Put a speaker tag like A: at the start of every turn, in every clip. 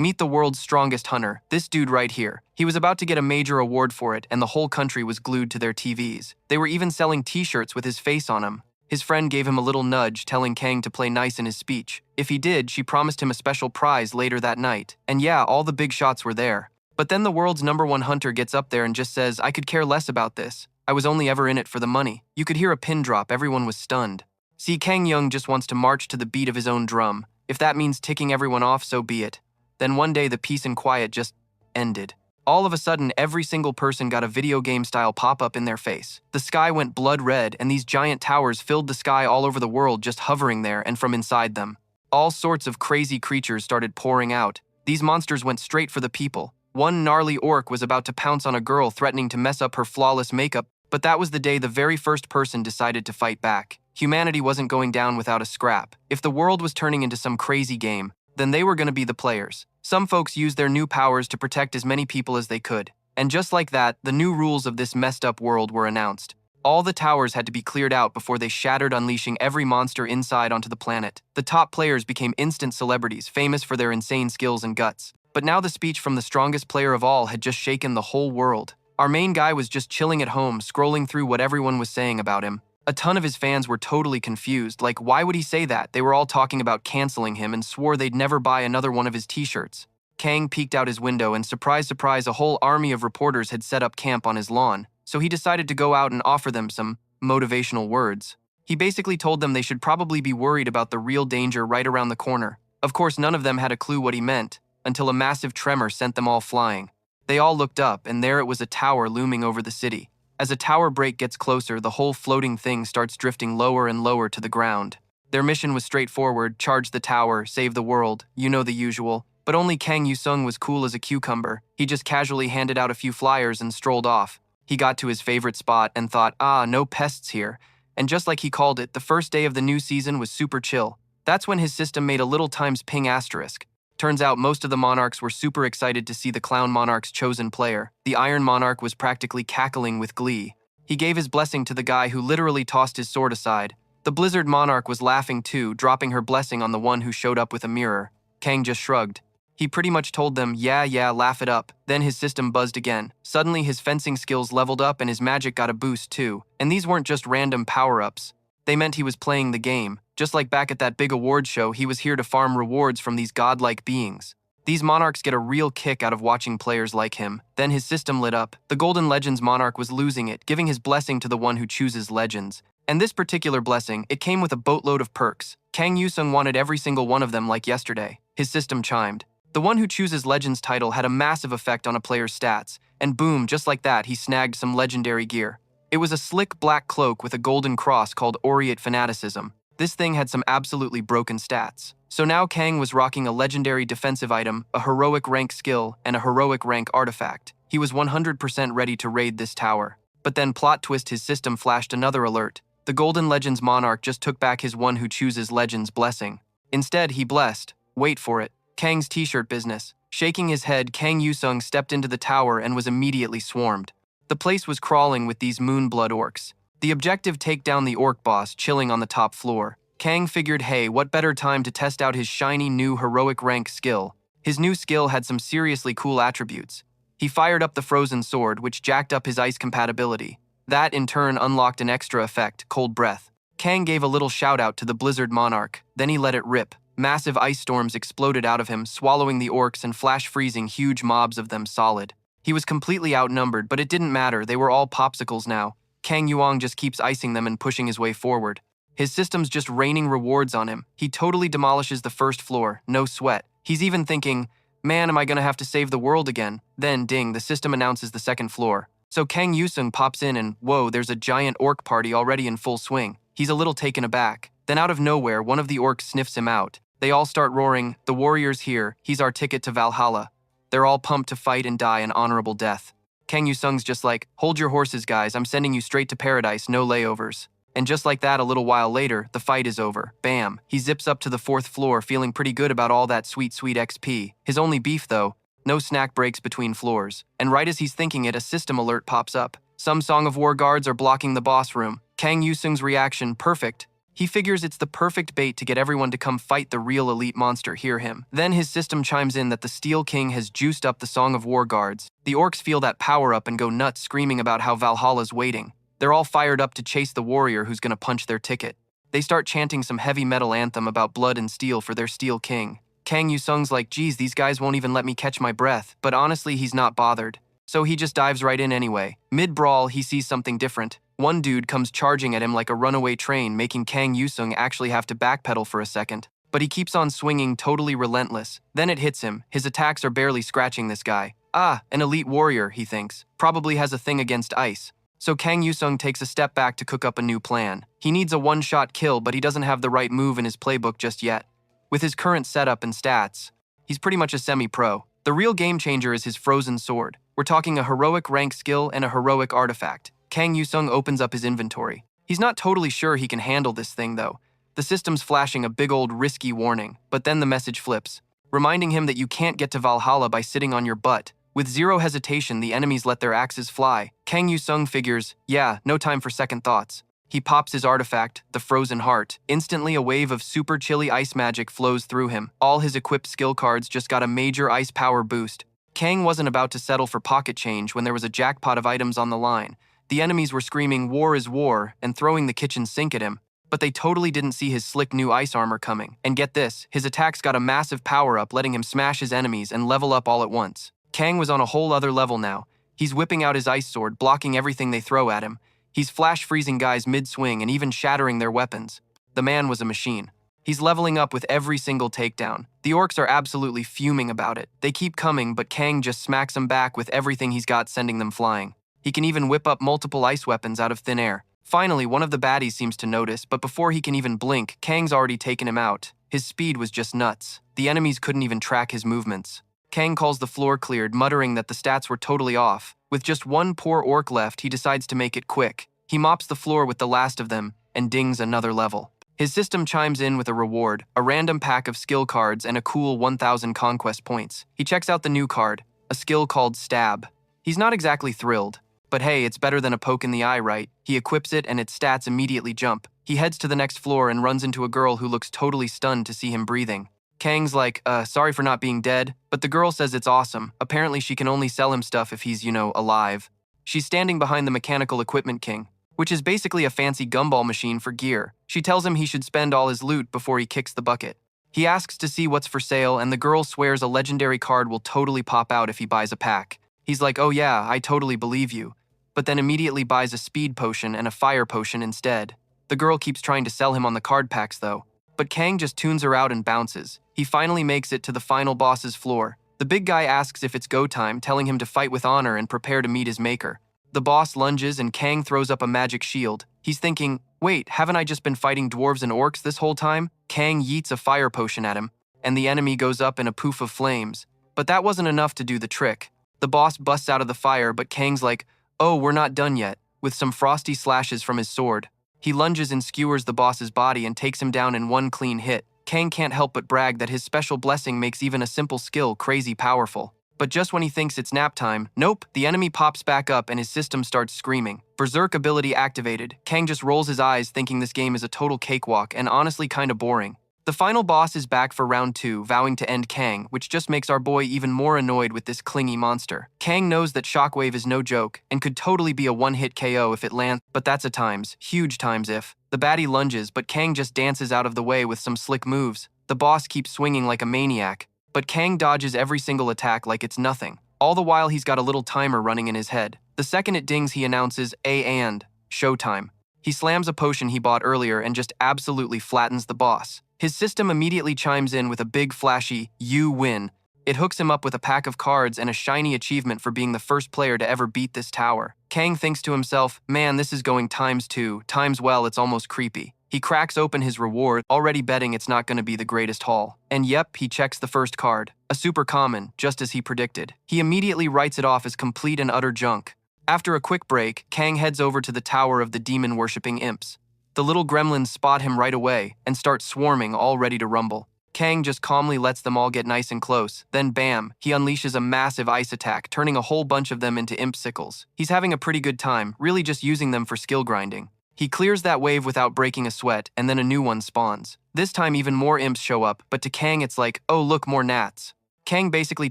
A: Meet the world's strongest hunter, this dude right here. He was about to get a major award for it, and the whole country was glued to their TVs. They were even selling t-shirts with his face on them. His friend gave him a little nudge, telling Kang to play nice in his speech. If he did, she promised him a special prize later that night. And yeah, all the big shots were there. But then the world's #1 hunter gets up there and just says, "I could care less about this. I was only ever in it for the money." You could hear a pin drop, everyone was stunned. See, Kang Yusung just wants to march to the beat of his own drum. If that means ticking everyone off, so be it. Then one day the peace and quiet just ended. All of a sudden, every single person got a video game-style pop-up in their face. The sky went blood red, and these giant towers filled the sky all over the world, just hovering there and from inside them. All sorts of crazy creatures started pouring out. These monsters went straight for the people. One gnarly orc was about to pounce on a girl, threatening to mess up her flawless makeup, but that was the day the very first person decided to fight back. Humanity wasn't going down without a scrap. If the world was turning into some crazy game, then they were going to be the players. Some folks used their new powers to protect as many people as they could. And just like that, the new rules of this messed up world were announced. All the towers had to be cleared out before they shattered, unleashing every monster inside onto the planet. The top players became instant celebrities, famous for their insane skills and guts. But now the speech from the strongest player of all had just shaken the whole world. Our main guy was just chilling at home, scrolling through what everyone was saying about him. A ton of his fans were totally confused, like why would he say that? They were all talking about canceling him and swore they'd never buy another one of his t-shirts. Kang peeked out his window and surprise, surprise, a whole army of reporters had set up camp on his lawn, so he decided to go out and offer them some motivational words. He basically told them they should probably be worried about the real danger right around the corner. Of course, none of them had a clue what he meant, until a massive tremor sent them all flying. They all looked up, and there it was, a tower looming over the city. As a tower break gets closer, the whole floating thing starts drifting lower and lower to the ground. Their mission was straightforward: charge the tower, save the world, you know the usual. But only Kang Yusung was cool as a cucumber. He just casually handed out a few flyers and strolled off. He got to his favorite spot and thought, no pests here. And just like he called it, the first day of the new season was super chill. That's when his system made a little times ping asterisk. Turns out most of the monarchs were super excited to see the clown monarch's chosen player. The Iron Monarch was practically cackling with glee. He gave his blessing to the guy who literally tossed his sword aside. The Blizzard Monarch was laughing too, dropping her blessing on the one who showed up with a mirror. Kang just shrugged. He pretty much told them, yeah, laugh it up. Then his system buzzed again. Suddenly his fencing skills leveled up and his magic got a boost too. And these weren't just random power-ups. They meant he was playing the game. Just like back at that big award show, he was here to farm rewards from these godlike beings. These monarchs get a real kick out of watching players like him. Then his system lit up. The Golden Legends Monarch was losing it, giving his blessing to the one who chooses legends. And this particular blessing, it came with a boatload of perks. Kang Yusung wanted every single one of them like yesterday. His system chimed. The one who chooses legends title had a massive effect on a player's stats. And boom, just like that, he snagged some legendary gear. It was a slick black cloak with a golden cross called Oriate Fanaticism. This thing had some absolutely broken stats. So now Kang was rocking a legendary defensive item, a heroic rank skill, and a heroic rank artifact. He was 100% ready to raid this tower. But then plot twist, his system flashed another alert. The Golden Legends Monarch just took back his one who chooses legends blessing. Instead, he blessed, wait for it, Kang's t-shirt business. Shaking his head, Kang Yusung stepped into the tower and was immediately swarmed. The place was crawling with these Moon Blood Orcs. The objective: take down the orc boss chilling on the top floor. Kang figured, hey, what better time to test out his shiny new heroic rank skill. His new skill had some seriously cool attributes. He fired up the frozen sword, which jacked up his ice compatibility. That in turn unlocked an extra effect, cold breath. Kang gave a little shout out to the Blizzard Monarch, then he let it rip. Massive ice storms exploded out of him, swallowing the orcs and flash freezing huge mobs of them solid. He was completely outnumbered, but it didn't matter, they were all popsicles now. Kang Yusung just keeps icing them and pushing his way forward. His system's just raining rewards on him. He totally demolishes the first floor, no sweat. He's even thinking, man, am I gonna have to save the world again? Then, ding, the system announces the second floor. So Kang Yusung pops in and, whoa, there's a giant orc party already in full swing. He's a little taken aback. Then out of nowhere, one of the orcs sniffs him out. They all start roaring, the warrior's here, he's our ticket to Valhalla. They're all pumped to fight and die an honorable death. Kang Yusung's just like, hold your horses guys, I'm sending you straight to paradise, no layovers. And just like that, a little while later, the fight is over. Bam. He zips up to the 4th floor, feeling pretty good about all that sweet XP. His only beef though, no snack breaks between floors. And right as he's thinking it, a system alert pops up. Some Song of War guards are blocking the boss room. Kang Yusung's reaction, perfect. He figures it's the perfect bait to get everyone to come fight the real elite monster hear him. Then his system chimes in that the Steel King has juiced up the Song of War guards. The orcs feel that power up and go nuts screaming about how Valhalla's waiting. They're all fired up to chase the warrior who's gonna punch their ticket. They start chanting some heavy metal anthem about blood and steel for their Steel King. Kang Yusung's like, geez, these guys won't even let me catch my breath, but honestly he's not bothered. So he just dives right in anyway. Mid-brawl, he sees something different. One dude comes charging at him like a runaway train, making Kang Yusung actually have to backpedal for a second. But he keeps on swinging, totally relentless. Then it hits him. His attacks are barely scratching this guy. Ah, an elite warrior, he thinks. Probably has a thing against ice. So Kang Yusung takes a step back to cook up a new plan. He needs a one-shot kill, but he doesn't have the right move in his playbook just yet. With his current setup and stats, he's pretty much a semi-pro. The real game changer is his frozen sword. We're talking a heroic rank skill and a heroic artifact. Kang Yusung opens up his inventory. He's not totally sure he can handle this thing though. The system's flashing a big old risky warning, but then the message flips, reminding him that you can't get to Valhalla by sitting on your butt. With zero hesitation, the enemies let their axes fly. Kang Yusung figures, yeah, no time for second thoughts. He pops his artifact, the Frozen Heart. Instantly, a wave of super chilly ice magic flows through him. All his equipped skill cards just got a major ice power boost. Kang wasn't about to settle for pocket change when there was a jackpot of items on the line. The enemies were screaming, "War is war," and throwing the kitchen sink at him. But they totally didn't see his slick new ice armor coming. And get this, his attacks got a massive power-up, letting him smash his enemies and level up all at once. Kang was on a whole other level now. He's whipping out his ice sword, blocking everything they throw at him. He's flash-freezing guys mid-swing and even shattering their weapons. The man was a machine. He's leveling up with every single takedown. The orcs are absolutely fuming about it. They keep coming, but Kang just smacks them back with everything he's got, sending them flying. He can even whip up multiple ice weapons out of thin air. Finally, one of the baddies seems to notice, but before he can even blink, Kang's already taken him out. His speed was just nuts. The enemies couldn't even track his movements. Kang calls the floor cleared, muttering that the stats were totally off. With just one poor orc left, he decides to make it quick. He mops the floor with the last of them and dings another level. His system chimes in with a reward, a random pack of skill cards and a cool 1,000 conquest points. He checks out the new card, a skill called Stab. He's not exactly thrilled. But hey, it's better than a poke in the eye, right? He equips it and its stats immediately jump. He heads to the next floor and runs into a girl who looks totally stunned to see him breathing. Kang's like, sorry for not being dead, but the girl says it's awesome. Apparently she can only sell him stuff if he's, alive. She's standing behind the Mechanical Equipment King, which is basically a fancy gumball machine for gear. She tells him he should spend all his loot before he kicks the bucket. He asks to see what's for sale, and the girl swears a legendary card will totally pop out if he buys a pack. He's like, oh yeah, I totally believe you, but then immediately buys a speed potion and a fire potion instead. The girl keeps trying to sell him on the card packs though, but Kang just tunes her out and bounces. He finally makes it to the final boss's floor. The big guy asks if it's go time, telling him to fight with honor and prepare to meet his maker. The boss lunges and Kang throws up a magic shield. He's thinking, wait, haven't I just been fighting dwarves and orcs this whole time? Kang yeets a fire potion at him, and the enemy goes up in a poof of flames. But that wasn't enough to do the trick. The boss busts out of the fire, but Kang's like, oh, we're not done yet, with some frosty slashes from his sword. He lunges and skewers the boss's body and takes him down in one clean hit. Kang can't help but brag that his special blessing makes even a simple skill crazy powerful. But just when he thinks it's nap time, nope, the enemy pops back up and his system starts screaming. Berserk ability activated. Kang just rolls his eyes, thinking this game is a total cakewalk and honestly kinda boring. The final boss is back for round 2, vowing to end Kang, which just makes our boy even more annoyed with this clingy monster. Kang knows that Shockwave is no joke and could totally be a one-hit KO if it lands, but that's a times, huge times if. The baddie lunges, but Kang just dances out of the way with some slick moves. The boss keeps swinging like a maniac, but Kang dodges every single attack like it's nothing. All the while he's got a little timer running in his head. The second it dings, he announces, showtime. He slams a potion he bought earlier and just absolutely flattens the boss. His system immediately chimes in with a big flashy, you win. It hooks him up with a pack of cards and a shiny achievement for being the first player to ever beat this tower. Kang thinks to himself, man, this is going ×2, times well, it's almost creepy. He cracks open his reward, already betting it's not going to be the greatest haul. And yep, he checks the first card. A super common, just as he predicted. He immediately writes it off as complete and utter junk. After a quick break, Kang heads over to the Tower of the Demon-Worshipping Imps. The little gremlins spot him right away and start swarming, all ready to rumble. Kang just calmly lets them all get nice and close. Then bam, he unleashes a massive ice attack, turning a whole bunch of them into imp sickles. He's having a pretty good time, really just using them for skill grinding. He clears that wave without breaking a sweat, and then a new one spawns. This time even more imps show up, but to Kang it's like, oh look, more gnats. Kang basically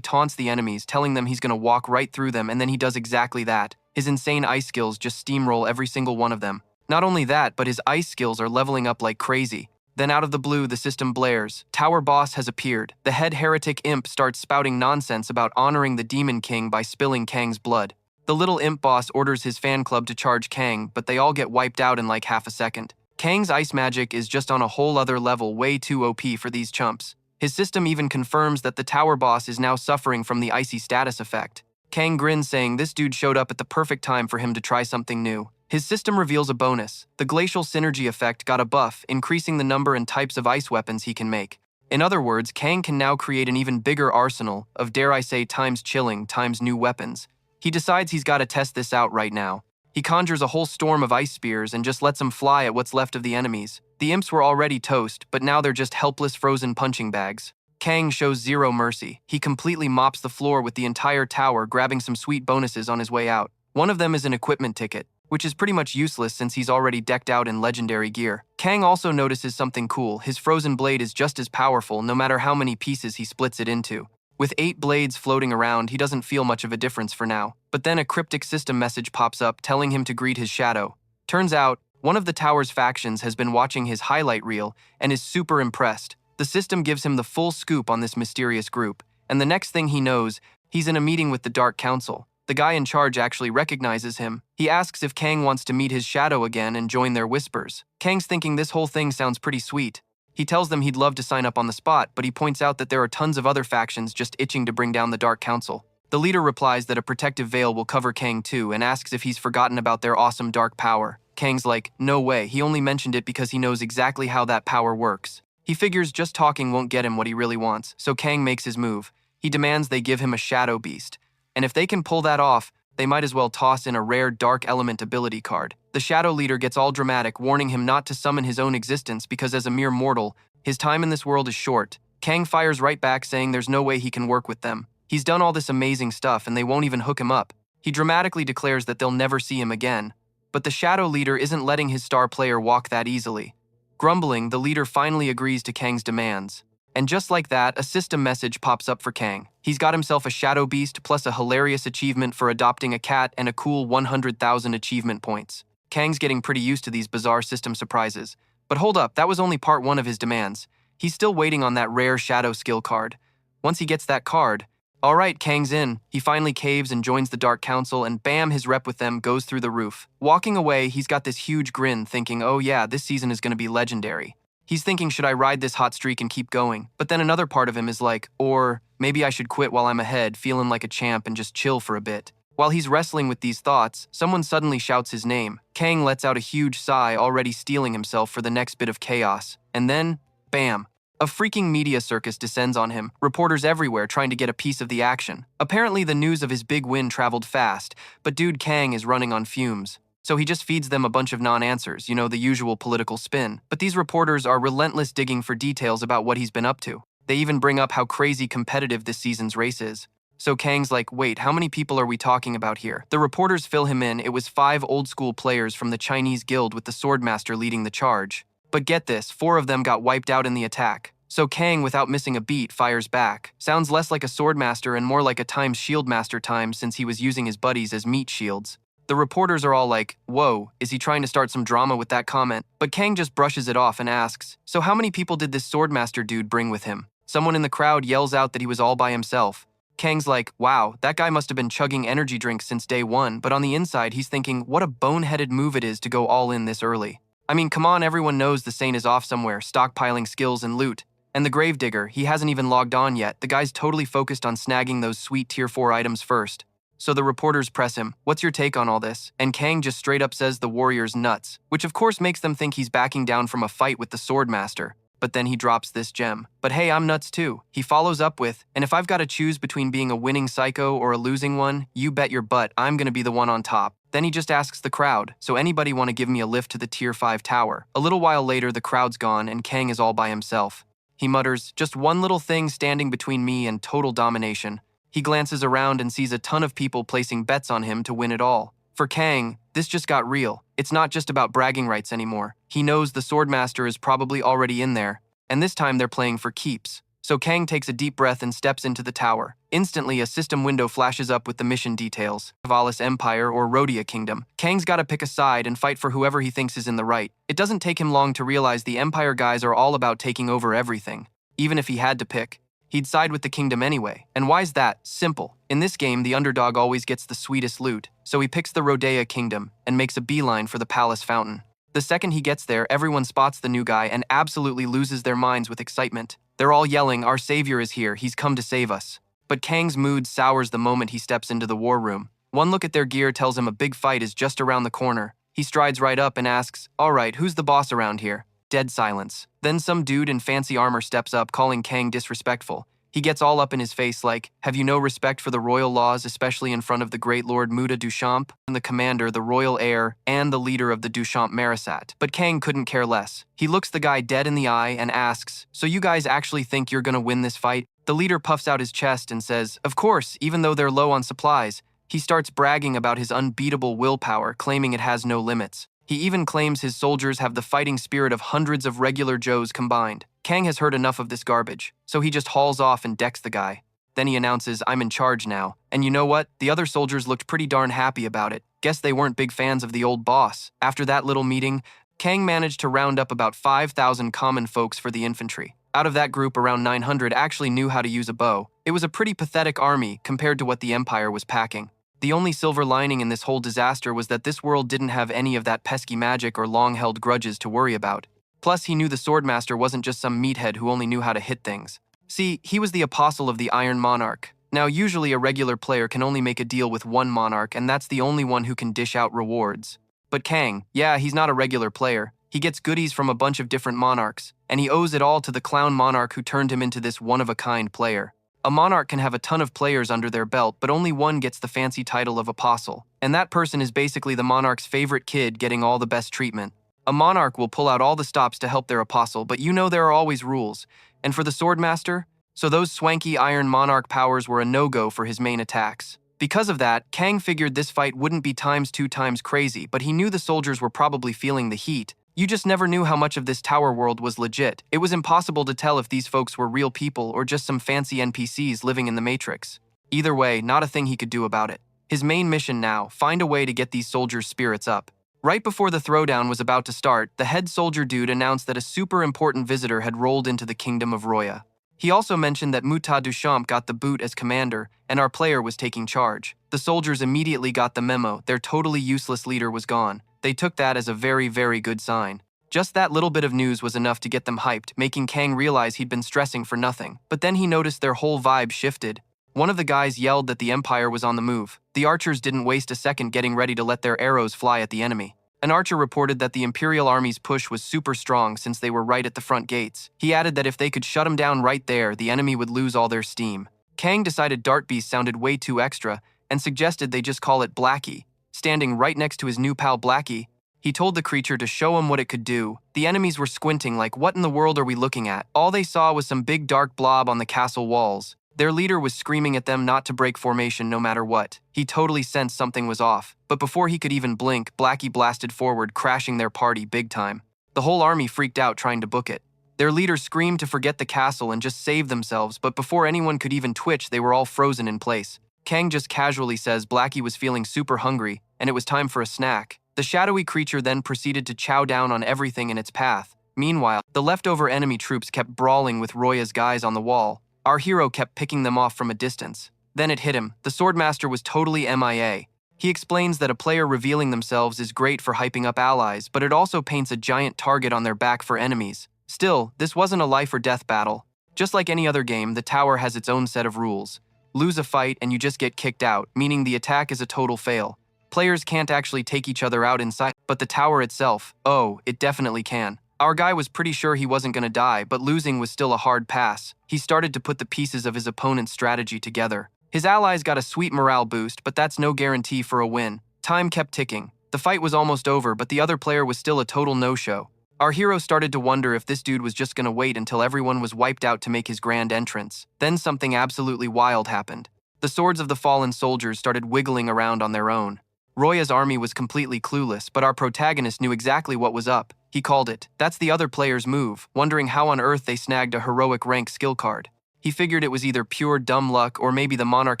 A: taunts the enemies, telling them he's gonna walk right through them, and then he does exactly that. His insane ice skills just steamroll every single one of them. Not only that, but his ice skills are leveling up like crazy. Then out of the blue, the system blares. Tower boss has appeared. The head heretic imp starts spouting nonsense about honoring the Demon King by spilling Kang's blood. The little imp boss orders his fan club to charge Kang, but they all get wiped out in like half a second. Kang's ice magic is just on a whole other level, way too OP for these chumps. His system even confirms that the tower boss is now suffering from the icy status effect. Kang grins, saying this dude showed up at the perfect time for him to try something new. His system reveals a bonus. The glacial synergy effect got a buff, increasing the number and types of ice weapons he can make. In other words, Kang can now create an even bigger arsenal of, dare I say, times chilling, times new weapons. He decides he's got to test this out right now. He conjures a whole storm of ice spears and just lets them fly at what's left of the enemies. The imps were already toast, but now they're just helpless frozen punching bags. Kang shows zero mercy. He completely mops the floor with the entire tower, grabbing some sweet bonuses on his way out. One of them is an equipment ticket, which is pretty much useless since he's already decked out in legendary gear. Kang also notices something cool. His frozen blade is just as powerful no matter how many pieces he splits it into. With 8 blades floating around, he doesn't feel much of a difference for now. But then a cryptic system message pops up telling him to greet his shadow. Turns out, one of the tower's factions has been watching his highlight reel and is super impressed. The system gives him the full scoop on this mysterious group, and the next thing he knows, he's in a meeting with the Dark Council. The guy in charge actually recognizes him. He asks if Kang wants to meet his shadow again and join their whispers. Kang's thinking this whole thing sounds pretty sweet. He tells them he'd love to sign up on the spot, but he points out that there are tons of other factions just itching to bring down the Dark Council. The leader replies that a protective veil will cover Kang too and asks if he's forgotten about their awesome dark power. Kang's like, no way, he only mentioned it because he knows exactly how that power works. He figures just talking won't get him what he really wants, so Kang makes his move. He demands they give him a shadow beast. And if they can pull that off, they might as well toss in a rare dark element ability card. The shadow leader gets all dramatic, warning him not to summon his own existence because as a mere mortal, his time in this world is short. Kang fires right back, saying there's no way he can work with them. He's done all this amazing stuff and they won't even hook him up. He dramatically declares that they'll never see him again. But the shadow leader isn't letting his star player walk that easily. Grumbling, the leader finally agrees to Kang's demands. And just like that, a system message pops up for Kang. He's got himself a shadow beast plus a hilarious achievement for adopting a cat and a cool 100,000 achievement points. Kang's getting pretty used to these bizarre system surprises. But hold up, that was only part 1 of his demands. He's still waiting on that rare shadow skill card. Once he gets that card, alright, Kang's in. He finally caves and joins the Dark Council, and bam, his rep with them goes through the roof. Walking away, he's got this huge grin, thinking, oh yeah, this season is gonna be legendary. He's thinking, should I ride this hot streak and keep going? But then another part of him is like, or maybe I should quit while I'm ahead, feeling like a champ and just chill for a bit. While he's wrestling with these thoughts, someone suddenly shouts his name. Kang lets out a huge sigh, already steeling himself for the next bit of chaos. And then, bam. A freaking media circus descends on him, reporters everywhere trying to get a piece of the action. Apparently the news of his big win traveled fast, but dude Kang is running on fumes. So he just feeds them a bunch of non-answers, you know, the usual political spin. But these reporters are relentless digging for details about what he's been up to. They even bring up how crazy competitive this season's race is. So Kang's like, wait, how many people are we talking about here? The reporters fill him in. It was 5 old-school players from the Chinese guild with the Swordmaster leading the charge. But get this, 4 of them got wiped out in the attack. So Kang, without missing a beat, fires back. Sounds less like a Swordmaster and more like a Times Shieldmaster time since he was using his buddies as meat shields. The reporters are all like, whoa, is he trying to start some drama with that comment? But Kang just brushes it off and asks, so how many people did this Swordmaster dude bring with him? Someone in the crowd yells out that he was all by himself. Kang's like, wow, that guy must have been chugging energy drinks since day 1, but on the inside he's thinking, what a boneheaded move it is to go all in this early. I mean, come on, everyone knows the Saint is off somewhere, stockpiling skills and loot. And the Gravedigger, he hasn't even logged on yet. The guy's totally focused on snagging those sweet tier 4 items first. So the reporters press him, what's your take on all this? And Kang just straight up says the warrior's nuts, which of course makes them think he's backing down from a fight with the Swordmaster. But then he drops this gem. But hey, I'm nuts too. He follows up with, and if I've got to choose between being a winning psycho or a losing one, you bet your butt I'm gonna be the one on top. Then he just asks the crowd, so anybody want to give me a lift to the tier 5 tower? A little while later, the crowd's gone and Kang is all by himself. He mutters, just one little thing standing between me and total domination. He glances around and sees a ton of people placing bets on him to win it all. For Kang, this just got real. It's not just about bragging rights anymore. He knows the Swordmaster is probably already in there, and this time they're playing for keeps. So Kang takes a deep breath and steps into the tower. Instantly, a system window flashes up with the mission details. Valis Empire or Rhodia Kingdom. Kang's gotta pick a side and fight for whoever he thinks is in the right. It doesn't take him long to realize the Empire guys are all about taking over everything. Even if he had to pick, he'd side with the kingdom anyway. And why's that? Simple. In this game, the underdog always gets the sweetest loot, so he picks the Rhodia Kingdom and makes a beeline for the palace fountain. The second he gets there, everyone spots the new guy and absolutely loses their minds with excitement. They're all yelling, "Our savior is here, he's come to save us." But Kang's mood sours the moment he steps into the war room. One look at their gear tells him a big fight is just around the corner. He strides right up and asks, "All right, who's the boss around here?" Dead silence. Then some dude in fancy armor steps up, calling Kang disrespectful. He gets all up in his face like, "Have you no respect for the royal laws, especially in front of the great Lord Muda Duchamp, and the commander, the royal heir, and the leader of the Duchamp Marisat?" But Kang couldn't care less. He looks the guy dead in the eye and asks, "So you guys actually think you're gonna win this fight?" The leader puffs out his chest and says, "Of course, even though they're low on supplies." He starts bragging about his unbeatable willpower, claiming it has no limits. He even claims his soldiers have the fighting spirit of hundreds of regular Joes combined. Kang has heard enough of this garbage, so he just hauls off and decks the guy. Then he announces, "I'm in charge now." And you know what? The other soldiers looked pretty darn happy about it. Guess they weren't big fans of the old boss. After that little meeting, Kang managed to round up about 5,000 common folks for the infantry. Out of that group, around 900 actually knew how to use a bow. It was a pretty pathetic army compared to what the Empire was packing. The only silver lining in this whole disaster was that this world didn't have any of that pesky magic or long-held grudges to worry about. Plus, he knew the Swordmaster wasn't just some meathead who only knew how to hit things. See, he was the apostle of the Iron Monarch. Now, usually a regular player can only make a deal with one monarch, and that's the only one who can dish out rewards. But Kang, yeah, he's not a regular player. He gets goodies from a bunch of different monarchs, and he owes it all to the clown monarch who turned him into this one-of-a-kind player. A monarch can have a ton of players under their belt, but only one gets the fancy title of apostle. And that person is basically the monarch's favorite kid getting all the best treatment. A monarch will pull out all the stops to help their apostle, but you know there are always rules. And for the Swordmaster? So those swanky Iron Monarch powers were a no-go for his main attacks. Because of that, Kang figured this fight wouldn't be times 2 times crazy, but he knew the soldiers were probably feeling the heat. You just never knew how much of this tower world was legit. It was impossible to tell if these folks were real people or just some fancy NPCs living in the Matrix. Either way, not a thing he could do about it. His main mission now, find a way to get these soldiers' spirits up. Right before the throwdown was about to start, the head soldier dude announced that a super important visitor had rolled into the kingdom of Roya. He also mentioned that Muta Duchamp got the boot as commander, and our player was taking charge. The soldiers immediately got the memo. Their totally useless leader was gone. They took that as a very, very good sign. Just that little bit of news was enough to get them hyped, making Kang realize he'd been stressing for nothing. But then he noticed their whole vibe shifted. One of the guys yelled that the Empire was on the move. The archers didn't waste a second getting ready to let their arrows fly at the enemy. An archer reported that the Imperial Army's push was super strong since they were right at the front gates. He added that if they could shut them down right there, the enemy would lose all their steam. Kang decided Dart Beast sounded way too extra and suggested they just call it Blackie. Standing right next to his new pal Blackie, he told the creature to show him what it could do. The enemies were squinting like, what in the world are we looking at? All they saw was some big dark blob on the castle walls. Their leader was screaming at them not to break formation no matter what. He totally sensed something was off, but before he could even blink, Blackie blasted forward, crashing their party big time. The whole army freaked out trying to book it. Their leader screamed to forget the castle and just save themselves, but before anyone could even twitch, they were all frozen in place. Kang just casually says Blackie was feeling super hungry, and it was time for a snack. The shadowy creature then proceeded to chow down on everything in its path. Meanwhile, the leftover enemy troops kept brawling with Roya's guys on the wall. Our hero kept picking them off from a distance. Then it hit him. The Swordmaster was totally MIA. He explains that a player revealing themselves is great for hyping up allies, but it also paints a giant target on their back for enemies. Still, this wasn't a life or death battle. Just like any other game, the tower has its own set of rules. Lose a fight and you just get kicked out, meaning the attack is a total fail. Players can't actually take each other out inside, but the tower itself, oh, it definitely can. Our guy was pretty sure he wasn't gonna die, but losing was still a hard pass. He started to put the pieces of his opponent's strategy together. His allies got a sweet morale boost, but that's no guarantee for a win. Time kept ticking. The fight was almost over, but the other player was still a total no-show. Our hero started to wonder if this dude was just gonna wait until everyone was wiped out to make his grand entrance. Then something absolutely wild happened. The swords of the fallen soldiers started wiggling around on their own. Roya's army was completely clueless, but our protagonist knew exactly what was up. He called it. That's the other player's move, wondering how on earth they snagged a heroic rank skill card. He figured it was either pure dumb luck or maybe the monarch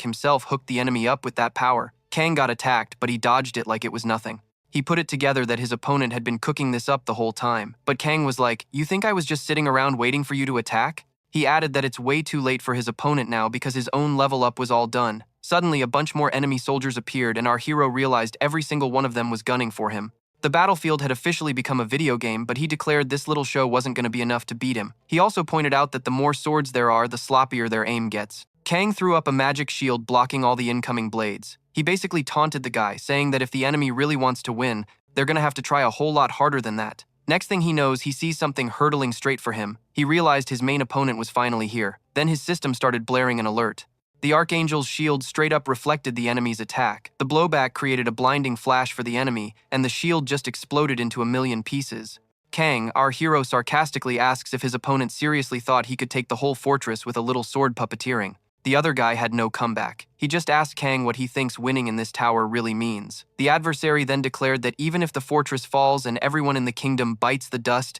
A: himself hooked the enemy up with that power. Kang got attacked, but he dodged it like it was nothing. He put it together that his opponent had been cooking this up the whole time. But Kang was like, "You think I was just sitting around waiting for you to attack?" He added that it's way too late for his opponent now because his own level up was all done. Suddenly, a bunch more enemy soldiers appeared and our hero realized every single one of them was gunning for him. The battlefield had officially become a video game, but he declared this little show wasn't going to be enough to beat him. He also pointed out that the more swords there are, the sloppier their aim gets. Kang threw up a magic shield blocking all the incoming blades. He basically taunted the guy, saying that if the enemy really wants to win, they're going to have to try a whole lot harder than that. Next thing he knows, he sees something hurtling straight for him. He realized his main opponent was finally here. Then his system started blaring an alert. The Archangel's shield straight up reflected the enemy's attack. The blowback created a blinding flash for the enemy, and the shield just exploded into a million pieces. Kang, our hero, sarcastically asks if his opponent seriously thought he could take the whole fortress with a little sword puppeteering. The other guy had no comeback. He just asked Kang what he thinks winning in this tower really means. The adversary then declared that even if the fortress falls and everyone in the kingdom bites the dust,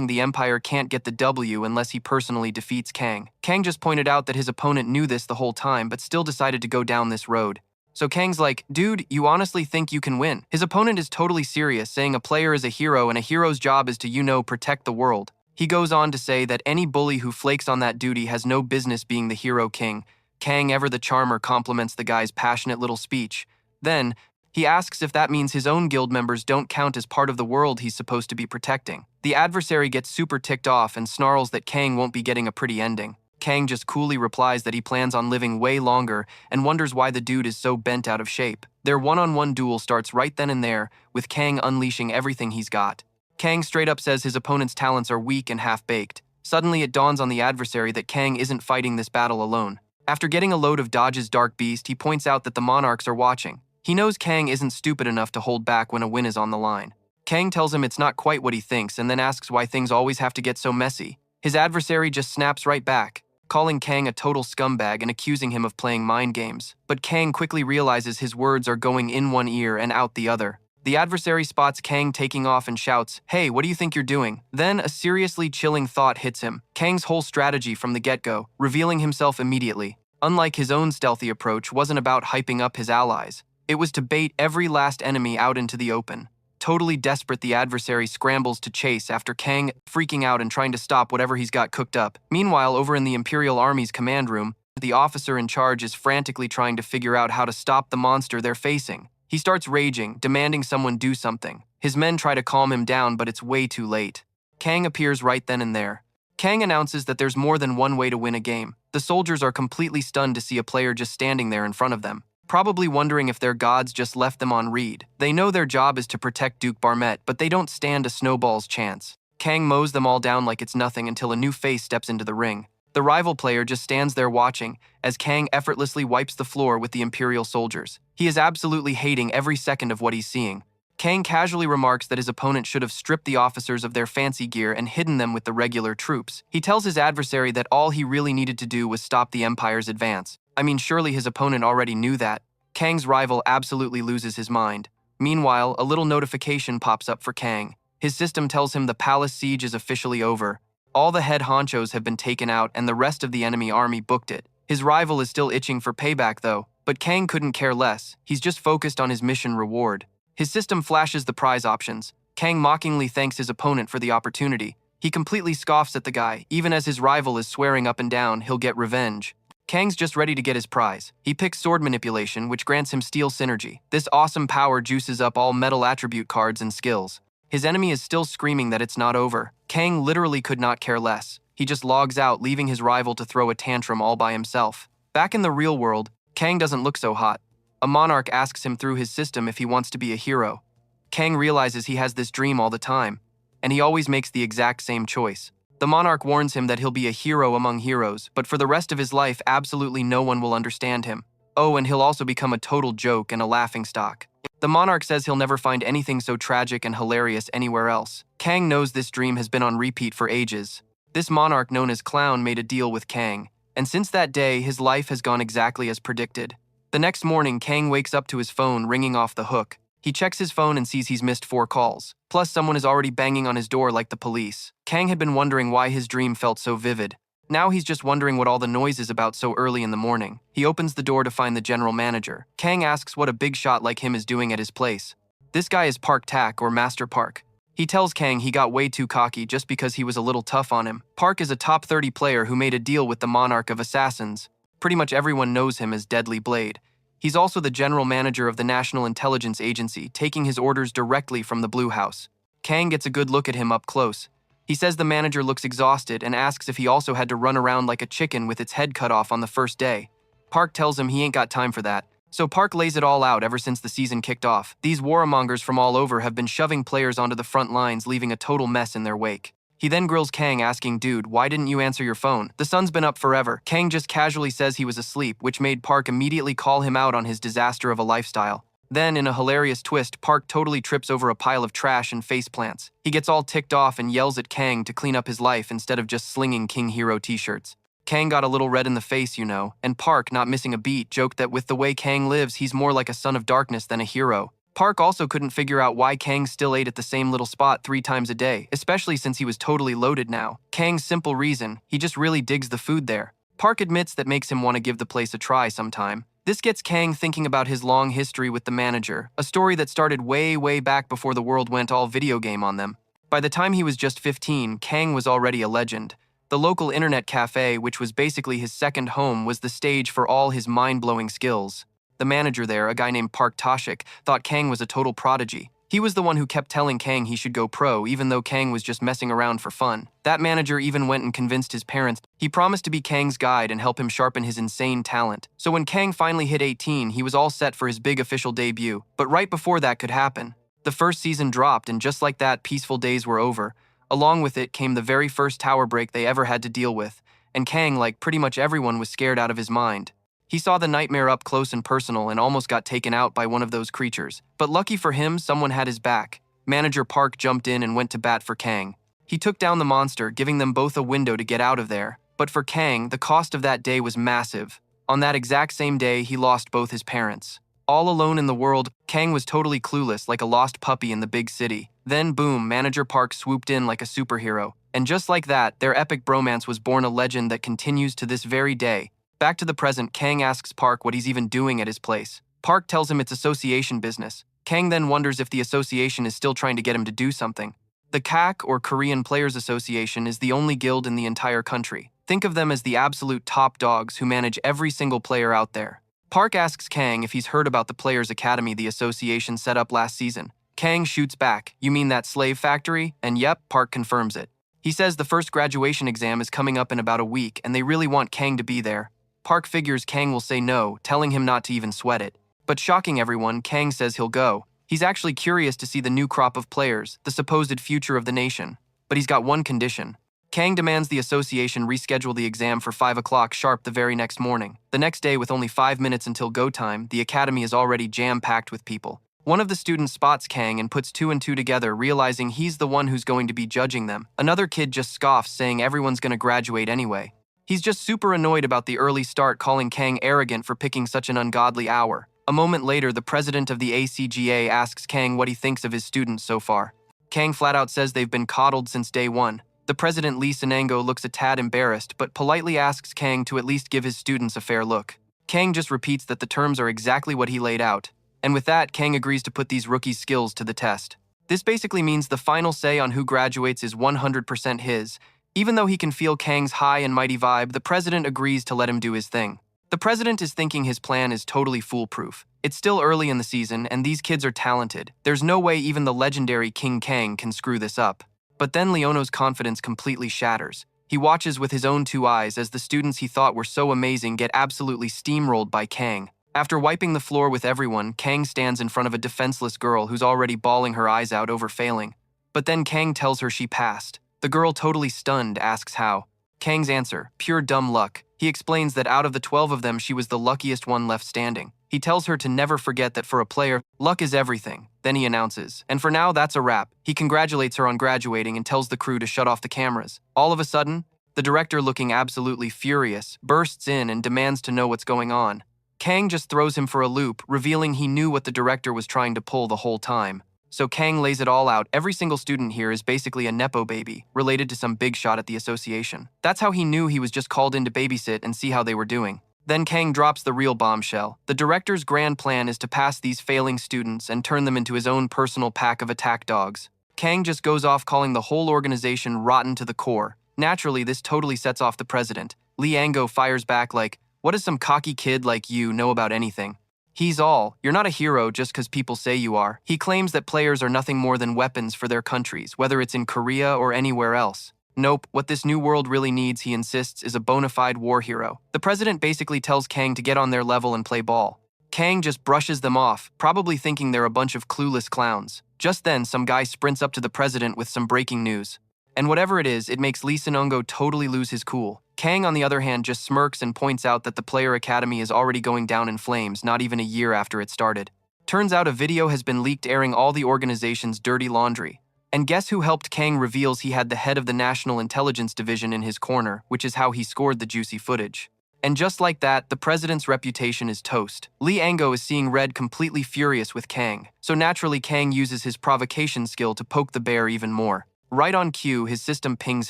A: the Empire can't get the W unless he personally defeats Kang. Kang just pointed out that his opponent knew this the whole time but still decided to go down this road. So Kang's like, "Dude, you honestly think you can win?" His opponent is totally serious, saying a player is a hero and a hero's job is to, protect the world. He goes on to say that any bully who flakes on that duty has no business being the hero king. Kang, ever the charmer, compliments the guy's passionate little speech. Then, he asks if that means his own guild members don't count as part of the world he's supposed to be protecting. The adversary gets super ticked off and snarls that Kang won't be getting a pretty ending. Kang just coolly replies that he plans on living way longer and wonders why the dude is so bent out of shape. Their one-on-one duel starts right then and there, with Kang unleashing everything he's got. Kang straight up says his opponent's talents are weak and half-baked. Suddenly it dawns on the adversary that Kang isn't fighting this battle alone. After getting a load of Dodge's Dark Beast, he points out that the monarchs are watching. He knows Kang isn't stupid enough to hold back when a win is on the line. Kang tells him it's not quite what he thinks and then asks why things always have to get so messy. His adversary just snaps right back, calling Kang a total scumbag and accusing him of playing mind games. But Kang quickly realizes his words are going in one ear and out the other. The adversary spots Kang taking off and shouts, "Hey, what do you think you're doing?" Then a seriously chilling thought hits him. Kang's whole strategy from the get-go, revealing himself immediately. Unlike his own stealthy approach, wasn't about hyping up his allies. It was to bait every last enemy out into the open. Totally desperate, the adversary scrambles to chase after Kang, freaking out and trying to stop whatever he's got cooked up. Meanwhile, over in the Imperial Army's command room, the officer in charge is frantically trying to figure out how to stop the monster they're facing. He starts raging, demanding someone do something. His men try to calm him down, but it's way too late. Kang appears right then and there. Kang announces that there's more than one way to win a game. The soldiers are completely stunned to see a player just standing there in front of them, probably wondering if their gods just left them on read. They know their job is to protect Duke Barmet, but they don't stand a snowball's chance. Kang mows them all down like it's nothing until a new face steps into the ring. The rival player just stands there watching, as Kang effortlessly wipes the floor with the Imperial soldiers. He is absolutely hating every second of what he's seeing. Kang casually remarks that his opponent should have stripped the officers of their fancy gear and hidden them with the regular troops. He tells his adversary that all he really needed to do was stop the Empire's advance. I mean, surely his opponent already knew that. Kang's rival absolutely loses his mind. Meanwhile, a little notification pops up for Kang. His system tells him the palace siege is officially over. All the head honchos have been taken out and the rest of the enemy army booked it. His rival is still itching for payback though, but Kang couldn't care less. He's just focused on his mission reward. His system flashes the prize options. Kang mockingly thanks his opponent for the opportunity. He completely scoffs at the guy, even as his rival is swearing up and down he'll get revenge. Kang's just ready to get his prize. He picks sword manipulation, which grants him steel synergy. This awesome power juices up all metal attribute cards and skills. His enemy is still screaming that it's not over. Kang literally could not care less. He just logs out, leaving his rival to throw a tantrum all by himself. Back in the real world, Kang doesn't look so hot. A monarch asks him through his system if he wants to be a hero. Kang realizes he has this dream all the time, and he always makes the exact same choice. The monarch warns him that he'll be a hero among heroes, but for the rest of his life, absolutely no one will understand him. Oh, and he'll also become a total joke and a laughingstock. The monarch says he'll never find anything so tragic and hilarious anywhere else. Kang knows this dream has been on repeat for ages. This monarch known as Clown made a deal with Kang, and since that day, his life has gone exactly as predicted. The next morning, Kang wakes up to his phone ringing off the hook. He checks his phone and sees he's missed 4 calls. Plus, someone is already banging on his door like the police. Kang had been wondering why his dream felt so vivid. Now he's just wondering what all the noise is about so early in the morning. He opens the door to find the general manager. Kang asks what a big shot like him is doing at his place. This guy is Park Tak, or Master Park. He tells Kang he got way too cocky just because he was a little tough on him. Park is a top 30 player who made a deal with the Monarch of Assassins. Pretty much everyone knows him as Deadly Blade. He's also the general manager of the National Intelligence Agency, taking his orders directly from the Blue House. Kang gets a good look at him up close. He says the manager looks exhausted and asks if he also had to run around like a chicken with its head cut off on the first day. Park tells him he ain't got time for that. So Park lays it all out ever since the season kicked off. These warmongers from all over have been shoving players onto the front lines, leaving a total mess in their wake. He then grills Kang, asking, "Dude, why didn't you answer your phone? The sun's been up forever." Kang just casually says he was asleep, which made Park immediately call him out on his disaster of a lifestyle. Then, in a hilarious twist, Park totally trips over a pile of trash and faceplants. He gets all ticked off and yells at Kang to clean up his life instead of just slinging King Hero t-shirts. Kang got a little red in the face, you know, and Park, not missing a beat, joked that with the way Kang lives, he's more like a son of darkness than a hero. Park also couldn't figure out why Kang still ate at the same little spot 3 times a day, especially since he was totally loaded now. Kang's simple reason, he just really digs the food there. Park admits that makes him want to give the place a try sometime. This gets Kang thinking about his long history with the manager, a story that started way back before the world went all video game on them. By the time he was just 15, Kang was already a legend. The local internet cafe, which was basically his second home, was the stage for all his mind-blowing skills. The manager there, a guy named Park Toshik, thought Kang was a total prodigy. He was the one who kept telling Kang he should go pro, even though Kang was just messing around for fun. That manager even went and convinced his parents. He promised to be Kang's guide and help him sharpen his insane talent. So when Kang finally hit 18, he was all set for his big official debut. But right before that could happen, the first season dropped, and just like that, peaceful days were over. Along with it came the very first tower break they ever had to deal with, and Kang, like pretty much everyone, was scared out of his mind. He saw the nightmare up close and personal and almost got taken out by one of those creatures. But lucky for him, someone had his back. Manager Park jumped in and went to bat for Kang. He took down the monster, giving them both a window to get out of there. But for Kang, the cost of that day was massive. On that exact same day, he lost both his parents. All alone in the world, Kang was totally clueless, like a lost puppy in the big city. Then boom, Manager Park swooped in like a superhero. And just like that, their epic bromance was born a legend that continues to this very day. Back to the present, Kang asks Park what he's even doing at his place. Park tells him it's association business. Kang then wonders if the association is still trying to get him to do something. The KAK, or Korean Players Association, is the only guild in the entire country. Think of them as the absolute top dogs who manage every single player out there. Park asks Kang if he's heard about the Players Academy the association set up last season. Kang shoots back, "You mean that slave factory?" And yep, Park confirms it. He says the first graduation exam is coming up in about a week and they really want Kang to be there. Park figures Kang will say no, telling him not to even sweat it. But shocking everyone, Kang says he'll go. He's actually curious to see the new crop of players, the supposed future of the nation. But he's got one condition. Kang demands the association reschedule the exam for 5 o'clock sharp the very next morning. The next day, with only 5 minutes until go time, the academy is already jam-packed with people. One of the students spots Kang and puts 2 and 2 together, realizing he's the one who's going to be judging them. Another kid just scoffs, saying everyone's gonna graduate anyway. He's just super annoyed about the early start, calling Kang arrogant for picking such an ungodly hour. A moment later, the president of the ACGA asks Kang what he thinks of his students so far. Kang flat out says they've been coddled since day one. The president, Lee Sanango, looks a tad embarrassed, but politely asks Kang to at least give his students a fair look. Kang just repeats that the terms are exactly what he laid out. And with that, Kang agrees to put these rookies' skills to the test. This basically means the final say on who graduates is 100% his. Even though he can feel Kang's high and mighty vibe, the president agrees to let him do his thing. The president is thinking his plan is totally foolproof. It's still early in the season, and these kids are talented. There's no way even the legendary King Kang can screw this up. But then Leono's confidence completely shatters. He watches with his own 2 eyes as the students he thought were so amazing get absolutely steamrolled by Kang. After wiping the floor with everyone, Kang stands in front of a defenseless girl who's already bawling her eyes out over failing. But then Kang tells her she passed. The girl, totally stunned, asks how. Kang's answer, pure dumb luck. He explains that out of the 12 of them, she was the luckiest one left standing. He tells her to never forget that for a player, luck is everything. Then he announces, and for now, that's a wrap. He congratulates her on graduating and tells the crew to shut off the cameras. All of a sudden, the director, looking absolutely furious, bursts in and demands to know what's going on. Kang just throws him for a loop, revealing he knew what the director was trying to pull the whole time. So Kang lays it all out. Every single student here is basically a nepo baby, related to some big shot at the association. That's how he knew he was just called in to babysit and see how they were doing. Then Kang drops the real bombshell. The director's grand plan is to pass these failing students and turn them into his own personal pack of attack dogs. Kang just goes off calling the whole organization rotten to the core. Naturally, this totally sets off the president. Lee Ango fires back like, "What does some cocky kid like you know about anything?" He's all, "You're not a hero just because people say you are." He claims that players are nothing more than weapons for their countries, whether it's in Korea or anywhere else. Nope, what this new world really needs, he insists, is a bona fide war hero. The president basically tells Kang to get on their level and play ball. Kang just brushes them off, probably thinking they're a bunch of clueless clowns. Just then, some guy sprints up to the president with some breaking news. And whatever it is, it makes Lee Sin-ungo totally lose his cool. Kang, on the other hand, just smirks and points out that the player academy is already going down in flames, not even a year after it started. Turns out a video has been leaked airing all the organization's dirty laundry. And guess who helped Kang reveals he had the head of the National Intelligence Division in his corner, which is how he scored the juicy footage. And just like that, the president's reputation is toast. Lee Ango is seeing red, completely furious with Kang. So naturally, Kang uses his provocation skill to poke the bear even more. Right on cue, his system pings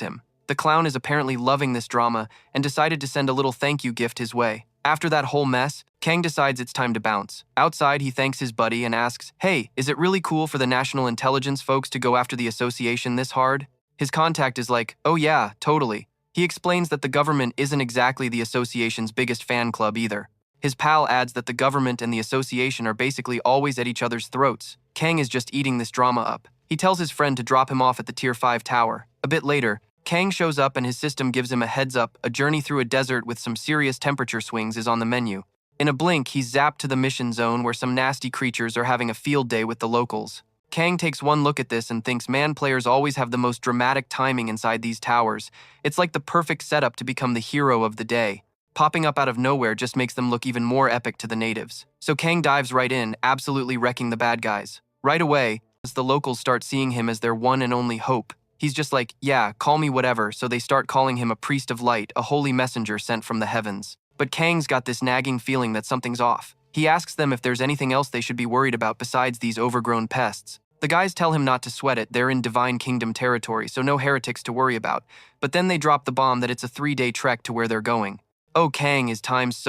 A: him. The clown is apparently loving this drama and decided to send a little thank you gift his way. After that whole mess, Kang decides it's time to bounce. Outside, he thanks his buddy and asks, "Hey, is it really cool for the national intelligence folks to go after the association this hard?" His contact is like, "Oh yeah, totally." He explains that the government isn't exactly the association's biggest fan club either. His pal adds that the government and the association are basically always at each other's throats. Kang is just eating this drama up. He tells his friend to drop him off at the Tier 5 tower. A bit later, Kang shows up and his system gives him a heads up. A journey through a desert with some serious temperature swings is on the menu. In a blink, he's zapped to the mission zone where some nasty creatures are having a field day with the locals. Kang takes one look at this and thinks, man, players always have the most dramatic timing inside these towers. It's like the perfect setup to become the hero of the day. Popping up out of nowhere just makes them look even more epic to the natives. So Kang dives right in, absolutely wrecking the bad guys. Right away, as the locals start seeing him as their one and only hope, he's just like, "Yeah, call me whatever," so they start calling him a priest of light, a holy messenger sent from the heavens. But Kang's got this nagging feeling that something's off. He asks them if there's anything else they should be worried about besides these overgrown pests. The guys tell him not to sweat it, they're in Divine Kingdom territory, so no heretics to worry about. But then they drop the bomb that it's a 3-day trek to where they're going. Oh, Kang is times,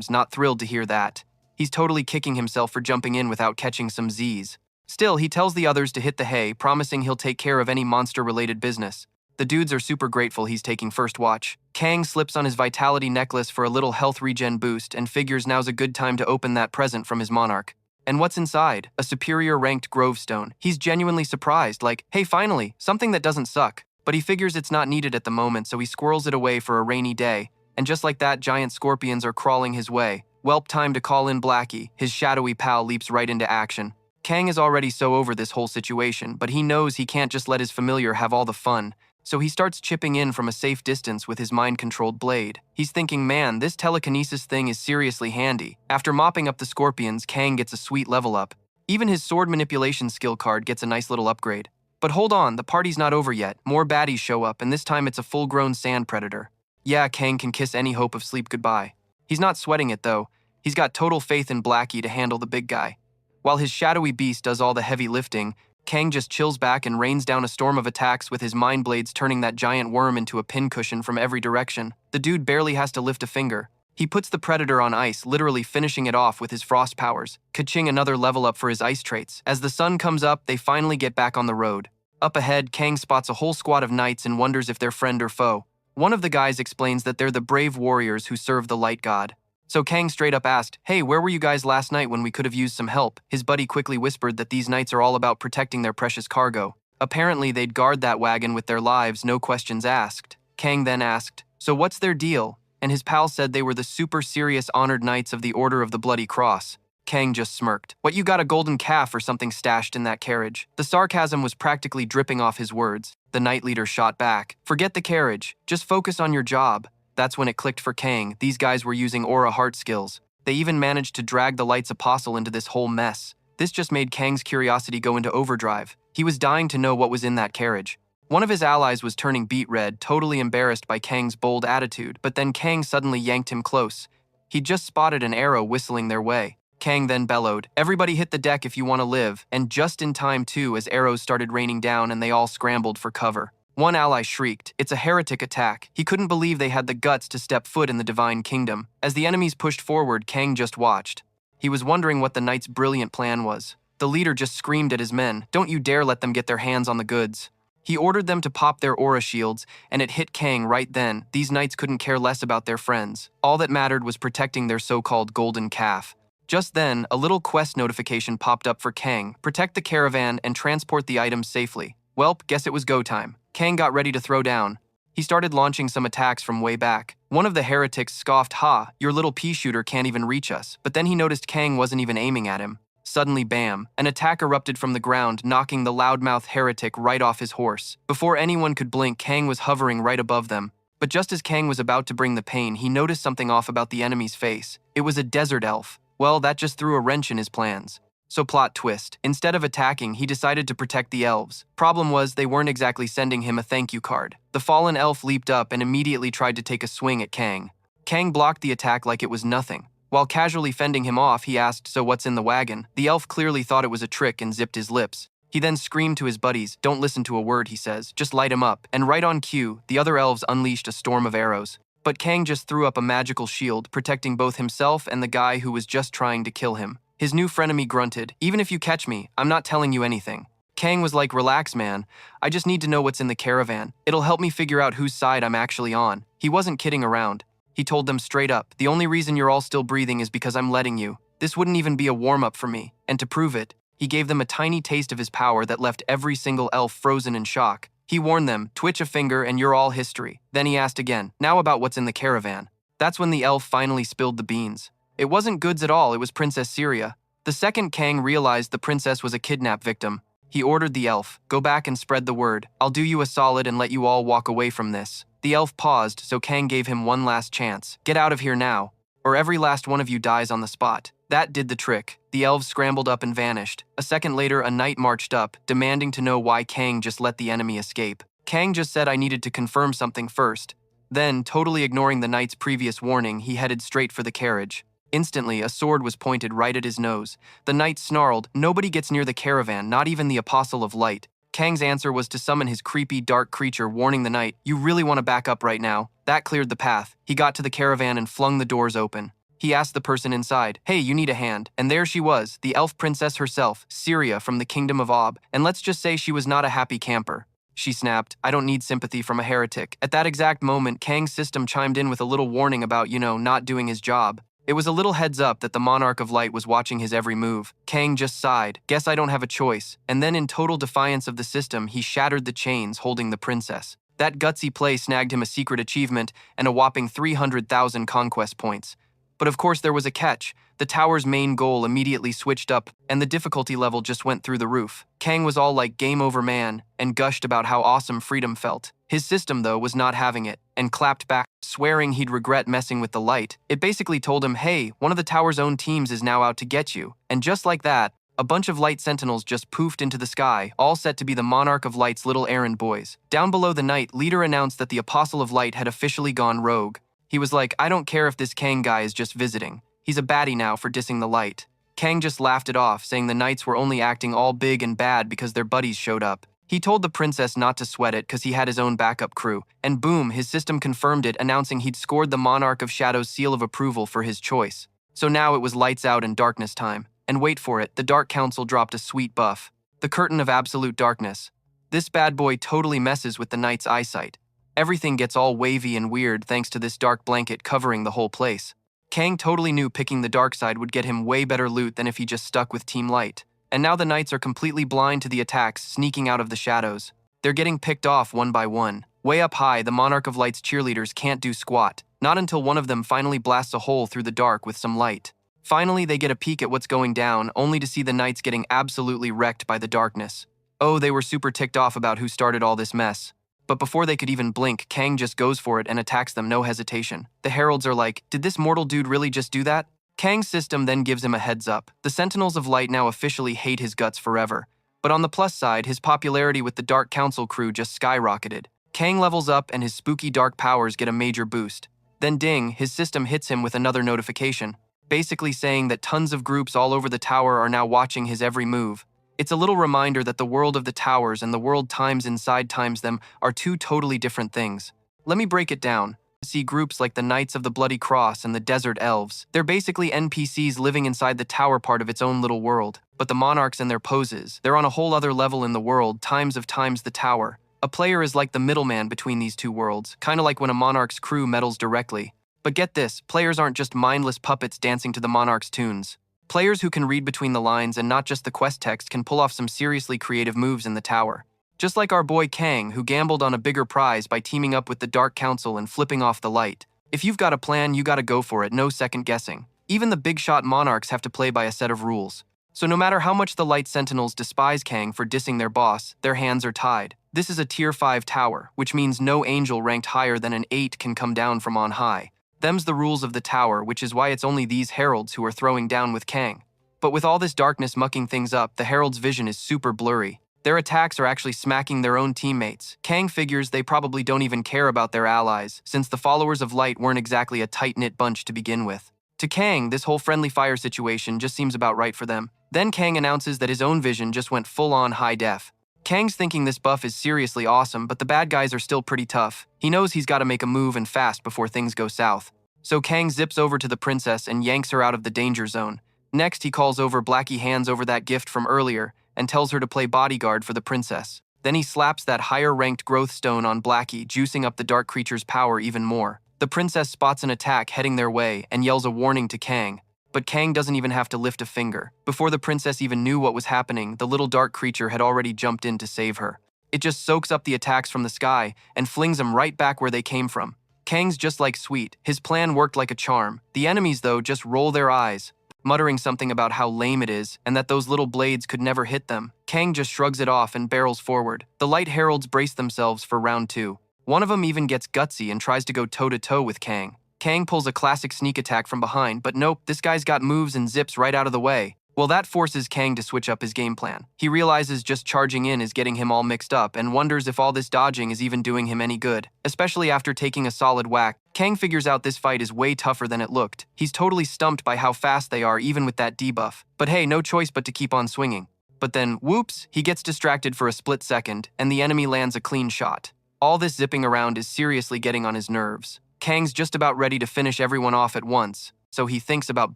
A: not thrilled to hear that. He's totally kicking himself for jumping in without catching some Z's. Still, he tells the others to hit the hay, promising he'll take care of any monster-related business. The dudes are super grateful he's taking first watch. Kang slips on his vitality necklace for a little health regen boost and figures now's a good time to open that present from his monarch. And what's inside? A superior-ranked grovestone. He's genuinely surprised, like, hey, finally, something that doesn't suck. But he figures it's not needed at the moment, so he squirrels it away for a rainy day. And just like that, giant scorpions are crawling his way. Welp, time to call in Blackie. His shadowy pal leaps right into action. Kang is already so over this whole situation, but he knows he can't just let his familiar have all the fun. So he starts chipping in from a safe distance with his mind-controlled blade. He's thinking, man, this telekinesis thing is seriously handy. After mopping up the scorpions, Kang gets a sweet level up. Even his sword manipulation skill card gets a nice little upgrade. But hold on, the party's not over yet. More baddies show up, and this time it's a full-grown sand predator. Yeah, Kang can kiss any hope of sleep goodbye. He's not sweating it, though. He's got total faith in Blackie to handle the big guy. While his shadowy beast does all the heavy lifting, Kang just chills back and rains down a storm of attacks with his mind blades turning that giant worm into a pincushion from every direction. The dude barely has to lift a finger. He puts the predator on ice, literally finishing it off with his frost powers. Ka-ching, another level up for his ice traits. As the sun comes up, they finally get back on the road. Up ahead, Kang spots a whole squad of knights and wonders if they're friend or foe. One of the guys explains that they're the brave warriors who serve the light god. So Kang straight up asked, "Hey, where were you guys last night when we could have used some help?" His buddy quickly whispered that these knights are all about protecting their precious cargo. Apparently, they'd guard that wagon with their lives, no questions asked. Kang then asked, "So what's their deal?" And his pal said they were the super serious honored knights of the Order of the Bloody Cross. Kang just smirked. "What, you got a golden calf or something stashed in that carriage?" The sarcasm was practically dripping off his words. The knight leader shot back, "Forget the carriage, just focus on your job." That's when it clicked for Kang. These guys were using aura heart skills. They even managed to drag the Light's apostle into this whole mess. This just made Kang's curiosity go into overdrive. He was dying to know what was in that carriage. One of his allies was turning beet red, totally embarrassed by Kang's bold attitude, but then Kang suddenly yanked him close. He'd just spotted an arrow whistling their way. Kang then bellowed, "Everybody hit the deck if you want to live," and just in time too as arrows started raining down and they all scrambled for cover. One ally shrieked, "It's a heretic attack." He couldn't believe they had the guts to step foot in the divine kingdom. As the enemies pushed forward, Kang just watched. He was wondering what the knight's brilliant plan was. The leader just screamed at his men, "Don't you dare let them get their hands on the goods." He ordered them to pop their aura shields, and it hit Kang right then. These knights couldn't care less about their friends. All that mattered was protecting their so-called golden calf. Just then, a little quest notification popped up for Kang: protect the caravan and transport the items safely. Welp, guess it was go time. Kang got ready to throw down. He started launching some attacks from way back. One of the heretics scoffed, "Ha, your little pea shooter can't even reach us." But then he noticed Kang wasn't even aiming at him. Suddenly, bam, an attack erupted from the ground, knocking the loudmouth heretic right off his horse. Before anyone could blink, Kang was hovering right above them. But just as Kang was about to bring the pain, he noticed something off about the enemy's face. It was a desert elf. Well, that just threw a wrench in his plans. So plot twist. Instead of attacking, he decided to protect the elves. Problem was, they weren't exactly sending him a thank you card. The fallen elf leaped up and immediately tried to take a swing at Kang. Kang blocked the attack like it was nothing. While casually fending him off, he asked, "So what's in the wagon?" The elf clearly thought it was a trick and zipped his lips. He then screamed to his buddies, "Don't listen to a word," he says, "just light him up." And right on cue, the other elves unleashed a storm of arrows. But Kang just threw up a magical shield, protecting both himself and the guy who was just trying to kill him. His new frenemy grunted, "Even if you catch me, I'm not telling you anything." Kang was like, "Relax, man. I just need to know what's in the caravan. It'll help me figure out whose side I'm actually on." He wasn't kidding around. He told them straight up, "The only reason you're all still breathing is because I'm letting you. This wouldn't even be a warm-up for me." And to prove it, he gave them a tiny taste of his power that left every single elf frozen in shock. He warned them, "Twitch a finger and you're all history." Then he asked again, "Now about what's in the caravan." That's when the elf finally spilled the beans. It wasn't goods at all, it was Princess Syria. The second Kang realized the princess was a kidnap victim, he ordered the elf, "Go back and spread the word. I'll do you a solid and let you all walk away from this." The elf paused, so Kang gave him one last chance. "Get out of here now, or every last one of you dies on the spot." That did the trick. The elves scrambled up and vanished. A second later, a knight marched up, demanding to know why Kang just let the enemy escape. Kang just said, "I needed to confirm something first." Then, totally ignoring the knight's previous warning, he headed straight for the carriage. Instantly, a sword was pointed right at his nose. The knight snarled, "Nobody gets near the caravan, not even the Apostle of Light." Kang's answer was to summon his creepy, dark creature, warning the knight, "You really want to back up right now." That cleared the path. He got to the caravan and flung the doors open. He asked the person inside, "Hey, you need a hand." And there she was, the elf princess herself, Syria from the kingdom of Ob. And let's just say she was not a happy camper. She snapped, "I don't need sympathy from a heretic." At that exact moment, Kang's system chimed in with a little warning about, not doing his job. It was a little heads up that the Monarch of Light was watching his every move. Kang just sighed, "Guess I don't have a choice." And then in total defiance of the system, he shattered the chains holding the princess. That gutsy play snagged him a secret achievement and a whopping 300,000 conquest points. But of course there was a catch. The tower's main goal immediately switched up, and the difficulty level just went through the roof. Kang was all like game over man, and gushed about how awesome freedom felt. His system, though, was not having it, and clapped back, swearing he'd regret messing with the light. It basically told him, "Hey, one of the tower's own teams is now out to get you." And just like that, a bunch of light sentinels just poofed into the sky, all set to be the Monarch of Light's little errand boys. Down below the knight, leader announced that the Apostle of Light had officially gone rogue. He was like, "I don't care if this Kang guy is just visiting. He's a baddie now for dissing the light." Kang just laughed it off, saying the knights were only acting all big and bad because their buddies showed up. He told the princess not to sweat it because he had his own backup crew. And boom, his system confirmed it, announcing he'd scored the Monarch of Shadow's seal of approval for his choice. So now it was lights out and darkness time. And wait for it, the Dark Council dropped a sweet buff. The Curtain of Absolute Darkness. This bad boy totally messes with the knight's eyesight. Everything gets all wavy and weird thanks to this dark blanket covering the whole place. Kang totally knew picking the dark side would get him way better loot than if he just stuck with Team Light. And now the knights are completely blind to the attacks sneaking out of the shadows. They're getting picked off one by one. Way up high, the Monarch of Light's cheerleaders can't do squat, not until one of them finally blasts a hole through the dark with some light. Finally, they get a peek at what's going down, only to see the knights getting absolutely wrecked by the darkness. Oh, they were super ticked off about who started all this mess. But before they could even blink, Kang just goes for it and attacks them, no hesitation. The heralds are like, "Did this mortal dude really just do that?" Kang's system then gives him a heads up. The Sentinels of Light now officially hate his guts forever. But on the plus side, his popularity with the Dark Council crew just skyrocketed. Kang levels up and his spooky dark powers get a major boost. Then ding, his system hits him with another notification, basically saying that tons of groups all over the tower are now watching his every move. It's a little reminder that the world of the towers and the world times inside times them are two totally different things. Let me break it down. See groups like the Knights of the Bloody Cross and the Desert Elves. They're basically NPCs living inside the tower part of its own little world. But the monarchs and their poses, they're on a whole other level in the world, times the tower. A player is like the middleman between these two worlds, kind of like when a monarch's crew meddles directly. But get this, players aren't just mindless puppets dancing to the monarch's tunes. Players who can read between the lines and not just the quest text can pull off some seriously creative moves in the tower. Just like our boy Kang, who gambled on a bigger prize by teaming up with the Dark Council and flipping off the light. If you've got a plan, you gotta go for it, no second guessing. Even the big-shot monarchs have to play by a set of rules. So no matter how much the Light Sentinels despise Kang for dissing their boss, their hands are tied. This is a Tier 5 tower, which means no angel ranked higher than an 8 can come down from on high. Them's the rules of the tower, which is why it's only these heralds who are throwing down with Kang. But with all this darkness mucking things up, the heralds' vision is super blurry. Their attacks are actually smacking their own teammates. Kang figures they probably don't even care about their allies, since the followers of Light weren't exactly a tight-knit bunch to begin with. To Kang, this whole friendly fire situation just seems about right for them. Then Kang announces that his own vision just went full-on high def. Kang's thinking this buff is seriously awesome, but the bad guys are still pretty tough. He knows he's got to make a move and fast before things go south. So Kang zips over to the princess and yanks her out of the danger zone. Next, he calls over Blackie, hands over that gift from earlier, and tells her to play bodyguard for the princess. Then he slaps that higher-ranked growth stone on Blackie, juicing up the dark creature's power even more. The princess spots an attack heading their way and yells a warning to Kang. But Kang doesn't even have to lift a finger. Before the princess even knew what was happening, the little dark creature had already jumped in to save her. It just soaks up the attacks from the sky and flings them right back where they came from. Kang's just like sweet. His plan worked like a charm. The enemies, though, just roll their eyes, muttering something about how lame it is and that those little blades could never hit them. Kang just shrugs it off and barrels forward. The Light Heralds brace themselves for round 2. One of them even gets gutsy and tries to go toe-to-toe with Kang. Kang pulls a classic sneak attack from behind, but nope, this guy's got moves and zips right out of the way. Well, that forces Kang to switch up his game plan. He realizes just charging in is getting him all mixed up and wonders if all this dodging is even doing him any good. Especially after taking a solid whack, Kang figures out this fight is way tougher than it looked. He's totally stumped by how fast they are even with that debuff. But hey, no choice but to keep on swinging. But then, whoops, he gets distracted for a split second and the enemy lands a clean shot. All this zipping around is seriously getting on his nerves. Kang's just about ready to finish everyone off at once, so he thinks about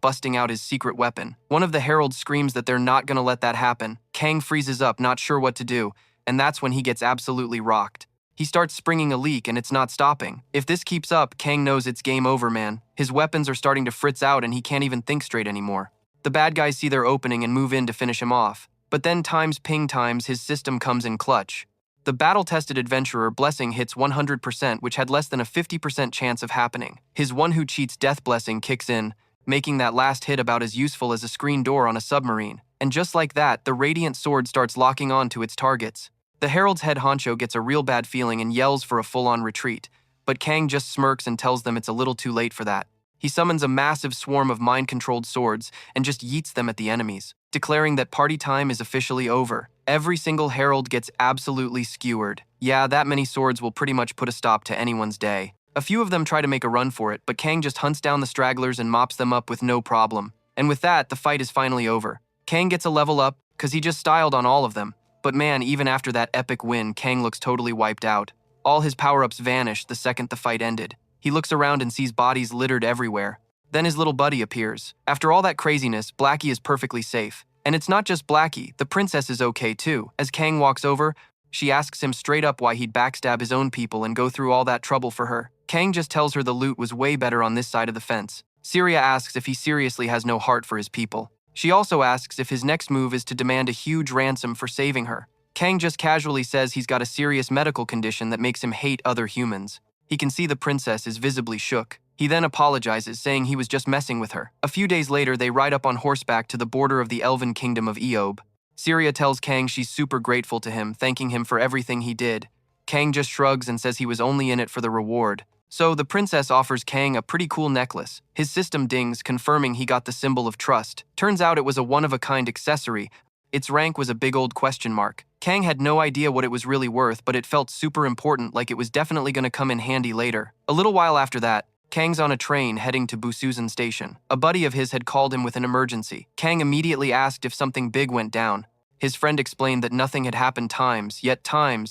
A: busting out his secret weapon. One of the heralds screams that they're not gonna let that happen. Kang freezes up, not sure what to do, and that's when he gets absolutely rocked. He starts springing a leak and it's not stopping. If this keeps up, Kang knows it's game over, man. His weapons are starting to fritz out and he can't even think straight anymore. The bad guys see their opening and move in to finish him off. But then ping times his system comes in clutch. The battle-tested adventurer Blessing hits 100%, which had less than a 50% chance of happening. His one who cheats death blessing kicks in, making that last hit about as useful as a screen door on a submarine. And just like that, the radiant sword starts locking on to its targets. The herald's head honcho gets a real bad feeling and yells for a full-on retreat, but Kang just smirks and tells them it's a little too late for that. He summons a massive swarm of mind-controlled swords and just yeets them at the enemies, declaring that party time is officially over. Every single herald gets absolutely skewered. Yeah, that many swords will pretty much put a stop to anyone's day. A few of them try to make a run for it, but Kang just hunts down the stragglers and mops them up with no problem. And with that, the fight is finally over. Kang gets a level up, cause he just styled on all of them. But man, even after that epic win, Kang looks totally wiped out. All his power-ups vanished the second the fight ended. He looks around and sees bodies littered everywhere. Then his little buddy appears. After all that craziness, Blackie is perfectly safe. And it's not just Blackie, the princess is okay too. As Kang walks over, she asks him straight up why he'd backstab his own people and go through all that trouble for her. Kang just tells her the loot was way better on this side of the fence. Syria asks if he seriously has no heart for his people. She also asks if his next move is to demand a huge ransom for saving her. Kang just casually says he's got a serious medical condition that makes him hate other humans. He can see the princess is visibly shook. He then apologizes, saying he was just messing with her. A few days later, they ride up on horseback to the border of the elven kingdom of Eob. Syria tells Kang she's super grateful to him, thanking him for everything he did. Kang just shrugs and says he was only in it for the reward. So the princess offers Kang a pretty cool necklace. His system dings, confirming he got the symbol of trust. Turns out it was a one-of-a-kind accessory. Its rank was a big old question mark. Kang had no idea what it was really worth, but it felt super important, like it was definitely going to come in handy later. A little while after that, Kang's on a train heading to Busuzan Station. A buddy of his had called him with an emergency. Kang immediately asked if something big went down. His friend explained that nothing had happened times,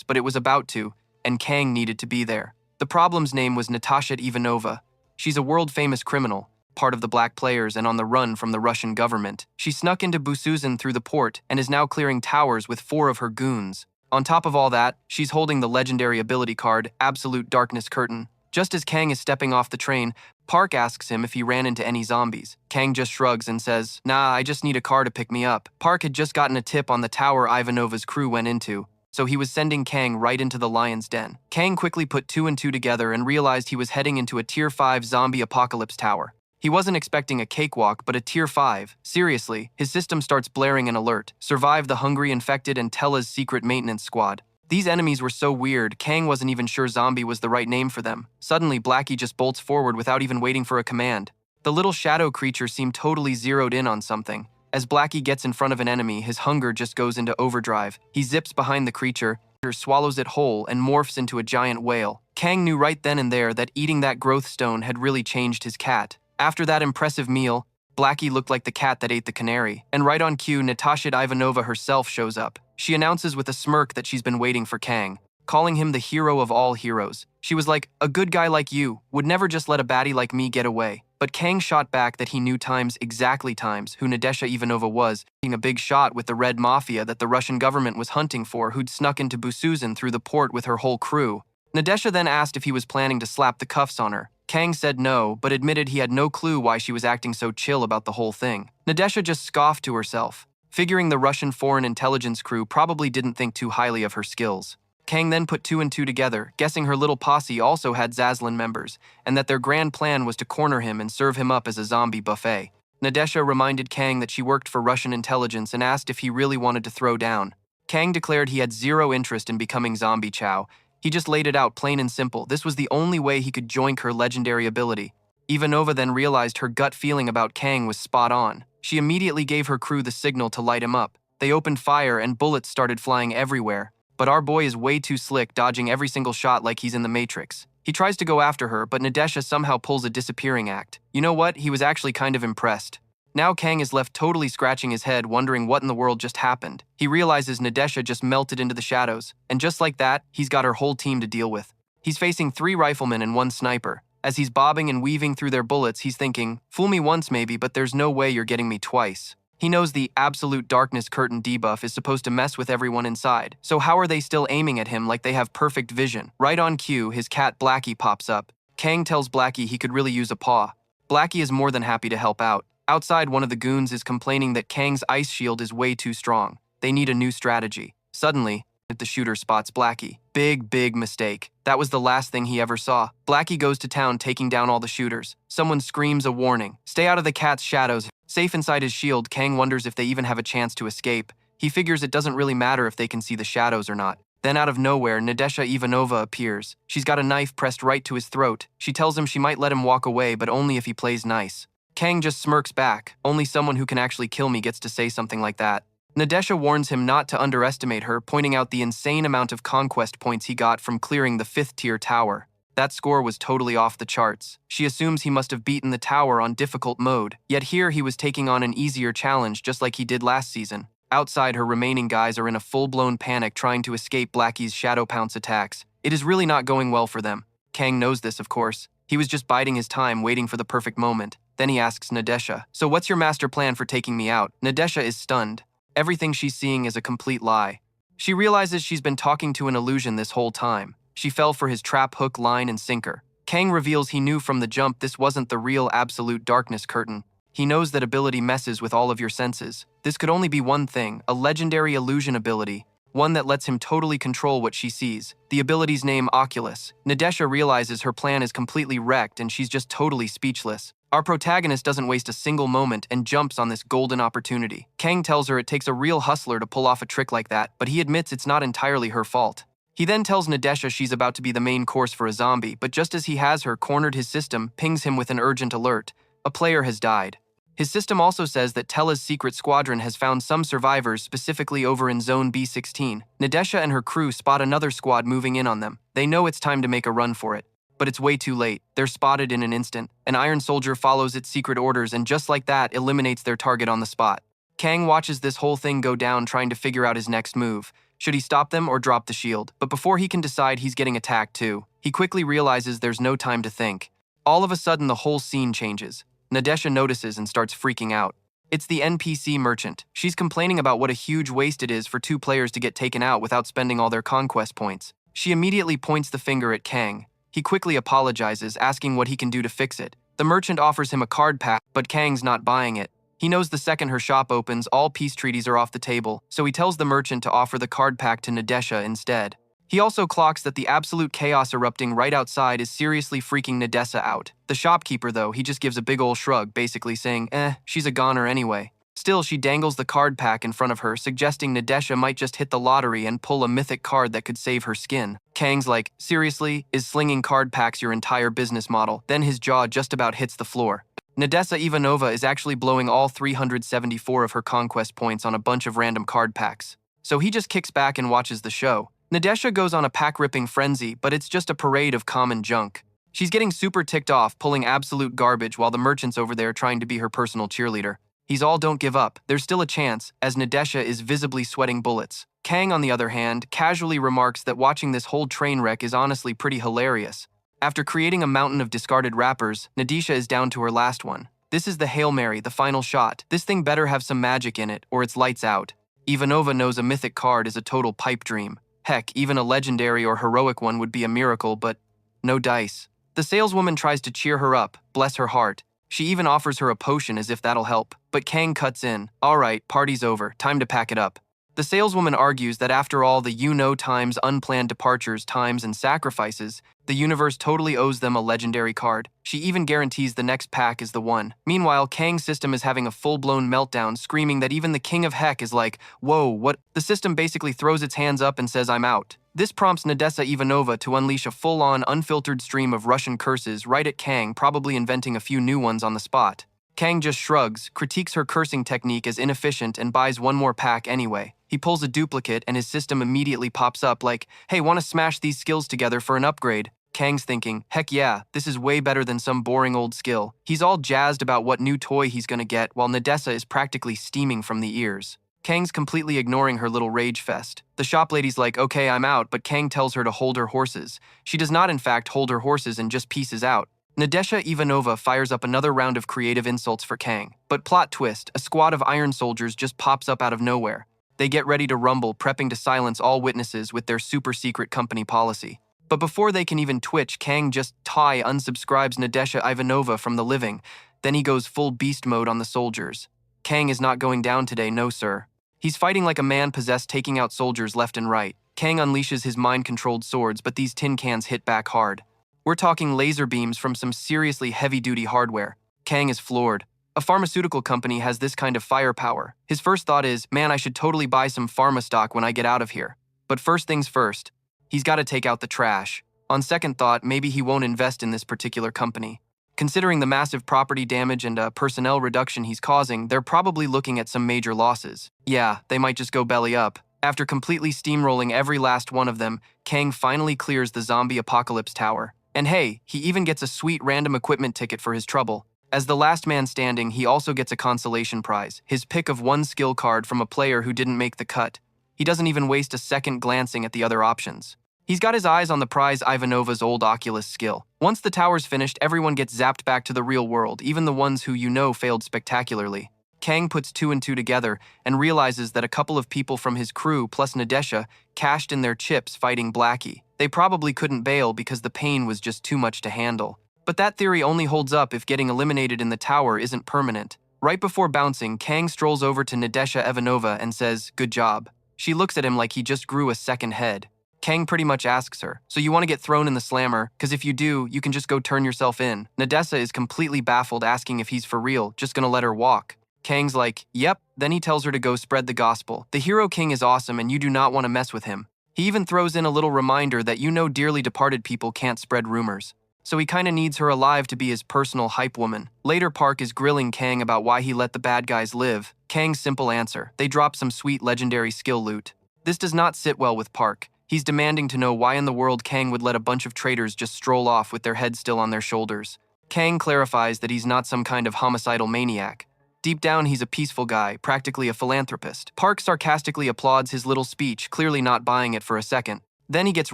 A: but it was about to, and Kang needed to be there. The problem's name was Natasha Ivanova. She's a world-famous criminal, part of the Black Players and on the run from the Russian government. She snuck into Busuzan through the port and is now clearing towers with 4 of her goons. On top of all that, she's holding the legendary ability card, Absolute Darkness Curtain. Just as Kang is stepping off the train, Park asks him if he ran into any zombies. Kang just shrugs and says, "Nah, I just need a car to pick me up." Park had just gotten a tip on the tower Ivanova's crew went into, so he was sending Kang right into the lion's den. Kang quickly put 2 and 2 together and realized he was heading into a Tier 5 zombie apocalypse tower. He wasn't expecting a cakewalk, but a Tier 5. Seriously, his system starts blaring an alert. Survive the hungry infected and Tella's secret maintenance squad. These enemies were so weird, Kang wasn't even sure zombie was the right name for them. Suddenly, Blackie just bolts forward without even waiting for a command. The little shadow creature seemed totally zeroed in on something. As Blackie gets in front of an enemy, his hunger just goes into overdrive. He zips behind the creature, swallows it whole, and morphs into a giant whale. Kang knew right then and there that eating that growth stone had really changed his cat. After that impressive meal, Blackie looked like the cat that ate the canary. And right on cue, Natasha Ivanova herself shows up. She announces with a smirk that she's been waiting for Kang, calling him the hero of all heroes. She was like, "A good guy like you would never just let a baddie like me get away." But Kang shot back that he knew exactly who Natasha Ivanova was, being a big shot with the Red Mafia that the Russian government was hunting for, who'd snuck into Busuzan through the port with her whole crew. Natasha then asked if he was planning to slap the cuffs on her. Kang said no, but admitted he had no clue why she was acting so chill about the whole thing. Natasha just scoffed to herself, figuring the Russian foreign intelligence crew probably didn't think too highly of her skills. Kang then put 2 and 2 together, guessing her little posse also had Zaslin members, and that their grand plan was to corner him and serve him up as a zombie buffet. Natasha reminded Kang that she worked for Russian intelligence and asked if he really wanted to throw down. Kang declared he had zero interest in becoming zombie chow. He just laid it out plain and simple. This was the only way he could joink her legendary ability. Ivanova then realized her gut feeling about Kang was spot on. She immediately gave her crew the signal to light him up. They opened fire and bullets started flying everywhere. But our boy is way too slick, dodging every single shot like he's in the Matrix. He tries to go after her, but Natasha somehow pulls a disappearing act. You know what? He was actually kind of impressed. Now Kang is left totally scratching his head, wondering what in the world just happened. He realizes Natasha just melted into the shadows, and just like that, he's got her whole team to deal with. He's facing 3 riflemen and 1 sniper. As he's bobbing and weaving through their bullets, he's thinking, "Fool me once maybe, but there's no way you're getting me twice." He knows the Absolute Darkness Curtain debuff is supposed to mess with everyone inside, so how are they still aiming at him like they have perfect vision? Right on cue, his cat Blackie pops up. Kang tells Blackie he could really use a paw. Blackie is more than happy to help out. Outside, one of the goons is complaining that Kang's ice shield is way too strong. They need a new strategy. Suddenly, the shooter spots Blackie. Big mistake. That was the last thing he ever saw. Blackie goes to town taking down all the shooters. Someone screams a warning. Stay out of the cat's shadows. Safe inside his shield, Kang wonders if they even have a chance to escape. He figures it doesn't really matter if they can see the shadows or not. Then out of nowhere, Natasha Ivanova appears. She's got a knife pressed right to his throat. She tells him she might let him walk away, but only if he plays nice. Kang just smirks back. Only someone who can actually kill me gets to say something like that. Natasha warns him not to underestimate her, pointing out the insane amount of conquest points he got from clearing the 5th tier tower. That score was totally off the charts. She assumes he must have beaten the tower on difficult mode, yet here he was taking on an easier challenge just like he did last season. Outside, her remaining guys are in a full-blown panic trying to escape Blackie's Shadow Pounce attacks. It is really not going well for them. Kang knows this, of course. He was just biding his time, waiting for the perfect moment. Then he asks Natasha, "So what's your master plan for taking me out?" Natasha is stunned. Everything she's seeing is a complete lie. She realizes she's been talking to an illusion this whole time. She fell for his trap, hook, line, and sinker. Kang reveals he knew from the jump this wasn't the real Absolute Darkness Curtain. He knows that ability messes with all of your senses. This could only be one thing, a legendary illusion ability, one that lets him totally control what she sees. The ability's name, Oculus. Natasha realizes her plan is completely wrecked and she's just totally speechless. Our protagonist doesn't waste a single moment and jumps on this golden opportunity. Kang tells her it takes a real hustler to pull off a trick like that, but he admits it's not entirely her fault. He then tells Natasha she's about to be the main course for a zombie, but just as he has her cornered, his system pings him with an urgent alert. A player has died. His system also says that Tella's secret squadron has found some survivors, specifically over in Zone B16. Natasha and her crew spot another squad moving in on them. They know it's time to make a run for it. But it's way too late. They're spotted in an instant. An iron soldier follows its secret orders and just like that, eliminates their target on the spot. Kang watches this whole thing go down trying to figure out his next move. Should he stop them or drop the shield? But before he can decide, he's getting attacked too. He quickly realizes there's no time to think. All of a sudden, the whole scene changes. Nadesha notices and starts freaking out. It's the NPC merchant. She's complaining about what a huge waste it is for two players to get taken out without spending all their conquest points. She immediately points the finger at Kang. He quickly apologizes, asking what he can do to fix it. The merchant offers him a card pack, but Kang's not buying it. He knows the second her shop opens, all peace treaties are off the table, so he tells the merchant to offer the card pack to Nadesha instead. He also clocks that the absolute chaos erupting right outside is seriously freaking Nadesha out. The shopkeeper, though, he just gives a big ol' shrug, basically saying, she's a goner anyway. Still, she dangles the card pack in front of her, suggesting Nadesha might just hit the lottery and pull a mythic card that could save her skin. Kang's like, seriously? Is slinging card packs your entire business model? Then his jaw just about hits the floor. Nadesha Ivanova is actually blowing all 374 of her conquest points on a bunch of random card packs. So he just kicks back and watches the show. Nadesha goes on a pack-ripping frenzy, but it's just a parade of common junk. She's getting super ticked off, pulling absolute garbage while the merchant's over there trying to be her personal cheerleader. He's all don't give up. There's still a chance, as Nadesha is visibly sweating bullets. Kang, on the other hand, casually remarks that watching this whole train wreck is honestly pretty hilarious. After creating a mountain of discarded wrappers, Nadesha is down to her last one. This is the Hail Mary, the final shot. This thing better have some magic in it, or it's lights out. Ivanova knows a mythic card is a total pipe dream. Heck, even a legendary or heroic one would be a miracle, but no dice. The saleswoman tries to cheer her up, bless her heart. She even offers her a potion as if that'll help. But Kang cuts in. All right, party's over. Time to pack it up. The saleswoman argues that after all the times, unplanned departures, times, and sacrifices, the universe totally owes them a legendary card. She even guarantees the next pack is the one. Meanwhile, Kang's system is having a full-blown meltdown, screaming that even the King of Heck is like, whoa, what? The system basically throws its hands up and says, I'm out. This prompts Nadesha Ivanova to unleash a full-on, unfiltered stream of Russian curses right at Kang, probably inventing a few new ones on the spot. Kang just shrugs, critiques her cursing technique as inefficient, and buys one more pack anyway. He pulls a duplicate and his system immediately pops up like, hey, wanna smash these skills together for an upgrade? Kang's thinking, heck yeah, this is way better than some boring old skill. He's all jazzed about what new toy he's gonna get, while Nadesha is practically steaming from the ears. Kang's completely ignoring her little rage fest. The shop lady's like, okay, I'm out, but Kang tells her to hold her horses. She does not, in fact, hold her horses and just pieces out. Nadesha Ivanova fires up another round of creative insults for Kang. But plot twist, a squad of iron soldiers just pops up out of nowhere. They get ready to rumble, prepping to silence all witnesses with their super-secret company policy. But before they can even twitch, Kang just unsubscribes Nadesha Ivanova from the living. Then he goes full beast mode on the soldiers. Kang is not going down today, no sir. He's fighting like a man possessed, taking out soldiers left and right. Kang unleashes his mind-controlled swords, but these tin cans hit back hard. We're talking laser beams from some seriously heavy-duty hardware. Kang is floored. A pharmaceutical company has this kind of firepower. His first thought is, man, I should totally buy some pharma stock when I get out of here. But first things first, he's got to take out the trash. On second thought, maybe he won't invest in this particular company. Considering the massive property damage and personnel reduction he's causing, they're probably looking at some major losses. Yeah, they might just go belly up. After completely steamrolling every last one of them, Kang finally clears the zombie apocalypse tower. And hey, he even gets a sweet random equipment ticket for his trouble. As the last man standing, he also gets a consolation prize, his pick of one skill card from a player who didn't make the cut. He doesn't even waste a second glancing at the other options. He's got his eyes on the prize, Ivanova's old Oculus skill. Once the tower's finished, everyone gets zapped back to the real world, even the ones who failed spectacularly. Kang puts two and two together and realizes that a couple of people from his crew plus Nadesha cashed in their chips fighting Blackie. They probably couldn't bail because the pain was just too much to handle. But that theory only holds up if getting eliminated in the tower isn't permanent. Right before bouncing, Kang strolls over to Nadesha Ivanova and says, good job. She looks at him like he just grew a second head. Kang pretty much asks her, so you want to get thrown in the slammer? Because if you do, you can just go turn yourself in. Nadesha is completely baffled, asking if he's for real, just gonna let her walk. Kang's like, yep, then he tells her to go spread the gospel. The Hero King is awesome and you do not want to mess with him. He even throws in a little reminder that dearly departed people can't spread rumors. So he kinda needs her alive to be his personal hype woman. Later, Park is grilling Kang about why he let the bad guys live. Kang's simple answer, they drop some sweet legendary skill loot. This does not sit well with Park. He's demanding to know why in the world Kang would let a bunch of traitors just stroll off with their heads still on their shoulders. Kang clarifies that he's not some kind of homicidal maniac. Deep down, he's a peaceful guy, practically a philanthropist. Park sarcastically applauds his little speech, clearly not buying it for a second. Then he gets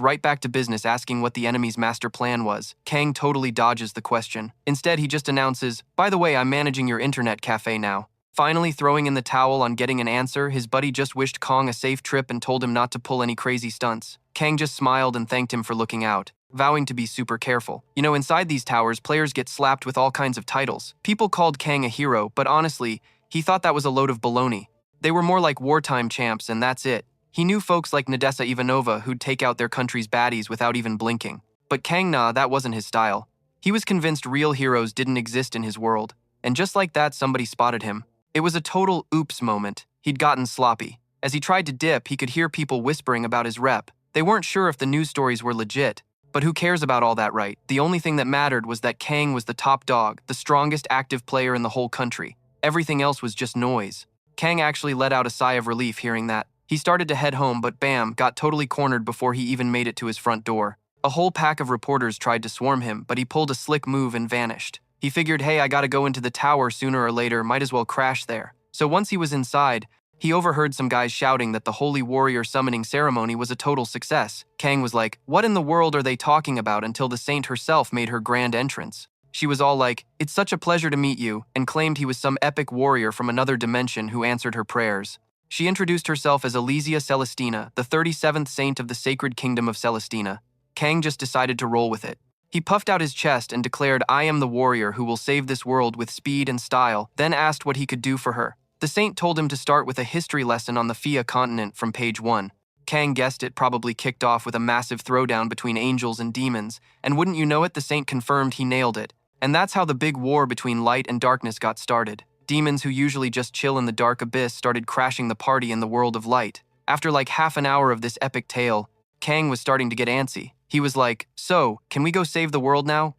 A: right back to business asking what the enemy's master plan was. Kang totally dodges the question. Instead, he just announces, "By the way, I'm managing your internet cafe now." Finally throwing in the towel on getting an answer, his buddy just wished Kang a safe trip and told him not to pull any crazy stunts. Kang just smiled and thanked him for looking out, vowing to be super careful. You know, inside these towers, players get slapped with all kinds of titles. People called Kang a hero, but honestly, he thought that was a load of baloney. They were more like wartime champs, and that's it. He knew folks like Nadessa Ivanova who'd take out their country's baddies without even blinking. But Kang, nah, that wasn't his style. He was convinced real heroes didn't exist in his world. And just like that, somebody spotted him. It was a total oops moment. He'd gotten sloppy. As he tried to dip, he could hear people whispering about his rep. They weren't sure if the news stories were legit. But who cares about all that, right? The only thing that mattered was that Kang was the top dog, the strongest active player in the whole country. Everything else was just noise. Kang actually let out a sigh of relief hearing that. He started to head home, but bam, got totally cornered before he even made it to his front door. A whole pack of reporters tried to swarm him, but he pulled a slick move and vanished. He figured, hey, I gotta go into the tower sooner or later, might as well crash there. So once he was inside, he overheard some guys shouting that the Holy Warrior summoning ceremony was a total success. Kang was like, what in the world are they talking about, until the saint herself made her grand entrance. She was all like, it's such a pleasure to meet you, and claimed he was some epic warrior from another dimension who answered her prayers. She introduced herself as Alesia Celestina, the 37th saint of the sacred kingdom of Celestina. Kang just decided to roll with it. He puffed out his chest and declared, I am the warrior who will save this world with speed and style, then asked what he could do for her. The saint told him to start with a history lesson on the Fia continent from page 1. Kang guessed it, probably kicked off with a massive throwdown between angels and demons, and wouldn't you know it, the saint confirmed he nailed it. And that's how the big war between light and darkness got started. Demons who usually just chill in the dark abyss started crashing the party in the world of light. After like half an hour of this epic tale, Kang was starting to get antsy. He was like, so, can we go save the world now?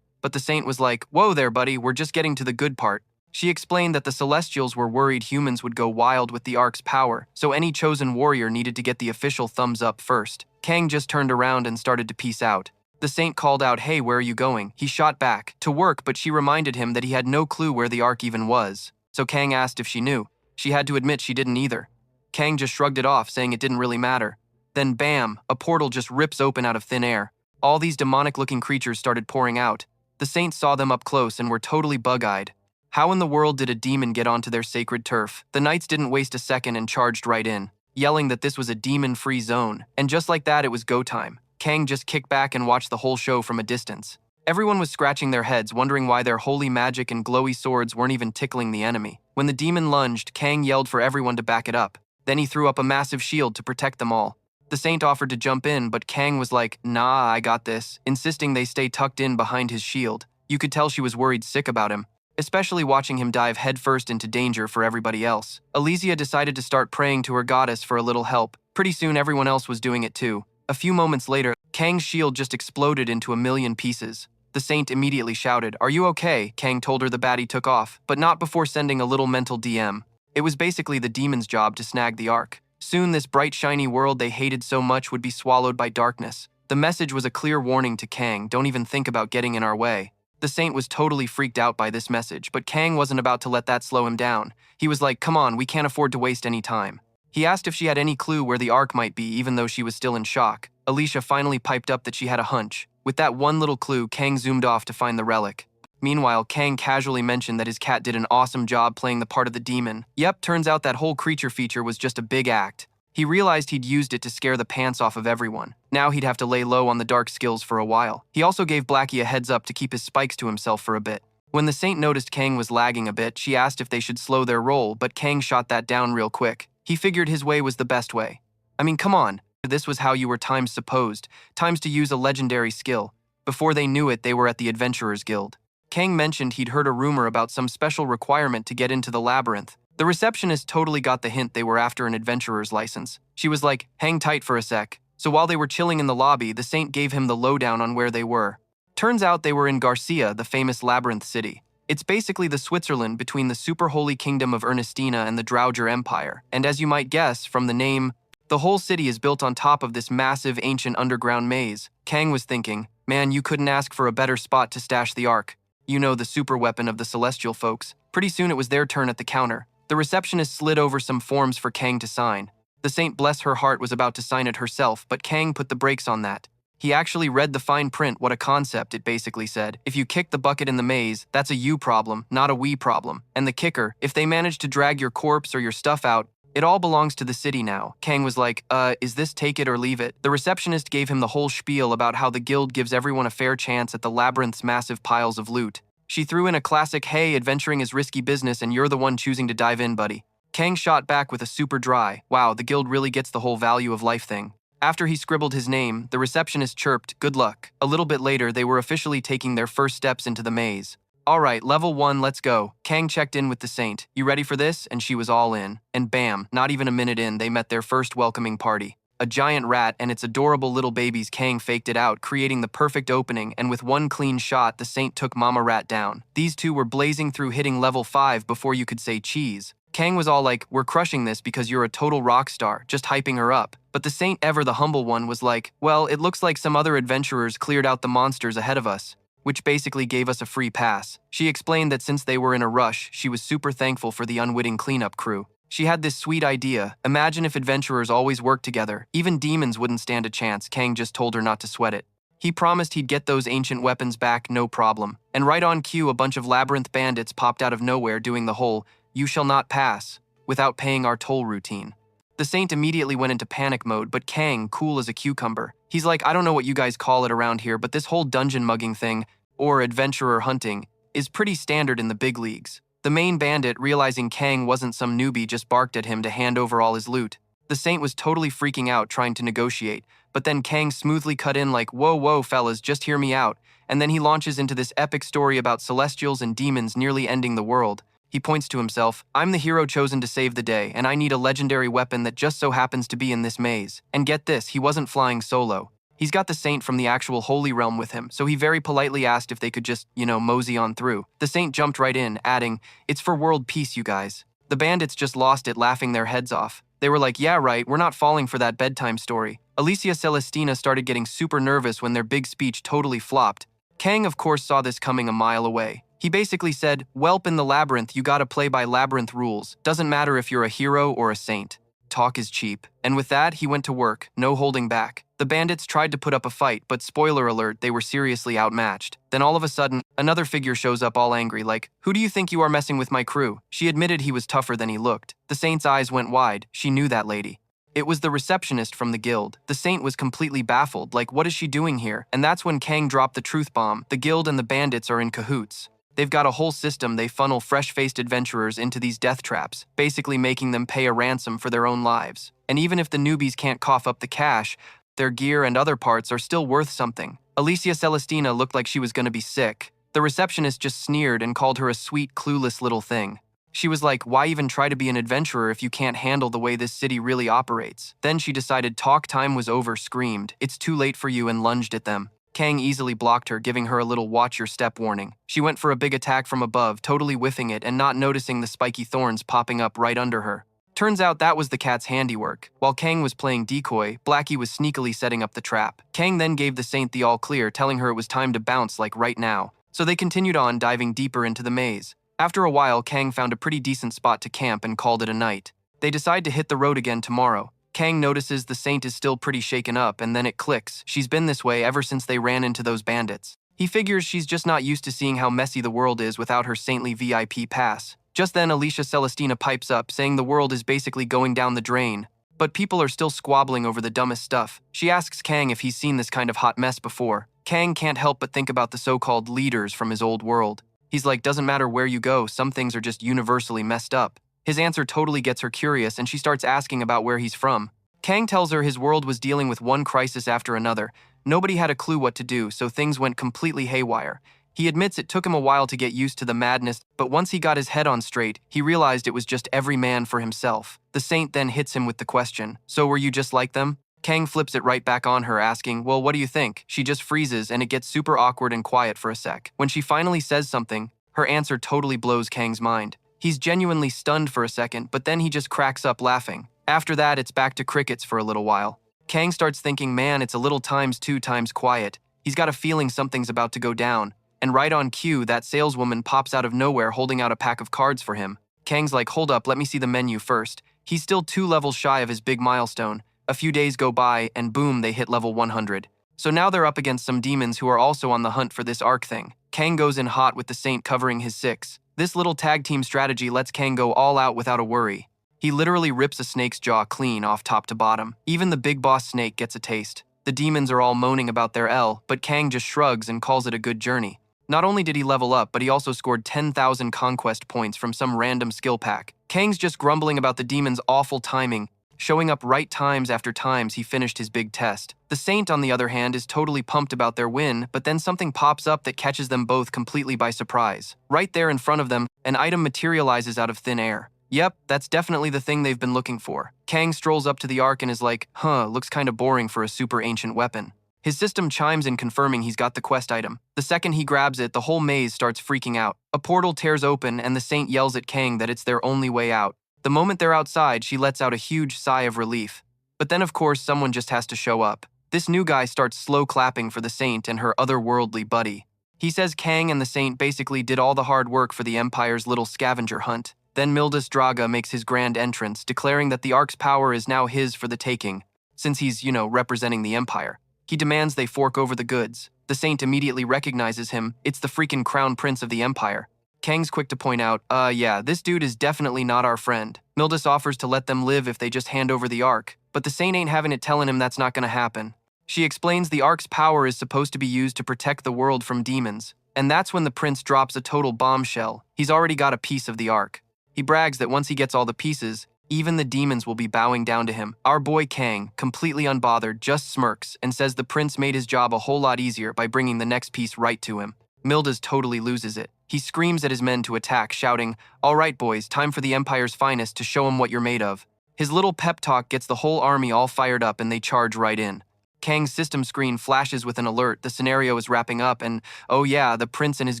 A: But the saint was like, whoa there buddy, we're just getting to the good part. She explained that the Celestials were worried humans would go wild with the Ark's power, so any chosen warrior needed to get the official thumbs up first. Kang just turned around and started to peace out. The saint called out, hey, where are you going? He shot back, to work, but she reminded him that he had no clue where the Ark even was. So Kang asked if she knew. She had to admit she didn't either. Kang just shrugged it off, saying it didn't really matter. Then bam, a portal just rips open out of thin air. All these demonic-looking creatures started pouring out. The saints saw them up close and were totally bug-eyed. How in the world did a demon get onto their sacred turf? The knights didn't waste a second and charged right in, yelling that this was a demon-free zone. And just like that, it was go time. Kang just kicked back and watched the whole show from a distance. Everyone was scratching their heads, wondering why their holy magic and glowy swords weren't even tickling the enemy. When the demon lunged, Kang yelled for everyone to back it up. Then he threw up a massive shield to protect them all. The saint offered to jump in, but Kang was like, nah, I got this, insisting they stay tucked in behind his shield. You could tell she was worried sick about him, especially watching him dive headfirst into danger for everybody else. Alesia decided to start praying to her goddess for a little help. Pretty soon everyone else was doing it too. A few moments later, Kang's shield just exploded into a million pieces. The saint immediately shouted, are you okay? Kang told her the baddie took off, but not before sending a little mental DM. It was basically the demon's job to snag the Ark. Soon this bright shiny world they hated so much would be swallowed by darkness. The message was a clear warning to Kang, don't even think about getting in our way. The saint was totally freaked out by this message, but Kang wasn't about to let that slow him down. He was like, come on, we can't afford to waste any time. He asked if she had any clue where the Ark might be, even though she was still in shock. Alicia finally piped up that she had a hunch. With that one little clue, Kang zoomed off to find the relic. Meanwhile, Kang casually mentioned that his cat did an awesome job playing the part of the demon. Yep, turns out that whole creature feature was just a big act. He realized he'd used it to scare the pants off of everyone. Now he'd have to lay low on the dark skills for a while. He also gave Blackie a heads up to keep his spikes to himself for a bit. When the saint noticed Kang was lagging a bit, she asked if they should slow their roll, but Kang shot that down real quick. He figured his way was the best way. I mean, come on. This was how you were times supposed. Times to use a legendary skill. Before they knew it, they were at the Adventurers Guild. Kang mentioned he'd heard a rumor about some special requirement to get into the labyrinth. The receptionist totally got the hint they were after an adventurer's license. She was like, hang tight for a sec. So while they were chilling in the lobby, the saint gave him the lowdown on where they were. Turns out they were in Garcia, the famous labyrinth city. It's basically the Switzerland between the super holy kingdom of Ernestina and the Drauger Empire. And as you might guess from the name, The whole city is built on top of this massive ancient underground maze. Kang was thinking, man, you couldn't ask for a better spot to stash the Ark. You know, the super weapon of the celestial folks. Pretty soon it was their turn at the counter. The receptionist slid over some forms for Kang to sign. The saint, bless her heart, was about to sign it herself, but Kang put the brakes on that. He actually read the fine print. What a concept, it basically said. If you kick the bucket in the maze, that's a you problem, not a we problem. And the kicker, if they manage to drag your corpse or your stuff out, it all belongs to the city now. Kang was like, is this take it or leave it? The receptionist gave him the whole spiel about how the guild gives everyone a fair chance at the labyrinth's massive piles of loot. She threw in a classic, hey, adventuring is risky business and you're the one choosing to dive in, buddy. Kang shot back with a super dry, wow, the guild really gets the whole value of life thing. After he scribbled his name, the receptionist chirped, good luck. A little bit later, they were officially taking their first steps into the maze. Alright, level 1, let's go. Kang checked in with the saint. You ready for this? And she was all in. And bam, not even a minute in, they met their first welcoming party. A giant rat and its adorable little babies. Kang faked it out, creating the perfect opening, and with one clean shot, the saint took Mama Rat down. These two were blazing through, hitting level 5 before you could say cheese. Kang was all like, we're crushing this because you're a total rock star, just hyping her up. But the saint, ever the humble one, was like, well, it looks like some other adventurers cleared out the monsters ahead of us, which basically gave us a free pass. She explained that since they were in a rush, she was super thankful for the unwitting cleanup crew. She had this sweet idea. Imagine if adventurers always worked together. Even demons wouldn't stand a chance. Kang just told her not to sweat it. He promised he'd get those ancient weapons back, no problem. And right on cue, a bunch of labyrinth bandits popped out of nowhere doing the whole, you shall not pass, without paying our toll routine. The saint immediately went into panic mode, but Kang, cool as a cucumber. He's like, I don't know what you guys call it around here, but this whole dungeon mugging thing, or adventurer hunting, is pretty standard in the big leagues. The main bandit, realizing Kang wasn't some newbie, just barked at him to hand over all his loot. The saint was totally freaking out trying to negotiate, but then Kang smoothly cut in like, whoa fellas, just hear me out. And then he launches into this epic story about celestials and demons nearly ending the world. He points to himself, I'm the hero chosen to save the day, and I need a legendary weapon that just so happens to be in this maze. And get this, he wasn't flying solo. He's got the saint from the actual Holy Realm with him, so he very politely asked if they could just, mosey on through. The saint jumped right in, adding, it's for world peace, you guys. The bandits just lost it, laughing their heads off. They were like, yeah right, we're not falling for that bedtime story. Alicia Celestina started getting super nervous when their big speech totally flopped. Kang, of course, saw this coming a mile away. He basically said, Welp, in the labyrinth, you gotta play by labyrinth rules. Doesn't matter if you're a hero or a saint. Talk is cheap. And with that, he went to work, no holding back. The bandits tried to put up a fight, but spoiler alert, they were seriously outmatched. Then all of a sudden, another figure shows up all angry, like, who do you think you are messing with my crew? She admitted he was tougher than he looked. The saint's eyes went wide. She knew that lady. It was the receptionist from the guild. The saint was completely baffled, like, what is she doing here? And that's when Kang dropped the truth bomb. The guild and the bandits are in cahoots. They've got a whole system. They funnel fresh-faced adventurers into these death traps, basically making them pay a ransom for their own lives. And even if the newbies can't cough up the cash, their gear and other parts are still worth something. Alicia Celestina looked like she was going to be sick. The receptionist just sneered and called her a sweet, clueless little thing. She was like, why even try to be an adventurer if you can't handle the way this city really operates? Then she decided talk time was over, screamed, it's too late for you, and lunged at them. Kang easily blocked her, giving her a little watch your step warning. She went for a big attack from above, totally whiffing it and not noticing the spiky thorns popping up right under her. Turns out that was the cat's handiwork. While Kang was playing decoy, Blackie was sneakily setting up the trap. Kang then gave the saint the all clear, telling her it was time to bounce like right now. So they continued on, diving deeper into the maze. After a while, Kang found a pretty decent spot to camp and called it a night. They decide to hit the road again tomorrow. Kang notices the saint is still pretty shaken up, and then it clicks. She's been this way ever since they ran into those bandits. He figures she's just not used to seeing how messy the world is without her saintly VIP pass. Just then, Alicia Celestina pipes up, saying the world is basically going down the drain. But people are still squabbling over the dumbest stuff. She asks Kang if he's seen this kind of hot mess before. Kang can't help but think about the so-called leaders from his old world. He's like, doesn't matter where you go, some things are just universally messed up. His answer totally gets her curious, and she starts asking about where he's from. Kang tells her his world was dealing with one crisis after another. Nobody had a clue what to do, so things went completely haywire. He admits it took him a while to get used to the madness, but once he got his head on straight, he realized it was just every man for himself. The saint then hits him with the question, so were you just like them? Kang flips it right back on her, asking, well, what do you think? She just freezes, and it gets super awkward and quiet for a sec. When she finally says something, her answer totally blows Kang's mind. He's genuinely stunned for a second, but then he just cracks up laughing. After that, it's back to crickets for a little while. Kang starts thinking, man, it's a little times 2 times quiet. He's got a feeling something's about to go down. And right on cue, that saleswoman pops out of nowhere holding out a pack of cards for him. Kang's like, hold up, let me see the menu first. He's still 2 levels shy of his big milestone. A few days go by, and boom, they hit level 100. So now they're up against some demons who are also on the hunt for this arc thing. Kang goes in hot with the Saint covering his 6. This little tag team strategy lets Kang go all out without a worry. He literally rips a snake's jaw clean off top to bottom. Even the big boss snake gets a taste. The demons are all moaning about their L, but Kang just shrugs and calls it a good journey. Not only did he level up, but he also scored 10,000 conquest points from some random skill pack. Kang's just grumbling about the demon's awful timing, showing up right times after times he finished his big test. The Saint, on the other hand, is totally pumped about their win, but then something pops up that catches them both completely by surprise. Right there in front of them, an item materializes out of thin air. Yep, that's definitely the thing they've been looking for. Kang strolls up to the ark and is like, looks kinda boring for a super ancient weapon. His system chimes in confirming he's got the quest item. The second he grabs it, the whole maze starts freaking out. A portal tears open and the Saint yells at Kang that it's their only way out. The moment they're outside, she lets out a huge sigh of relief. But then of course someone just has to show up. This new guy starts slow clapping for the Saint and her otherworldly buddy. He says Kang and the Saint basically did all the hard work for the Empire's little scavenger hunt. Then Mildus Draga makes his grand entrance, declaring that the Ark's power is now his for the taking, since he's, representing the Empire. He demands they fork over the goods. The Saint immediately recognizes him. It's the freaking crown prince of the Empire. Kang's quick to point out, yeah, this dude is definitely not our friend. Mildus offers to let them live if they just hand over the Ark, but the Saint ain't having it, telling him that's not gonna happen. She explains the Ark's power is supposed to be used to protect the world from demons, and that's when the prince drops a total bombshell. He's already got a piece of the Ark. He brags that once he gets all the pieces, even the demons will be bowing down to him. Our boy Kang, completely unbothered, just smirks and says the prince made his job a whole lot easier by bringing the next piece right to him. Mildus totally loses it. He screams at his men to attack, shouting, "All right, boys, time for the Empire's finest to show him what you're made of." His little pep talk gets the whole army all fired up and they charge right in. Kang's system screen flashes with an alert. The scenario is wrapping up and, oh yeah, the prince and his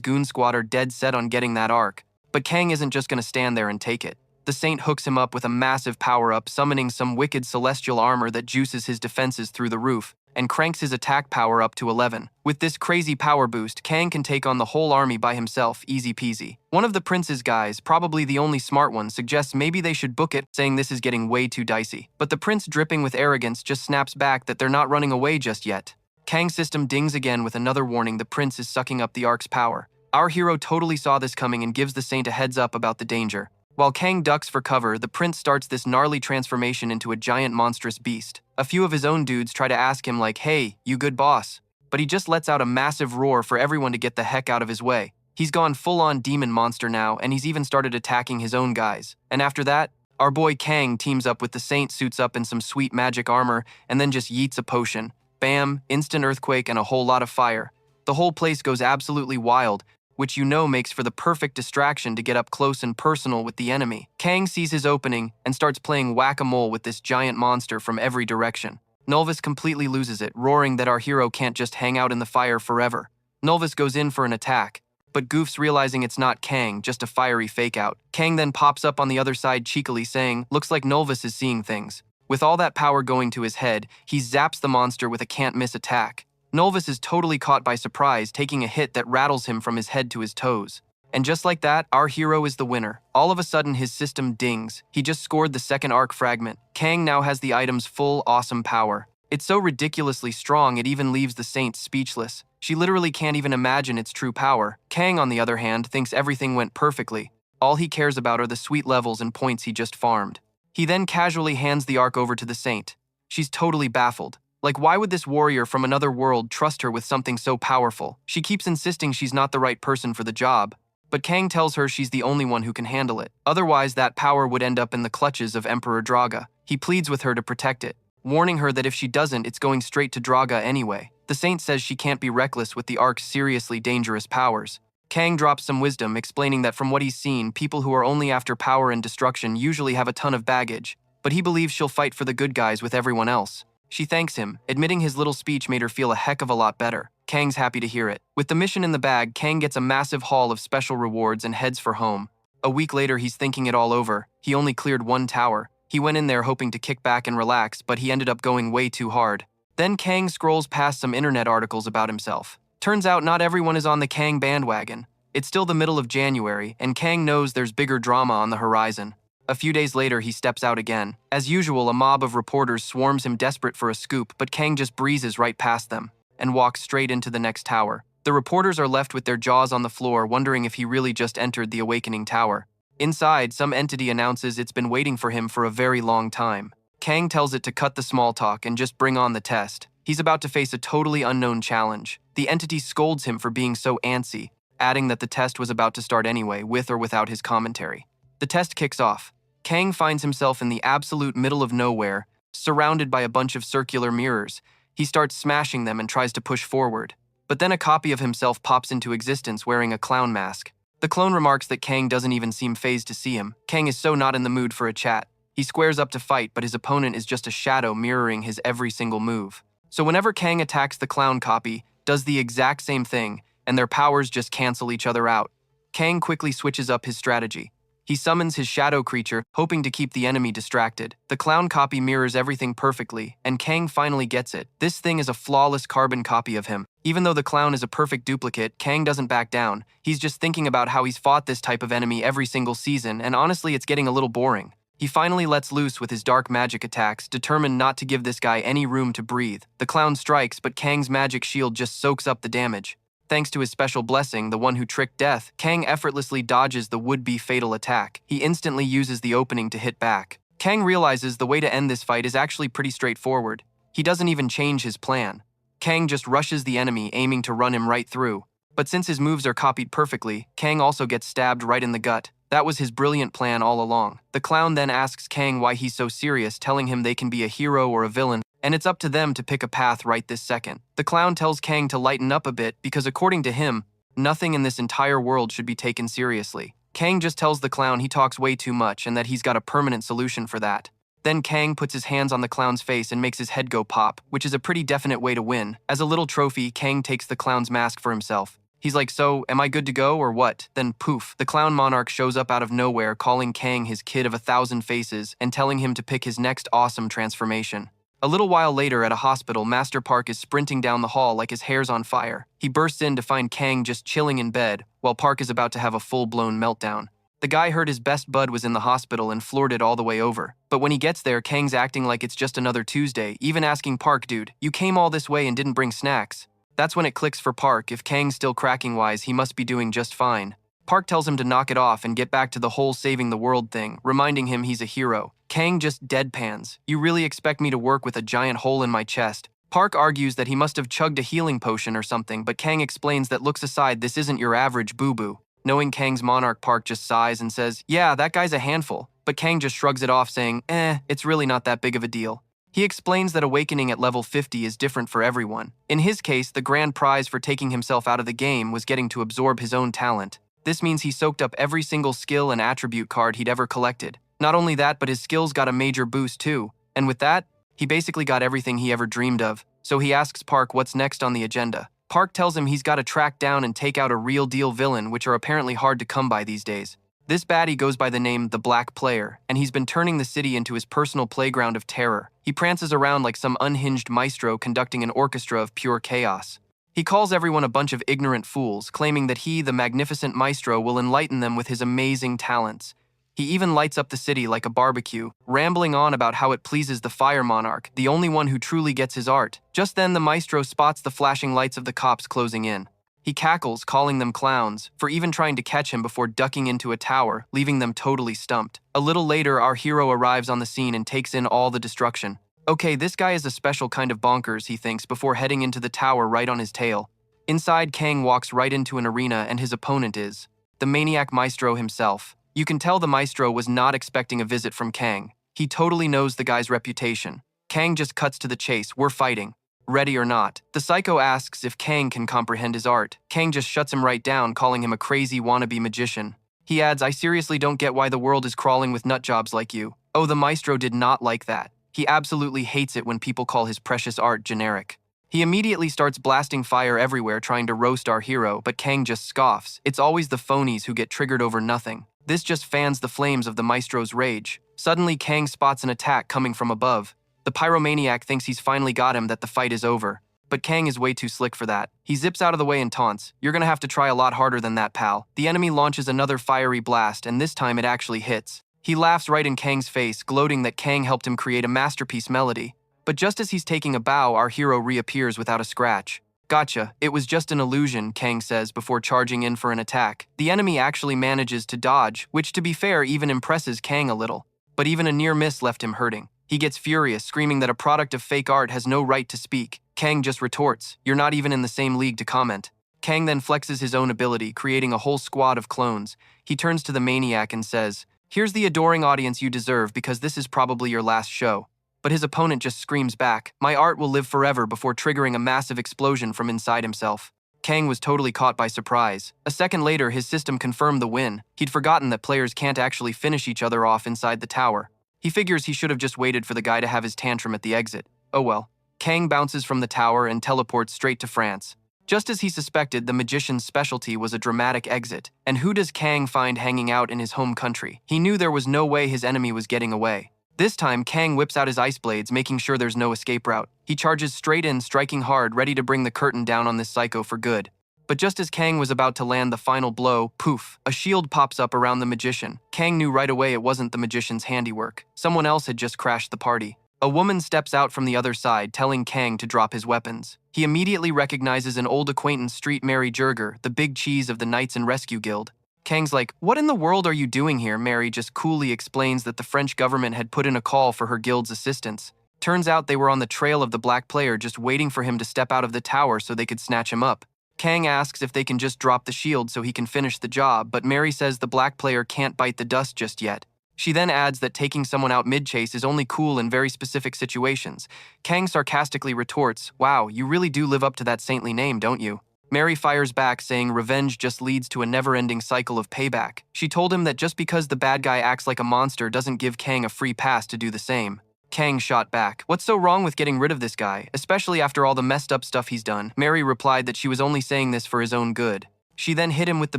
A: goon squad are dead set on getting that Ark. But Kang isn't just gonna stand there and take it. The Saint hooks him up with a massive power-up, summoning some wicked celestial armor that juices his defenses through the roof, and cranks his attack power up to 11. With this crazy power boost, Kang can take on the whole army by himself, easy peasy. One of the prince's guys, probably the only smart one, suggests maybe they should book it, saying this is getting way too dicey. But the prince, dripping with arrogance, just snaps back that they're not running away just yet. Kang's system dings again with another warning: the prince is sucking up the Ark's power. Our hero totally saw this coming and gives the Saint a heads up about the danger. While Kang ducks for cover, the prince starts this gnarly transformation into a giant monstrous beast. A few of his own dudes try to ask him like, "Hey, you good boss?" But he just lets out a massive roar for everyone to get the heck out of his way. He's gone full-on demon monster now, and he's even started attacking his own guys. And after that, our boy Kang teams up with the Saint, suits up in some sweet magic armor, and then just yeets a potion. Bam, instant earthquake and a whole lot of fire. The whole place goes absolutely wild, which makes for the perfect distraction to get up close and personal with the enemy. Kang sees his opening and starts playing whack-a-mole with this giant monster from every direction. Nulvis completely loses it, roaring that our hero can't just hang out in the fire forever. Nulvis goes in for an attack, but goofs, realizing it's not Kang, just a fiery fake-out. Kang then pops up on the other side cheekily saying, "Looks like Nulvis is seeing things." With all that power going to his head, he zaps the monster with a can't-miss attack. Nulvis is totally caught by surprise, taking a hit that rattles him from his head to his toes. And just like that, our hero is the winner. All of a sudden, his system dings. He just scored the second Ark fragment. Kang now has the item's full, awesome power. It's so ridiculously strong, it even leaves the Saint speechless. She literally can't even imagine its true power. Kang, on the other hand, thinks everything went perfectly. All he cares about are the sweet levels and points he just farmed. He then casually hands the Ark over to the Saint. She's totally baffled. Like, why would this warrior from another world trust her with something so powerful? She keeps insisting she's not the right person for the job, but Kang tells her she's the only one who can handle it. Otherwise, that power would end up in the clutches of Emperor Draga. He pleads with her to protect it, warning her that if she doesn't, it's going straight to Draga anyway. The Saint says she can't be reckless with the Ark's seriously dangerous powers. Kang drops some wisdom, explaining that from what he's seen, people who are only after power and destruction usually have a ton of baggage, but he believes she'll fight for the good guys with everyone else. She thanks him, admitting his little speech made her feel a heck of a lot better. Kang's happy to hear it. With the mission in the bag, Kang gets a massive haul of special rewards and heads for home. A week later, he's thinking it all over. He only cleared one tower, He went in there hoping to kick back and relax, but he ended up going way too hard. Then Kang scrolls past some internet articles about himself. Turns out not everyone is on the Kang bandwagon. It's still the middle of January, and Kang knows there's bigger drama on the horizon. A few days later, he steps out again. As usual, a mob of reporters swarms him desperate for a scoop, but Kang just breezes right past them and walks straight into the next tower. The reporters are left with their jaws on the floor, wondering if he really just entered the Awakening Tower. Inside, some entity announces it's been waiting for him for a very long time. Kang tells it to cut the small talk and just bring on the test. He's about to face a totally unknown challenge. The entity scolds him for being so antsy, adding that the test was about to start anyway, with or without his commentary. The test kicks off. Kang finds himself in the absolute middle of nowhere, surrounded by a bunch of circular mirrors. He starts smashing them and tries to push forward. But then a copy of himself pops into existence wearing a clown mask. The clone remarks that Kang doesn't even seem fazed to see him. Kang is so not in the mood for a chat. He squares up to fight, but his opponent is just a shadow mirroring his every single move. So whenever Kang attacks the clown copy, does the exact same thing, and their powers just cancel each other out. Kang quickly switches up his strategy. He summons his shadow creature, hoping to keep the enemy distracted. The clown copy mirrors everything perfectly, and Kang finally gets it. This thing is a flawless carbon copy of him. Even though the clown is a perfect duplicate, Kang doesn't back down. He's just thinking about how he's fought this type of enemy every single season, and honestly, it's getting a little boring. He finally lets loose with his dark magic attacks, determined not to give this guy any room to breathe. The clown strikes, but Kang's magic shield just soaks up the damage. Thanks to his special blessing, the one who tricked death, Kang effortlessly dodges the would-be fatal attack. He instantly uses the opening to hit back. Kang realizes the way to end this fight is actually pretty straightforward. He doesn't even change his plan. Kang just rushes the enemy, aiming to run him right through. But since his moves are copied perfectly, Kang also gets stabbed right in the gut. That was his brilliant plan all along. The clown then asks Kang why he's so serious, telling him they can be a hero or a villain, and it's up to them to pick a path right this second. The clown tells Kang to lighten up a bit because according to him, nothing in this entire world should be taken seriously. Kang just tells the clown he talks way too much and that he's got a permanent solution for that. Then Kang puts his hands on the clown's face and makes his head go pop, which is a pretty definite way to win. As a little trophy, Kang takes the clown's mask for himself. He's like, so, am I good to go or what? Then poof, the clown monarch shows up out of nowhere, calling Kang his kid of 1,000 faces and telling him to pick his next awesome transformation. A little while later at a hospital, Master Park is sprinting down the hall like his hair's on fire. He bursts in to find Kang just chilling in bed, while Park is about to have a full-blown meltdown. The guy heard his best bud was in the hospital and floored it all the way over. But when he gets there, Kang's acting like it's just another Tuesday, even asking Park, dude, you came all this way and didn't bring snacks. That's when it clicks for Park. If Kang's still cracking-wise, he must be doing just fine. Park tells him to knock it off and get back to the whole saving the world thing, reminding him he's a hero. Kang just deadpans. You really expect me to work with a giant hole in my chest? Park argues that he must have chugged a healing potion or something, but Kang explains that looks aside, this isn't your average boo-boo. Knowing Kang's monarch, Park just sighs and says, yeah, that guy's a handful. But Kang just shrugs it off saying, it's really not that big of a deal. He explains that awakening at level 50 is different for everyone. In his case, the grand prize for taking himself out of the game was getting to absorb his own talent. This means he soaked up every single skill and attribute card he'd ever collected. Not only that, but his skills got a major boost too. And with that, he basically got everything he ever dreamed of. So he asks Park what's next on the agenda. Park tells him he's got to track down and take out a real deal villain, which are apparently hard to come by these days. This baddie goes by the name The Black Player, and he's been turning the city into his personal playground of terror. He prances around like some unhinged maestro conducting an orchestra of pure chaos. He calls everyone a bunch of ignorant fools, claiming that he, the magnificent maestro, will enlighten them with his amazing talents. He even lights up the city like a barbecue, rambling on about how it pleases the Fire Monarch, the only one who truly gets his art. Just then, the maestro spots the flashing lights of the cops closing in. He cackles, calling them clowns, for even trying to catch him before ducking into a tower, leaving them totally stumped. A little later, our hero arrives on the scene and takes in all the destruction. Okay, this guy is a special kind of bonkers, he thinks, before heading into the tower right on his tail. Inside, Kang walks right into an arena, and his opponent is the maniac maestro himself. You can tell the maestro was not expecting a visit from Kang. He totally knows the guy's reputation. Kang just cuts to the chase. We're fighting. Ready or not. The psycho asks if Kang can comprehend his art. Kang just shuts him right down, calling him a crazy wannabe magician. He adds, I seriously don't get why the world is crawling with nutjobs like you. Oh, the maestro did not like that. He absolutely hates it when people call his precious art generic. He immediately starts blasting fire everywhere trying to roast our hero, but Kang just scoffs. It's always the phonies who get triggered over nothing. This just fans the flames of the maestro's rage. Suddenly, Kang spots an attack coming from above. The pyromaniac thinks he's finally got him, that the fight is over. But Kang is way too slick for that. He zips out of the way and taunts, "You're gonna have to try a lot harder than that, pal." The enemy launches another fiery blast, and this time it actually hits. He laughs right in Kang's face, gloating that Kang helped him create a masterpiece melody. But just as he's taking a bow, our hero reappears without a scratch. "Gotcha, it was just an illusion," Kang says before charging in for an attack. The enemy actually manages to dodge, which to be fair even impresses Kang a little. But even a near miss left him hurting. He gets furious, screaming that a product of fake art has no right to speak. Kang just retorts, "You're not even in the same league to comment." Kang then flexes his own ability, creating a whole squad of clones. He turns to the maniac and says, "Here's the adoring audience you deserve because this is probably your last show." But his opponent just screams back, "My art will live forever," before triggering a massive explosion from inside himself. Kang was totally caught by surprise. A second later, his system confirmed the win. He'd forgotten that players can't actually finish each other off inside the tower. He figures he should have just waited for the guy to have his tantrum at the exit. Oh well. Kang bounces from the tower and teleports straight to France. Just as he suspected, the magician's specialty was a dramatic exit. And who does Kang find hanging out in his home country? He knew there was no way his enemy was getting away. This time, Kang whips out his ice blades, making sure there's no escape route. He charges straight in, striking hard, ready to bring the curtain down on this psycho for good. But just as Kang was about to land the final blow, poof, a shield pops up around the magician. Kang knew right away it wasn't the magician's handiwork. Someone else had just crashed the party. A woman steps out from the other side, telling Kang to drop his weapons. He immediately recognizes an old acquaintance, Street Mary Jurger, the big cheese of the Knights and Rescue Guild. Kang's like, "What in the world are you doing here?" Mary just coolly explains that the French government had put in a call for her guild's assistance. Turns out they were on the trail of the black player, just waiting for him to step out of the tower so they could snatch him up. Kang asks if they can just drop the shield so he can finish the job, but Mary says the black player can't bite the dust just yet. She then adds that taking someone out mid-chase is only cool in very specific situations. Kang sarcastically retorts, "Wow, you really do live up to that saintly name, don't you?" Mary fires back, saying revenge just leads to a never-ending cycle of payback. She told him that just because the bad guy acts like a monster doesn't give Kang a free pass to do the same. Kang shot back, "What's so wrong with getting rid of this guy, especially after all the messed up stuff he's done?" Mary replied that she was only saying this for his own good. She then hit him with the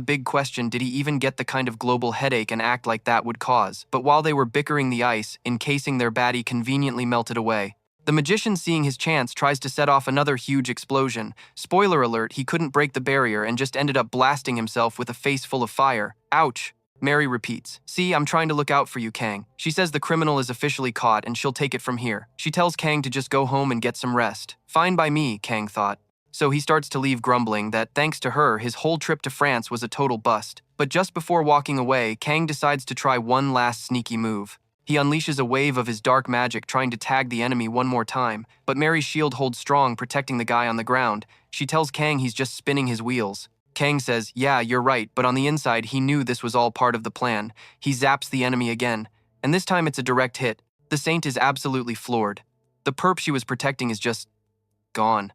A: big question, did he even get the kind of global headache an act like that would cause? But while they were bickering, the ice, encasing their baddie, conveniently melted away. The magician, seeing his chance, tries to set off another huge explosion. Spoiler alert, he couldn't break the barrier and just ended up blasting himself with a face full of fire. Ouch. Mary repeats, "See, I'm trying to look out for you, Kang." She says the criminal is officially caught and she'll take it from here. She tells Kang to just go home and get some rest. Fine by me, Kang thought. So he starts to leave, grumbling that, thanks to her, his whole trip to France was a total bust. But just before walking away, Kang decides to try one last sneaky move. He unleashes a wave of his dark magic, trying to tag the enemy one more time, but Mary's shield holds strong, protecting the guy on the ground. She tells Kang he's just spinning his wheels. Kang says, "Yeah, you're right," but on the inside, he knew this was all part of the plan. He zaps the enemy again, and this time it's a direct hit. The Saint is absolutely floored. The perp she was protecting is just gone.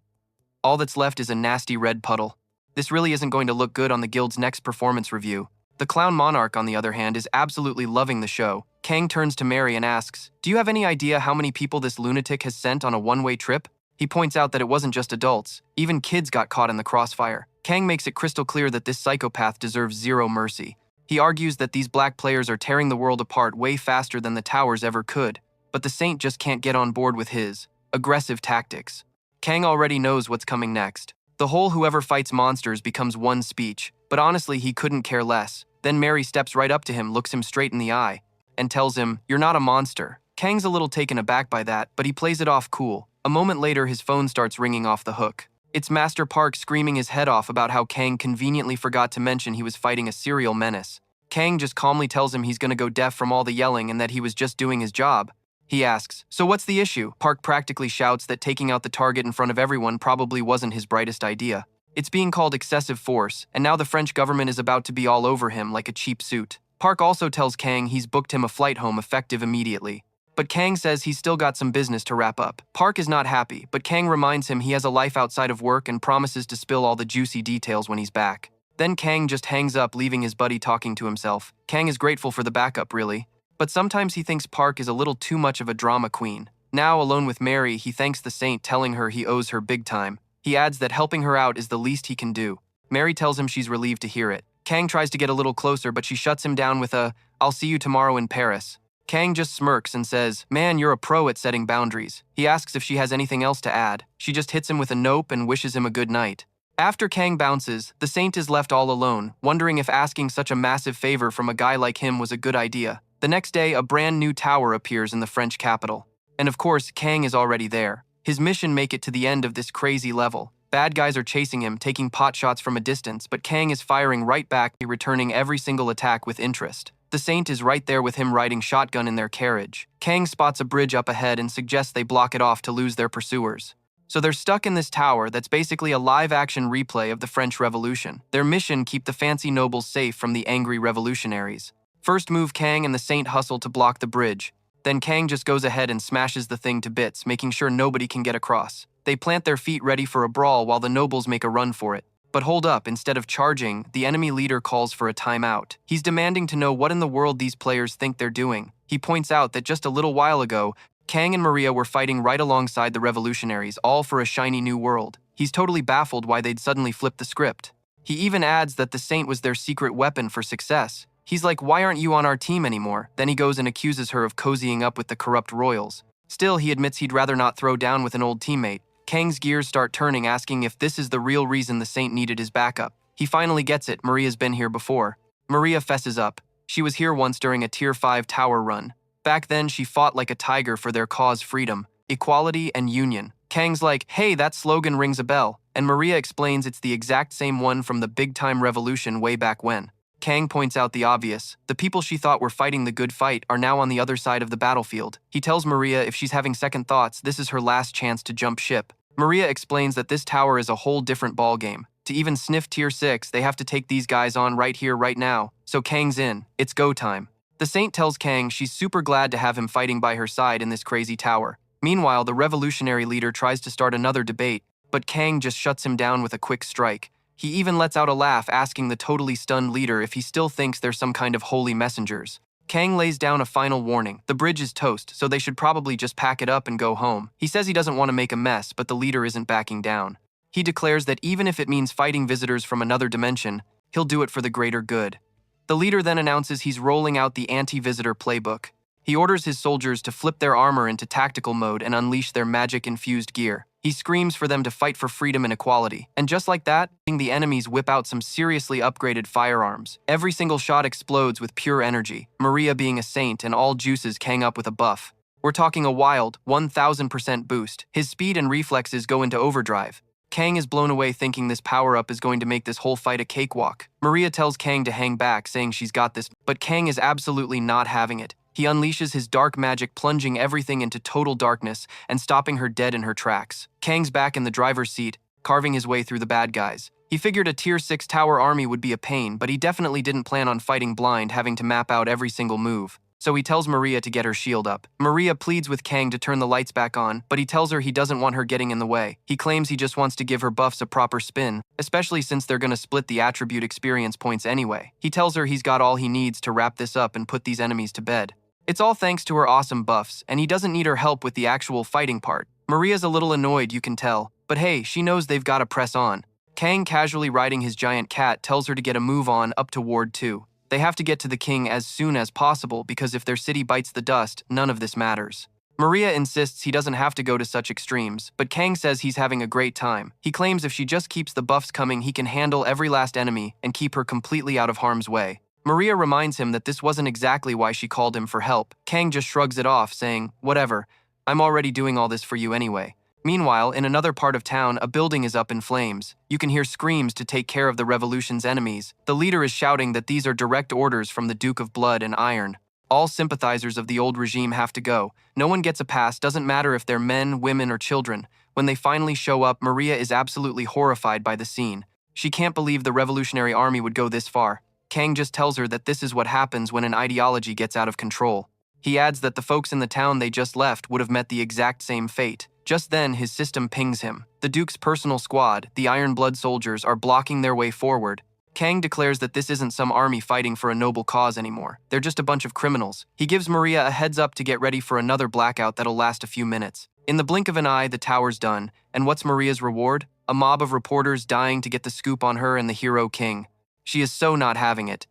A: All that's left is a nasty red puddle. This really isn't going to look good on the guild's next performance review. The Clown Monarch, on the other hand, is absolutely loving the show. Kang turns to Mary and asks, "Do you have any idea how many people this lunatic has sent on a one-way trip?" He points out that it wasn't just adults. Even kids got caught in the crossfire. Kang makes it crystal clear that this psychopath deserves zero mercy. He argues that these black players are tearing the world apart way faster than the towers ever could, but the Saint just can't get on board with his aggressive tactics. Kang already knows what's coming next. The whole "whoever fights monsters" becomes one speech, but honestly, he couldn't care less. Then Mary steps right up to him, looks him straight in the eye, and tells him, "You're not a monster." Kang's a little taken aback by that, but he plays it off cool. A moment later, his phone starts ringing off the hook. It's Master Park screaming his head off about how Kang conveniently forgot to mention he was fighting a serial menace. Kang just calmly tells him he's gonna go deaf from all the yelling and that he was just doing his job. He asks, "So what's the issue?" Park practically shouts that taking out the target in front of everyone probably wasn't his brightest idea. It's being called excessive force, and now the French government is about to be all over him like a cheap suit. Park also tells Kang he's booked him a flight home effective immediately. But Kang says he's still got some business to wrap up. Park is not happy, but Kang reminds him he has a life outside of work and promises to spill all the juicy details when he's back. Then Kang just hangs up, leaving his buddy talking to himself. Kang is grateful for the backup, really. But sometimes he thinks Park is a little too much of a drama queen. Now, alone with Mary, he thanks the Saint, telling her he owes her big time. He adds that helping her out is the least he can do. Mary tells him she's relieved to hear it. Kang tries to get a little closer, but she shuts him down with a, "I'll see you tomorrow in Paris." Kang just smirks and says, "Man, you're a pro at setting boundaries." He asks if she has anything else to add. She just hits him with a nope and wishes him a good night. After Kang bounces, the Saint is left all alone, wondering if asking such a massive favor from a guy like him was a good idea. The next day, a brand new tower appears in the French capital. And of course, Kang is already there. His mission make it to the end of this crazy level. Bad guys are chasing him, taking pot shots from a distance, but Kang is firing right back, returning every single attack with interest. The Saint is right there with him riding shotgun in their carriage. Kang spots a bridge up ahead and suggests they block it off to lose their pursuers. So they're stuck in this tower that's basically a live-action replay of the French Revolution. Their mission: keep the fancy nobles safe from the angry revolutionaries. First move, Kang and the Saint hustle to block the bridge. Then Kang just goes ahead and smashes the thing to bits, making sure nobody can get across. They plant their feet ready for a brawl while the nobles make a run for it. But hold up, instead of charging, the enemy leader calls for a timeout. He's demanding to know what in the world these players think they're doing. He points out that just a little while ago, Kang and Maria were fighting right alongside the revolutionaries, all for a shiny new world. He's totally baffled why they'd suddenly flipped the script. He even adds that the Saint was their secret weapon for success. He's like, "Why aren't you on our team anymore?" Then he goes and accuses her of cozying up with the corrupt royals. Still, he admits he'd rather not throw down with an old teammate. Kang's gears start turning, asking if this is the real reason the Saint needed his backup. He finally gets it. Maria's been here before. Maria fesses up. She was here once during a Tier 5 tower run. Back then, she fought like a tiger for their cause: freedom, equality, and union. Kang's like, "Hey, that slogan rings a bell." And Maria explains it's the exact same one from the big-time revolution way back when. Kang points out the obvious. The people she thought were fighting the good fight are now on the other side of the battlefield. He tells Maria if she's having second thoughts, this is her last chance to jump ship. Maria explains that this tower is a whole different ballgame. To even sniff Tier 6, they have to take these guys on right here, right now. So Kang's in. It's go time. The Saint tells Kang she's super glad to have him fighting by her side in this crazy tower. Meanwhile, the revolutionary leader tries to start another debate, but Kang just shuts him down with a quick strike. He even lets out a laugh, asking the totally stunned leader if he still thinks they're some kind of holy messengers. Kang lays down a final warning. The bridge is toast, so they should probably just pack it up and go home. He says he doesn't want to make a mess, but the leader isn't backing down. He declares that even if it means fighting visitors from another dimension, he'll do it for the greater good. The leader then announces he's rolling out the anti-visitor playbook. He orders his soldiers to flip their armor into tactical mode and unleash their magic-infused gear. He screams for them to fight for freedom and equality. And just like that, the enemies whip out some seriously upgraded firearms. Every single shot explodes with pure energy, Maria being a saint and all juices Kang up with a buff. We're talking a wild 1000% boost. His speed and reflexes go into overdrive. Kang is blown away, thinking this power-up is going to make this whole fight a cakewalk. Maria tells Kang to hang back, saying she's got this, but Kang is absolutely not having it. He unleashes his dark magic, plunging everything into total darkness and stopping her dead in her tracks. Kang's back in the driver's seat, carving his way through the bad guys. He figured a Tier 6 tower army would be a pain, but he definitely didn't plan on fighting blind, having to map out every single move. So he tells Maria to get her shield up. Maria pleads with Kang to turn the lights back on, but he tells her he doesn't want her getting in the way. He claims he just wants to give her buffs a proper spin, especially since they're gonna split the attribute experience points anyway. He tells her he's got all he needs to wrap this up and put these enemies to bed. It's all thanks to her awesome buffs, and he doesn't need her help with the actual fighting part. Maria's a little annoyed, you can tell, but hey, she knows they've gotta press on. Kang, casually riding his giant cat, tells her to get a move on up to Ward 2. They have to get to the king as soon as possible because if their city bites the dust, none of this matters. Maria insists he doesn't have to go to such extremes, but Kang says he's having a great time. He claims if she just keeps the buffs coming, he can handle every last enemy and keep her completely out of harm's way. Maria reminds him that this wasn't exactly why she called him for help. Kang just shrugs it off, saying, "Whatever, I'm already doing all this for you anyway." Meanwhile, in another part of town, a building is up in flames. You can hear screams to take care of the revolution's enemies. The leader is shouting that these are direct orders from the Duke of Blood and Iron. All sympathizers of the old regime have to go. No one gets a pass, doesn't matter if they're men, women, or children. When they finally show up, Maria is absolutely horrified by the scene. She can't believe the revolutionary army would go this far. Kang just tells her that this is what happens when an ideology gets out of control. He adds that the folks in the town they just left would have met the exact same fate. Just then, his system pings him. The Duke's personal squad, the Iron Blood soldiers, are blocking their way forward. Kang declares that this isn't some army fighting for a noble cause anymore. They're just a bunch of criminals. He gives Maria a heads up to get ready for another blackout that'll last a few minutes. In the blink of an eye, the tower's done. And what's Maria's reward? A mob of reporters dying to get the scoop on her and the hero king. She is so not having it.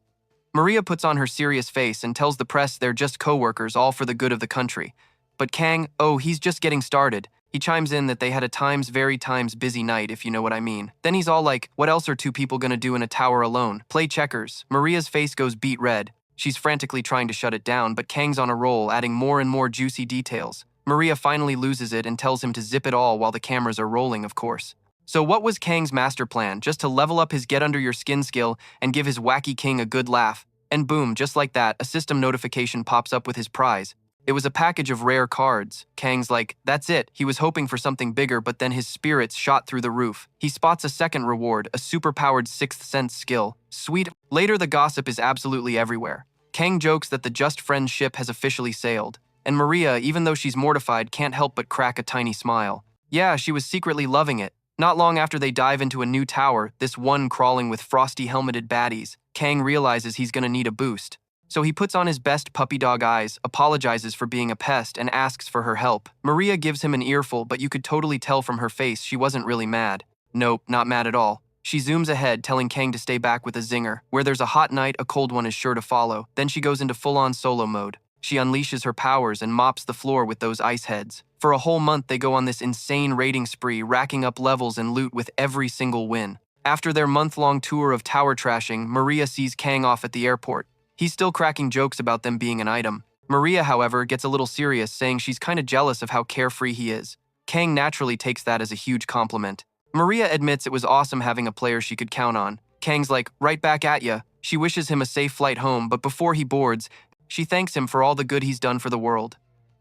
A: Maria puts on her serious face and tells the press they're just co-workers, all for the good of the country. But Kang, oh, he's just getting started. He chimes in that they had a very busy night, if you know what I mean. Then he's all like, what else are two people gonna do in a tower alone? Play checkers. Maria's face goes beet red. She's frantically trying to shut it down, but Kang's on a roll, adding more and more juicy details. Maria finally loses it and tells him to zip it all while the cameras are rolling, of course. So what was Kang's master plan? Just to level up his get-under-your-skin skill and give his wacky king a good laugh. And boom, just like that, a system notification pops up with his prize. It was a package of rare cards. Kang's like, that's it. He was hoping for something bigger, but then his spirits shot through the roof. He spots a second reward, a super-powered sixth sense skill. Sweet. Later, the gossip is absolutely everywhere. Kang jokes that the Just Friends ship has officially sailed. And Maria, even though she's mortified, can't help but crack a tiny smile. Yeah, she was secretly loving it. Not long after they dive into a new tower, this one crawling with frosty helmeted baddies, Kang realizes he's gonna need a boost. So he puts on his best puppy dog eyes, apologizes for being a pest, and asks for her help. Maria gives him an earful, but you could totally tell from her face she wasn't really mad. Nope, not mad at all. She zooms ahead, telling Kang to stay back with a zinger. Where there's a hot night, a cold one is sure to follow. Then she goes into full-on solo mode. She unleashes her powers and mops the floor with those ice heads. For a whole month, they go on this insane raiding spree, racking up levels and loot with every single win. After their month-long tour of tower trashing, Maria sees Kang off at the airport. He's still cracking jokes about them being an item. Maria, however, gets a little serious, saying she's kinda jealous of how carefree he is. Kang naturally takes that as a huge compliment. Maria admits it was awesome having a player she could count on. Kang's like, right back at ya. She wishes him a safe flight home, but before he boards, she thanks him for all the good he's done for the world.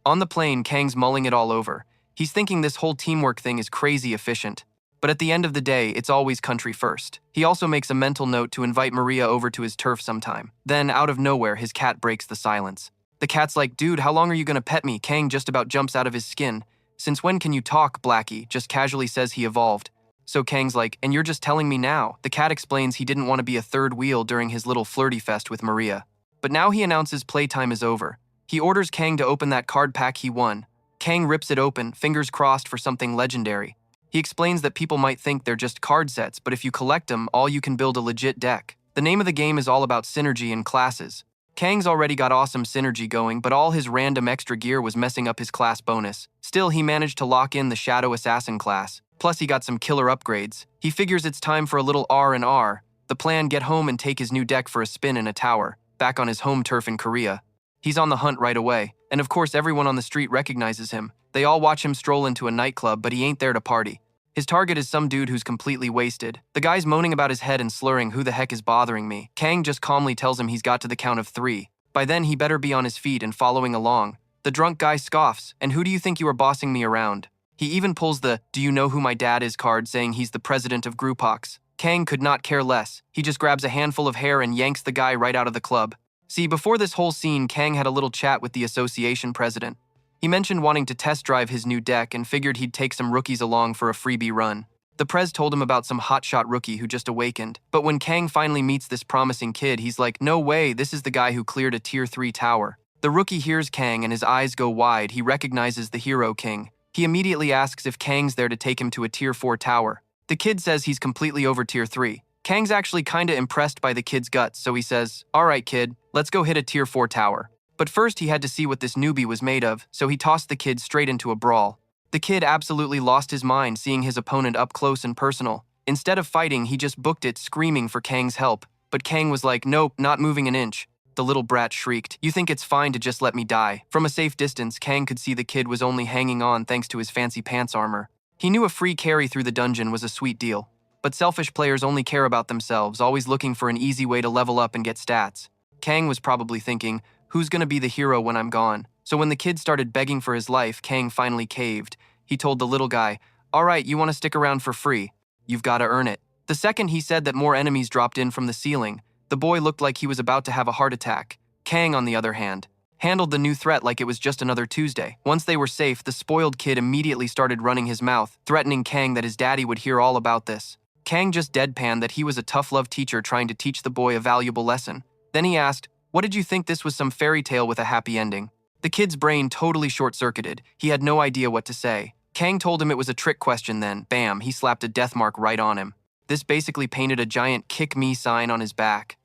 A: On the plane, Kang's mulling it all over. He's thinking this whole teamwork thing is crazy efficient. But at the end of the day, it's always country first. He also makes a mental note to invite Maria over to his turf sometime. Then, out of nowhere, his cat breaks the silence. The cat's like, dude, how long are you gonna pet me? Kang just about jumps out of his skin. Since when can you talk, Blackie? Just casually says he evolved. So Kang's like, and you're just telling me now? The cat explains he didn't want to be a third wheel during his little flirty fest with Maria. But now he announces playtime is over. He orders Kang to open that card pack he won. Kang rips it open, fingers crossed for something legendary. He explains that people might think they're just card sets, but if you collect them, all you can build a legit deck. The name of the game is all about synergy and classes. Kang's already got awesome synergy going, but all his random extra gear was messing up his class bonus. Still, he managed to lock in the Shadow Assassin class. Plus, he got some killer upgrades. He figures it's time for a little R&R. The plan, get home and take his new deck for a spin in a tower, back on his home turf in Korea. He's on the hunt right away, and of course everyone on the street recognizes him. They all watch him stroll into a nightclub, but he ain't there to party. His target is some dude who's completely wasted. The guy's moaning about his head and slurring, who the heck is bothering me? Kang just calmly tells him he's got to the count of 3. By then, he better be on his feet and following along. The drunk guy scoffs, and who do you think you are bossing me around? He even pulls the, do you know who my dad is card, saying he's the president of Grupox. Kang could not care less. He just grabs a handful of hair and yanks the guy right out of the club. See, before this whole scene, Kang had a little chat with the association president. He mentioned wanting to test drive his new deck and figured he'd take some rookies along for a freebie run. The prez told him about some hotshot rookie who just awakened. But when Kang finally meets this promising kid, he's like, no way, this is the guy who cleared a tier 3 tower. The rookie hears Kang and his eyes go wide. He recognizes the hero king. He immediately asks if Kang's there to take him to a tier 4 tower. The kid says he's completely over tier 3. Kang's actually kinda impressed by the kid's guts, so he says, alright kid, let's go hit a tier 4 tower. But first he had to see what this newbie was made of, so he tossed the kid straight into a brawl. The kid absolutely lost his mind seeing his opponent up close and personal. Instead of fighting, he just booked it, screaming for Kang's help. But Kang was like, nope, not moving an inch. The little brat shrieked, you think it's fine to just let me die? From a safe distance, Kang could see the kid was only hanging on thanks to his fancy pants armor. He knew a free carry through the dungeon was a sweet deal. But selfish players only care about themselves, always looking for an easy way to level up and get stats. Kang was probably thinking, who's gonna be the hero when I'm gone? So when the kid started begging for his life, Kang finally caved. He told the little guy, alright, you wanna stick around for free? You've gotta earn it. The second he said that, more enemies dropped in from the ceiling. The boy looked like he was about to have a heart attack. Kang, on the other hand, handled the new threat like it was just another Tuesday. Once they were safe, the spoiled kid immediately started running his mouth, threatening Kang that his daddy would hear all about this. Kang just deadpanned that he was a tough love teacher trying to teach the boy a valuable lesson. Then he asked, what did you think this was, some fairy tale with a happy ending? The kid's brain totally short-circuited. He had no idea what to say. Kang told him it was a trick question, then, bam, he slapped a death mark right on him. This basically painted a giant kick me sign on his back.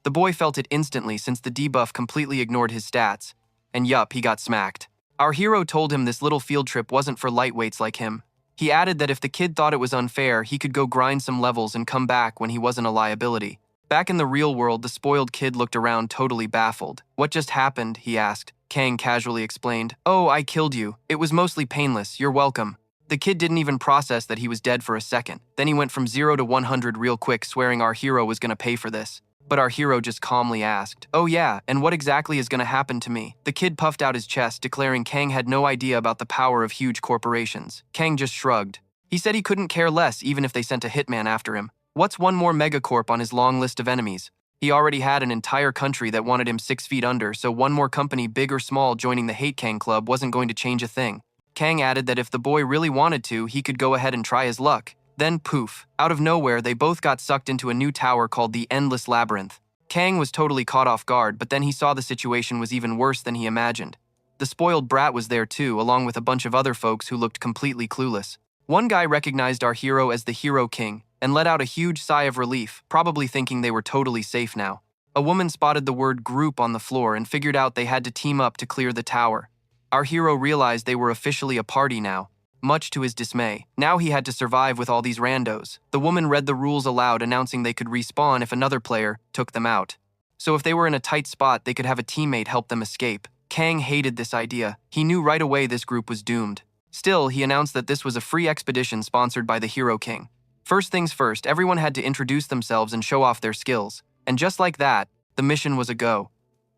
A: The boy felt it instantly since the debuff completely ignored his stats. And yup, he got smacked. Our hero told him this little field trip wasn't for lightweights like him. He added that if the kid thought it was unfair, he could go grind some levels and come back when he wasn't a liability. Back in the real world, the spoiled kid looked around totally baffled. What just happened? He asked. Kang casually explained. Oh, I killed you. It was mostly painless. You're welcome. The kid didn't even process that he was dead for a second. Then he went from 0 to 100 real quick, swearing our hero was gonna pay for this. But our hero just calmly asked, oh yeah, and what exactly is gonna happen to me? The kid puffed out his chest, declaring Kang had no idea about the power of huge corporations. Kang just shrugged. He said he couldn't care less even if they sent a hitman after him. What's one more megacorp on his long list of enemies? He already had an entire country that wanted him 6 feet under, so one more company, big or small, joining the Hate Kang Club wasn't going to change a thing. Kang added that if the boy really wanted to, he could go ahead and try his luck. Then poof, out of nowhere, they both got sucked into a new tower called the Endless Labyrinth. Kang was totally caught off guard, but then he saw the situation was even worse than he imagined. The spoiled brat was there too, along with a bunch of other folks who looked completely clueless. One guy recognized our hero as the Hero King and let out a huge sigh of relief, probably thinking they were totally safe now. A woman spotted the word group on the floor and figured out they had to team up to clear the tower. Our hero realized they were officially a party now, much to his dismay. Now he had to survive with all these randos. The woman read the rules aloud, announcing they could respawn if another player took them out. So if they were in a tight spot, they could have a teammate help them escape. Kang hated this idea. He knew right away this group was doomed. Still, he announced that this was a free expedition sponsored by the Hero King. First things first, everyone had to introduce themselves and show off their skills. And just like that, the mission was a go.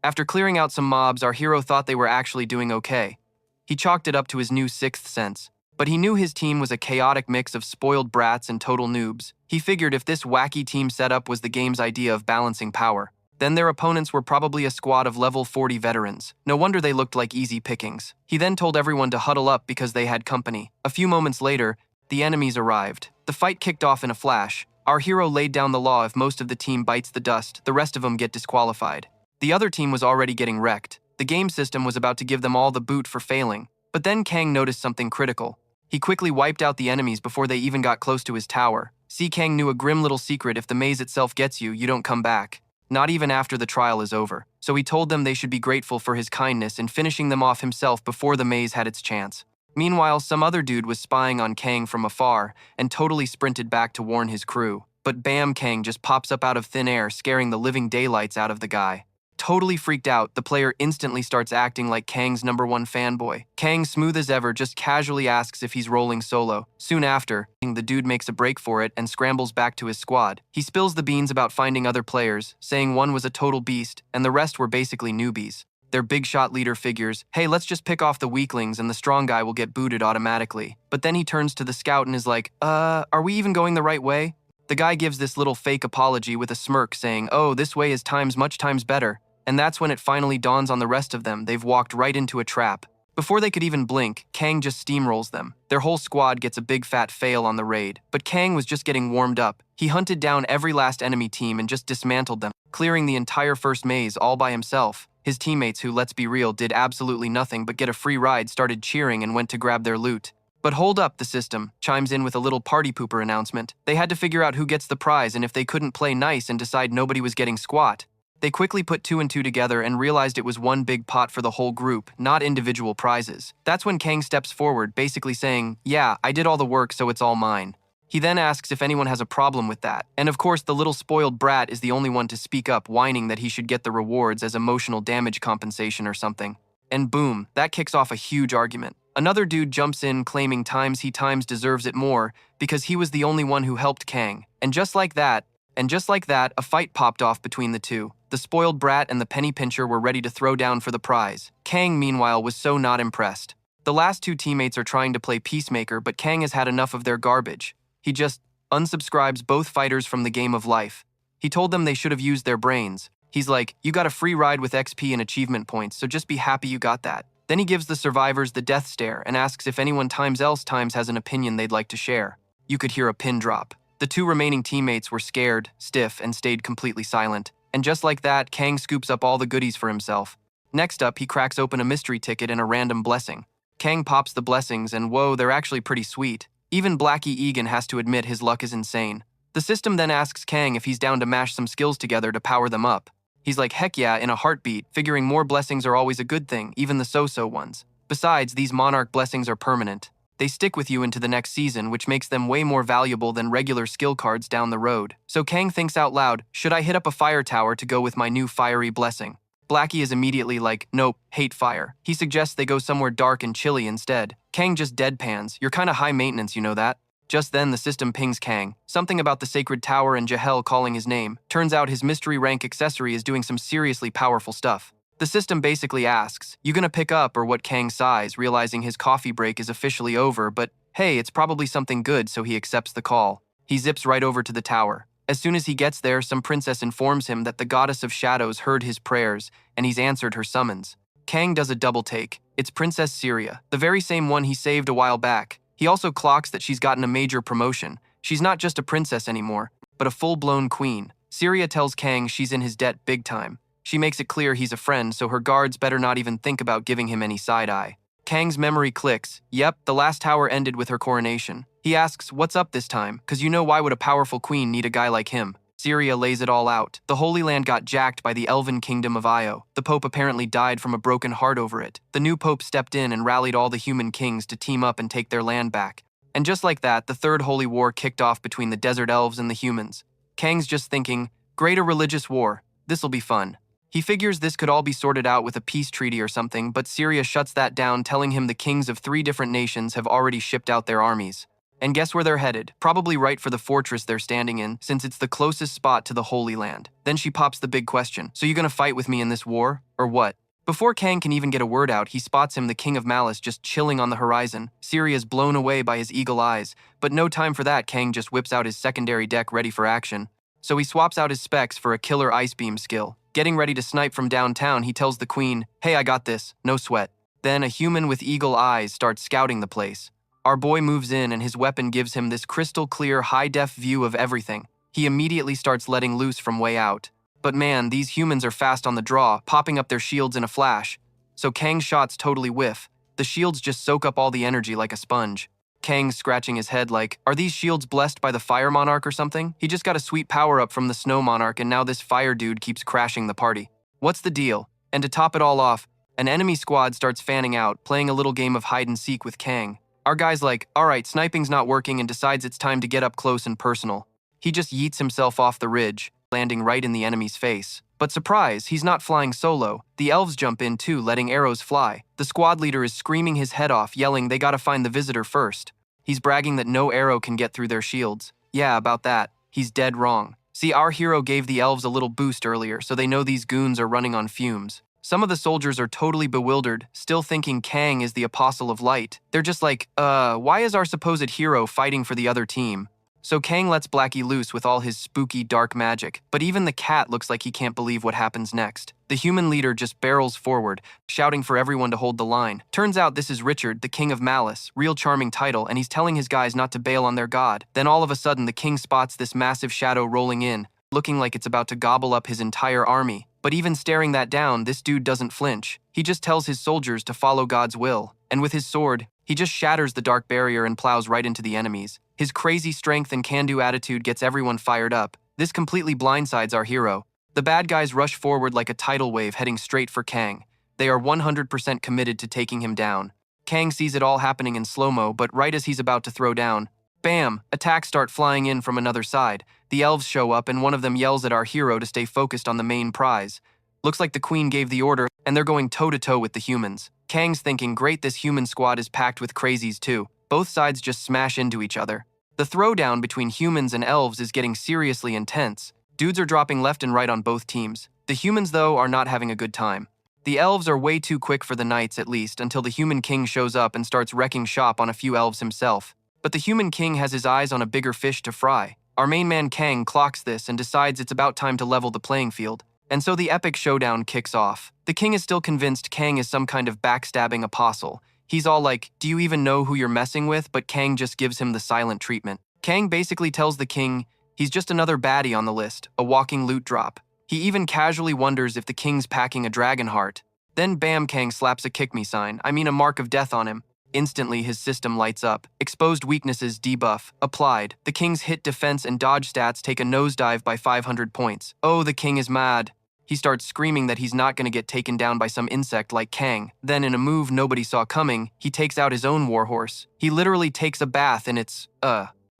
A: After clearing out some mobs, our hero thought they were actually doing okay. He chalked it up to his new sixth sense. But he knew his team was a chaotic mix of spoiled brats and total noobs. He figured if this wacky team setup was the game's idea of balancing power, then their opponents were probably a squad of level 40 veterans. No wonder they looked like easy pickings. He then told everyone to huddle up because they had company. A few moments later, the enemies arrived. The fight kicked off in a flash. Our hero laid down the law: if most of the team bites the dust, the rest of them get disqualified. The other team was already getting wrecked. The game system was about to give them all the boot for failing. But then Kang noticed something critical. He quickly wiped out the enemies before they even got close to his tower. See, Kang knew a grim little secret: if the maze itself gets you, you don't come back. Not even after the trial is over. So he told them they should be grateful for his kindness in finishing them off himself before the maze had its chance. Meanwhile, some other dude was spying on Kang from afar and totally sprinted back to warn his crew. But bam, Kang just pops up out of thin air, scaring the living daylights out of the guy. Totally freaked out, the player instantly starts acting like Kang's #1 fanboy. Kang, smooth as ever, just casually asks if he's rolling solo. Soon after, the dude makes a break for it and scrambles back to his squad. He spills the beans about finding other players, saying one was a total beast and the rest were basically newbies. They're big shot leader figures. Hey, let's just pick off the weaklings and the strong guy will get booted automatically. But then he turns to the scout and is like, are we even going the right way? The guy gives this little fake apology with a smirk, saying, oh, this way is much times better. And that's when it finally dawns on the rest of them they've walked right into a trap. Before they could even blink, Kang just steamrolls them. Their whole squad gets a big fat fail on the raid. But Kang was just getting warmed up. He hunted down every last enemy team and just dismantled them, clearing the entire first maze all by himself. His teammates, who, let's be real, did absolutely nothing but get a free ride, started cheering and went to grab their loot. But hold up, the system chimes in with a little party pooper announcement. They had to figure out who gets the prize, and if they couldn't play nice and decide nobody was getting squat, they quickly put 2 and 2 together and realized it was one big pot for the whole group, not individual prizes. That's when Kang steps forward, basically saying, yeah, I did all the work, so it's all mine. He then asks if anyone has a problem with that. And of course, the little spoiled brat is the only one to speak up, whining that he should get the rewards as emotional damage compensation or something. And boom, that kicks off a huge argument. Another dude jumps in, claiming he deserves it more because he was the only one who helped Kang. And just like that, a fight popped off between the two. The spoiled brat and the penny pincher were ready to throw down for the prize. Kang, meanwhile, was so not impressed. The last 2 teammates are trying to play peacemaker, but Kang has had enough of their garbage. He just unsubscribes both fighters from the game of life. He told them they should have used their brains. He's like, you got a free ride with XP and achievement points, so just be happy you got that. Then he gives the survivors the death stare and asks if anyone else has an opinion they'd like to share. You could hear a pin drop. The 2 remaining teammates were scared, stiff, and stayed completely silent. And just like that, Kang scoops up all the goodies for himself. Next up, he cracks open a mystery ticket and a random blessing. Kang pops the blessings and whoa, they're actually pretty sweet. Even Blackie Egan has to admit his luck is insane. The system then asks Kang if he's down to mash some skills together to power them up. He's like, heck yeah, in a heartbeat, figuring more blessings are always a good thing, even the so-so ones. Besides, these monarch blessings are permanent. They stick with you into the next season, which makes them way more valuable than regular skill cards down the road. So Kang thinks out loud, should I hit up a fire tower to go with my new fiery blessing? Blackie is immediately like, nope, hate fire. He suggests they go somewhere dark and chilly instead. Kang just deadpans, you're kinda high maintenance, you know that? Just then, the system pings Kang. Something about the sacred tower and Jahel calling his name. Turns out his mystery rank accessory is doing some seriously powerful stuff. The system basically asks, you gonna pick up or what? Kang sighs, realizing his coffee break is officially over, but hey, it's probably something good, so he accepts the call. He zips right over to the tower. As soon as he gets there, some princess informs him that the goddess of shadows heard his prayers, and he's answered her summons. Kang does a double take. It's Princess Syria, the very same one he saved a while back. He also clocks that she's gotten a major promotion. She's not just a princess anymore, but a full-blown queen. Syria tells Kang she's in his debt big time. She makes it clear he's a friend, so her guards better not even think about giving him any side-eye. Kang's memory clicks. Yep, the last tower ended with her coronation. He asks, what's up this time? Cause you know why would a powerful queen need a guy like him? Syria lays it all out. The Holy Land got jacked by the elven kingdom of Io. The Pope apparently died from a broken heart over it. The new Pope stepped in and rallied all the human kings to team up and take their land back. And just like that, the Third Holy War kicked off between the desert elves and the humans. Kang's just thinking, great a religious war. This'll be fun. He figures this could all be sorted out with a peace treaty or something, but Syria shuts that down, telling him the kings of 3 different nations have already shipped out their armies. And guess where they're headed? Probably right for the fortress they're standing in, since it's the closest spot to the Holy Land. Then she pops the big question, so you gonna fight with me in this war, or what? Before Kang can even get a word out, he spots him, the King of Malice, just chilling on the horizon. Syria's blown away by his eagle eyes, but no time for that. Kang just whips out his secondary deck ready for action. So he swaps out his specs for a killer ice beam skill. Getting ready to snipe from downtown, he tells the queen, hey, I got this, no sweat. Then a human with eagle eyes starts scouting the place. Our boy moves in and his weapon gives him this crystal clear, high-def view of everything. He immediately starts letting loose from way out. But man, these humans are fast on the draw, popping up their shields in a flash. So Kang's shots totally whiff. The shields just soak up all the energy like a sponge. Kang's scratching his head like, are these shields blessed by the Fire Monarch or something? He just got a sweet power-up from the Snow Monarch and now this fire dude keeps crashing the party. What's the deal? And to top it all off, an enemy squad starts fanning out, playing a little game of hide-and-seek with Kang. Our guy's like, alright, sniping's not working, and decides it's time to get up close and personal. He just yeets himself off the ridge, landing right in the enemy's face. But surprise, he's not flying solo. The elves jump in too, letting arrows fly. The squad leader is screaming his head off, yelling they gotta find the visitor first. He's bragging that no arrow can get through their shields. Yeah, about that. He's dead wrong. See, our hero gave the elves a little boost earlier, so they know these goons are running on fumes. Some of the soldiers are totally bewildered, still thinking Kang is the Apostle of Light. They're just like, why is our supposed hero fighting for the other team? So Kang lets Blackie loose with all his spooky dark magic, but even the cat looks like he can't believe what happens next. The human leader just barrels forward, shouting for everyone to hold the line. Turns out this is Richard, the King of Malice, real charming title, and he's telling his guys not to bail on their god. Then all of a sudden the king spots this massive shadow rolling in, looking like it's about to gobble up his entire army. But even staring that down, this dude doesn't flinch. He just tells his soldiers to follow God's will, and with his sword, he just shatters the dark barrier and plows right into the enemies. His crazy strength and can-do attitude gets everyone fired up. This completely blindsides our hero. The bad guys rush forward like a tidal wave heading straight for Kang. They are 100% committed to taking him down. Kang sees it all happening in slow-mo, but right as he's about to throw down, bam! Attacks start flying in from another side. The elves show up and one of them yells at our hero to stay focused on the main prize. Looks like the queen gave the order and they're going toe-to-toe with the humans. Kang's thinking, great, this human squad is packed with crazies too. Both sides just smash into each other. The throwdown between humans and elves is getting seriously intense. Dudes are dropping left and right on both teams. The humans, though, are not having a good time. The elves are way too quick for the knights, at least, until the human king shows up and starts wrecking shop on a few elves himself. But the human king has his eyes on a bigger fish to fry. Our main man Kang clocks this and decides it's about time to level the playing field. And so the epic showdown kicks off. The king is still convinced Kang is some kind of backstabbing apostle. He's all like, do you even know who you're messing with? But Kang just gives him the silent treatment. Kang basically tells the king he's just another baddie on the list, a walking loot drop. He even casually wonders if the king's packing a dragon heart. Then bam, Kang slaps a kick me sign, a mark of death on him. Instantly, his system lights up. Exposed weaknesses debuff. Applied. The king's hit, defense, and dodge stats take a nosedive by 500 points. Oh, the king is mad. He starts screaming that he's not going to get taken down by some insect like Kang. Then, in a move nobody saw coming, he takes out his own warhorse. He literally takes a bath in its,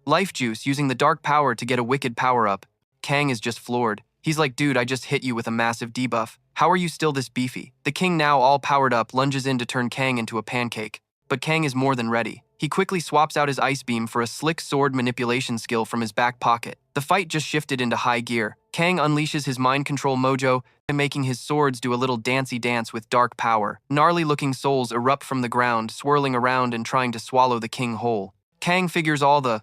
A: life juice, using the dark power to get a wicked power-up. Kang is just floored. He's like, dude, I just hit you with a massive debuff. How are you still this beefy? The king, now all powered up, lunges in to turn Kang into a pancake. But Kang is more than ready. He quickly swaps out his ice beam for a slick sword manipulation skill from his back pocket. The fight just shifted into high gear. Kang unleashes his mind control mojo, making his swords do a little dancey dance with dark power. Gnarly-looking souls erupt from the ground, swirling around and trying to swallow the king whole. Kang figures all the,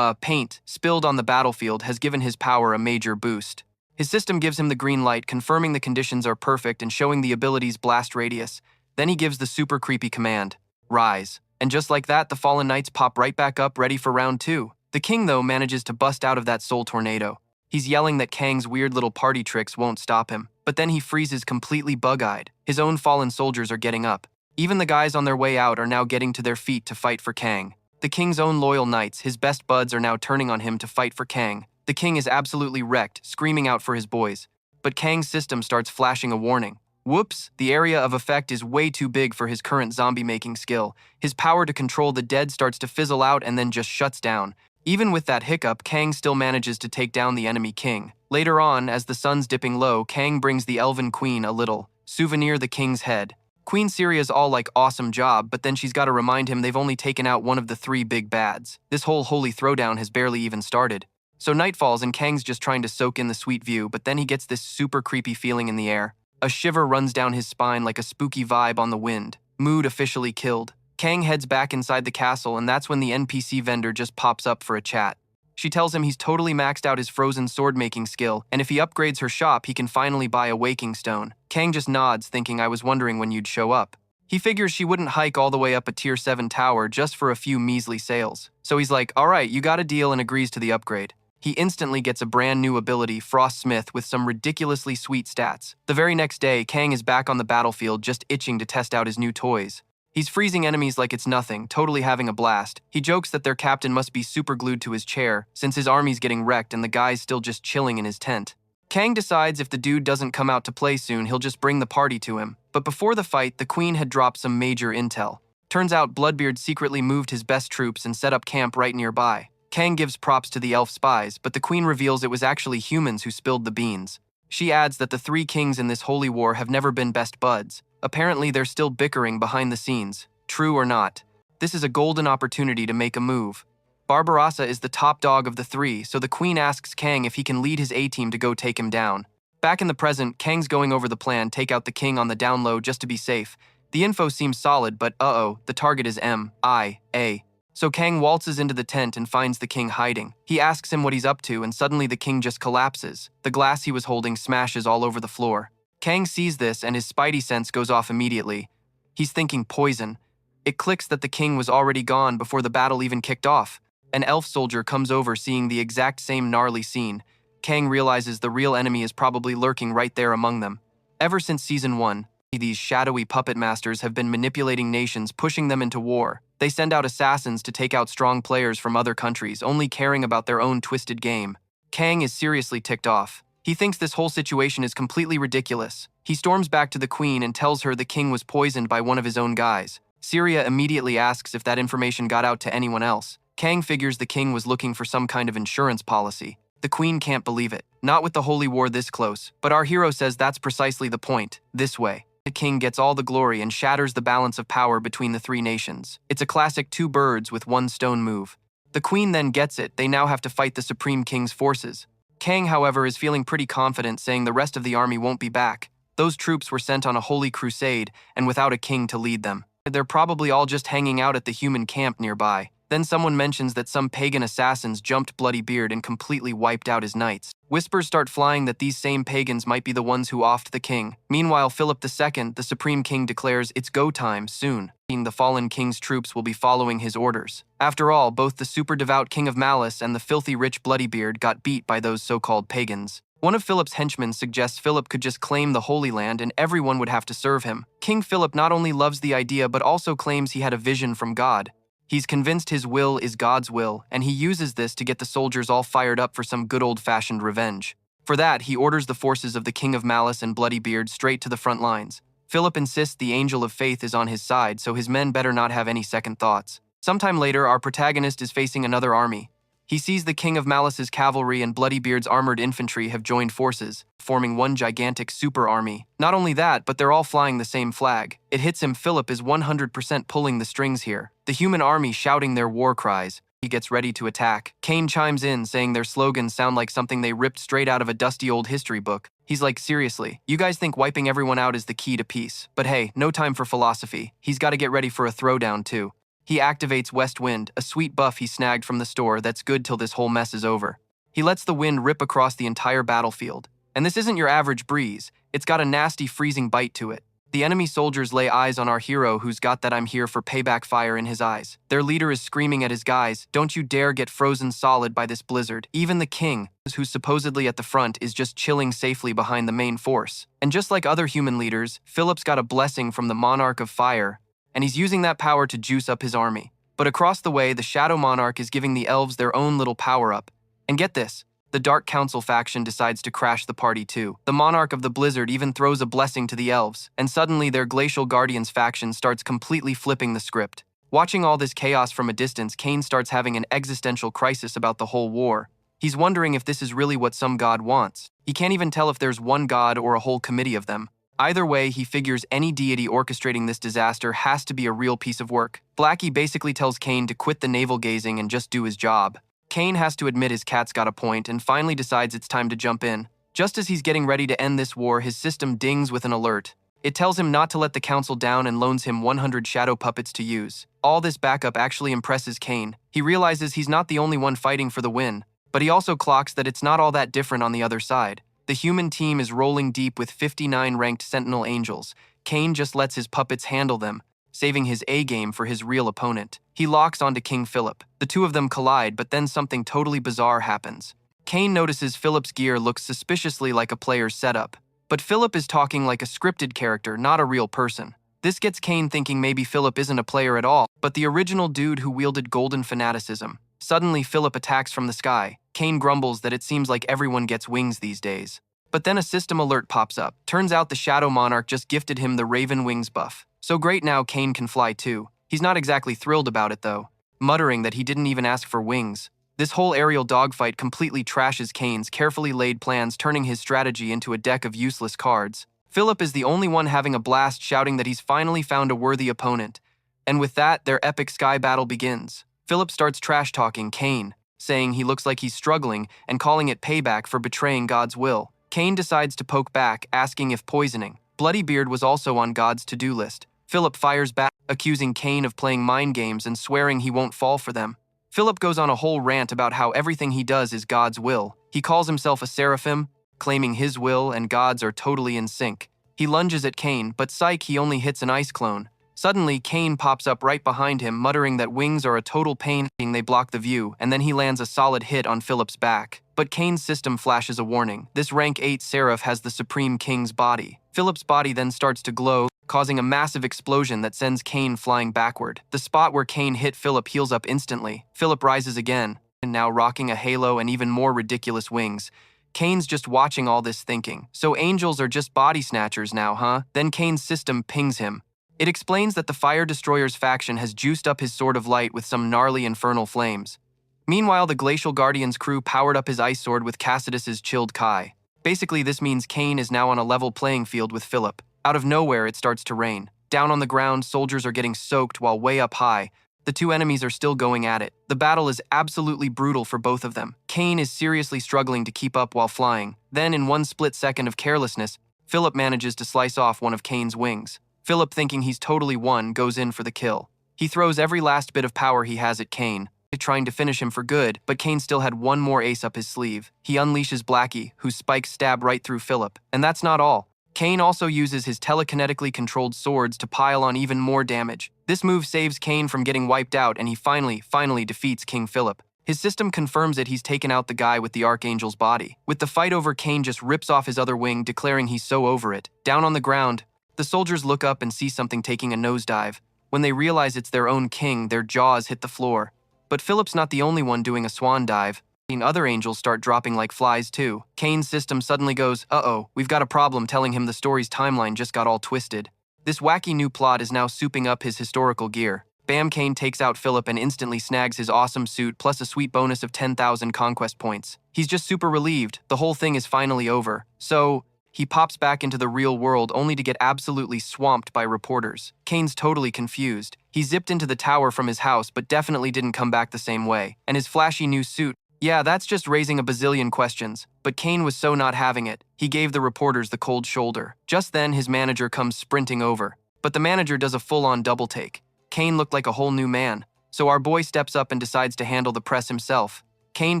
A: paint spilled on the battlefield has given his power a major boost. His system gives him the green light, confirming the conditions are perfect and showing the ability's blast radius. Then he gives the super creepy command, rise. And just like that, the fallen knights pop right back up, ready for round 2. The king, though, manages to bust out of that soul tornado. He's yelling that Kang's weird little party tricks won't stop him, but then he freezes completely bug-eyed. His own fallen soldiers are getting up. Even the guys on their way out are now getting to their feet to fight for Kang. The king's own loyal knights, his best buds, are now turning on him to fight for Kang. The king is absolutely wrecked, screaming out for his boys. But Kang's system starts flashing a warning. Whoops, the area of effect is way too big for his current zombie-making skill. His power to control the dead starts to fizzle out and then just shuts down. Even with that hiccup, Kang still manages to take down the enemy king. Later on, as the sun's dipping low, Kang brings the elven queen a little souvenir, the king's head. Queen Syria's all like, awesome job, but then she's got to remind him they've only taken out one of the 3 big bads. This whole holy throwdown has barely even started. So night falls and Kang's just trying to soak in the sweet view, but then he gets this super creepy feeling in the air. A shiver runs down his spine like a spooky vibe on the wind. Mood officially killed. Kang heads back inside the castle, and that's when the NPC vendor just pops up for a chat. She tells him he's totally maxed out his frozen sword-making skill, and if he upgrades her shop, he can finally buy a waking stone. Kang just nods, thinking, I was wondering when you'd show up. He figures she wouldn't hike all the way up a tier 7 tower just for a few measly sales. So he's like, alright, you got a deal, and agrees to the upgrade. He instantly gets a brand new ability, Frostsmith, with some ridiculously sweet stats. The very next day, Kang is back on the battlefield just itching to test out his new toys. He's freezing enemies like it's nothing, totally having a blast. He jokes that their captain must be super glued to his chair, since his army's getting wrecked and the guy's still just chilling in his tent. Kang decides if the dude doesn't come out to play soon, he'll just bring the party to him. But before the fight, the queen had dropped some major intel. Turns out Bloodbeard secretly moved his best troops and set up camp right nearby. Kang gives props to the elf spies, but the queen reveals it was actually humans who spilled the beans. She adds that the 3 kings in this holy war have never been best buds. Apparently, they're still bickering behind the scenes. True or not, this is a golden opportunity to make a move. Barbarossa is the top dog of the 3, so the queen asks Kang if he can lead his A-team to go take him down. Back in the present, Kang's going over the plan, take out the king on the down low just to be safe. The info seems solid, but the target is M.I.A. So Kang waltzes into the tent and finds the king hiding. He asks him what he's up to, and suddenly the king just collapses. The glass he was holding smashes all over the floor. Kang sees this and his spidey sense goes off immediately. He's thinking poison. It clicks that the king was already gone before the battle even kicked off. An elf soldier comes over, seeing the exact same gnarly scene. Kang realizes the real enemy is probably lurking right there among them. Ever since Season 1, these shadowy puppet masters have been manipulating nations, pushing them into war. They send out assassins to take out strong players from other countries, only caring about their own twisted game. Kang is seriously ticked off. He thinks this whole situation is completely ridiculous. He storms back to the queen and tells her the king was poisoned by one of his own guys. Syria immediately asks if that information got out to anyone else. Kang figures the king was looking for some kind of insurance policy. The queen can't believe it. Not with the holy war this close, but our hero says that's precisely the point. This way. The king gets all the glory and shatters the balance of power between the 3 nations. It's a classic 2 birds with 1 stone move. The queen then gets it. They now have to fight the Supreme King's forces. Kang, however, is feeling pretty confident, saying the rest of the army won't be back. Those troops were sent on a holy crusade and without a king to lead them. They're probably all just hanging out at the human camp nearby. Then someone mentions that some pagan assassins jumped Bloodybeard and completely wiped out his knights. Whispers start flying that these same pagans might be the ones who offed the king. Meanwhile, Philip II, the Supreme King, declares it's go time soon. The fallen king's troops will be following his orders. After all, both the super devout King of Malice and the filthy rich Bloodybeard got beat by those so-called pagans. One of Philip's henchmen suggests Philip could just claim the Holy Land and everyone would have to serve him. King Philip not only loves the idea but also claims he had a vision from God. He's convinced his will is God's will, and he uses this to get the soldiers all fired up for some good old-fashioned revenge. For that, he orders the forces of the King of Malice and Bloody Beard straight to the front lines. Philip insists the Angel of Faith is on his side, so his men better not have any second thoughts. Sometime later, our protagonist is facing another army. He sees the King of Malice's cavalry and Bloody Beard's armored infantry have joined forces, forming one gigantic super army. Not only that, but they're all flying the same flag. It hits him Philip is 100% pulling the strings here. The human army shouting their war cries. He gets ready to attack. Kane chimes in, saying their slogans sound like something they ripped straight out of a dusty old history book. He's like, seriously, you guys think wiping everyone out is the key to peace. But hey, no time for philosophy. He's got to get ready for a throwdown too. He activates West Wind, a sweet buff he snagged from the store that's good till this whole mess is over. He lets the wind rip across the entire battlefield. And this isn't your average breeze. It's got a nasty freezing bite to it. The enemy soldiers lay eyes on our hero who's got that I'm here for payback fire in his eyes. Their leader is screaming at his guys, don't you dare get frozen solid by this blizzard. Even the king, who's supposedly at the front, is just chilling safely behind the main force. And just like other human leaders, Philip's got a blessing from the Monarch of Fire, and he's using that power to juice up his army. But across the way, the Shadow Monarch is giving the elves their own little power-up. And get this, the Dark Council faction decides to crash the party too. The Monarch of the Blizzard even throws a blessing to the elves, and suddenly their Glacial Guardians faction starts completely flipping the script. Watching all this chaos from a distance, Kane starts having an existential crisis about the whole war. He's wondering if this is really what some god wants. He can't even tell if there's one god or a whole committee of them. Either way, he figures any deity orchestrating this disaster has to be a real piece of work. Blackie basically tells Kane to quit the navel-gazing and just do his job. Kane has to admit his cat's got a point and finally decides it's time to jump in. Just as he's getting ready to end this war, his system dings with an alert. It tells him not to let the council down and loans him 100 shadow puppets to use. All this backup actually impresses Kane. He realizes he's not the only one fighting for the win, but he also clocks that it's not all that different on the other side. The human team is rolling deep with 59 ranked Sentinel Angels. Kane just lets his puppets handle them, saving his A-game for his real opponent. He locks onto King Philip. The two of them collide, but then something totally bizarre happens. Kane notices Philip's gear looks suspiciously like a player's setup, but Philip is talking like a scripted character, not a real person. This gets Kane thinking maybe Philip isn't a player at all, but the original dude who wielded Golden Fanaticism. Suddenly, Philip attacks from the sky. Kane grumbles that it seems like everyone gets wings these days. But then a system alert pops up. Turns out the Shadow Monarch just gifted him the Raven Wings buff. So great, now Kane can fly too. He's not exactly thrilled about it though, muttering that he didn't even ask for wings. This whole aerial dogfight completely trashes Kane's carefully laid plans, turning his strategy into a deck of useless cards. Philip is the only one having a blast, shouting that he's finally found a worthy opponent. And with that, their epic sky battle begins. Philip starts trash-talking Kane, saying he looks like he's struggling and calling it payback for betraying God's will. Kane decides to poke back, asking if poisoning. Bloody Beard was also on God's to-do list. Philip fires back, accusing Kane of playing mind games and swearing he won't fall for them. Philip goes on a whole rant about how everything he does is God's will. He calls himself a seraphim, claiming his will and God's are totally in sync. He lunges at Kane, but psych, he only hits an ice clone. Suddenly, Kane pops up right behind him, muttering that wings are a total pain, they block the view, and then he lands a solid hit on Philip's back. But Kane's system flashes a warning. This rank 8 Seraph has the Supreme King's body. Philip's body then starts to glow, causing a massive explosion that sends Kane flying backward. The spot where Kane hit Philip heals up instantly. Philip rises again, and now rocking a halo and even more ridiculous wings. Kane's just watching all this thinking, so angels are just body snatchers now, huh? Then Kane's system pings him. It explains that the Fire Destroyer's faction has juiced up his Sword of Light with some gnarly infernal flames. Meanwhile, the Glacial Guardians crew powered up his Ice Sword with Cassidus's Chilled Kai. Basically, this means Kane is now on a level playing field with Philip. Out of nowhere, it starts to rain. Down on the ground, soldiers are getting soaked, while way up high, the two enemies are still going at it. The battle is absolutely brutal for both of them. Kane is seriously struggling to keep up while flying. Then, in one split second of carelessness, Philip manages to slice off one of Kane's wings. Philip, thinking he's totally won, goes in for the kill. He throws every last bit of power he has at Kane, trying to finish him for good, but Kane still had one more ace up his sleeve. He unleashes Blackie, whose spikes stab right through Philip. And that's not all. Kane also uses his telekinetically controlled swords to pile on even more damage. This move saves Kane from getting wiped out, and he finally defeats King Philip. His system confirms it. He's taken out the guy with the Archangel's body. With the fight over, Kane just rips off his other wing, declaring he's so over it. Down on the ground, the soldiers look up and see something taking a nosedive. When they realize it's their own king, their jaws hit the floor. But Philip's not the only one doing a swan dive. Other angels start dropping like flies too. Kane's system suddenly goes, uh-oh, we've got a problem, telling him the story's timeline just got all twisted. This wacky new plot is now souping up his historical gear. Bam, Kane takes out Philip and instantly snags his awesome suit plus a sweet bonus of 10,000 conquest points. He's just super relieved. The whole thing is finally over. So he pops back into the real world only to get absolutely swamped by reporters. Kane's totally confused. He zipped into the tower from his house but definitely didn't come back the same way. And his flashy new suit, yeah, that's just raising a bazillion questions. But Kane was so not having it, he gave the reporters the cold shoulder. Just then, his manager comes sprinting over. But the manager does a full-on double take. Kane looked like a whole new man. So our boy steps up and decides to handle the press himself. Kane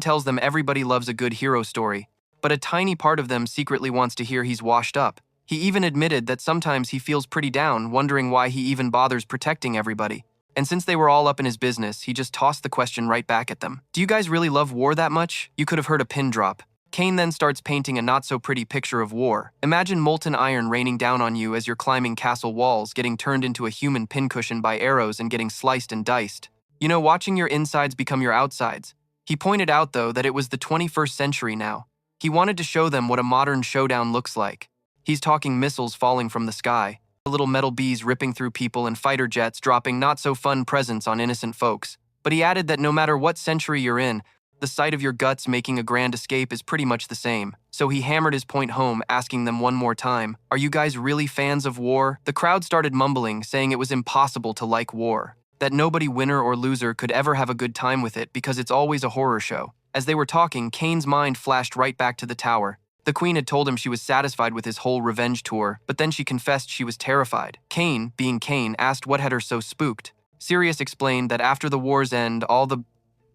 A: tells them everybody loves a good hero story, but a tiny part of them secretly wants to hear he's washed up. He even admitted that sometimes he feels pretty down, wondering why he even bothers protecting everybody. And since they were all up in his business, he just tossed the question right back at them. Do you guys really love war that much? You could have heard a pin drop. Kane then starts painting a not-so-pretty picture of war. Imagine molten iron raining down on you as you're climbing castle walls, getting turned into a human pincushion by arrows and getting sliced and diced. You know, watching your insides become your outsides. He pointed out, though, that it was the 21st century now. He wanted to show them what a modern showdown looks like. He's talking missiles falling from the sky, little metal bees ripping through people, and fighter jets dropping not-so-fun presents on innocent folks. But he added that no matter what century you're in, the sight of your guts making a grand escape is pretty much the same. So he hammered his point home, asking them one more time, "Are you guys really fans of war?" The crowd started mumbling, saying it was impossible to like war, that nobody, winner or loser, could ever have a good time with it because it's always a horror show. As they were talking, Kane's mind flashed right back to the tower. The queen had told him she was satisfied with his whole revenge tour, but then she confessed she was terrified. Kane, being Kane, asked what had her so spooked. Sirius explained that after the war's end, all the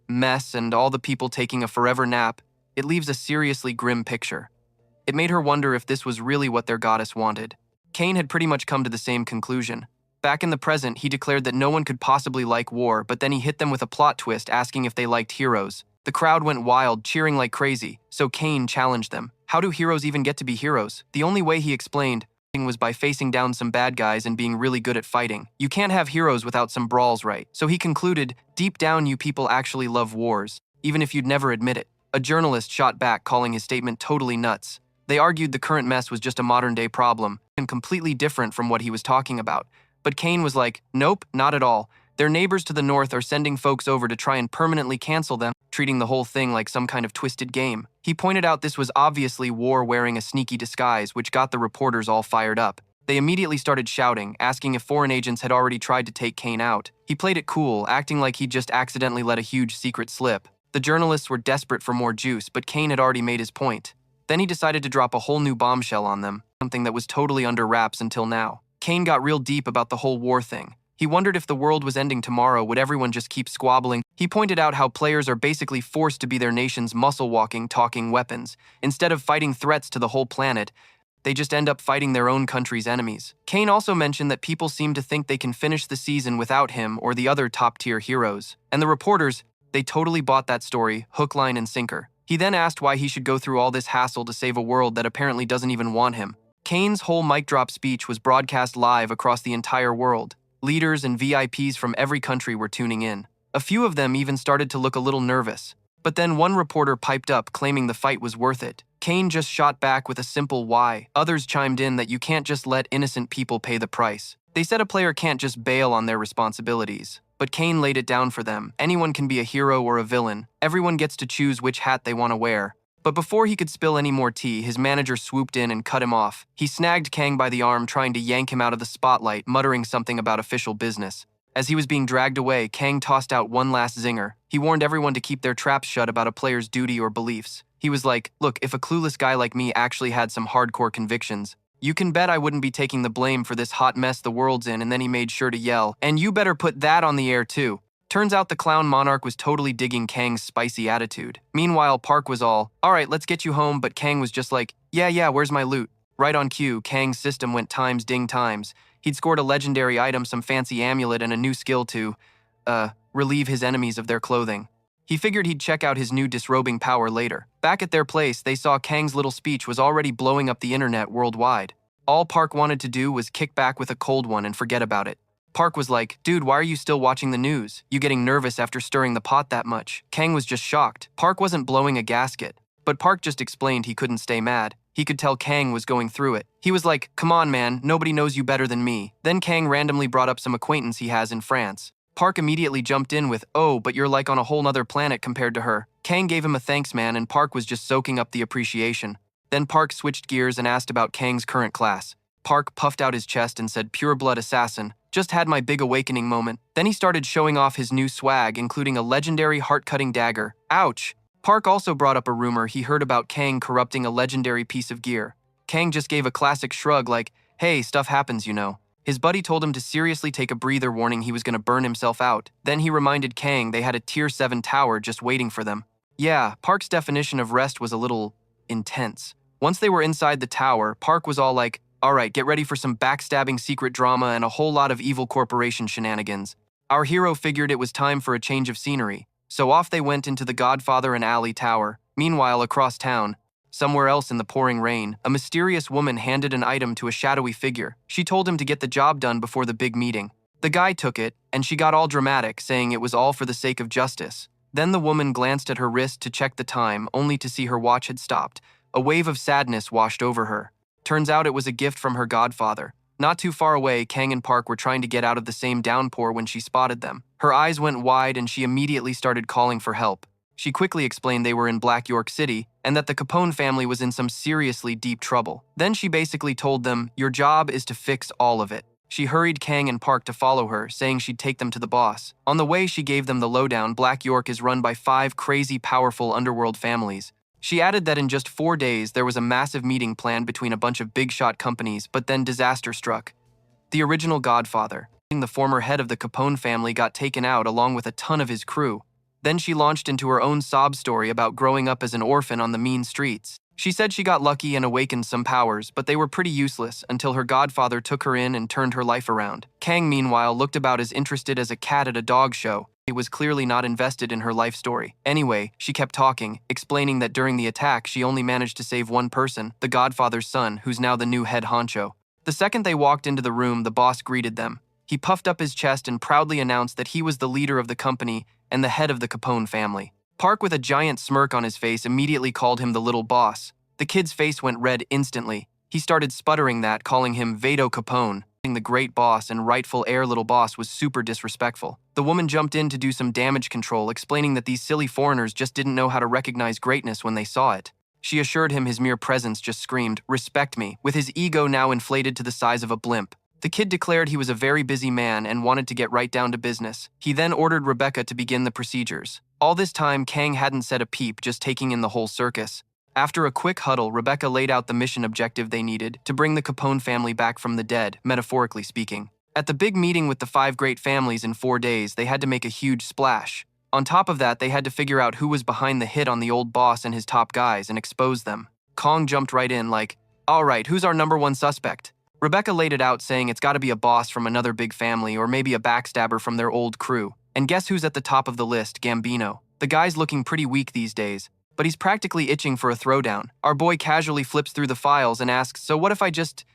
A: mess and all the people taking a forever nap, it leaves a seriously grim picture. It made her wonder if this was really what their goddess wanted. Kane had pretty much come to the same conclusion. Back in the present, he declared that no one could possibly like war, but then he hit them with a plot twist asking if they liked heroes. The crowd went wild, cheering like crazy, so Kane challenged them. How do heroes even get to be heroes? The only way, he explained, was by facing down some bad guys and being really good at fighting. You can't have heroes without some brawls, right? So he concluded, deep down you people actually love wars, even if you'd never admit it. A journalist shot back, calling his statement totally nuts. They argued the current mess was just a modern-day problem, and completely different from what he was talking about. But Kane was like, nope, not at all. Their neighbors to the north are sending folks over to try and permanently cancel them, treating the whole thing like some kind of twisted game. He pointed out this was obviously war wearing a sneaky disguise, which got the reporters all fired up. They immediately started shouting, asking if foreign agents had already tried to take Kane out. He played it cool, acting like he'd just accidentally let a huge secret slip. The journalists were desperate for more juice, but Kane had already made his point. Then he decided to drop a whole new bombshell on them, something that was totally under wraps until now. Kane got real deep about the whole war thing. He wondered if the world was ending tomorrow, would everyone just keep squabbling? He pointed out how players are basically forced to be their nation's muscle-walking, talking weapons. Instead of fighting threats to the whole planet, they just end up fighting their own country's enemies. Kane also mentioned that people seem to think they can finish the season without him or the other top-tier heroes. And the reporters, they totally bought that story, hook, line, and sinker. He then asked why he should go through all this hassle to save a world that apparently doesn't even want him. Kane's whole mic drop speech was broadcast live across the entire world. Leaders and VIPs from every country were tuning in. A few of them even started to look a little nervous. But then one reporter piped up, claiming the fight was worth it. Kane just shot back with a simple why. Others chimed in that you can't just let innocent people pay the price. They said a player can't just bail on their responsibilities. But Kane laid it down for them. Anyone can be a hero or a villain. Everyone gets to choose which hat they want to wear. But before he could spill any more tea, his manager swooped in and cut him off. He snagged Kang by the arm, trying to yank him out of the spotlight, muttering something about official business. As he was being dragged away, Kang tossed out one last zinger. He warned everyone to keep their traps shut about a player's duty or beliefs. He was like, look, if a clueless guy like me actually had some hardcore convictions, you can bet I wouldn't be taking the blame for this hot mess the world's in. And then he made sure to yell, and you better put that on the air too. Turns out the clown monarch was totally digging Kang's spicy attitude. Meanwhile, Park was all right, let's get you home, but Kang was just like, yeah, where's my loot? Right on cue, Kang's system went times ding times. He'd scored a legendary item, some fancy amulet, and a new skill to, relieve his enemies of their clothing. He figured he'd check out his new disrobing power later. Back at their place, they saw Kang's little speech was already blowing up the internet worldwide. All Park wanted to do was kick back with a cold one and forget about it. Park was like, "Dude, why are you still watching the news? You getting nervous after stirring the pot that much?" Kang was just shocked. Park wasn't blowing a gasket. But Park just explained he couldn't stay mad. He could tell Kang was going through it. He was like, "Come on, man, nobody knows you better than me." Then Kang randomly brought up some acquaintance he has in France. Park immediately jumped in with, "Oh, but you're like on a whole nother planet compared to her." Kang gave him a thanks man and Park was just soaking up the appreciation. Then Park switched gears and asked about Kang's current class. Park puffed out his chest and said, "Pure blood assassin. Just had my big awakening moment." Then he started showing off his new swag, including a legendary heart-cutting dagger. Ouch! Park also brought up a rumor he heard about Kang corrupting a legendary piece of gear. Kang just gave a classic shrug like, "Hey, stuff happens, you know." His buddy told him to seriously take a breather, warning he was going to burn himself out. Then he reminded Kang they had a tier 7 tower just waiting for them. Yeah, Park's definition of rest was a little intense. Once they were inside the tower, Park was all like, "Alright, get ready for some backstabbing secret drama and a whole lot of evil corporation shenanigans." Our hero figured it was time for a change of scenery, so off they went into the Godfather and Alley Tower. Meanwhile, across town, somewhere else in the pouring rain, a mysterious woman handed an item to a shadowy figure. She told him to get the job done before the big meeting. The guy took it, and she got all dramatic, saying it was all for the sake of justice. Then the woman glanced at her wrist to check the time, only to see her watch had stopped. A wave of sadness washed over her. Turns out it was a gift from her godfather. Not too far away, Kang and Park were trying to get out of the same downpour when she spotted them. Her eyes went wide and she immediately started calling for help. She quickly explained they were in Black York City and that the Capone family was in some seriously deep trouble. Then she basically told them, "Your job is to fix all of it." She hurried Kang and Park to follow her, saying she'd take them to the boss. On the way, she gave them the lowdown. Black York is run by 5 crazy, powerful underworld families. She added that in just 4 days, there was a massive meeting planned between a bunch of big-shot companies, but then disaster struck. The original Godfather, the former head of the Capone family, got taken out along with a ton of his crew. Then she launched into her own sob story about growing up as an orphan on the mean streets. She said she got lucky and awakened some powers, but they were pretty useless until her godfather took her in and turned her life around. Kang, meanwhile, looked about as interested as a cat at a dog show. He was clearly not invested in her life story. Anyway, she kept talking, explaining that during the attack she only managed to save one person, the Godfather's son, who's now the new head honcho. The second they walked into the room, the boss greeted them. He puffed up his chest and proudly announced that he was the leader of the company and the head of the Capone family. Park, with a giant smirk on his face, immediately called him the little boss. The kid's face went red instantly. He started sputtering that, calling him Vito Capone. The great boss and rightful heir little boss was super disrespectful. The woman jumped in to do some damage control, explaining that these silly foreigners just didn't know how to recognize greatness when they saw it. She assured him his mere presence just screamed, "Respect me," with his ego now inflated to the size of a blimp. The kid declared he was a very busy man and wanted to get right down to business. He then ordered Rebecca to begin the procedures. All this time, Kang hadn't said a peep, just taking in the whole circus. After a quick huddle, Rebecca laid out the mission objective they needed to bring the Capone family back from the dead, metaphorically speaking. At the big meeting with the 5 great families in 4 days, they had to make a huge splash. On top of that, they had to figure out who was behind the hit on the old boss and his top guys and expose them. Kong jumped right in like, "Alright, who's our #1 suspect?" Rebecca laid it out, saying it's gotta be a boss from another big family or maybe a backstabber from their old crew. And guess who's at the top of the list? Gambino. The guy's looking pretty weak these days, but he's practically itching for a throwdown. Our boy casually flips through the files and asks, "So what if I just,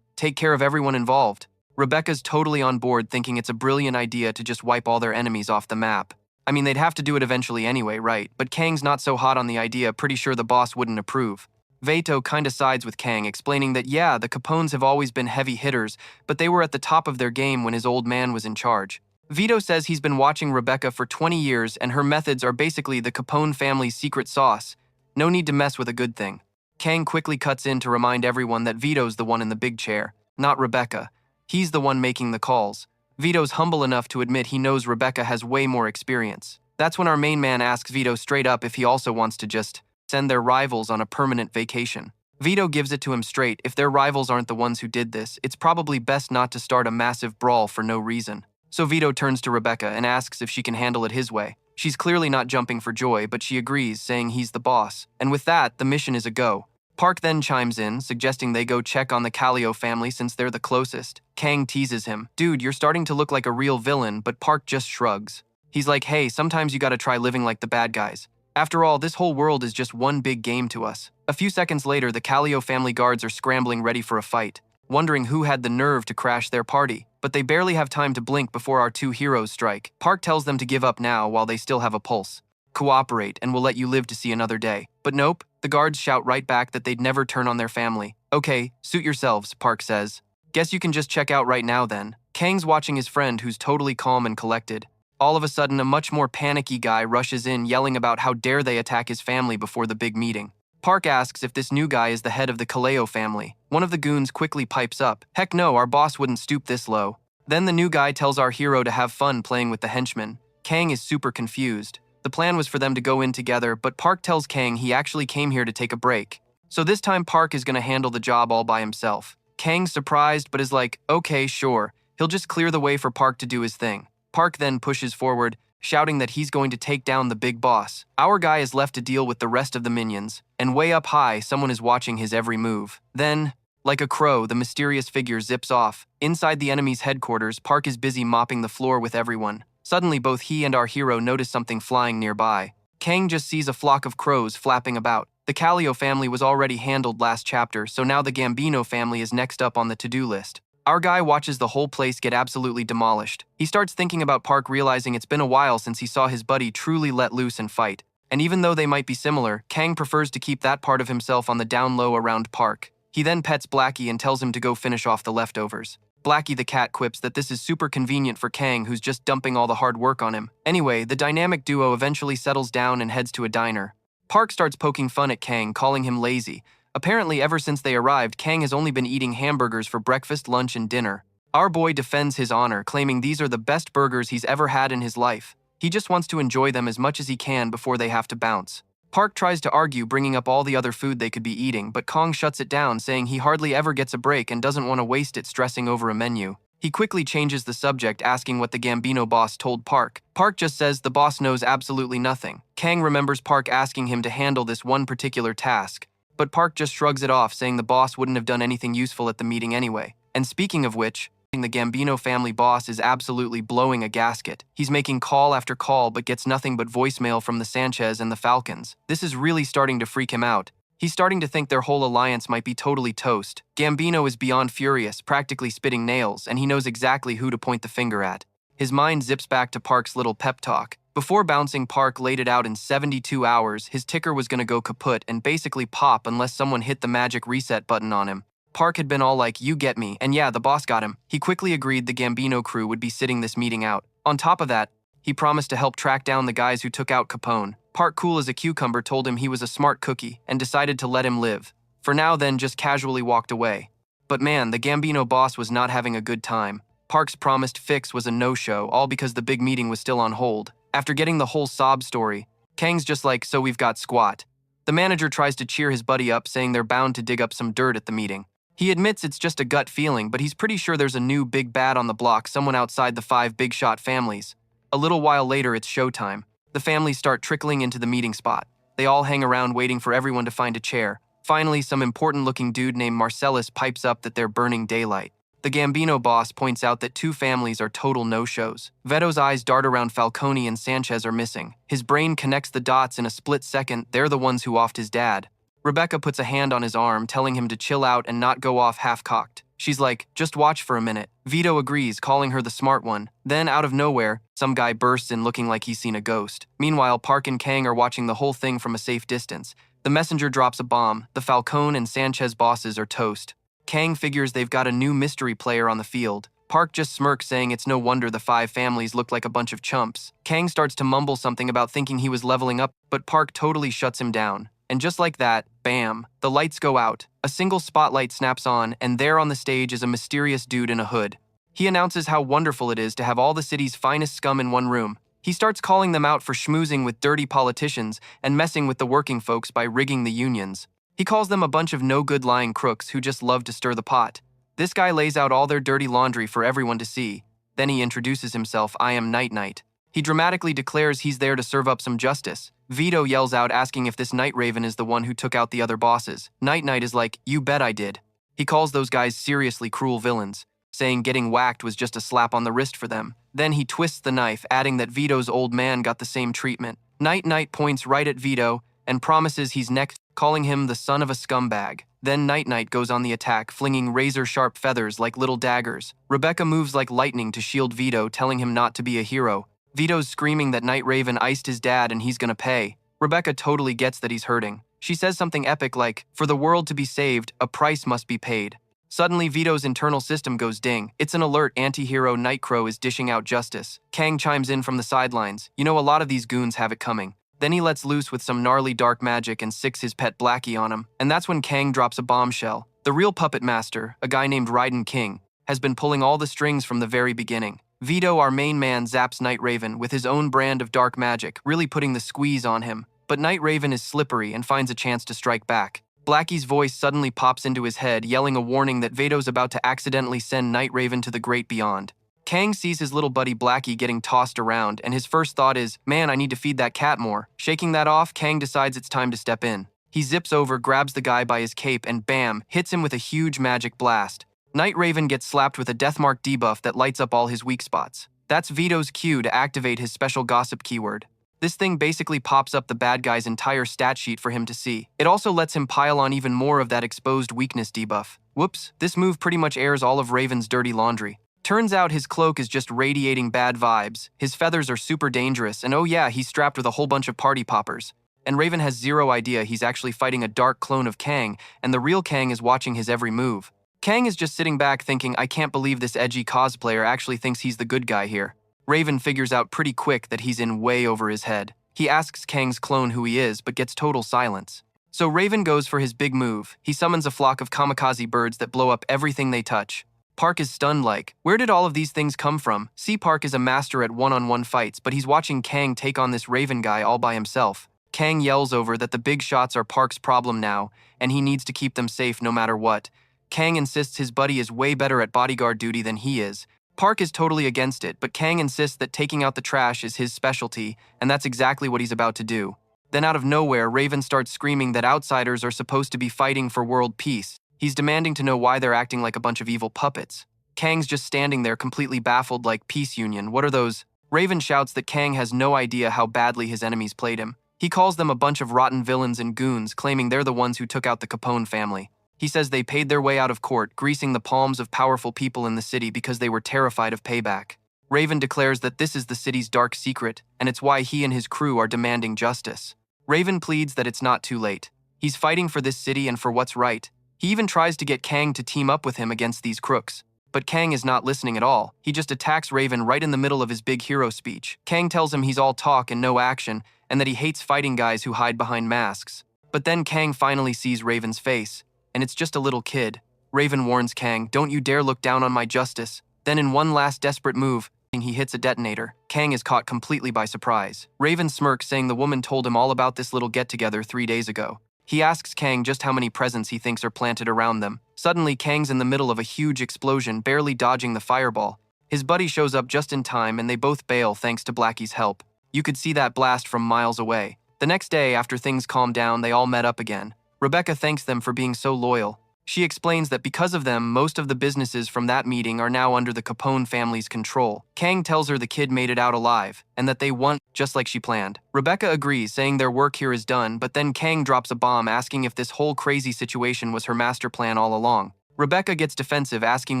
A: take care of everyone involved?" Rebecca's totally on board, thinking it's a brilliant idea to just wipe all their enemies off the map. I mean, they'd have to do it eventually anyway, right? But Kang's not so hot on the idea, pretty sure the boss wouldn't approve. Vito kinda sides with Kang, explaining that yeah, the Capones have always been heavy hitters, but they were at the top of their game when his old man was in charge. Vito says he's been watching Rebecca for 20 years and her methods are basically the Capone family's secret sauce. No need to mess with a good thing. Kang quickly cuts in to remind everyone that Vito's the one in the big chair, not Rebecca. He's the one making the calls. Vito's humble enough to admit he knows Rebecca has way more experience. That's when our main man asks Vito straight up if he also wants to just send their rivals on a permanent vacation. Vito gives it to him straight. If their rivals aren't the ones who did this, it's probably best not to start a massive brawl for no reason. So Vito turns to Rebecca and asks if she can handle it his way. She's clearly not jumping for joy, but she agrees, saying he's the boss. And with that, the mission is a go. Park then chimes in, suggesting they go check on the Callio family since they're the closest. Kang teases him, "Dude, you're starting to look like a real villain," but Park just shrugs. He's like, hey, sometimes you gotta try living like the bad guys. After all, this whole world is just one big game to us. A few seconds later, the Kallio family guards are scrambling ready for a fight, wondering who had the nerve to crash their party. But they barely have time to blink before our two heroes strike. Park tells them to give up now while they still have a pulse. Cooperate and we'll let you live to see another day. But nope, the guards shout right back that they'd never turn on their family. Okay, suit yourselves, Park says. Guess you can just check out right now then. Kang's watching his friend who's totally calm and collected. All of a sudden, a much more panicky guy rushes in yelling about how dare they attack his family before the big meeting. Park asks if this new guy is the head of the Kallio family. One of the goons quickly pipes up, heck no, our boss wouldn't stoop this low. Then the new guy tells our hero to have fun playing with the henchmen. Kang is super confused. The plan was for them to go in together, but Park tells Kang he actually came here to take a break. So this time Park is gonna handle the job all by himself. Kang's surprised but is like, okay, sure. He'll just clear the way for Park to do his thing. Park then pushes forward, shouting that he's going to take down the big boss. Our guy is left to deal with the rest of the minions, and way up high, someone is watching his every move. Then, like a crow, the mysterious figure zips off. Inside the enemy's headquarters, Park is busy mopping the floor with everyone. Suddenly, both he and our hero notice something flying nearby. Kang just sees a flock of crows flapping about. The Kallio family was already handled last chapter, so now the Gambino family is next up on the to-do list. Our guy watches the whole place get absolutely demolished. He starts thinking about Park, realizing it's been a while since he saw his buddy truly let loose and fight. And even though they might be similar, Kang prefers to keep that part of himself on the down low around Park. He then pets Blackie and tells him to go finish off the leftovers. Blackie the cat quips that this is super convenient for Kang, who's just dumping all the hard work on him. Anyway, the dynamic duo eventually settles down and heads to a diner. Park starts poking fun at Kang, calling him lazy. Apparently, ever since they arrived, Kang has only been eating hamburgers for breakfast, lunch, and dinner. Our boy defends his honor, claiming these are the best burgers he's ever had in his life. He just wants to enjoy them as much as he can before they have to bounce. Park tries to argue, bringing up all the other food they could be eating, but Kang shuts it down, saying he hardly ever gets a break and doesn't want to waste it stressing over a menu. He quickly changes the subject, asking what the Gambino boss told Park. Park just says the boss knows absolutely nothing. Kang remembers Park asking him to handle this one particular task, but Park just shrugs it off, saying the boss wouldn't have done anything useful at the meeting anyway. And speaking of which, the Gambino family boss is absolutely blowing a gasket. He's making call after call but gets nothing but voicemail from the Sanchez and the Falcons. This is really starting to freak him out. He's starting to think their whole alliance might be totally toast. Gambino is beyond furious, practically spitting nails, and he knows exactly who to point the finger at. His mind zips back to Park's little pep talk. Before bouncing, Park laid it out in 72 hours. His ticker was gonna go kaput and basically pop unless someone hit the magic reset button on him. Park had been all like, you get me, and yeah, the boss got him. He quickly agreed the Gambino crew would be sitting this meeting out. On top of that, he promised to help track down the guys who took out Capone. Park, cool as a cucumber, told him he was a smart cookie and decided to let him live. For now then, just casually walked away. But man, the Gambino boss was not having a good time. Park's promised fix was a no-show, all because the big meeting was still on hold. After getting the whole sob story, Kang's just like, so we've got squat. The manager tries to cheer his buddy up, saying they're bound to dig up some dirt at the meeting. He admits it's just a gut feeling, but he's pretty sure there's a new big bad on the block, someone outside the 5 big shot families. A little while later, it's showtime. The families start trickling into the meeting spot. They all hang around waiting for everyone to find a chair. Finally, some important-looking dude named Marcellus pipes up that they're burning daylight. The Gambino boss points out that 2 families are total no-shows. Veto's eyes dart around. Falcone and Sanchez are missing. His brain connects the dots in a split second. They're the ones who offed his dad. Rebecca puts a hand on his arm, telling him to chill out and not go off half-cocked. She's like, just watch for a minute. Vito agrees, calling her the smart one. Then, out of nowhere, some guy bursts in looking like he's seen a ghost. Meanwhile, Park and Kang are watching the whole thing from a safe distance. The messenger drops a bomb. The Falcone and Sanchez bosses are toast. Kang figures they've got a new mystery player on the field. Park just smirks, saying it's no wonder the 5 families looked like a bunch of chumps. Kang starts to mumble something about thinking he was leveling up, but Park totally shuts him down. And just like that, bam, the lights go out. A single spotlight snaps on, and there on the stage is a mysterious dude in a hood. He announces how wonderful it is to have all the city's finest scum in one room. He starts calling them out for schmoozing with dirty politicians and messing with the working folks by rigging the unions. He calls them a bunch of no-good lying crooks who just love to stir the pot. This guy lays out all their dirty laundry for everyone to see. Then he introduces himself, I am Night Knight. He dramatically declares he's there to serve up some justice. Vito yells out, asking if this Night Raven is the one who took out the other bosses. Night Knight is like, you bet I did. He calls those guys seriously cruel villains. saying getting whacked was just a slap on the wrist for them. Then he twists the knife, adding that Vito's old man got the same treatment. Night-Night points right at Vito and promises he's next, calling him the son of a scumbag. Then Night-Night goes on the attack, flinging razor-sharp feathers like little daggers. Rebecca moves like lightning to shield Vito, telling him not to be a hero. Vito's screaming that Night Raven iced his dad and he's gonna pay. Rebecca totally gets that he's hurting. She says something epic like, "For the world to be saved, a price must be paid." Suddenly, Vito's internal system goes ding. It's an alert. Anti-hero Nightcrow is dishing out justice. Kang chimes in from the sidelines. You know, a lot of these goons have it coming. Then he lets loose with some gnarly dark magic and sicks his pet Blackie on him. And that's when Kang drops a bombshell. The real puppet master, a guy named Raiden King, has been pulling all the strings from the very beginning. Vito, our main man, zaps Night Raven with his own brand of dark magic, really putting the squeeze on him. But Night Raven is slippery and finds a chance to strike back. Blackie's voice suddenly pops into his head, yelling a warning that Vito's about to accidentally send Night Raven to the great beyond. Kang sees his little buddy Blackie getting tossed around, and his first thought is, man, I need to feed that cat more. Shaking that off, Kang decides it's time to step in. He zips over, grabs the guy by his cape, and bam, hits him with a huge magic blast. Night Raven gets slapped with a Deathmark debuff that lights up all his weak spots. That's Vito's cue to activate his special gossip keyword. This thing basically pops up the bad guy's entire stat sheet for him to see. It also lets him pile on even more of that exposed weakness debuff. Whoops, this move pretty much airs all of Raven's dirty laundry. Turns out his cloak is just radiating bad vibes, his feathers are super dangerous, and oh yeah, he's strapped with a whole bunch of party poppers. And Raven has zero idea he's actually fighting a dark clone of Kang, and the real Kang is watching his every move. Kang is just sitting back thinking, I can't believe this edgy cosplayer actually thinks he's the good guy here. Raven figures out pretty quick that he's in way over his head. He asks Kang's clone who he is, but gets total silence. So Raven goes for his big move. He summons a flock of kamikaze birds that blow up everything they touch. Park is stunned like, where did all of these things come from? See, Park is a master at one-on-one fights, but he's watching Kang take on this Raven guy all by himself. Kang yells over that the big shots are Park's problem now, and he needs to keep them safe no matter what. Kang insists his buddy is way better at bodyguard duty than he is. Park is totally against it, but Kang insists that taking out the trash is his specialty, and that's exactly what he's about to do. Then out of nowhere, Raven starts screaming that outsiders are supposed to be fighting for world peace. He's demanding to know why they're acting like a bunch of evil puppets. Kang's just standing there completely baffled like, peace union, what are those? Raven shouts that Kang has no idea how badly his enemies played him. He calls them a bunch of rotten villains and goons, claiming they're the ones who took out the Capone family. He says they paid their way out of court, greasing the palms of powerful people in the city because they were terrified of payback. Raven declares that this is the city's dark secret, and it's why he and his crew are demanding justice. Raven pleads that it's not too late. He's fighting for this city and for what's right. He even tries to get Kang to team up with him against these crooks. But Kang is not listening at all. He just attacks Raven right in the middle of his big hero speech. Kang tells him he's all talk and no action, and that he hates fighting guys who hide behind masks. But then Kang finally sees Raven's face, and it's just a little kid. Raven warns Kang, don't you dare look down on my justice. Then in one last desperate move, he hits a detonator. Kang is caught completely by surprise. Raven smirks, saying the woman told him all about this little get-together 3 days ago. He asks Kang just how many presents he thinks are planted around them. Suddenly, Kang's in the middle of a huge explosion, barely dodging the fireball. His buddy shows up just in time, and they both bail thanks to Blackie's help. You could see that blast from miles away. The next day, after things calm down, they all met up again. Rebecca thanks them for being so loyal. She explains that because of them, most of the businesses from that meeting are now under the Capone family's control. Kang tells her the kid made it out alive, and that they won just like she planned. Rebecca agrees, saying their work here is done, but then Kang drops a bomb asking if this whole crazy situation was her master plan all along. Rebecca gets defensive, asking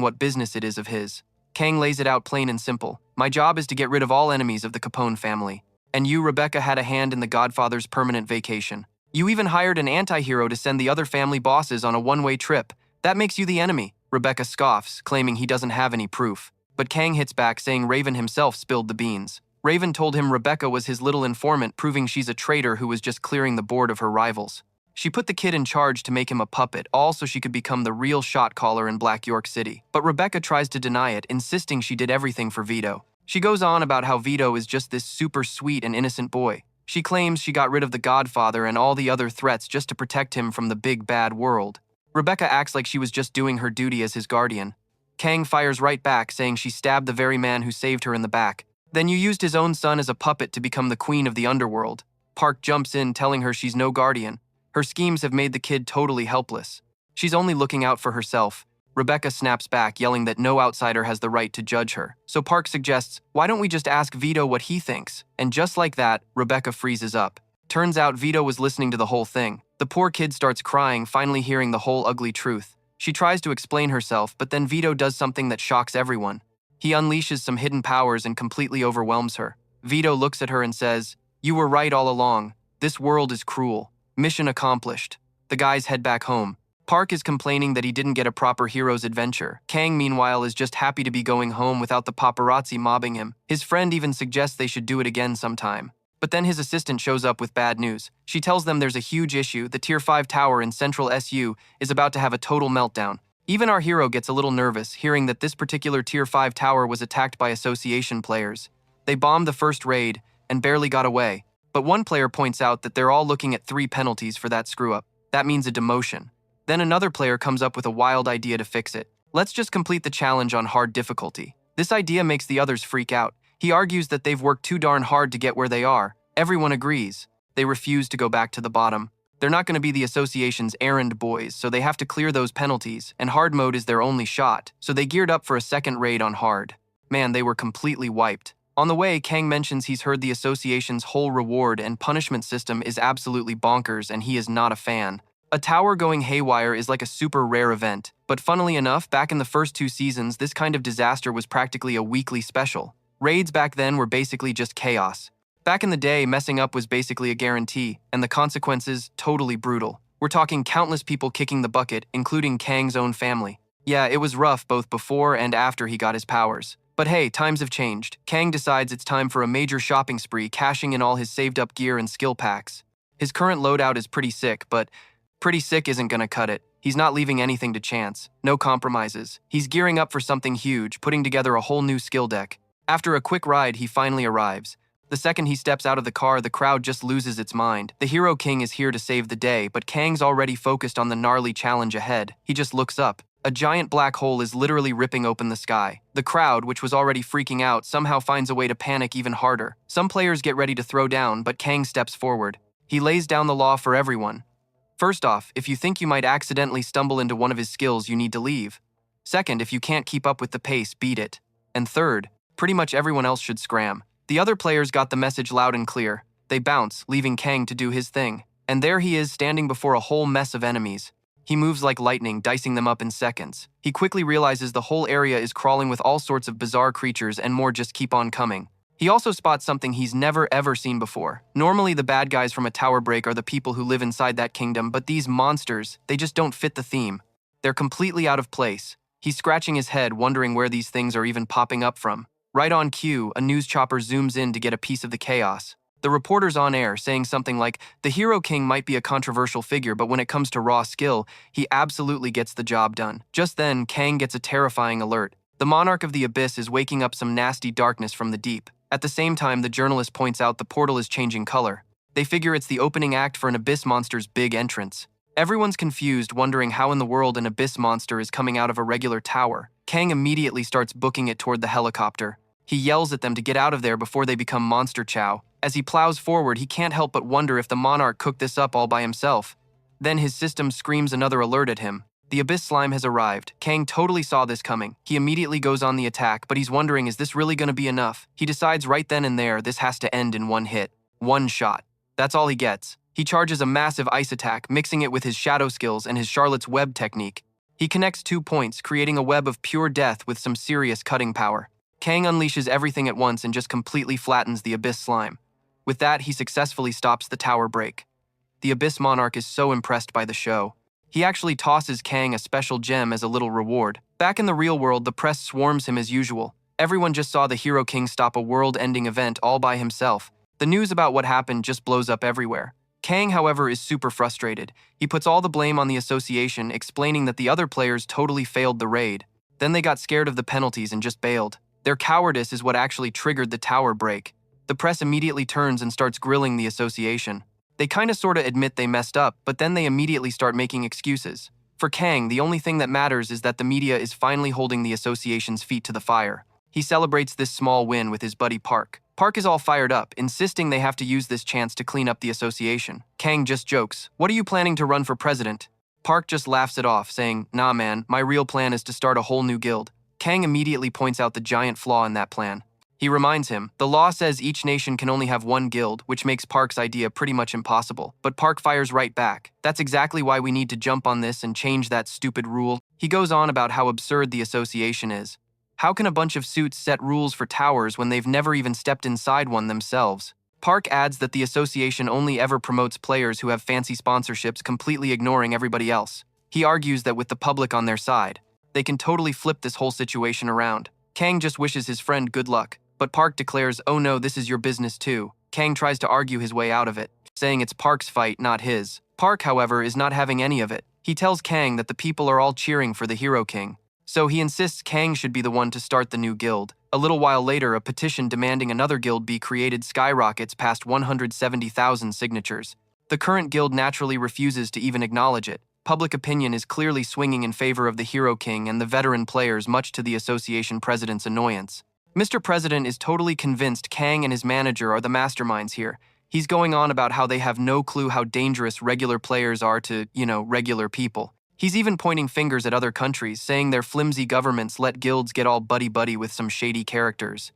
A: what business it is of his. Kang lays it out plain and simple. My job is to get rid of all enemies of the Capone family. And you, Rebecca, had a hand in the Godfather's permanent vacation. You even hired an anti-hero to send the other family bosses on a one-way trip. That makes you the enemy. Rebecca scoffs, claiming he doesn't have any proof. But Kang hits back, saying Raven himself spilled the beans. Raven told him Rebecca was his little informant, proving she's a traitor who was just clearing the board of her rivals. She put the kid in charge to make him a puppet, all so she could become the real shot caller in Black York City. But Rebecca tries to deny it, insisting she did everything for Vito. She goes on about how Vito is just this super sweet and innocent boy. She claims she got rid of the Godfather and all the other threats just to protect him from the big bad world. Rebecca acts like she was just doing her duty as his guardian. Kang fires right back, saying she stabbed the very man who saved her in the back. Then you used his own son as a puppet to become the queen of the underworld. Park jumps in, telling her she's no guardian. Her schemes have made the kid totally helpless. She's only looking out for herself. Rebecca snaps back, yelling that no outsider has the right to judge her. So Park suggests, why don't we just ask Vito what he thinks? And just like that, Rebecca freezes up. Turns out Vito was listening to the whole thing. The poor kid starts crying, finally hearing the whole ugly truth. She tries to explain herself, but then Vito does something that shocks everyone. He unleashes some hidden powers and completely overwhelms her. Vito looks at her and says, "You were right all along. This world is cruel. Mission accomplished." The guys head back home. Park is complaining that he didn't get a proper hero's adventure. Kang, meanwhile, is just happy to be going home without the paparazzi mobbing him. His friend even suggests they should do it again sometime. But then his assistant shows up with bad news. She tells them there's a huge issue. The Tier 5 tower in Central SU is about to have a total meltdown. Even our hero gets a little nervous, hearing that this particular Tier 5 tower was attacked by association players. They bombed the first raid and barely got away. But one player points out that they're all looking at 3 penalties for that screw-up. That means a demotion. Then another player comes up with a wild idea to fix it. Let's just complete the challenge on hard difficulty. This idea makes the others freak out. He argues that they've worked too darn hard to get where they are. Everyone agrees. They refuse to go back to the bottom. They're not going to be the association's errand boys, so they have to clear those penalties, and hard mode is their only shot, so they geared up for a second raid on hard. Man, they were completely wiped. On the way, Kang mentions he's heard the association's whole reward and punishment system is absolutely bonkers, and he is not a fan. A tower going haywire is like a super rare event, but funnily enough, back in the first 2 seasons, this kind of disaster was practically a weekly special. Raids back then were basically just chaos. Back in the day, messing up was basically a guarantee, and the consequences totally brutal. We're talking countless people kicking the bucket, including Kang's own family. Yeah, it was rough both before and after he got his powers. But hey, times have changed. Kang decides it's time for a major shopping spree, cashing in all his saved-up gear and skill packs. His current loadout is pretty sick, but pretty sick isn't gonna cut it. He's not leaving anything to chance. No compromises. He's gearing up for something huge, putting together a whole new skill deck. After a quick ride, he finally arrives. The second he steps out of the car, the crowd just loses its mind. The Hero King is here to save the day, but Kang's already focused on the gnarly challenge ahead. He just looks up. A giant black hole is literally ripping open the sky. The crowd, which was already freaking out, somehow finds a way to panic even harder. Some players get ready to throw down, but Kang steps forward. He lays down the law for everyone. First off, if you think you might accidentally stumble into one of his skills, you need to leave. Second, if you can't keep up with the pace, beat it. And third, pretty much everyone else should scram. The other players got the message loud and clear. They bounce, leaving Kang to do his thing. And there he is, standing before a whole mess of enemies. He moves like lightning, dicing them up in seconds. He quickly realizes the whole area is crawling with all sorts of bizarre creatures, and more just keep on coming. He also spots something he's never ever seen before. Normally the bad guys from a tower break are the people who live inside that kingdom, but these monsters, they just don't fit the theme. They're completely out of place. He's scratching his head, wondering where these things are even popping up from. Right on cue, a news chopper zooms in to get a piece of the chaos. The reporter's on air, saying something like, "The Hero King might be a controversial figure, but when it comes to raw skill, he absolutely gets the job done." Just then, Kang gets a terrifying alert. The Monarch of the Abyss is waking up some nasty darkness from the deep. At the same time, the journalist points out the portal is changing color. They figure it's the opening act for an Abyss monster's big entrance. Everyone's confused, wondering how in the world an Abyss monster is coming out of a regular tower. Kang immediately starts booking it toward the helicopter. He yells at them to get out of there before they become monster chow. As he plows forward, he can't help but wonder if the Monarch cooked this up all by himself. Then his system screams another alert at him. The Abyss Slime has arrived. Kang totally saw this coming. He immediately goes on the attack, but he's wondering, is this really going to be enough? He decides right then and there this has to end in one hit. One shot. That's all he gets. He charges a massive ice attack, mixing it with his shadow skills and his Charlotte's Web technique. He connects 2 points, creating a web of pure death with some serious cutting power. Kang unleashes everything at once and just completely flattens the Abyss Slime. With that, he successfully stops the tower break. The Abyss Monarch is so impressed by the show. He actually tosses Kang a special gem as a little reward. Back in the real world, the press swarms him as usual. Everyone just saw the Hero King stop a world-ending event all by himself. The news about what happened just blows up everywhere. Kang, however, is super frustrated. He puts all the blame on the association, explaining that the other players totally failed the raid. Then they got scared of the penalties and just bailed. Their cowardice is what actually triggered the tower break. The press immediately turns and starts grilling the association. They kinda sorta admit they messed up, but then they immediately start making excuses. For Kang, the only thing that matters is that the media is finally holding the association's feet to the fire. He celebrates this small win with his buddy Park. Park is all fired up, insisting they have to use this chance to clean up the association. Kang just jokes, "What are you planning to run for president?" Park just laughs it off, saying, "Nah man, my real plan is to start a whole new guild." Kang immediately points out the giant flaw in that plan. He reminds him, the law says each nation can only have one guild, which makes Park's idea pretty much impossible. But Park fires right back. "That's exactly why we need to jump on this and change that stupid rule." He goes on about how absurd the association is. How can a bunch of suits set rules for towers when they've never even stepped inside one themselves? Park adds that the association only ever promotes players who have fancy sponsorships, completely ignoring everybody else. He argues that with the public on their side, they can totally flip this whole situation around. Kang just wishes his friend good luck, but Park declares, "Oh no, this is your business too." Kang tries to argue his way out of it, saying it's Park's fight, not his. Park, however, is not having any of it. He tells Kang that the people are all cheering for the Hero King, so he insists Kang should be the one to start the new guild. A little while later, a petition demanding another guild be created skyrockets past 170,000 signatures. The current guild naturally refuses to even acknowledge it. Public opinion is clearly swinging in favor of the Hero King and the veteran players, much to the association president's annoyance. Mr. President is totally convinced Kang and his manager are the masterminds here. He's going on about how they have no clue how dangerous regular players are to, regular people. He's even pointing fingers at other countries, saying their flimsy governments let guilds get all buddy-buddy with some shady characters.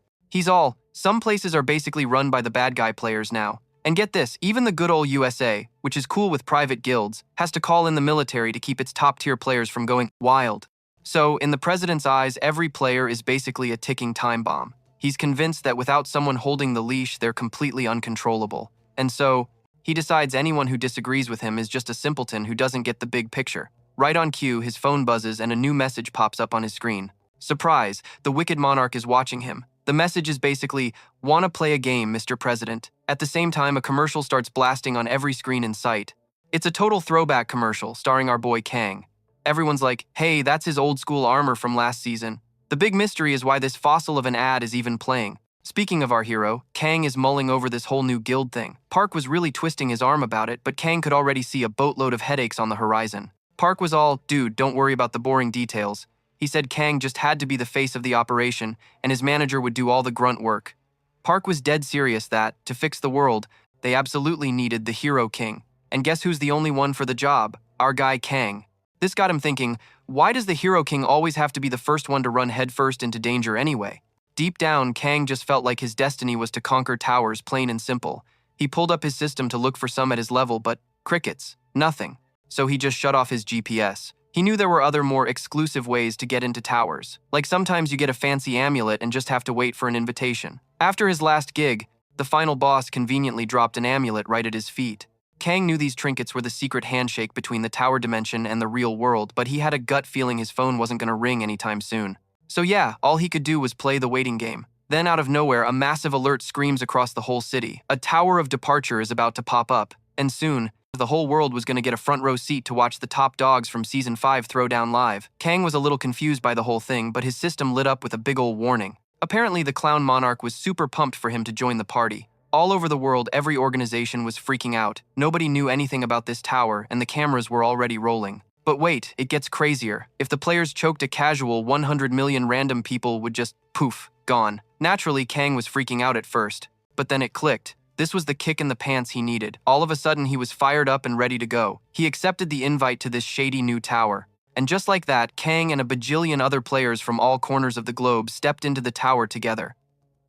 A: Some places are basically run by the bad guy players now. And get this, even the good old USA, which is cool with private guilds, has to call in the military to keep its top-tier players from going wild. So, in the president's eyes, every player is basically a ticking time bomb. He's convinced that without someone holding the leash, they're completely uncontrollable. And so, he decides anyone who disagrees with him is just a simpleton who doesn't get the big picture. Right on cue, his phone buzzes and a new message pops up on his screen. Surprise, the wicked monarch is watching him. The message is basically, "Wanna play a game, Mr. President?" At the same time, a commercial starts blasting on every screen in sight. It's a total throwback commercial starring our boy Kang. Everyone's like, "Hey, that's his old school armor from last season." The big mystery is why this fossil of an ad is even playing. Speaking of our hero, Kang is mulling over this whole new guild thing. Park was really twisting his arm about it, but Kang could already see a boatload of headaches on the horizon. Park was all, "Dude, don't worry about the boring details." He said Kang just had to be the face of the operation, and his manager would do all the grunt work. Park was dead serious that, to fix the world, they absolutely needed the Hero King. And guess who's the only one for the job? Our guy Kang. This got him thinking, why does the Hero King always have to be the first one to run headfirst into danger anyway? Deep down, Kang just felt like his destiny was to conquer towers, plain and simple. He pulled up his system to look for some at his level, but crickets, nothing. So he just shut off his GPS. He knew there were other more exclusive ways to get into towers. Like sometimes you get a fancy amulet and just have to wait for an invitation. After his last gig, the final boss conveniently dropped an amulet right at his feet. Kang knew these trinkets were the secret handshake between the tower dimension and the real world, but he had a gut feeling his phone wasn't going to ring anytime soon. So yeah, all he could do was play the waiting game. Then out of nowhere, a massive alert screams across the whole city. A tower of departure is about to pop up, and soon, the whole world was going to get a front row seat to watch the top dogs from Season 5 throw down live. Kang was a little confused by the whole thing, but his system lit up with a big ol' warning. Apparently, the Clown Monarch was super pumped for him to join the party. All over the world, every organization was freaking out. Nobody knew anything about this tower, and the cameras were already rolling. But wait, it gets crazier. If the players choked a casual, 100 million random people would just, poof, gone. Naturally, Kang was freaking out at first. But then it clicked. This was the kick in the pants he needed. All of a sudden, he was fired up and ready to go. He accepted the invite to this shady new tower. And just like that, Kang and a bajillion other players from all corners of the globe stepped into the tower together.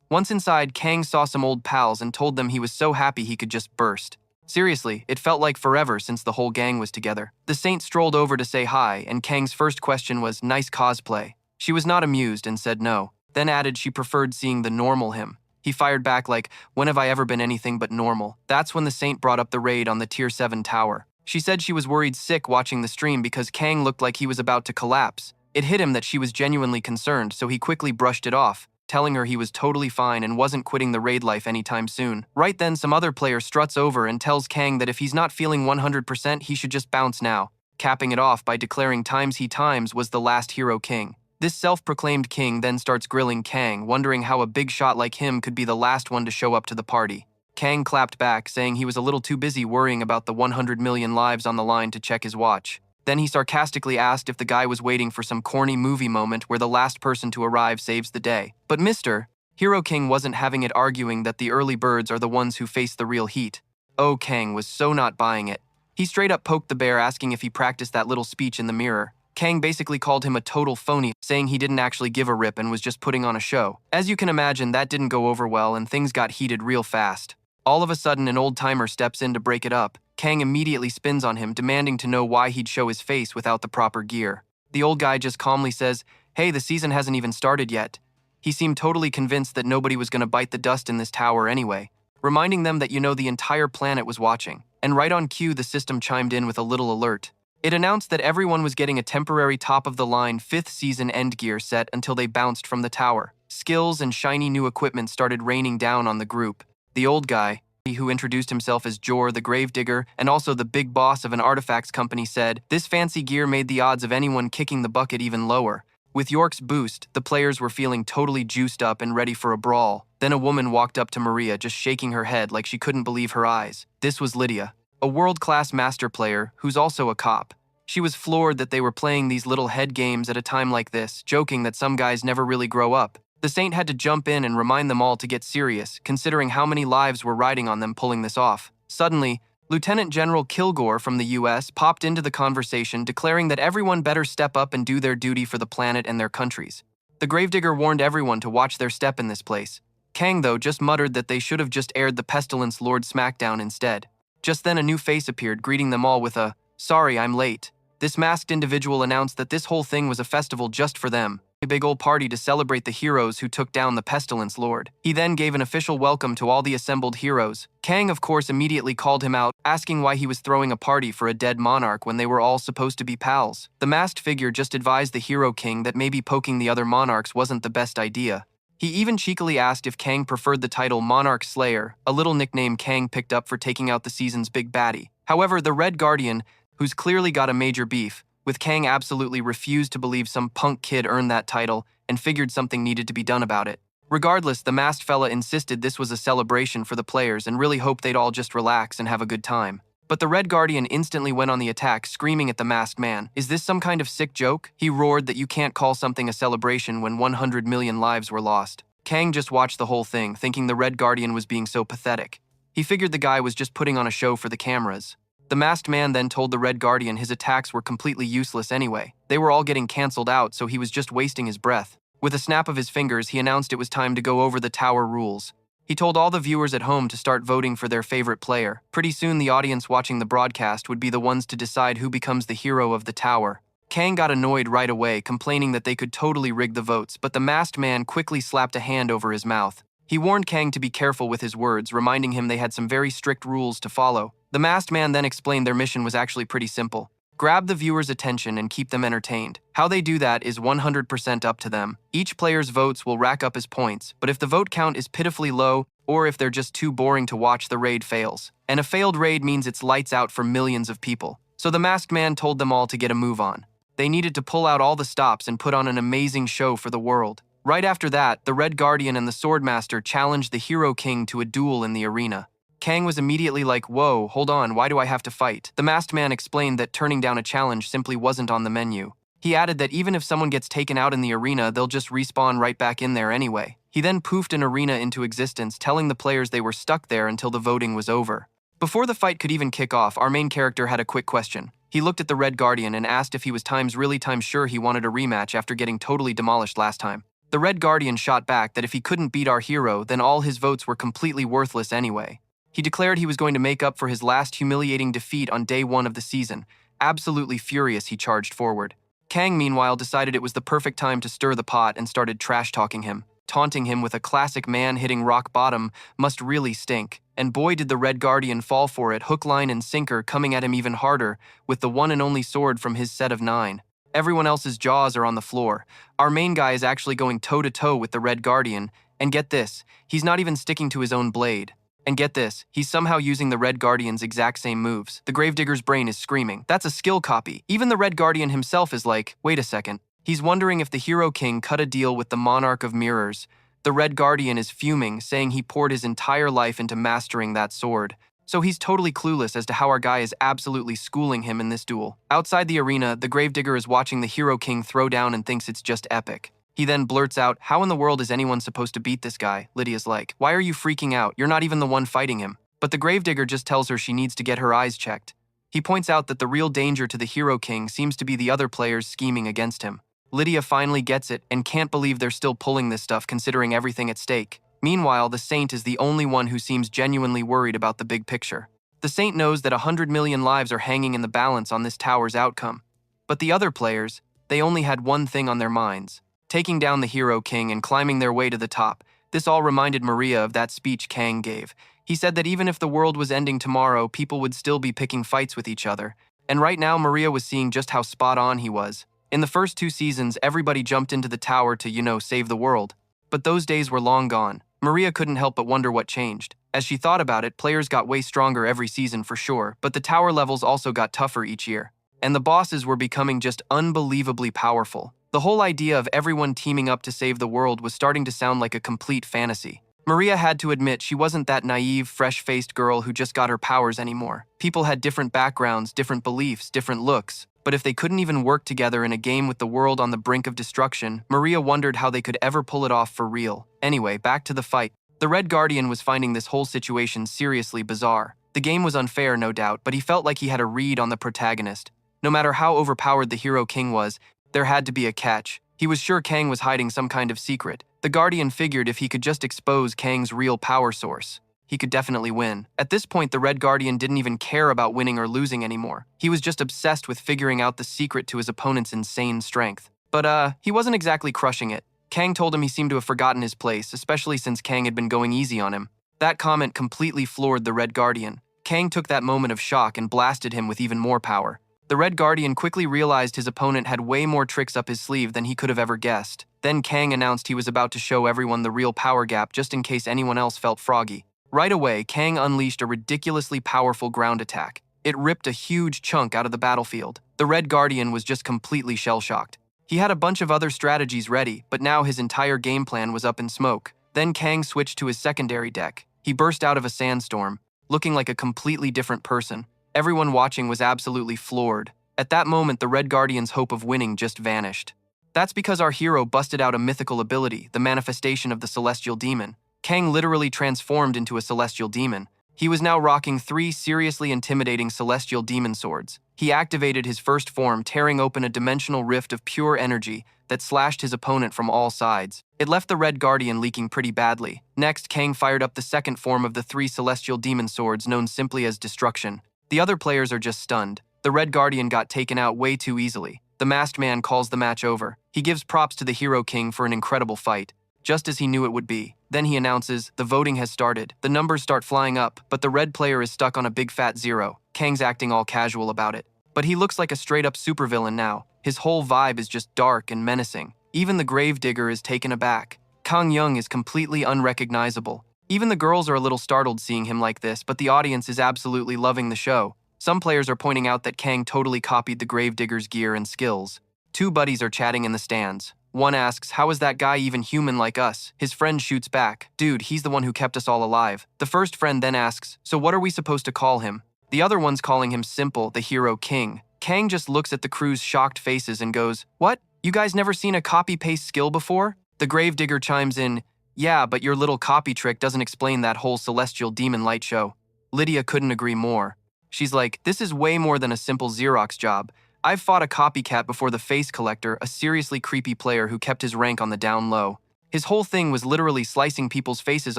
A: Once inside, Kang saw some old pals and told them he was so happy he could just burst. Seriously, it felt like forever since the whole gang was together. The Saint strolled over to say hi, and Kang's first question was, "Nice cosplay." She was not amused and said no, then added she preferred seeing the normal him. He fired back like, "When have I ever been anything but normal?" That's when the Saint brought up the raid on the Tier 7 tower. She said she was worried sick watching the stream because Kang looked like he was about to collapse. It hit him that she was genuinely concerned, so he quickly brushed it off, telling her he was totally fine and wasn't quitting the raid life anytime soon. Right then, some other player struts over and tells Kang that if he's not feeling 100%, he should just bounce now, capping it off by declaring Times he Times was the last Hero King. This self-proclaimed king then starts grilling Kang, wondering how a big shot like him could be the last one to show up to the party. Kang clapped back, saying he was a little too busy worrying about the 100 million lives on the line to check his watch. Then he sarcastically asked if the guy was waiting for some corny movie moment where the last person to arrive saves the day. But Mr. Hero King wasn't having it, arguing that the early birds are the ones who face the real heat. Oh, Kang was so not buying it. He straight up poked the bear, asking if he practiced that little speech in the mirror. Kang basically called him a total phony, saying he didn't actually give a rip and was just putting on a show. As you can imagine, that didn't go over well and things got heated real fast. All of a sudden, an old-timer steps in to break it up. Kang immediately spins on him, demanding to know why he'd show his face without the proper gear. The old guy just calmly says, "Hey, the season hasn't even started yet." He seemed totally convinced that nobody was going to bite the dust in this tower anyway, reminding them that the entire planet was watching. And right on cue, the system chimed in with a little alert. It announced that everyone was getting a temporary top-of-the-line 5th season end gear set until they bounced from the tower. Skills and shiny new equipment started raining down on the group. The old guy, who introduced himself as Jor the Gravedigger and also the big boss of an artifacts company, said, "This fancy gear made the odds of anyone kicking the bucket even lower." With York's boost, the players were feeling totally juiced up and ready for a brawl. Then a woman walked up to Maria, just shaking her head like she couldn't believe her eyes. This was Lydia, a world-class master player who's also a cop. She was floored that they were playing these little head games at a time like this, joking that some guys never really grow up. The Saint had to jump in and remind them all to get serious, considering how many lives were riding on them pulling this off. Suddenly, Lieutenant General Kilgore from the US popped into the conversation, declaring that everyone better step up and do their duty for the planet and their countries. The Gravedigger warned everyone to watch their step in this place. Kang, though, just muttered that they should have just aired the Pestilence Lord smackdown instead. Just then a new face appeared, greeting them all with a, "Sorry, I'm late." This masked individual announced that this whole thing was a festival just for them, a big old party to celebrate the heroes who took down the Pestilence Lord. He then gave an official welcome to all the assembled heroes. Kang, of course, immediately called him out, asking why he was throwing a party for a dead monarch when they were all supposed to be pals. The masked figure just advised the Hero King that maybe poking the other monarchs wasn't the best idea. He even cheekily asked if Kang preferred the title Monarch Slayer, a little nickname Kang picked up for taking out the season's big baddie. However, the Red Guardian, who's clearly got a major beef with Kang, absolutely refused to believe some punk kid earned that title and figured something needed to be done about it. Regardless, the masked fella insisted this was a celebration for the players and really hoped they'd all just relax and have a good time. But the Red Guardian instantly went on the attack, screaming at the masked man. "Is this some kind of sick joke?" He roared that you can't call something a celebration when 100 million lives were lost. Kang just watched the whole thing, thinking the Red Guardian was being so pathetic. He figured the guy was just putting on a show for the cameras. The masked man then told the Red Guardian his attacks were completely useless anyway. They were all getting cancelled out, so he was just wasting his breath. With a snap of his fingers, he announced it was time to go over the tower rules. He told all the viewers at home to start voting for their favorite player. Pretty soon, the audience watching the broadcast would be the ones to decide who becomes the hero of the tower. Kang got annoyed right away, complaining that they could totally rig the votes, but the masked man quickly slapped a hand over his mouth. He warned Kang to be careful with his words, reminding him they had some very strict rules to follow. The masked man then explained their mission was actually pretty simple. Grab the viewers' attention and keep them entertained. How they do that is 100% up to them. Each player's votes will rack up as points, but if the vote count is pitifully low, or if they're just too boring to watch, the raid fails. And a failed raid means it's lights out for millions of people. So the masked man told them all to get a move on. They needed to pull out all the stops and put on an amazing show for the world. Right after that, the Red Guardian and the Swordmaster challenged the Hero King to a duel in the arena. Kang was immediately like, "Whoa, hold on, why do I have to fight?" The masked man explained that turning down a challenge simply wasn't on the menu. He added that even if someone gets taken out in the arena, they'll just respawn right back in there anyway. He then poofed an arena into existence, telling the players they were stuck there until the voting was over. Before the fight could even kick off, our main character had a quick question. He looked at the Red Guardian and asked if he was really sure he wanted a rematch after getting totally demolished last time. The Red Guardian shot back that if he couldn't beat our hero, then all his votes were completely worthless anyway. He declared he was going to make up for his last humiliating defeat on day 1 of the season. Absolutely furious, he charged forward. Kang, meanwhile, decided it was the perfect time to stir the pot and started trash-talking him, taunting him with a classic man hitting rock bottom must really stink. And boy did the Red Guardian fall for it, hook, line, and sinker, coming at him even harder with the one and only sword from his set of 9. Everyone else's jaws are on the floor. Our main guy is actually going toe-to-toe with the Red Guardian, and get this, he's not even sticking to his own blade. And get this, he's somehow using the Red Guardian's exact same moves. The Gravedigger's brain is screaming, "That's a skill copy." Even the Red Guardian himself is like, wait a second. He's wondering if the Hero King cut a deal with the Monarch of Mirrors. The Red Guardian is fuming, saying he poured his entire life into mastering that sword. So he's totally clueless as to how our guy is absolutely schooling him in this duel. Outside the arena, the Gravedigger is watching the Hero King throw down and thinks it's just epic. He then blurts out, "How in the world is anyone supposed to beat this guy?" Lydia's like, "Why are you freaking out? You're not even the one fighting him." But the Gravedigger just tells her she needs to get her eyes checked. He points out that the real danger to the Hero King seems to be the other players scheming against him. Lydia finally gets it and can't believe they're still pulling this stuff considering everything at stake. Meanwhile, the Saint is the only one who seems genuinely worried about the big picture. The Saint knows that 100 million lives are hanging in the balance on this tower's outcome. But the other players, they only had one thing on their minds: taking down the Hero King and climbing their way to the top. This all reminded Maria of that speech Kang gave. He said that even if the world was ending tomorrow, people would still be picking fights with each other. And right now, Maria was seeing just how spot on he was. In the first 2 seasons, everybody jumped into the tower to, save the world. But those days were long gone. Maria couldn't help but wonder what changed. As she thought about it, players got way stronger every season for sure, but the tower levels also got tougher each year. And the bosses were becoming just unbelievably powerful. The whole idea of everyone teaming up to save the world was starting to sound like a complete fantasy. Maria had to admit she wasn't that naive, fresh-faced girl who just got her powers anymore. People had different backgrounds, different beliefs, different looks. But if they couldn't even work together in a game with the world on the brink of destruction, Maria wondered how they could ever pull it off for real. Anyway, back to the fight. The Red Guardian was finding this whole situation seriously bizarre. The game was unfair, no doubt, but he felt like he had a read on the protagonist. No matter how overpowered the Hero King was, there had to be a catch. He was sure Kang was hiding some kind of secret. The Guardian figured if he could just expose Kang's real power source, he could definitely win. At this point, the Red Guardian didn't even care about winning or losing anymore. He was just obsessed with figuring out the secret to his opponent's insane strength. But he wasn't exactly crushing it. Kang told him he seemed to have forgotten his place, especially since Kang had been going easy on him. That comment completely floored the Red Guardian. Kang took that moment of shock and blasted him with even more power. The Red Guardian quickly realized his opponent had way more tricks up his sleeve than he could have ever guessed. Then Kang announced he was about to show everyone the real power gap just in case anyone else felt froggy. Right away, Kang unleashed a ridiculously powerful ground attack. It ripped a huge chunk out of the battlefield. The Red Guardian was just completely shell-shocked. He had a bunch of other strategies ready, but now his entire game plan was up in smoke. Then Kang switched to his secondary deck. He burst out of a sandstorm, looking like a completely different person. Everyone watching was absolutely floored. At that moment, the Red Guardian's hope of winning just vanished. That's because our hero busted out a mythical ability, the manifestation of the Celestial Demon. Kang literally transformed into a Celestial Demon. He was now rocking 3 seriously intimidating Celestial Demon swords. He activated his first form, tearing open a dimensional rift of pure energy that slashed his opponent from all sides. It left the Red Guardian leaking pretty badly. Next, Kang fired up the second form of the 3 Celestial Demon swords, known simply as Destruction. The other players are just stunned. The Red Guardian got taken out way too easily. The Masked Man calls the match over. He gives props to the Hero King for an incredible fight, just as he knew it would be. Then he announces, the voting has started. The numbers start flying up, but the red player is stuck on a big fat 0. Kang's acting all casual about it. But he looks like a straight-up supervillain now. His whole vibe is just dark and menacing. Even the Gravedigger is taken aback. Kang Yusung is completely unrecognizable. Even the girls are a little startled seeing him like this, but the audience is absolutely loving the show. Some players are pointing out that Kang totally copied the Gravedigger's gear and skills. 2 buddies are chatting in the stands. One asks, how is that guy even human like us? His friend shoots back, dude, he's the one who kept us all alive. The first friend then asks, so what are we supposed to call him? The other one's calling him simple, the Hero King. Kang just looks at the crew's shocked faces and goes, what? You guys never seen a copy-paste skill before? The Gravedigger chimes in, yeah, but your little copy trick doesn't explain that whole Celestial Demon light show. Lydia couldn't agree more. She's like, this is way more than a simple Xerox job. I've fought a copycat before, the Face Collector, a seriously creepy player who kept his rank on the down low. His whole thing was literally slicing people's faces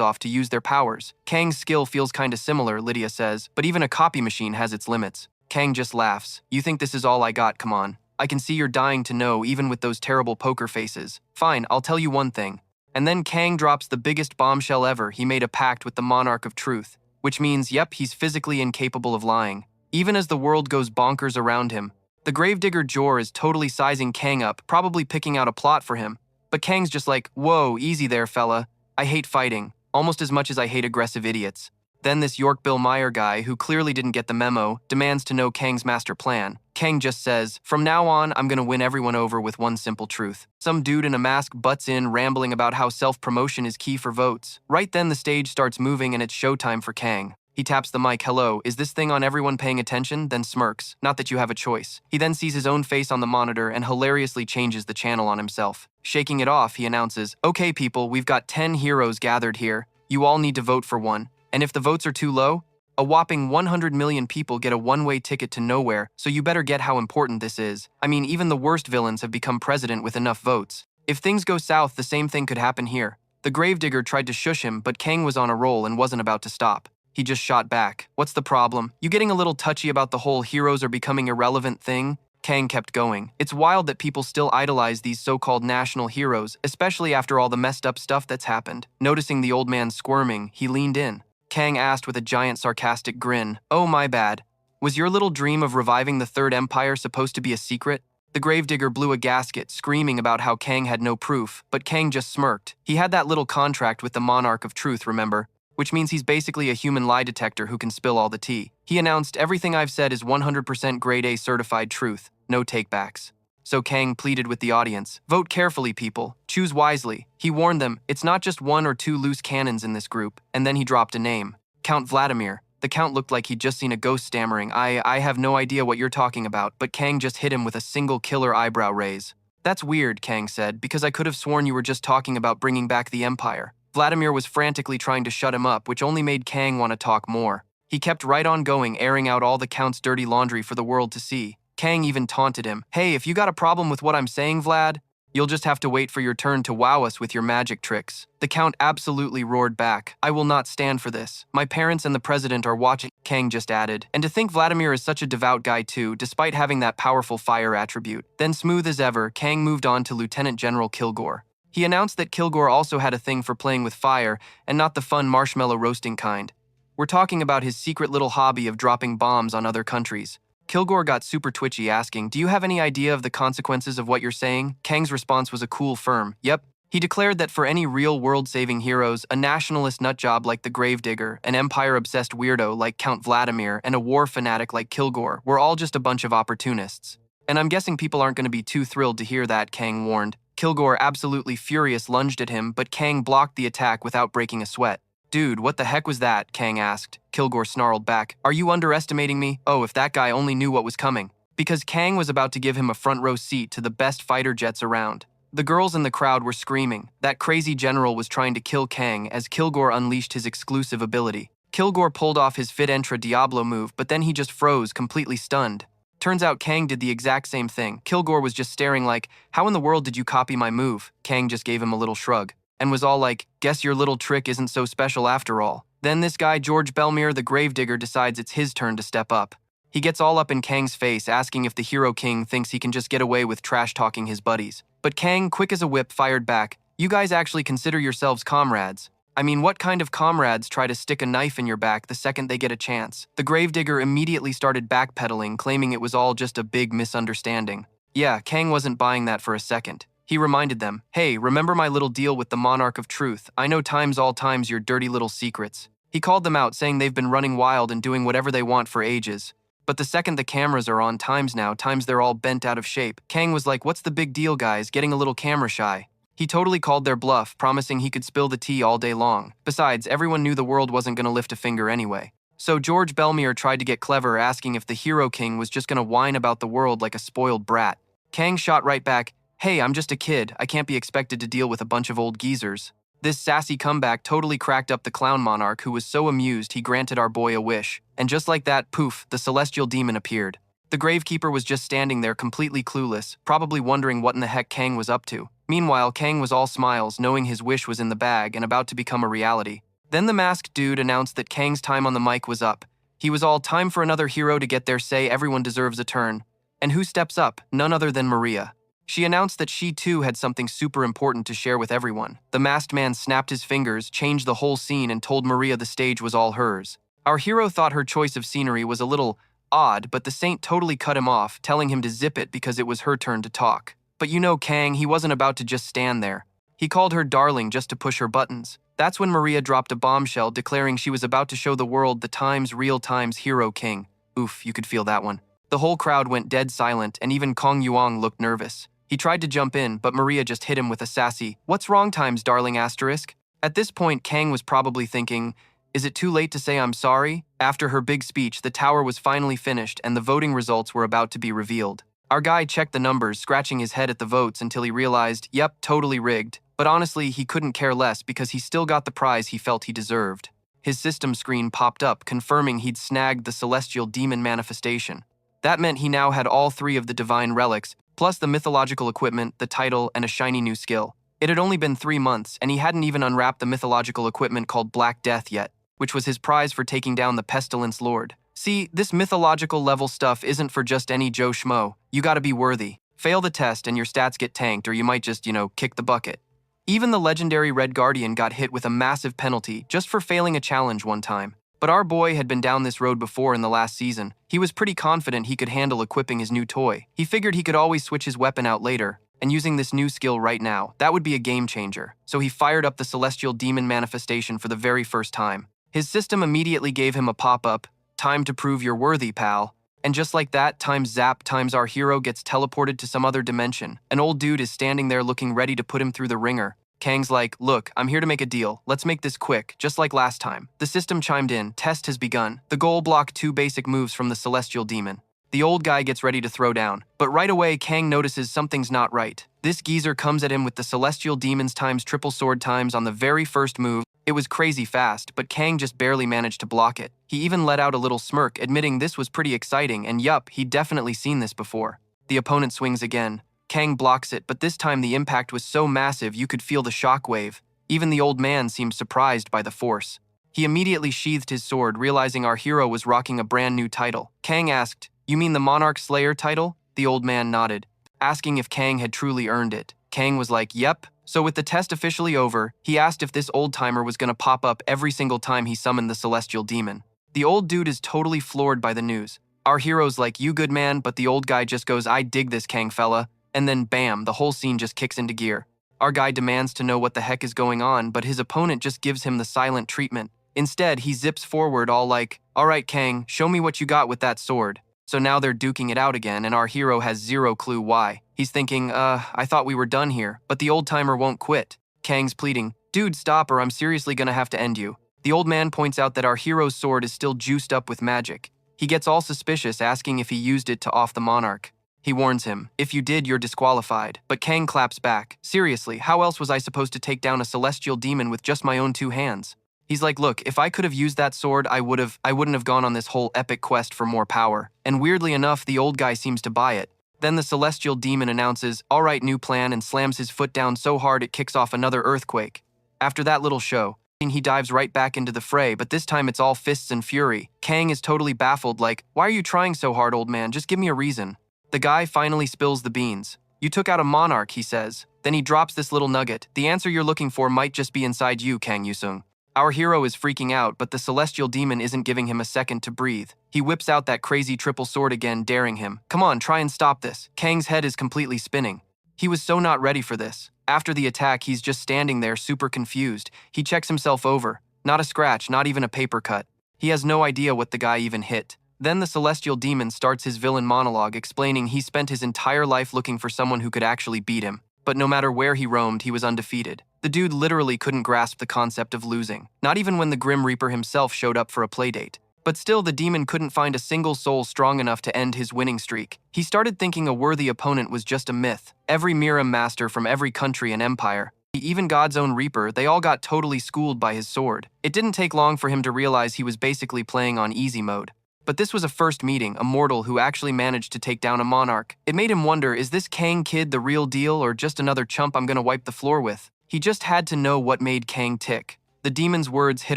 A: off to use their powers. Kang's skill feels kinda similar, Lydia says, but even a copy machine has its limits. Kang just laughs. You think this is all I got, come on. I can see you're dying to know even with those terrible poker faces. Fine, I'll tell you one thing. And then Kang drops the biggest bombshell ever. He made a pact with the Monarch of Truth. Which means, yep, he's physically incapable of lying. Even as the world goes bonkers around him. The Gravedigger Jor is totally sizing Kang up, probably picking out a plot for him. But Kang's just like, whoa, easy there, fella. I hate fighting, almost as much as I hate aggressive idiots. Then this Yorkville Meyer guy, who clearly didn't get the memo, demands to know Kang's master plan. Kang just says, from now on, I'm gonna win everyone over with one simple truth. Some dude in a mask butts in, rambling about how self-promotion is key for votes. Right then, the stage starts moving and it's showtime for Kang. He taps the mic, hello, is this thing on, everyone paying attention? Then smirks, not that you have a choice. He then sees his own face on the monitor and hilariously changes the channel on himself. Shaking it off, he announces, okay people, we've got 10 heroes gathered here. You all need to vote for one. And if the votes are too low, A whopping 100 million people get a one-way ticket to nowhere, so you better get how important this is. I mean, even the worst villains have become president with enough votes. If things go south, the same thing could happen here. The gravedigger tried to shush him, but Kang was on a roll and wasn't about to stop. He just shot back. What's the problem? You getting a little touchy about the whole heroes are becoming irrelevant thing? Kang kept going. It's wild that people still idolize these so-called national heroes, especially after all the messed up stuff that's happened. Noticing the old man squirming, he leaned in. Kang asked with a giant sarcastic grin, "Oh, my bad. Was your little dream of reviving the Third Empire supposed to be a secret?" The gravedigger blew a gasket, screaming about how Kang had no proof, but Kang just smirked. He had that little contract with the Monarch of Truth, remember? Which means he's basically a human lie detector who can spill all the tea. He announced, "Everything I've said is 100% grade A certified truth, no takebacks." So Kang pleaded with the audience, "Vote carefully, people. Choose wisely." He warned them, it's not just one or two loose cannons in this group, and then he dropped a name. Count Vladimir. The Count looked like he'd just seen a ghost, stammering, I have no idea what you're talking about, but Kang just hit him with a single killer eyebrow raise. "That's weird," Kang said, "because I could have sworn you were just talking about bringing back the Empire." Vladimir was frantically trying to shut him up, which only made Kang want to talk more. He kept right on going, airing out all the Count's dirty laundry for the world to see. Kang even taunted him, "Hey, if you got a problem with what I'm saying, Vlad, you'll just have to wait for your turn to wow us with your magic tricks." The Count absolutely roared back, "I will not stand for this. My parents and the president are watching," Kang just added. And to think Vladimir is such a devout guy too, despite having that powerful fire attribute. Then smooth as ever, Kang moved on to Lieutenant General Kilgore. He announced that Kilgore also had a thing for playing with fire, and not the fun marshmallow roasting kind. We're talking about his secret little hobby of dropping bombs on other countries. Kilgore got super twitchy, asking, "Do you have any idea of the consequences of what you're saying?" Kang's response was a cool, firm, "Yep." He declared that for any real world-saving heroes, a nationalist nutjob like the Gravedigger, an empire-obsessed weirdo like Count Vladimir, and a war fanatic like Kilgore were all just a bunch of opportunists. And I'm guessing people aren't going to be too thrilled to hear that, Kang warned. Kilgore, absolutely furious, lunged at him, but Kang blocked the attack without breaking a sweat. "Dude, what the heck was that?" Kang asked. Kilgore snarled back, "Are you underestimating me? Oh, if that guy only knew what was coming." Because Kang was about to give him a front row seat to the best fighter jets around. The girls in the crowd were screaming. That crazy general was trying to kill Kang as Kilgore unleashed his exclusive ability. Kilgore pulled off his Fit Entra Diablo move, but then he just froze, completely stunned. Turns out Kang did the exact same thing. Kilgore was just staring like, "How in the world did you copy my move?" Kang just gave him a little shrug and was all like, "Guess your little trick isn't so special after all." Then this guy, George Belmere, the Gravedigger, decides it's his turn to step up. He gets all up in Kang's face, asking if the Hero King thinks he can just get away with trash-talking his buddies. But Kang, quick as a whip, fired back, "You guys actually consider yourselves comrades. I mean, what kind of comrades try to stick a knife in your back the second they get a chance?" The Gravedigger immediately started backpedaling, claiming it was all just a big misunderstanding. Yeah, Kang wasn't buying that for a second. He reminded them, "Hey, remember my little deal with the Monarch of Truth? I know times all times your dirty little secrets." He called them out, saying they've been running wild and doing whatever they want for ages. But the second the cameras are on, times they're all bent out of shape. Kang was like, "What's the big deal, guys? Getting a little camera shy." He totally called their bluff, promising he could spill the tea all day long. Besides, everyone knew the world wasn't going to lift a finger anyway. So George Belmere tried to get clever, asking if the Hero King was just going to whine about the world like a spoiled brat. Kang shot right back, "Hey, I'm just a kid. I can't be expected to deal with a bunch of old geezers." This sassy comeback totally cracked up the Clown Monarch, who was so amused he granted our boy a wish. And just like that, poof, the celestial demon appeared. The Gravekeeper was just standing there completely clueless, probably wondering what in the heck Kang was up to. Meanwhile, Kang was all smiles, knowing his wish was in the bag and about to become a reality. Then the masked dude announced that Kang's time on the mic was up. He was all, "Time for another hero to get their say, everyone deserves a turn." And who steps up? None other than Maria. She announced that she too had something super important to share with everyone. The masked man snapped his fingers, changed the whole scene, and told Maria the stage was all hers. Our hero thought her choice of scenery was a little odd, but the saint totally cut him off, telling him to zip it because it was her turn to talk. But you know Kang, he wasn't about to just stand there. He called her darling just to push her buttons. That's when Maria dropped a bombshell, declaring she was about to show the world the Times Real Times Hero King. Oof, you could feel that one. The whole crowd went dead silent, and even Kang Yusung looked nervous. He tried to jump in, but Maria just hit him with a sassy, "What's wrong, Times darling asterisk?" At this point, Kang was probably thinking, is it too late to say I'm sorry? After her big speech, the tower was finally finished and the voting results were about to be revealed. Our guy checked the numbers, scratching his head at the votes until he realized, yep, totally rigged. But honestly, he couldn't care less because he still got the prize he felt he deserved. his system screen popped up, confirming he'd snagged the celestial demon manifestation. That meant he now had all 3 of the divine relics, plus the mythological equipment, the title, and a shiny new skill. It had only been 3 months, and he hadn't even unwrapped the mythological equipment called Black Death yet, which was his prize for taking down the Pestilence Lord. See, this mythological level stuff isn't for just any Joe Schmo. You gotta be worthy. Fail the test and your stats get tanked, or you might just, kick the bucket. Even the legendary Red Guardian got hit with a massive penalty just for failing a challenge one time. But our boy had been down this road before in the last season. He was pretty confident he could handle equipping his new toy. He figured he could always switch his weapon out later, and using this new skill right now, that would be a game changer. So he fired up the celestial demon manifestation for the very first time. His system immediately gave him a pop-up, "Time to prove you're worthy, pal." And just like that, times zap times our hero gets teleported to some other dimension. An old dude is standing there looking ready to put him through the ringer. Kang's like, "Look, I'm here to make a deal. Let's make this quick, just like last time." The system chimed in, "Test has begun." The goal blocked 2 basic moves from the celestial demon. The old guy gets ready to throw down, but right away Kang notices something's not right. This geezer comes at him with the celestial demons times triple sword times on the very first move. It was crazy fast, but Kang just barely managed to block it. He even let out a little smirk, admitting this was pretty exciting, and yup, he'd definitely seen this before. The opponent swings again. Kang blocks it, but this time the impact was so massive you could feel the shockwave. Even the old man seemed surprised by the force. He immediately sheathed his sword, realizing our hero was rocking a brand new title. Kang asked, "You mean the Monarch Slayer title?" The old man nodded, asking if Kang had truly earned it. Kang was like, "Yep." So with the test officially over, he asked if this old-timer was gonna pop up every single time he summoned the celestial demon. The old dude is totally floored by the news. Our hero's like, "You good man," but the old guy just goes, "I dig this, Kang fella." And then bam, the whole scene just kicks into gear. Our guy demands to know what the heck is going on, but his opponent just gives him the silent treatment. Instead, he zips forward all like, "All right, Kang, show me what you got with that sword." So now they're duking it out again, and our hero has zero clue why. He's thinking, I thought we were done here, but the old-timer won't quit. Kang's pleading, "Dude, stop or I'm seriously gonna have to end you." The old man points out that our hero's sword is still juiced up with magic. He gets all suspicious, asking if he used it to off the monarch. He warns him, "If you did, you're disqualified." But Kang claps back, "Seriously, how else was I supposed to take down a celestial demon with just my own 2 hands?" He's like, "Look, if I could have used that sword, I wouldn't have gone on this whole epic quest for more power." And weirdly enough, the old guy seems to buy it. Then the celestial demon announces, "All right, new plan," and slams his foot down so hard it kicks off another earthquake. After that little show, he dives right back into the fray, but this time it's all fists and fury. Kang is totally baffled, like, "Why are you trying so hard, old man? Just give me a reason." The guy finally spills the beans. "You took out a monarch," he says. Then he drops this little nugget. "The answer you're looking for might just be inside you, Kang Yusung." Our hero is freaking out, but the celestial demon isn't giving him a second to breathe. He whips out that crazy triple sword again, daring him. "Come on, try and stop this." Kang's head is completely spinning. He was so not ready for this. After the attack, he's just standing there super confused. He checks himself over. Not a scratch, not even a paper cut. He has no idea what the guy even hit. Then the celestial demon starts his villain monologue, explaining he spent his entire life looking for someone who could actually beat him. But no matter where he roamed, he was undefeated. The dude literally couldn't grasp the concept of losing, not even when the Grim Reaper himself showed up for a playdate. But still, the demon couldn't find a single soul strong enough to end his winning streak. He started thinking a worthy opponent was just a myth. Every Miram master from every country and empire, even God's own Reaper, they all got totally schooled by his sword. It didn't take long for him to realize he was basically playing on easy mode. But this was a first meeting, a mortal who actually managed to take down a monarch. It made him wonder, is this Kang kid the real deal or just another chump I'm gonna wipe the floor with? He just had to know what made Kang tick. The demon's words hit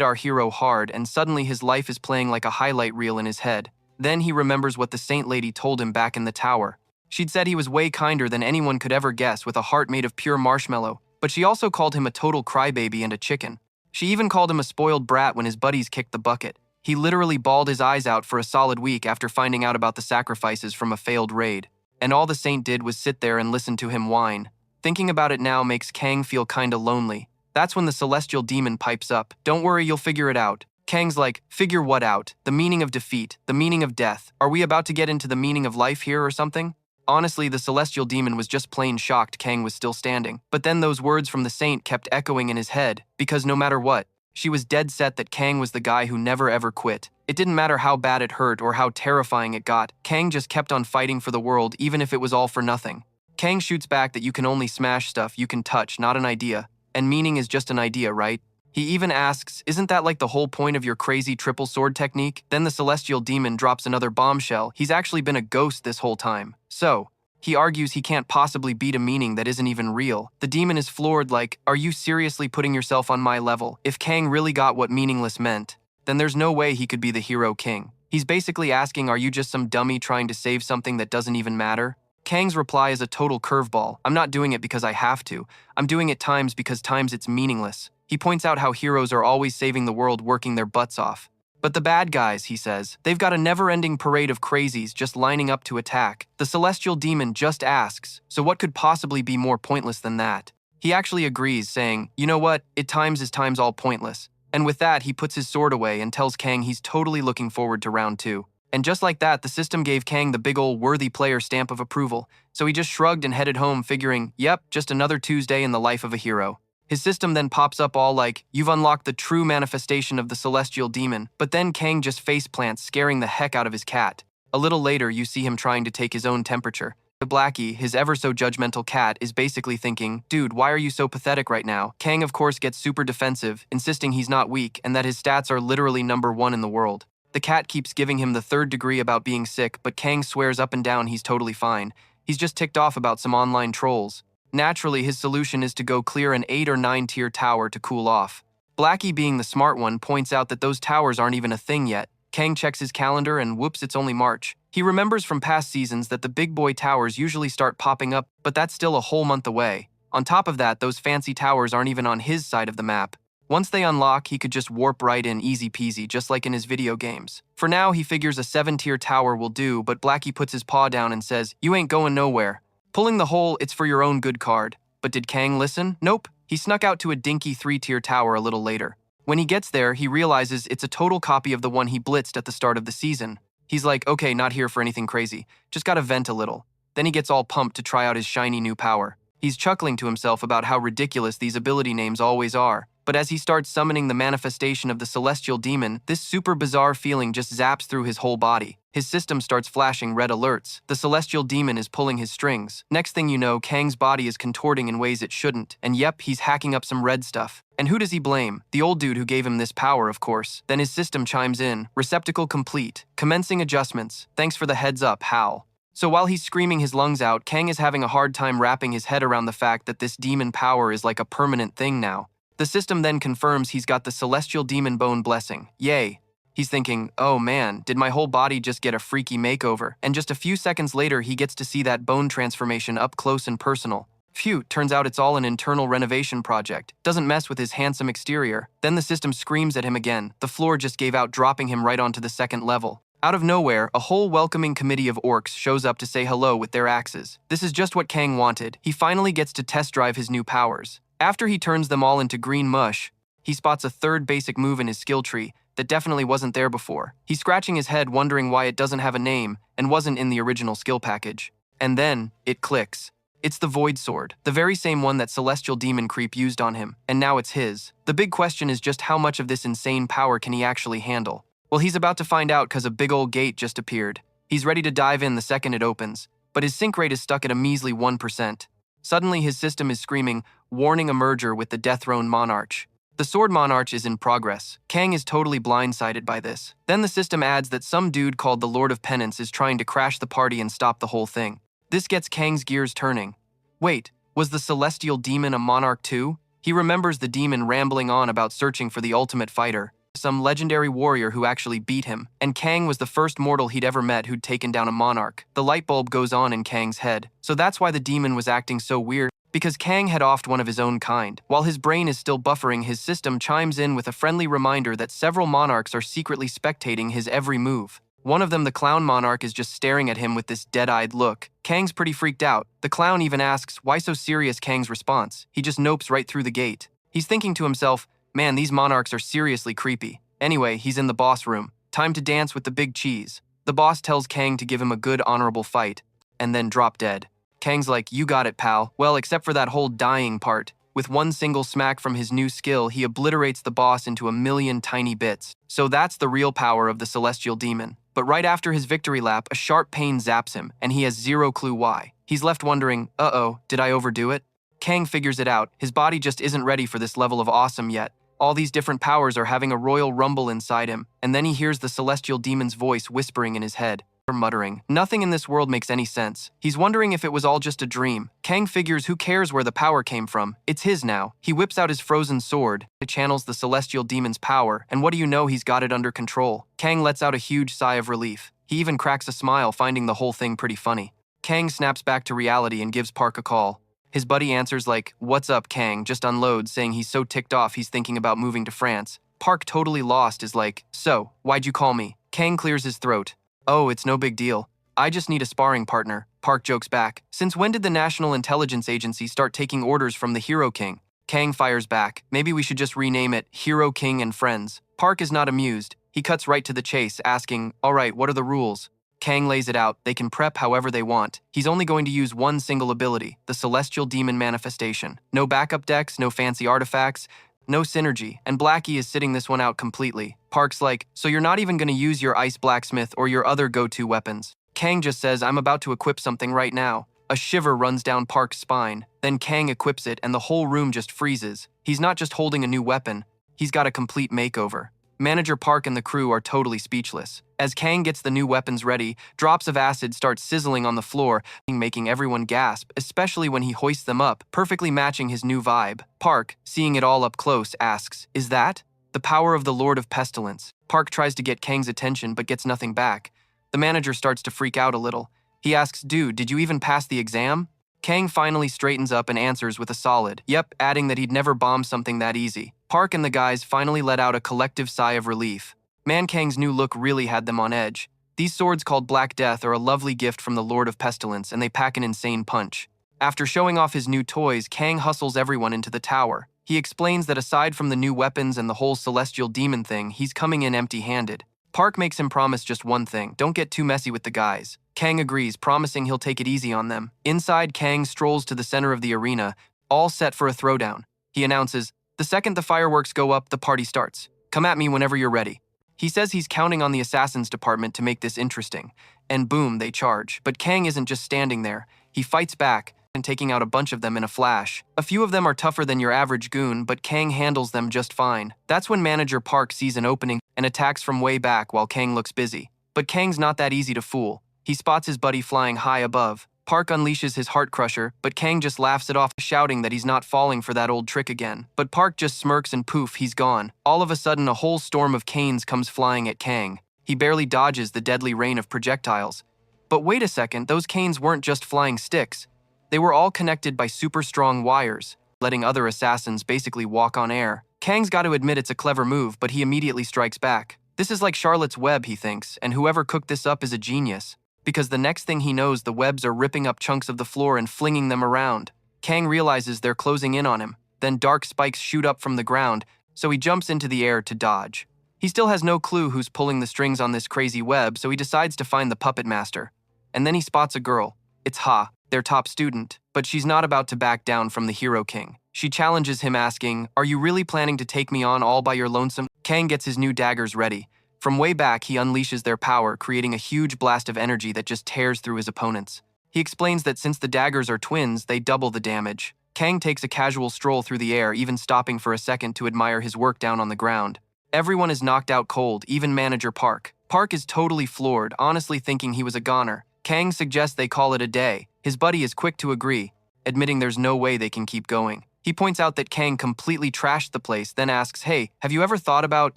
A: our hero hard, and suddenly his life is playing like a highlight reel in his head. Then he remembers what the saint lady told him back in the tower. She'd said he was way kinder than anyone could ever guess, with a heart made of pure marshmallow, but she also called him a total crybaby and a chicken. She even called him a spoiled brat when his buddies kicked the bucket. He literally bawled his eyes out for a solid week after finding out about the sacrifices from a failed raid. And all the saint did was sit there and listen to him whine. Thinking about it now makes Kang feel kinda lonely. That's when the celestial demon pipes up. "Don't worry, you'll figure it out." Kang's like, "Figure what out? The meaning of defeat, the meaning of death. Are we about to get into the meaning of life here or something?" Honestly, the celestial demon was just plain shocked Kang was still standing. But then those words from the saint kept echoing in his head, because no matter what, she was dead set that Kang was the guy who never ever quit. It didn't matter how bad it hurt or how terrifying it got, Kang just kept on fighting for the world even if it was all for nothing. Kang shoots back that you can only smash stuff you can touch, not an idea. And meaning is just an idea, right? He even asks, isn't that like the whole point of your crazy triple sword technique? Then the celestial demon drops another bombshell. He's actually been a ghost this whole time. So, he argues he can't possibly beat a meaning that isn't even real. The demon is floored like, are you seriously putting yourself on my level? If Kang really got what meaningless meant, then there's no way he could be the hero king. He's basically asking, are you just some dummy trying to save something that doesn't even matter? Kang's reply is a total curveball. I'm not doing it because I have to. I'm doing it times because times it's meaningless. He points out how heroes are always saving the world, working their butts off. But the bad guys, he says, they've got a never-ending parade of crazies just lining up to attack. The celestial demon just asks, so what could possibly be more pointless than that? He actually agrees, saying, you know what, it times is times all pointless. And with that, he puts his sword away and tells Kang he's totally looking forward to round 2. And just like that, the system gave Kang the big ol' worthy player stamp of approval, so he just shrugged and headed home figuring, yep, just another Tuesday in the life of a hero. His system then pops up all like, you've unlocked the true manifestation of the celestial demon, but then Kang just faceplants, scaring the heck out of his cat. A little later, you see him trying to take his own temperature. Blackie, his ever-so-judgmental cat, is basically thinking, dude, why are you so pathetic right now? Kang, of course, gets super defensive, insisting he's not weak and that his stats are literally #1 in the world. The cat keeps giving him the 3rd degree about being sick, but Kang swears up and down he's totally fine. He's just ticked off about some online trolls. Naturally, his solution is to go clear an 8 or 9 tier tower to cool off. Blackie, being the smart one, points out that those towers aren't even a thing yet. Kang checks his calendar and whoops, it's only March. He remembers from past seasons that the big boy towers usually start popping up, but that's still a whole month away. On top of that, those fancy towers aren't even on his side of the map. Once they unlock, he could just warp right in easy peasy, just like in his video games. For now, he figures a 7-tier tower will do, but Blackie puts his paw down and says, you ain't going nowhere. Pulling the whole it's for your own good card. But did Kang listen? Nope. He snuck out to a dinky 3-tier tower a little later. When he gets there, he realizes it's a total copy of the one he blitzed at the start of the season. He's like, okay, not here for anything crazy. Just gotta vent a little. Then he gets all pumped to try out his shiny new power. He's chuckling to himself about how ridiculous these ability names always are. But as he starts summoning the manifestation of the celestial demon, this super bizarre feeling just zaps through his whole body. His system starts flashing red alerts. The celestial demon is pulling his strings. Next thing you know, Kang's body is contorting in ways it shouldn't. And yep, he's hacking up some red stuff. And who does he blame? The old dude who gave him this power, of course. Then his system chimes in. Receptacle complete. Commencing adjustments. Thanks for the heads up, Hal. So while he's screaming his lungs out, Kang is having a hard time wrapping his head around the fact that this demon power is like a permanent thing now. The system then confirms he's got the celestial demon bone blessing. Yay. He's thinking, oh man, did my whole body just get a freaky makeover? And just a few seconds later, he gets to see that bone transformation up close and personal. Phew, turns out it's all an internal renovation project. Doesn't mess with his handsome exterior. Then the system screams at him again. The floor just gave out, dropping him right onto the 2nd level. Out of nowhere, a whole welcoming committee of orcs shows up to say hello with their axes. This is just what Kang wanted. He finally gets to test drive his new powers. After he turns them all into green mush, he spots a 3rd basic move in his skill tree that definitely wasn't there before. He's scratching his head wondering why it doesn't have a name and wasn't in the original skill package. And then, it clicks. It's the Void Sword, the very same one that Celestial Demon Creep used on him, and now it's his. The big question is just how much of this insane power can he actually handle? Well, he's about to find out because a big old gate just appeared. He's ready to dive in the second it opens, but his sync rate is stuck at a measly 1%. Suddenly, his system is screaming, warning a merger with the Death-Throne Monarch. The Sword Monarch is in progress. Kang is totally blindsided by this. Then the system adds that some dude called the Lord of Penance is trying to crash the party and stop the whole thing. This gets Kang's gears turning. Wait, was the Celestial Demon a Monarch too? He remembers the demon rambling on about searching for the ultimate fighter, some legendary warrior who actually beat him, and Kang was the first mortal he'd ever met who'd taken down a monarch. The light bulb goes on in Kang's head. So that's why the demon was acting so weird, because Kang had offed one of his own kind. While his brain is still buffering, his system chimes in with a friendly reminder that several monarchs are secretly spectating his every move. One of them, the clown monarch, is just staring at him with this dead-eyed look. Kang's pretty freaked out. The clown even asks, why so serious? Kang's response, he just nopes right through the gate. He's thinking to himself, man, these monarchs are seriously creepy. Anyway, he's in the boss room. Time to dance with the big cheese. The boss tells Kang to give him a good honorable fight, and then drop dead. Kang's like, you got it, pal. Well, except for that whole dying part. With one single smack from his new skill, he obliterates the boss into a million tiny bits. So that's the real power of the Celestial Demon. But right after his victory lap, a sharp pain zaps him, and he has zero clue why. He's left wondering, uh-oh, did I overdo it? Kang figures it out. His body just isn't ready for this level of awesome yet. All these different powers are having a royal rumble inside him, and then he hears the celestial demon's voice whispering in his head, muttering. Nothing in this world makes any sense. He's wondering if it was all just a dream. Kang figures who cares where the power came from. It's his now. He whips out his frozen sword. It channels the celestial demon's power, and what do you know, he's got it under control. Kang lets out a huge sigh of relief. He even cracks a smile, finding the whole thing pretty funny. Kang snaps back to reality and gives Park a call. His buddy answers like, "What's up, Kang?" Just unloads, saying he's so ticked off he's thinking about moving to France. Park, totally lost, is like, "So, why'd you call me?" Kang clears his throat. "Oh, it's no big deal. I just need a sparring partner." Park jokes back. "Since when did the National Intelligence Agency start taking orders from the Hero King?" Kang fires back. "Maybe we should just rename it Hero King and Friends." Park is not amused. He cuts right to the chase, asking, "All right, what are the rules?" Kang lays it out. They can prep however they want. He's only going to use one single ability, the Celestial Demon Manifestation. No backup decks, no fancy artifacts, no synergy, and Blackie is sitting this one out completely. Park's like, "So you're not even going to use your Ice Blacksmith or your other go-to weapons?" Kang just says, "I'm about to equip something right now." A shiver runs down Park's spine. Then Kang equips it and the whole room just freezes. He's not just holding a new weapon, he's got a complete makeover. Manager Park and the crew are totally speechless. As Kang gets the new weapons ready, drops of acid start sizzling on the floor, making everyone gasp, especially when he hoists them up, perfectly matching his new vibe. Park, seeing it all up close, asks, "Is that the power of the Lord of Pestilence?" Park tries to get Kang's attention but gets nothing back. The manager starts to freak out a little. He asks, "Dude, did you even pass the exam?" Kang finally straightens up and answers with a solid, "Yep," adding that he'd never bombed something that easy. Park and the guys finally let out a collective sigh of relief. Man, Kang's new look really had them on edge. These swords called Black Death are a lovely gift from the Lord of Pestilence, and they pack an insane punch. After showing off his new toys, Kang hustles everyone into the tower. He explains that aside from the new weapons and the whole celestial demon thing, he's coming in empty-handed. Park makes him promise just one thing: don't get too messy with the guys. Kang agrees, promising he'll take it easy on them. Inside, Kang strolls to the center of the arena, all set for a throwdown. He announces, "The second the fireworks go up, the party starts. Come at me whenever you're ready." He says he's counting on the assassins department to make this interesting. And boom, they charge. But Kang isn't just standing there. He fights back and taking out a bunch of them in a flash. A few of them are tougher than your average goon, but Kang handles them just fine. That's when Manager Park sees an opening and attacks from way back while Kang looks busy. But Kang's not that easy to fool. He spots his buddy flying high above. Park unleashes his heart crusher, but Kang just laughs it off, shouting that he's not falling for that old trick again. But Park just smirks and poof, he's gone. All of a sudden, a whole storm of canes comes flying at Kang. He barely dodges the deadly rain of projectiles. But wait a second, those canes weren't just flying sticks. They were all connected by super strong wires, letting other assassins basically walk on air. Kang's got to admit it's a clever move, but he immediately strikes back. This is like Charlotte's Web, he thinks, and whoever cooked this up is a genius. Because the next thing he knows, the webs are ripping up chunks of the floor and flinging them around. Kang realizes they're closing in on him. Then dark spikes shoot up from the ground, so he jumps into the air to dodge. He still has no clue who's pulling the strings on this crazy web, so he decides to find the puppet master. And then he spots a girl. It's Ha, their top student, but she's not about to back down from the Hero King. She challenges him, asking, "Are you really planning to take me on all by your lonesome?" Kang gets his new daggers ready. From way back, he unleashes their power, creating a huge blast of energy that just tears through his opponents. He explains that since the daggers are twins, they double the damage. Kang takes a casual stroll through the air, even stopping for a second to admire his work down on the ground. Everyone is knocked out cold, even Manager Park. Park is totally floored, honestly thinking he was a goner. Kang suggests they call it a day. His buddy is quick to agree, admitting there's no way they can keep going. He points out that Kang completely trashed the place, then asks, "Hey, have you ever thought about,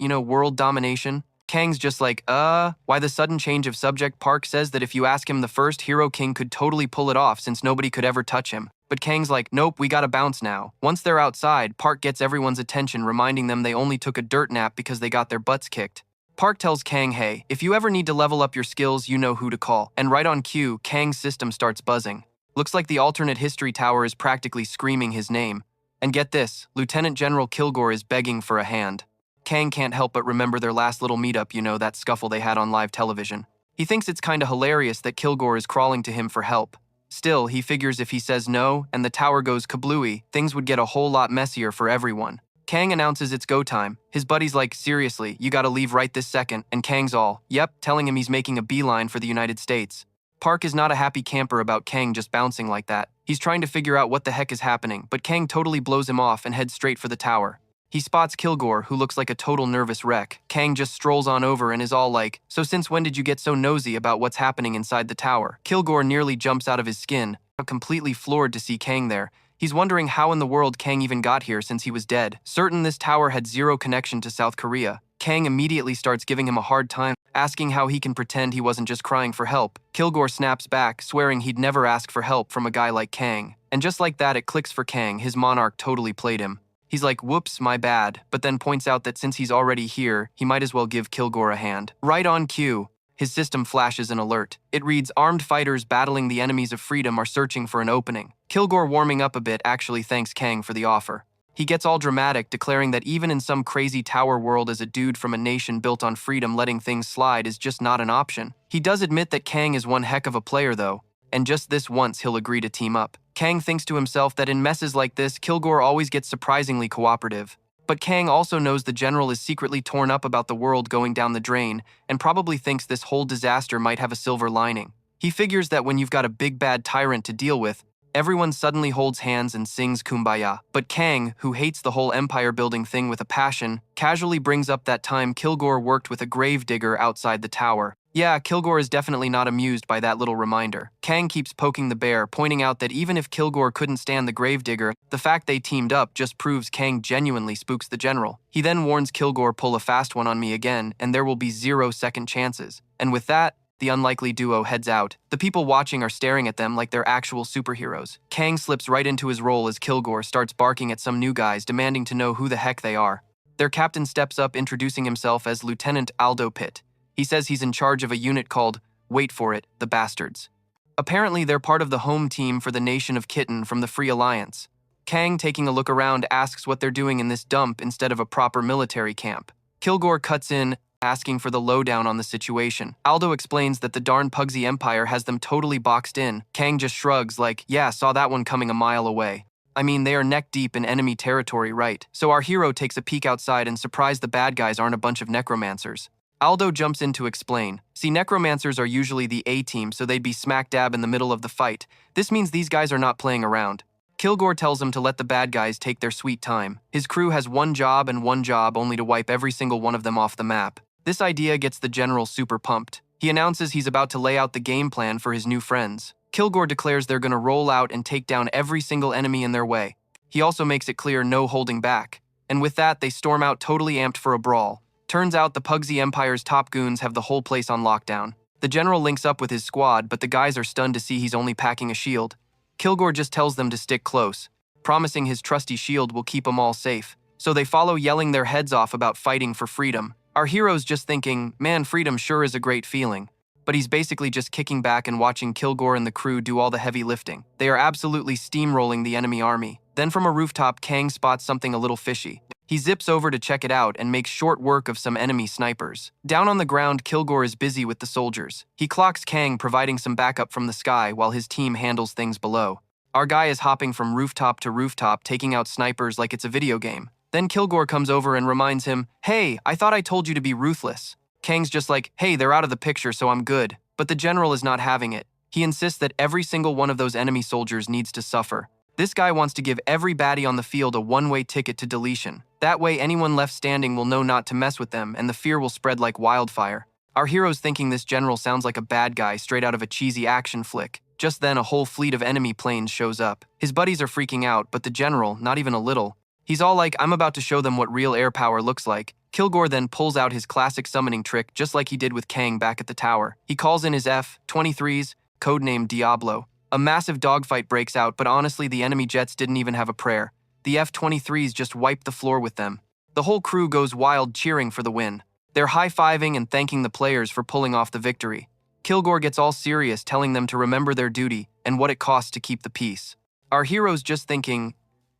A: world domination?" Kang's just like, why the sudden change of subject? Park says that if you ask him, the first Hero King could totally pull it off since nobody could ever touch him. But Kang's like, "Nope, we gotta bounce now." Once they're outside, Park gets everyone's attention, reminding them they only took a dirt nap because they got their butts kicked. Park tells Kang, "Hey, if you ever need to level up your skills, you know who to call." And right on cue, Kang's system starts buzzing. Looks like the alternate history tower is practically screaming his name. And get this, Lieutenant General Kilgore is begging for a hand. Kang can't help but remember their last little meetup, that scuffle they had on live television. He thinks it's kinda hilarious that Kilgore is crawling to him for help. Still, he figures if he says no and the tower goes kablooey, things would get a whole lot messier for everyone. Kang announces it's go time. His buddy's like, "Seriously, you gotta leave right this second." And Kang's all, "Yep," telling him he's making a beeline for the United States. Park is not a happy camper about Kang just bouncing like that. He's trying to figure out what the heck is happening, but Kang totally blows him off and heads straight for the tower. He spots Kilgore, who looks like a total nervous wreck. Kang just strolls on over and is all like, "So since when did you get so nosy about what's happening inside the tower?" Kilgore nearly jumps out of his skin, completely floored to see Kang there. He's wondering how in the world Kang even got here since he was dead. Certain this tower had zero connection to South Korea. Kang immediately starts giving him a hard time, asking how he can pretend he wasn't just crying for help. Kilgore snaps back, swearing he'd never ask for help from a guy like Kang. And just like that, it clicks for Kang. His monarch totally played him. He's like, "Whoops, my bad," but then points out that since he's already here, he might as well give Kilgore a hand. Right on cue, his system flashes an alert. It reads, "Armed fighters battling the enemies of freedom are searching for an opening." Kilgore, warming up a bit, actually thanks Kang for the offer. He gets all dramatic, declaring that even in some crazy tower world as a dude from a nation built on freedom, letting things slide is just not an option. He does admit that Kang is one heck of a player though, and just this once he'll agree to team up. Kang thinks to himself that in messes like this, Kilgore always gets surprisingly cooperative. But Kang also knows the general is secretly torn up about the world going down the drain, and probably thinks this whole disaster might have a silver lining. He figures that when you've got a big bad tyrant to deal with, everyone suddenly holds hands and sings Kumbaya. But Kang, who hates the whole empire building thing with a passion, casually brings up that time Kilgore worked with a gravedigger outside the tower. Yeah, Kilgore is definitely not amused by that little reminder. Kang keeps poking the bear, pointing out that even if Kilgore couldn't stand the gravedigger, the fact they teamed up just proves Kang genuinely spooks the general. He then warns Kilgore, "Pull a fast one on me again, and there will be 0 second chances." And with that, the unlikely duo heads out. The people watching are staring at them like they're actual superheroes. Kang slips right into his role as Kilgore starts barking at some new guys, demanding to know who the heck they are. Their captain steps up, introducing himself as Lieutenant Aldo Pitt. He says he's in charge of a unit called, wait for it, the Bastards. Apparently they're part of the home team for the nation of Kitten from the Free Alliance. Kang, taking a look around, asks what they're doing in this dump instead of a proper military camp. Kilgore cuts in, asking for the lowdown on the situation. Aldo explains that the darn Pugsy Empire has them totally boxed in. Kang just shrugs like, "Yeah, saw that one coming a mile away." I mean, they are neck deep in enemy territory, right? So our hero takes a peek outside and surprised the bad guys aren't a bunch of necromancers. Aldo jumps in to explain. See, necromancers are usually the A-team, so they'd be smack dab in the middle of the fight. This means these guys are not playing around. Kilgore tells him to let the bad guys take their sweet time. His crew has one job and one job only to wipe every single one of them off the map. This idea gets the general super pumped. He announces he's about to lay out the game plan for his new friends. Kilgore declares they're gonna roll out and take down every single enemy in their way. He also makes it clear no holding back. And with that, they storm out totally amped for a brawl. Turns out the Pugsy Empire's top goons have the whole place on lockdown. The general links up with his squad, but the guys are stunned to see he's only packing a shield. Kilgore just tells them to stick close, promising his trusty shield will keep them all safe. So they follow, yelling their heads off about fighting for freedom. Our hero's just thinking, man, freedom sure is a great feeling. But he's basically just kicking back and watching Kilgore and the crew do all the heavy lifting. They are absolutely steamrolling the enemy army. Then from a rooftop, Kang spots something a little fishy. He zips over to check it out and makes short work of some enemy snipers. Down on the ground, Kilgore is busy with the soldiers. He clocks Kang providing some backup from the sky while his team handles things below. Our guy is hopping from rooftop to rooftop, taking out snipers like it's a video game. Then Kilgore comes over and reminds him, "Hey, I thought I told you to be ruthless." Kang's just like, "Hey, they're out of the picture, so I'm good." But the general is not having it. He insists that every single one of those enemy soldiers needs to suffer. This guy wants to give every baddie on the field a one-way ticket to deletion. That way anyone left standing will know not to mess with them, and the fear will spread like wildfire. Our hero's thinking this general sounds like a bad guy straight out of a cheesy action flick. Just then a whole fleet of enemy planes shows up. His buddies are freaking out, but the general, not even a little. He's all like, "I'm about to show them what real air power looks like." Kilgore then pulls out his classic summoning trick just like he did with Kang back at the tower. He calls in his F-23s, codenamed Diablo. A massive dogfight breaks out, but honestly the enemy jets didn't even have a prayer. The F-23s just wiped the floor with them. The whole crew goes wild cheering for the win. They're high-fiving and thanking the players for pulling off the victory. Kilgore gets all serious, telling them to remember their duty and what it costs to keep the peace. Our hero's just thinking,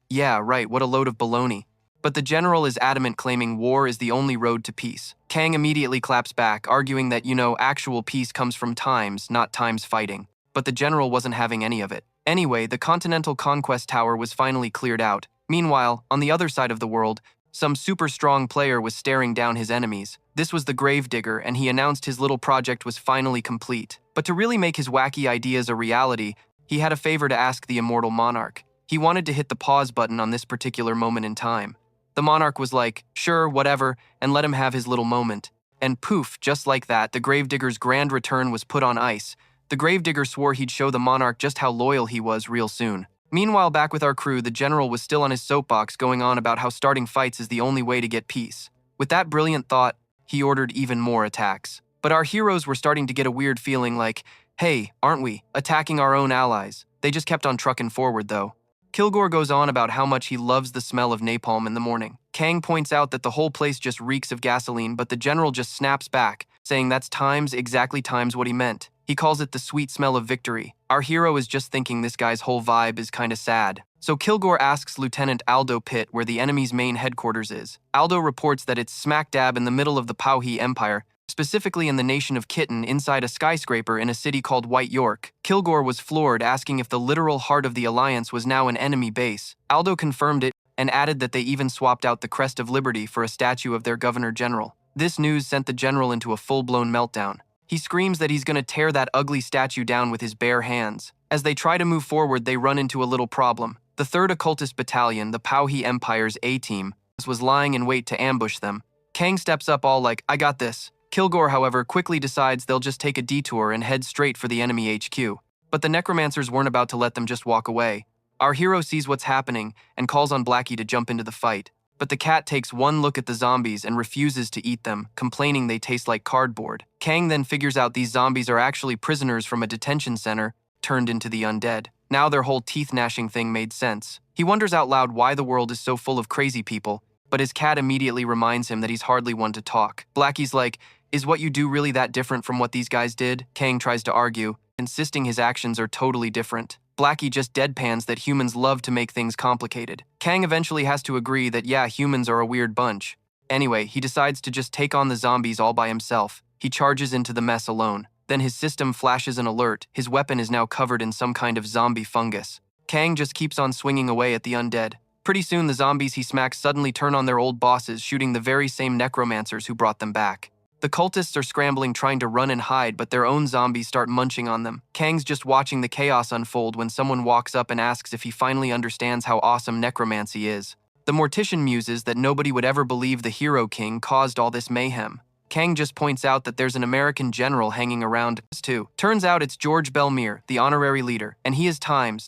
A: yeah, right, what a load of baloney. But the general is adamant, claiming war is the only road to peace. Kang immediately claps back, arguing that, actual peace comes from times, not times fighting. But the general wasn't having any of it. Anyway, the Continental Conquest Tower was finally cleared out. Meanwhile, on the other side of the world, some super strong player was staring down his enemies. This was the Gravedigger, and he announced his little project was finally complete. But to really make his wacky ideas a reality, he had a favor to ask the immortal monarch. He wanted to hit the pause button on this particular moment in time. The monarch was like, sure, whatever, and let him have his little moment. And poof, just like that, the gravedigger's grand return was put on ice. The gravedigger swore he'd show the monarch just how loyal he was real soon. Meanwhile, back with our crew, the general was still on his soapbox going on about how starting fights is the only way to get peace. With that brilliant thought, he ordered even more attacks. But our heroes were starting to get a weird feeling like, hey, aren't we, attacking our own allies? They just kept on trucking forward though. Kilgore goes on about how much he loves the smell of napalm in the morning. Kang points out that the whole place just reeks of gasoline, but the general just snaps back, saying that's exactly times what he meant. He calls it the sweet smell of victory. Our hero is just thinking this guy's whole vibe is kinda sad. So Kilgore asks Lieutenant Aldo Pitt where the enemy's main headquarters is. Aldo reports that it's smack dab in the middle of the Pauhi Empire, specifically in the nation of Kitten inside a skyscraper in a city called White York. Kilgore was floored, asking if the literal heart of the Alliance was now an enemy base. Aldo confirmed it and added that they even swapped out the Crest of Liberty for a statue of their Governor-General. This news sent the general into a full-blown meltdown. He screams that he's gonna tear that ugly statue down with his bare hands. As they try to move forward, they run into a little problem. The 3rd Occultist Battalion, the Pauhi Empire's A-team, was lying in wait to ambush them. Kang steps up all like, I got this. Kilgore, however, quickly decides they'll just take a detour and head straight for the enemy HQ. But the necromancers weren't about to let them just walk away. Our hero sees what's happening and calls on Blackie to jump into the fight. But the cat takes one look at the zombies and refuses to eat them, complaining they taste like cardboard. Kang then figures out these zombies are actually prisoners from a detention center turned into the undead. Now their whole teeth-gnashing thing made sense. He wonders out loud why the world is so full of crazy people, but his cat immediately reminds him that he's hardly one to talk. Blackie's like, is what you do really that different from what these guys did? Kang tries to argue, insisting his actions are totally different. Blackie just deadpans that humans love to make things complicated. Kang eventually has to agree that yeah, humans are a weird bunch. Anyway, he decides to just take on the zombies all by himself. He charges into the mess alone. Then his system flashes an alert. His weapon is now covered in some kind of zombie fungus. Kang just keeps on swinging away at the undead. Pretty soon, the zombies he smacks suddenly turn on their old bosses, shooting the very same necromancers who brought them back. The cultists are scrambling, trying to run and hide, but their own zombies start munching on them. Kang's just watching the chaos unfold when someone walks up and asks if he finally understands how awesome necromancy is. The mortician muses that nobody would ever believe the Hero King caused all this mayhem. Kang just points out that there's an American general hanging around, too. Turns out it's George Belmere, the honorary leader, and he is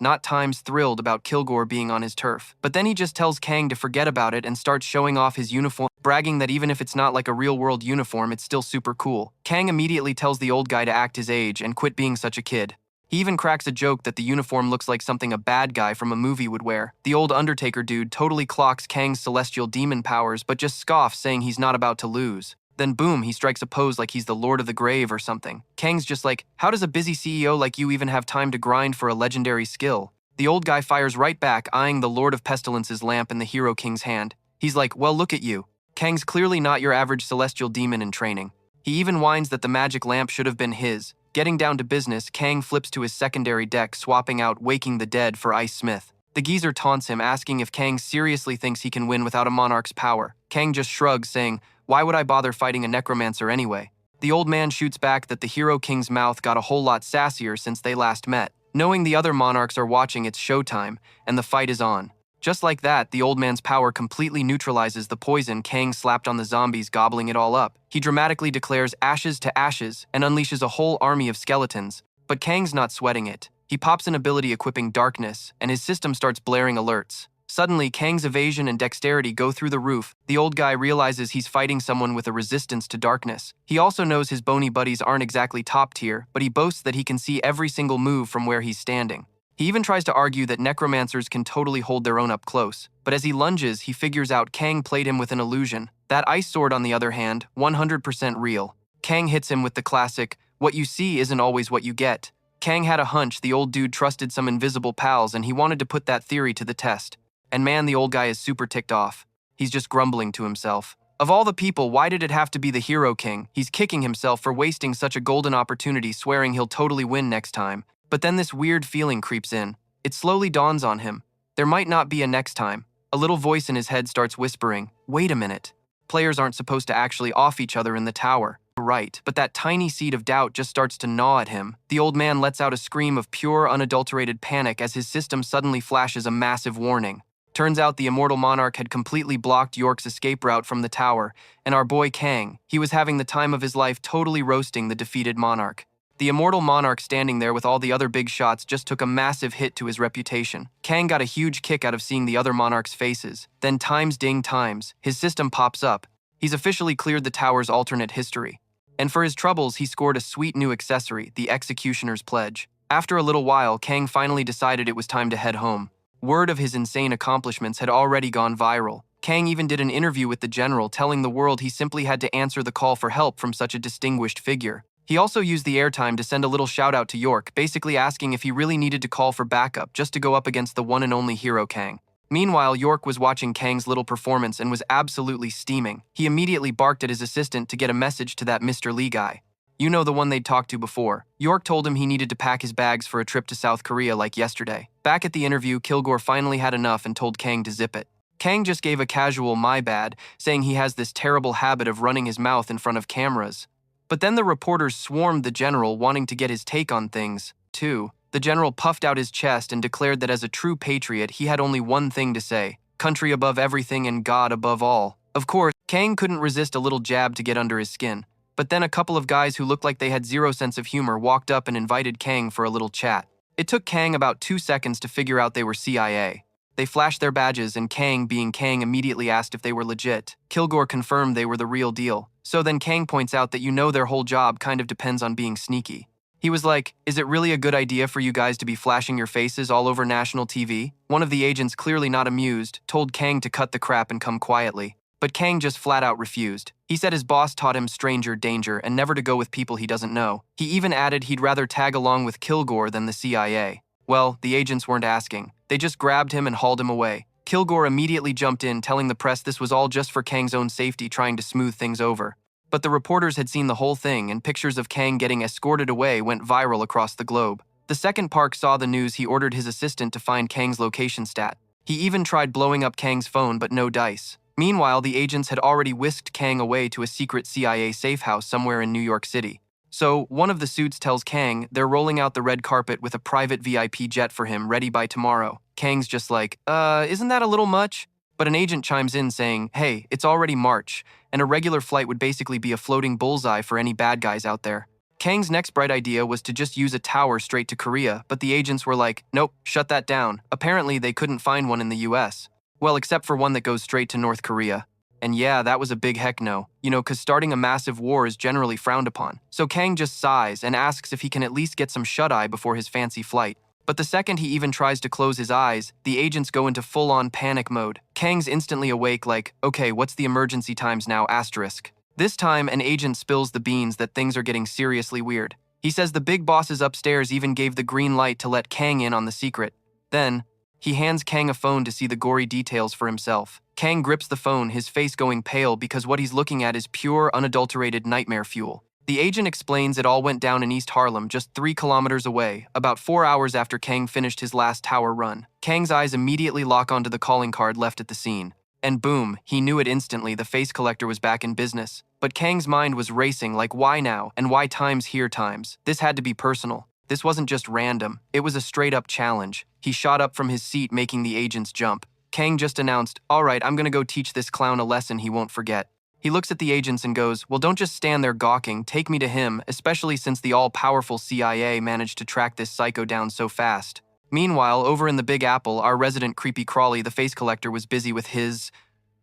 A: not times thrilled about Kilgore being on his turf. But then he just tells Kang to forget about it and starts showing off his uniform, bragging that even if it's not like a real-world uniform, it's still super cool. Kang immediately tells the old guy to act his age and quit being such a kid. He even cracks a joke that the uniform looks like something a bad guy from a movie would wear. The old Undertaker dude totally clocks Kang's celestial demon powers, but just scoffs, saying he's not about to lose. Then boom, he strikes a pose like he's the Lord of the Grave or something. Kang's just like, how does a busy CEO like you even have time to grind for a legendary skill? The old guy fires right back, eyeing the Lord of Pestilence's lamp in the Hero King's hand. He's like, well, look at you. Kang's clearly not your average celestial demon in training. He even whines that the magic lamp should have been his. Getting down to business, Kang flips to his secondary deck, swapping out Waking the Dead for Ice Smith. The geezer taunts him, asking if Kang seriously thinks he can win without a monarch's power. Kang just shrugs, saying, why would I bother fighting a necromancer anyway? The old man shoots back that the Hero King's mouth got a whole lot sassier since they last met. Knowing the other monarchs are watching, it's showtime, and the fight is on. Just like that, the old man's power completely neutralizes the poison Kang slapped on the zombies, gobbling it all up. He dramatically declares ashes to ashes and unleashes a whole army of skeletons. But Kang's not sweating it. He pops an ability equipping darkness, and his system starts blaring alerts. Suddenly, Kang's evasion and dexterity go through the roof. The old guy realizes he's fighting someone with a resistance to darkness. He also knows his bony buddies aren't exactly top tier, but he boasts that he can see every single move from where he's standing. He even tries to argue that necromancers can totally hold their own up close. But as he lunges, he figures out Kang played him with an illusion. That ice sword, on the other hand, 100% real. Kang hits him with the classic, what you see isn't always what you get. Kang had a hunch the old dude trusted some invisible pals, and he wanted to put that theory to the test. And man, the old guy is super ticked off. He's just grumbling to himself. Of all the people, why did it have to be the Hero King? He's kicking himself for wasting such a golden opportunity, swearing he'll totally win next time. But then this weird feeling creeps in. It slowly dawns on him. There might not be a next time. A little voice in his head starts whispering, wait a minute. Players aren't supposed to actually off each other in the tower. Right, but that tiny seed of doubt just starts to gnaw at him. The old man lets out a scream of pure, unadulterated panic as his system suddenly flashes a massive warning. Turns out the immortal monarch had completely blocked York's escape route from the tower, and our boy Kang, he was having the time of his life totally roasting the defeated monarch. The immortal monarch standing there with all the other big shots just took a massive hit to his reputation. Kang got a huge kick out of seeing the other monarchs' faces. Then times, his system pops up. He's officially cleared the tower's alternate history. And for his troubles, he scored a sweet new accessory, the Executioner's Pledge. After a little while, Kang finally decided it was time to head home. Word of his insane accomplishments had already gone viral. Kang even did an interview with the general, telling the world he simply had to answer the call for help from such a distinguished figure. He also used the airtime to send a little shout out to York, basically asking if he really needed to call for backup just to go up against the one and only hero Kang. Meanwhile, York was watching Kang's little performance and was absolutely steaming. He immediately barked at his assistant to get a message to that Mr. Lee guy. You know, the one they'd talked to before. York told him he needed to pack his bags for a trip to South Korea like yesterday. Back at the interview, Kilgore finally had enough and told Kang to zip it. Kang just gave a casual "my bad," saying he has this terrible habit of running his mouth in front of cameras. But then the reporters swarmed the general, wanting to get his take on things, too. The general puffed out his chest and declared that as a true patriot, he had only one thing to say: country above everything and God above all. Of course, Kang couldn't resist a little jab to get under his skin. But then a couple of guys who looked like they had zero sense of humor walked up and invited Kang for a little chat. It took Kang about 2 seconds to figure out they were CIA. They flashed their badges, and Kang, being Kang, immediately asked if they were legit. Kilgore confirmed they were the real deal. So then Kang points out that their whole job kind of depends on being sneaky. He was like, "Is it really a good idea for you guys to be flashing your faces all over national TV?" One of the agents, clearly not amused, told Kang to cut the crap and come quietly. But Kang just flat out refused. He said his boss taught him stranger danger and never to go with people he doesn't know. He even added he'd rather tag along with Kilgore than the CIA. Well, the agents weren't asking. They just grabbed him and hauled him away. Kilgore immediately jumped in, telling the press this was all just for Kang's own safety, trying to smooth things over. But the reporters had seen the whole thing, and pictures of Kang getting escorted away went viral across the globe. The second Park saw the news, he ordered his assistant to find Kang's location stat. He even tried blowing up Kang's phone, but no dice. Meanwhile, the agents had already whisked Kang away to a secret CIA safe house somewhere in New York City. So, one of the suits tells Kang they're rolling out the red carpet with a private VIP jet for him ready by tomorrow. Kang's just like, isn't that a little much? But an agent chimes in saying, hey, it's already March, and a regular flight would basically be a floating bullseye for any bad guys out there. Kang's next bright idea was to just use a tower straight to Korea, but the agents were like, nope, shut that down. Apparently, they couldn't find one in the US. Well, except for one that goes straight to North Korea. And yeah, that was a big heck no. Cause starting a massive war is generally frowned upon. So Kang just sighs and asks if he can at least get some shut-eye before his fancy flight. But the second he even tries to close his eyes, the agents go into full-on panic mode. Kang's instantly awake like, okay, what's the emergency times now, asterisk. This time, an agent spills the beans that things are getting seriously weird. He says the big bosses upstairs even gave the green light to let Kang in on the secret. Then, he hands Kang a phone to see the gory details for himself. Kang grips the phone, his face going pale because what he's looking at is pure, unadulterated nightmare fuel. The agent explains it all went down in East Harlem, just 3 kilometers away, about 4 hours after Kang finished his last tower run. Kang's eyes immediately lock onto the calling card left at the scene. And boom, he knew it instantly, the face collector was back in business. But Kang's mind was racing like, why now, and why times here times? This had to be personal. This wasn't just random, it was a straight-up challenge. He shot up from his seat, making the agents jump. Kang just announced, all right, I'm gonna go teach this clown a lesson he won't forget. He looks at the agents and goes, well, don't just stand there gawking, take me to him, especially since the all-powerful CIA managed to track this psycho down so fast. Meanwhile, over in the Big Apple, our resident creepy crawly, the face collector, was busy with his,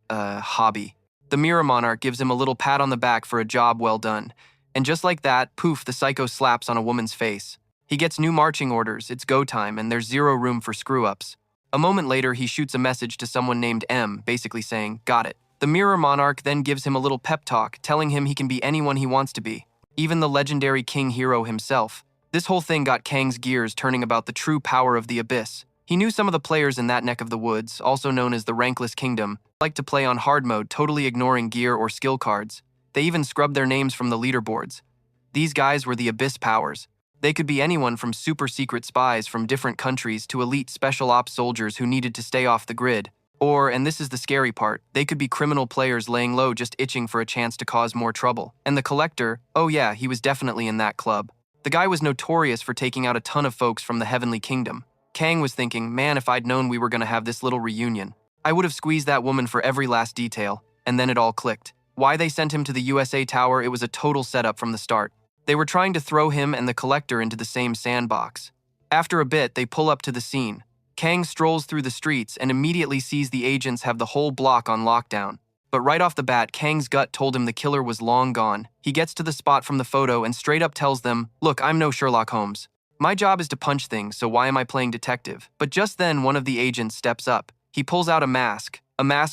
A: hobby. The Mirror Monarch gives him a little pat on the back for a job well done. And just like that, poof, the psycho slaps on a woman's face. He gets new marching orders, it's go time, and there's zero room for screw-ups. A moment later, he shoots a message to someone named M, basically saying, got it. The Mirror Monarch then gives him a little pep talk, telling him he can be anyone he wants to be, even the legendary king hero himself. This whole thing got Kang's gears turning about the true power of the Abyss. He knew some of the players in that neck of the woods, also known as the Rankless Kingdom, liked to play on hard mode, totally ignoring gear or skill cards. They even scrubbed their names from the leaderboards. These guys were the Abyss powers. They could be anyone from super secret spies from different countries to elite special ops soldiers who needed to stay off the grid. Or, and this is the scary part, they could be criminal players laying low just itching for a chance to cause more trouble. And the Collector, oh yeah, he was definitely in that club. The guy was notorious for taking out a ton of folks from the Heavenly Kingdom. Kang was thinking, man, if I'd known we were gonna have this little reunion, I would have squeezed that woman for every last detail, and then it all clicked. Why they sent him to the USA Tower, it was a total setup from the start. They were trying to throw him and the Collector into the same sandbox. After a bit, they pull up to the scene. Kang strolls through the streets and immediately sees the agents have the whole block on lockdown. But right off the bat, Kang's gut told him the killer was long gone. He gets to the spot from the photo and straight up tells them, look, I'm no Sherlock Holmes. My job is to punch things, so why am I playing detective? But just then, one of the agents steps up. He pulls out a mask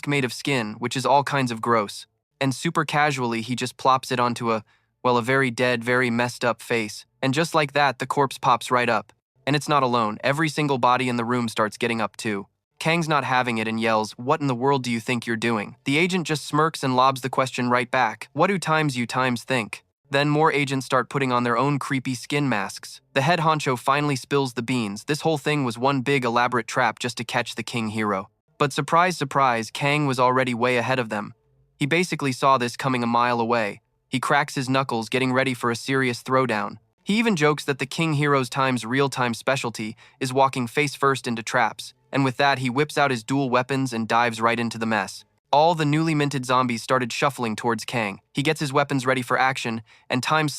A: made of skin, which is all kinds of gross. And super casually, he just plops it onto a very dead, very messed up face. And just like that, the corpse pops right up. And it's not alone. Every single body in the room starts getting up too. Kang's not having it and yells, what in the world do you think you're doing? The agent just smirks and lobs the question right back. What do you times think? Then more agents start putting on their own creepy skin masks. The head honcho finally spills the beans. This whole thing was one big elaborate trap just to catch the king hero. But surprise, surprise, Kang was already way ahead of them. He basically saw this coming a mile away. He cracks his knuckles, getting ready for a serious throwdown. He even jokes that the king hero's real-time specialty is walking face first into traps. And with that, he whips out his dual weapons and dives right into the mess. All the newly minted zombies started shuffling towards Kang. He gets his weapons ready for action, and times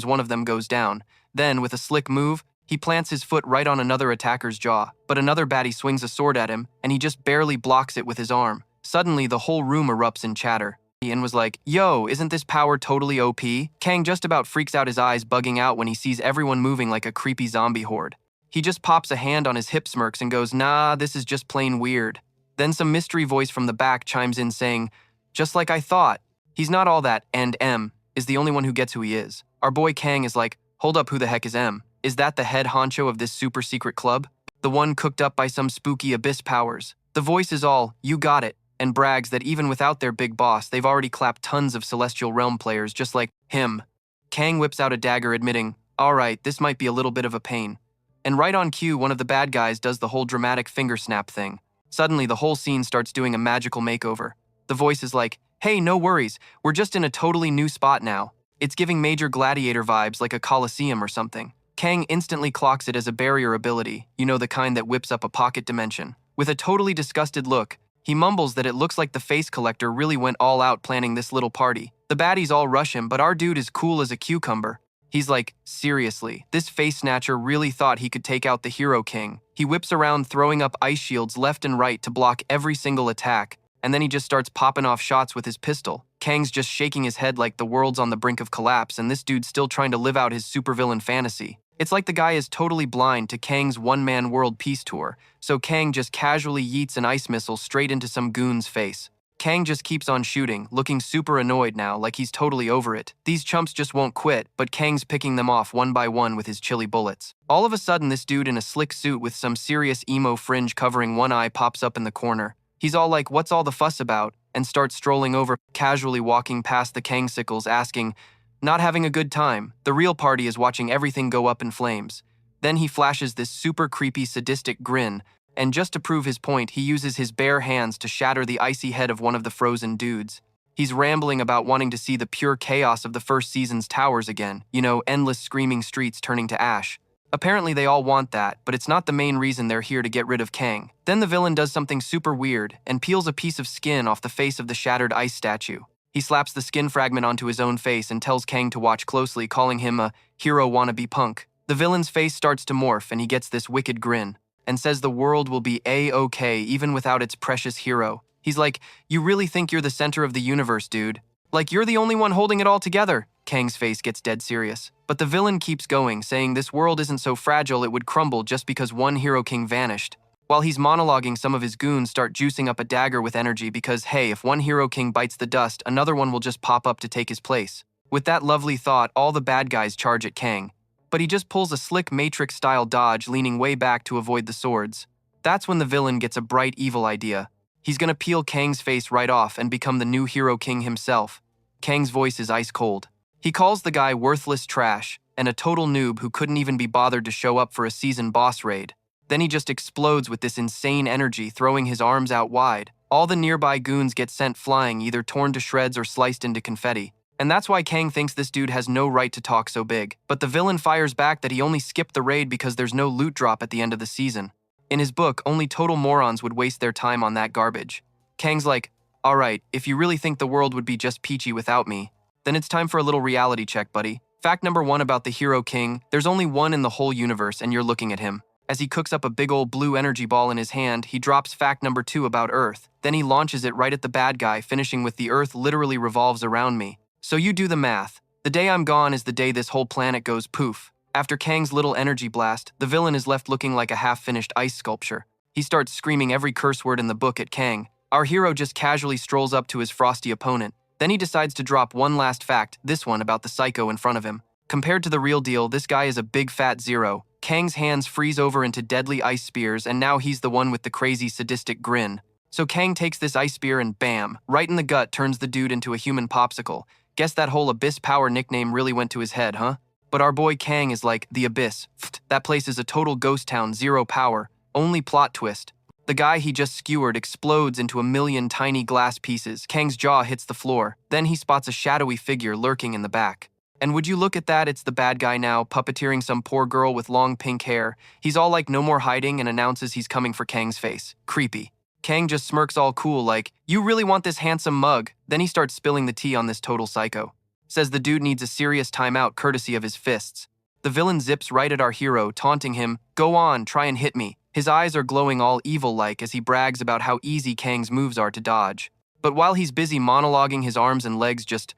A: one of them goes down. Then, with a slick move, he plants his foot right on another attacker's jaw. But another baddie swings a sword at him, and he just barely blocks it with his arm. Suddenly, the whole room erupts in chatter. Ian was like, yo, isn't this power totally OP? Kang just about freaks out, his eyes bugging out when he sees everyone moving like a creepy zombie horde. He just pops a hand on his hip, smirks, and goes, nah, this is just plain weird. Then some mystery voice from the back chimes in saying, just like I thought. He's not all that, and M is the only one who gets who he is. Our boy Kang is like, hold up, who the heck is M? Is that the head honcho of this super secret club? The one cooked up by some spooky abyss powers? The voice is all, you got it, and brags that even without their big boss, they've already clapped tons of Celestial Realm players just like him. Kang whips out a dagger, admitting, alright, this might be a little bit of a pain. And right on cue, one of the bad guys does the whole dramatic finger snap thing. Suddenly, the whole scene starts doing a magical makeover. The voice is like, hey, no worries, we're just in a totally new spot now. It's giving major gladiator vibes like a coliseum or something. Kang instantly clocks it as a barrier ability, you know, the kind that whips up a pocket dimension. With a totally disgusted look, he mumbles that it looks like the face collector really went all out planning this little party. The baddies all rush him, but our dude is cool as a cucumber. He's like, seriously, this face snatcher really thought he could take out the hero king. He whips around throwing up ice shields left and right to block every single attack, and then he just starts popping off shots with his pistol. Kang's just shaking his head like the world's on the brink of collapse, and this dude's still trying to live out his supervillain fantasy. It's like the guy is totally blind to Kang's one-man world peace tour, so Kang just casually yeets an ice missile straight into some goon's face. Kang just keeps on shooting, looking super annoyed now, like he's totally over it. These chumps just won't quit, but Kang's picking them off one by one with his chilly bullets. All of a sudden, this dude in a slick suit with some serious emo fringe covering one eye pops up in the corner. He's all like, what's all the fuss about? And starts strolling over, casually walking past the Kangsicles, asking, not having a good time. The real party is watching everything go up in flames. Then he flashes this super creepy sadistic grin, and just to prove his point, he uses his bare hands to shatter the icy head of one of the frozen dudes. He's rambling about wanting to see the pure chaos of the first season's towers again, you know, endless screaming streets turning to ash. Apparently they all want that, but it's not the main reason they're here to get rid of Kang. Then the villain does something super weird and peels a piece of skin off the face of the shattered ice statue. He slaps the skin fragment onto his own face and tells Kang to watch closely, calling him a hero wannabe punk. The villain's face starts to morph and he gets this wicked grin and says the world will be A-okay even without its precious hero. He's like, you really think you're the center of the universe, dude? Like you're the only one holding it all together. Kang's face gets dead serious. But the villain keeps going, saying this world isn't so fragile it would crumble just because one hero king vanished. While he's monologuing, some of his goons start juicing up a dagger with energy because, hey, if one hero king bites the dust, another one will just pop up to take his place. With that lovely thought, all the bad guys charge at Kang. But he just pulls a slick Matrix-style dodge, leaning way back to avoid the swords. That's when the villain gets a bright, evil idea. He's gonna peel Kang's face right off and become the new hero king himself. Kang's voice is ice cold. He calls the guy worthless trash and a total noob who couldn't even be bothered to show up for a season boss raid. Then he just explodes with this insane energy, throwing his arms out wide. All the nearby goons get sent flying, either torn to shreds or sliced into confetti. And that's why Kang thinks this dude has no right to talk so big. But the villain fires back that he only skipped the raid because there's no loot drop at the end of the season. In his book, only total morons would waste their time on that garbage. Kang's like, alright, if you really think the world would be just peachy without me, then it's time for a little reality check, buddy. Fact number 1 about the Hero King, there's only one in the whole universe and you're looking at him. As he cooks up a big old blue energy ball in his hand, he drops fact number 2 about Earth. Then he launches it right at the bad guy, finishing with the Earth literally revolves around me. So you do the math. The day I'm gone is the day this whole planet goes poof. After Kang's little energy blast, the villain is left looking like a half-finished ice sculpture. He starts screaming every curse word in the book at Kang. Our hero just casually strolls up to his frosty opponent. Then he decides to drop one last fact, this one about the psycho in front of him. Compared to the real deal, this guy is a big fat zero. Kang's hands freeze over into deadly ice spears, and now he's the one with the crazy sadistic grin. So Kang takes this ice spear and bam, right in the gut, turns the dude into a human popsicle. Guess that whole Abyss Power nickname really went to his head, huh? But our boy Kang is like, the Abyss. That place is a total ghost town, zero power. Only plot twist. The guy he just skewered explodes into a million tiny glass pieces. Kang's jaw hits the floor. Then he spots a shadowy figure lurking in the back. And would you look at that, it's the bad guy now, puppeteering some poor girl with long pink hair. He's all like, no more hiding, and announces he's coming for Kang's face. Creepy. Kang just smirks all cool like, you really want this handsome mug? Then he starts spilling the tea on this total psycho. Says the dude needs a serious timeout courtesy of his fists. The villain zips right at our hero, taunting him, go on, try and hit me. His eyes are glowing all evil-like as he brags about how easy Kang's moves are to dodge. But while he's busy monologuing, his arms and legs just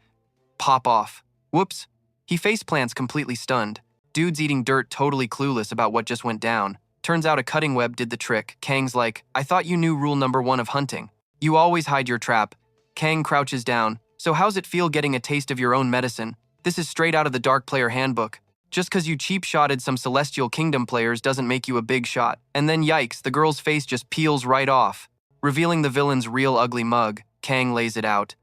A: pop off. Whoops. He faceplants completely stunned. Dude's eating dirt, totally clueless about what just went down. Turns out a cutting web did the trick. Kang's like, I thought you knew rule number 1 of hunting. You always hide your trap. Kang crouches down. So how's it feel getting a taste of your own medicine? This is straight out of the Dark Player Handbook. Just cause you cheap-shotted some Celestial Kingdom players doesn't make you a big shot. And then yikes, the girl's face just peels right off. Revealing the villain's real ugly mug, Kang lays it out.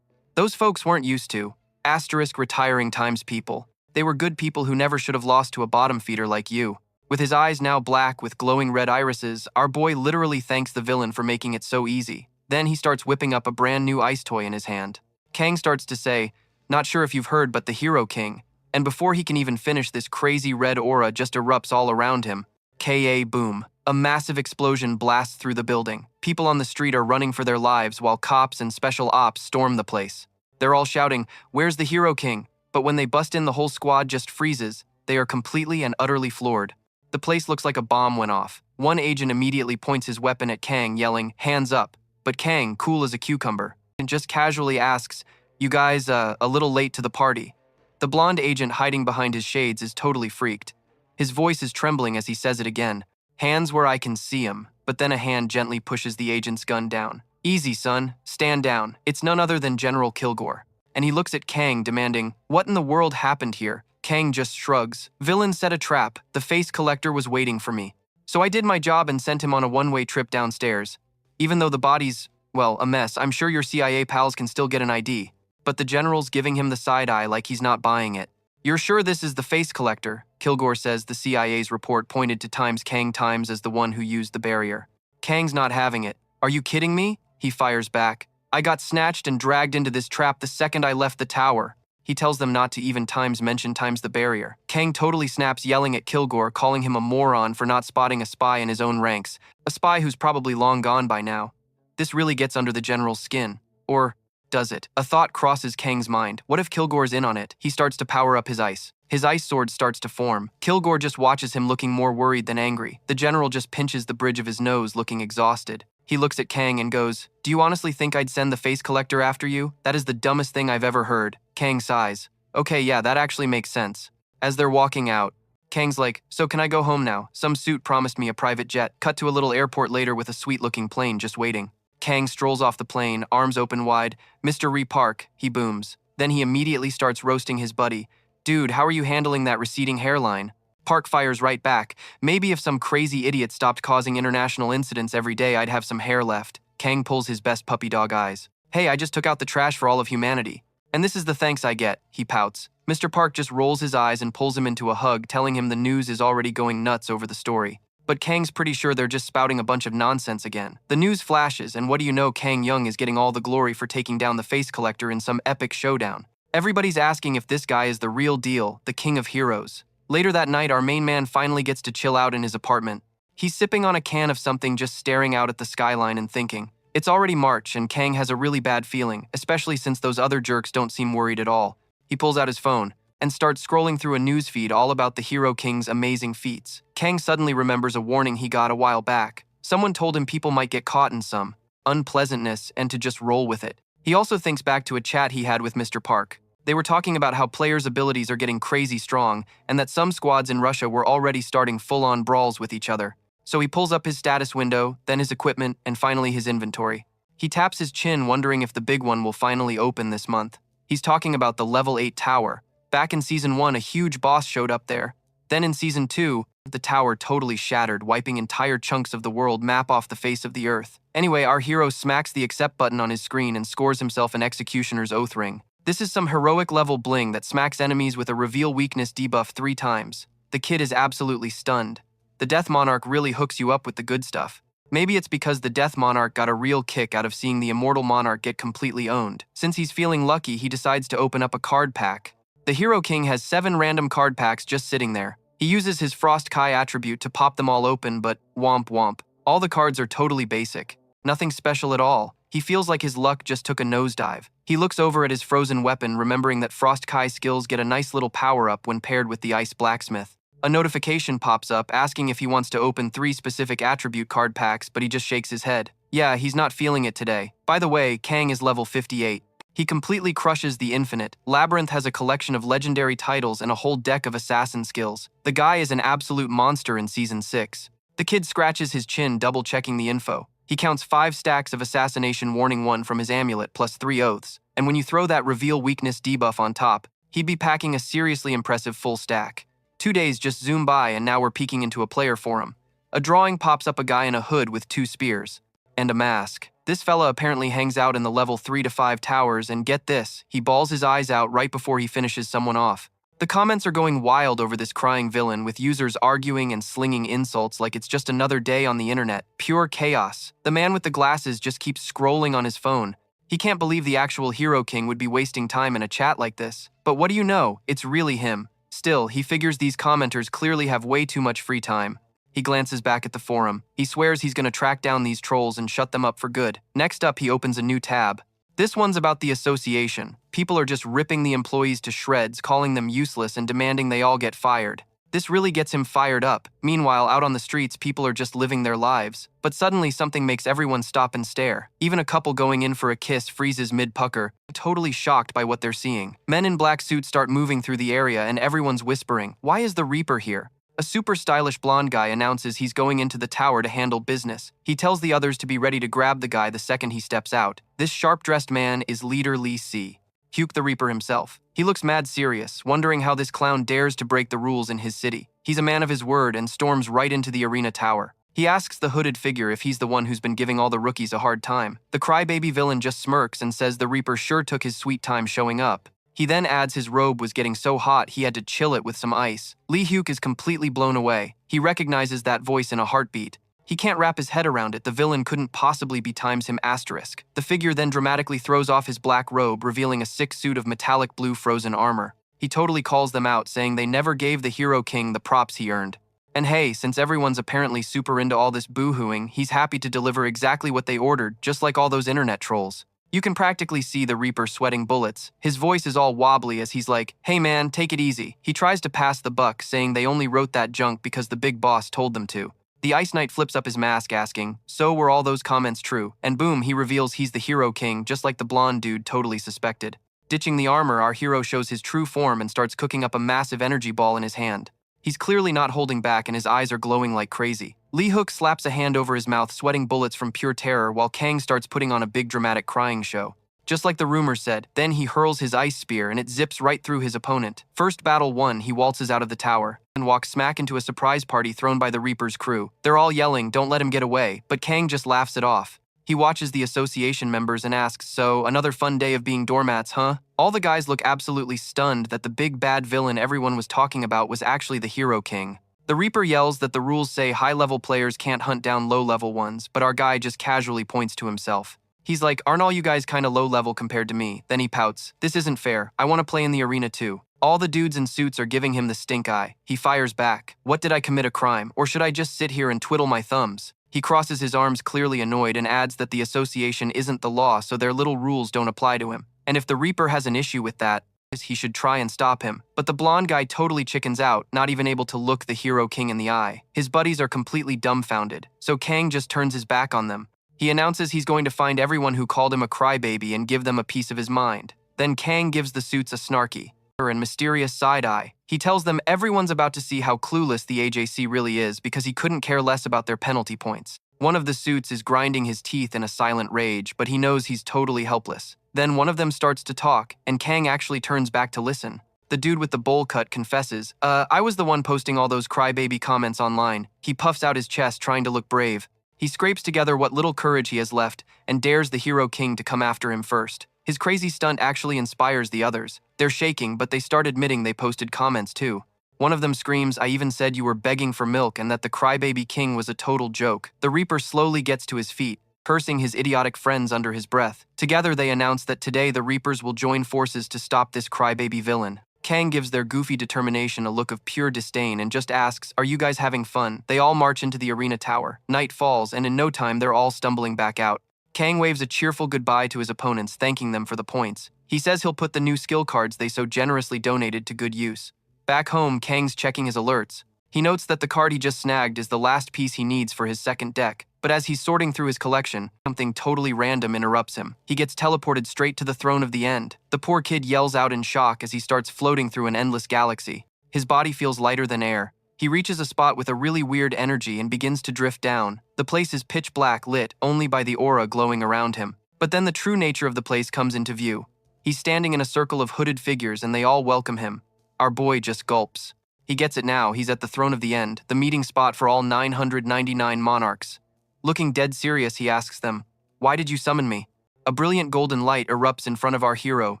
A: Those folks weren't used to. Asterisk retiring times people. They were good people who never should have lost to a bottom feeder like you. With his eyes now black with glowing red irises, our boy literally thanks the villain for making it so easy. Then he starts whipping up a brand new ice toy in his hand. Kang starts to say, not sure if you've heard, but the Hero King. And before he can even finish, this crazy red aura just erupts all around him. K.A. boom. A massive explosion blasts through the building. People on the street are running for their lives while cops and special ops storm the place. They're all shouting, where's the Hero King? But when they bust in, the whole squad just freezes. They are completely and utterly floored. The place looks like a bomb went off. One agent immediately points his weapon at Kang, yelling, hands up. But Kang, cool as a cucumber, and just casually asks, you guys, a little late to the party. The blonde agent hiding behind his shades is totally freaked. His voice is trembling as he says it again. Hands where I can see 'em. But then a hand gently pushes the agent's gun down. Easy, son. Stand down. It's none other than General Kilgore. And he looks at Kang, demanding, what in the world happened here? Kang just shrugs. Villain set a trap. The face collector was waiting for me. So I did my job and sent him on a one-way trip downstairs. Even though the body's, well, a mess, I'm sure your CIA pals can still get an ID. But the general's giving him the side eye like he's not buying it. You're sure this is the face collector? Kilgore says the CIA's report pointed to Kang Times as the one who used the barrier. Kang's not having it. Are you kidding me? He fires back. I got snatched and dragged into this trap the second I left the tower. He tells them not to even mention the barrier. Kang totally snaps, yelling at Kilgore, calling him a moron for not spotting a spy in his own ranks. A spy who's probably long gone by now. This really gets under the general's skin. Or does it? A thought crosses Kang's mind. What if Kilgore's in on it? He starts to power up his ice. His ice sword starts to form. Kilgore just watches him, looking more worried than angry. The general just pinches the bridge of his nose, looking exhausted. He looks at Kang and goes, do you honestly think I'd send the face collector after you? That is the dumbest thing I've ever heard. Kang sighs. Okay, yeah, that actually makes sense. As they're walking out, Kang's like, so can I go home now? Some suit promised me a private jet. Cut to a little airport later with a sweet-looking plane just waiting. Kang strolls off the plane, arms open wide. Mr. Repark, he booms. Then he immediately starts roasting his buddy. Dude, how are you handling that receding hairline? Park fires right back. Maybe if some crazy idiot stopped causing international incidents every day, I'd have some hair left. Kang pulls his best puppy dog eyes. Hey, I just took out the trash for all of humanity. And this is the thanks I get, he pouts. Mr. Park just rolls his eyes and pulls him into a hug, telling him the news is already going nuts over the story. But Kang's pretty sure they're just spouting a bunch of nonsense again. The news flashes, and what do you know, Kang Young is getting all the glory for taking down the face collector in some epic showdown. Everybody's asking if this guy is the real deal, the king of heroes. Later that night, our main man finally gets to chill out in his apartment. He's sipping on a can of something, just staring out at the skyline and thinking. It's already March and Kang has a really bad feeling, especially since those other jerks don't seem worried at all. He pulls out his phone and starts scrolling through a newsfeed all about the Hero King's amazing feats. Kang suddenly remembers a warning he got a while back. Someone told him people might get caught in some unpleasantness and to just roll with it. He also thinks back to a chat he had with Mr. Park. They were talking about how players' abilities are getting crazy strong and that some squads in Russia were already starting full-on brawls with each other. So he pulls up his status window, then his equipment, and finally his inventory. He taps his chin, wondering if the big one will finally open this month. He's talking about the level 8 tower. Back in Season 1, a huge boss showed up there. Then in Season 2, the tower totally shattered, wiping entire chunks of the world map off the face of the earth. Anyway, our hero smacks the accept button on his screen and scores himself an Executioner's Oath ring. This is some heroic level bling that smacks enemies with a reveal weakness debuff 3 times. The kid is absolutely stunned. The Death Monarch really hooks you up with the good stuff. Maybe it's because the Death Monarch got a real kick out of seeing the Immortal Monarch get completely owned. Since he's feeling lucky, he decides to open up a card pack. The Hero King has 7 random card packs just sitting there. He uses his Frost Kai attribute to pop them all open, but womp womp. All the cards are totally basic. Nothing special at all. He feels like his luck just took a nosedive. He looks over at his frozen weapon, remembering that Frost Kai skills get a nice little power-up when paired with the Ice Blacksmith. A notification pops up asking if he wants to open 3 specific attribute card packs, but he just shakes his head. Yeah, he's not feeling it today. By the way, Kang is level 58. He completely crushes the Infinite. Labyrinth has a collection of legendary titles and a whole deck of assassin skills. The guy is an absolute monster in Season 6. The kid scratches his chin, double-checking the info. He counts 5 stacks of Assassination Warning 1 from his amulet plus 3 oaths, and when you throw that Reveal Weakness debuff on top, he'd be packing a seriously impressive full stack. 2 days just zoom by and now we're peeking into a player forum. A drawing pops up a guy in a hood with 2 spears and a mask. This fella apparently hangs out in the level 3 to 5 towers, and get this, he bawls his eyes out right before he finishes someone off. The comments are going wild over this crying villain, with users arguing and slinging insults like it's just another day on the internet. Pure chaos. The man with the glasses just keeps scrolling on his phone. He can't believe the actual Hero King would be wasting time in a chat like this. But what do you know? It's really him. Still, he figures these commenters clearly have way too much free time. He glances back at the forum. He swears he's gonna track down these trolls and shut them up for good. Next up, he opens a new tab. This one's about the association. People are just ripping the employees to shreds, calling them useless and demanding they all get fired. This really gets him fired up. Meanwhile, out on the streets, people are just living their lives. But suddenly, something makes everyone stop and stare. Even a couple going in for a kiss freezes mid-pucker, totally shocked by what they're seeing. Men in black suits start moving through the area and everyone's whispering, "Why is the Reaper here?" A super stylish blonde guy announces he's going into the tower to handle business. He tells the others to be ready to grab the guy the second he steps out. This sharp-dressed man is Leader Lee C. Hugh the Reaper himself. He looks mad serious, wondering how this clown dares to break the rules in his city. He's a man of his word and storms right into the arena tower. He asks the hooded figure if he's the one who's been giving all the rookies a hard time. The crybaby villain just smirks and says the Reaper sure took his sweet time showing up. He then adds his robe was getting so hot he had to chill it with some ice. Lee Hyuk is completely blown away. He recognizes that voice in a heartbeat. He can't wrap his head around it. The villain couldn't possibly be times him asterisk. The figure then dramatically throws off his black robe, revealing a sick suit of metallic blue frozen armor. He totally calls them out, saying they never gave the Hero King the props he earned. And hey, since everyone's apparently super into all this boo-hooing, he's happy to deliver exactly what they ordered, just like all those internet trolls. You can practically see the Reaper sweating bullets. His voice is all wobbly as he's like, "Hey man, take it easy." He tries to pass the buck, saying they only wrote that junk because the big boss told them to. The Ice Knight flips up his mask asking, "So were all those comments true?" And boom, he reveals he's the Hero King, just like the blonde dude totally suspected. Ditching the armor, our hero shows his true form and starts cooking up a massive energy ball in his hand. He's clearly not holding back and his eyes are glowing like crazy. Lee Hook slaps a hand over his mouth, sweating bullets from pure terror, while Kang starts putting on a big dramatic crying show. Just like the rumors said, then he hurls his ice spear and it zips right through his opponent. First battle won, he waltzes out of the tower and walks smack into a surprise party thrown by the Reaper's crew. They're all yelling, "Don't let him get away," but Kang just laughs it off. He watches the association members and asks, "So, another fun day of being doormats, huh?" All the guys look absolutely stunned that the big bad villain everyone was talking about was actually the Hero King. The Reaper yells that the rules say high-level players can't hunt down low-level ones, but our guy just casually points to himself. He's like, "Aren't all you guys kinda low-level compared to me?" Then he pouts, "This isn't fair. I want to play in the arena too." All the dudes in suits are giving him the stink eye. He fires back. What, did I commit a crime, or should I just sit here and twiddle my thumbs? He crosses his arms, clearly annoyed, and adds that the association isn't the law, so their little rules don't apply to him. And if the Reaper has an issue with that, he should try and stop him. But the blonde guy totally chickens out, not even able to look the Hero King in the eye. His buddies are completely dumbfounded, so Kang just turns his back on them. He announces he's going to find everyone who called him a crybaby and give them a piece of his mind. Then Kang gives the suits a snarky and mysterious side eye. He tells them everyone's about to see how clueless the AJC really is because he couldn't care less about their penalty points. One of the suits is grinding his teeth in a silent rage, but he knows he's totally helpless. Then one of them starts to talk, and Kang actually turns back to listen. The dude with the bowl cut confesses, I was the one posting all those crybaby comments online. He puffs out his chest, trying to look brave. He scrapes together what little courage he has left and dares the Hero King to come after him first. His crazy stunt actually inspires the others. They're shaking, but they start admitting they posted comments too. One of them screams, I even said you were begging for milk and that the crybaby king was a total joke. The Reaper slowly gets to his feet, cursing his idiotic friends under his breath. Together they announce that today the Reapers will join forces to stop this crybaby villain. Kang gives their goofy determination a look of pure disdain and just asks, are you guys having fun? They all march into the arena tower. Night falls, and in no time they're all stumbling back out. Kang waves a cheerful goodbye to his opponents, thanking them for the points. He says he'll put the new skill cards they so generously donated to good use. Back home, Kang's checking his alerts. He notes that the card he just snagged is the last piece he needs for his second deck, but as he's sorting through his collection, something totally random interrupts him. He gets teleported straight to the throne of the end. The poor kid yells out in shock as he starts floating through an endless galaxy. His body feels lighter than air. He reaches a spot with a really weird energy and begins to drift down. The place is pitch black, lit only by the aura glowing around him. But then the true nature of the place comes into view. He's standing in a circle of hooded figures and they all welcome him. Our boy just gulps. He gets it now. He's at the throne of the end, the meeting spot for all 999 monarchs. Looking dead serious, he asks them, why did you summon me? A brilliant golden light erupts in front of our hero,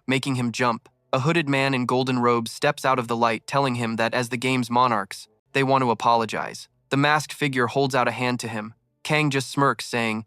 A: making him jump. A hooded man in golden robes steps out of the light, telling him that as the game's monarchs, they want to apologize. The masked figure holds out a hand to him. Kang just smirks, saying,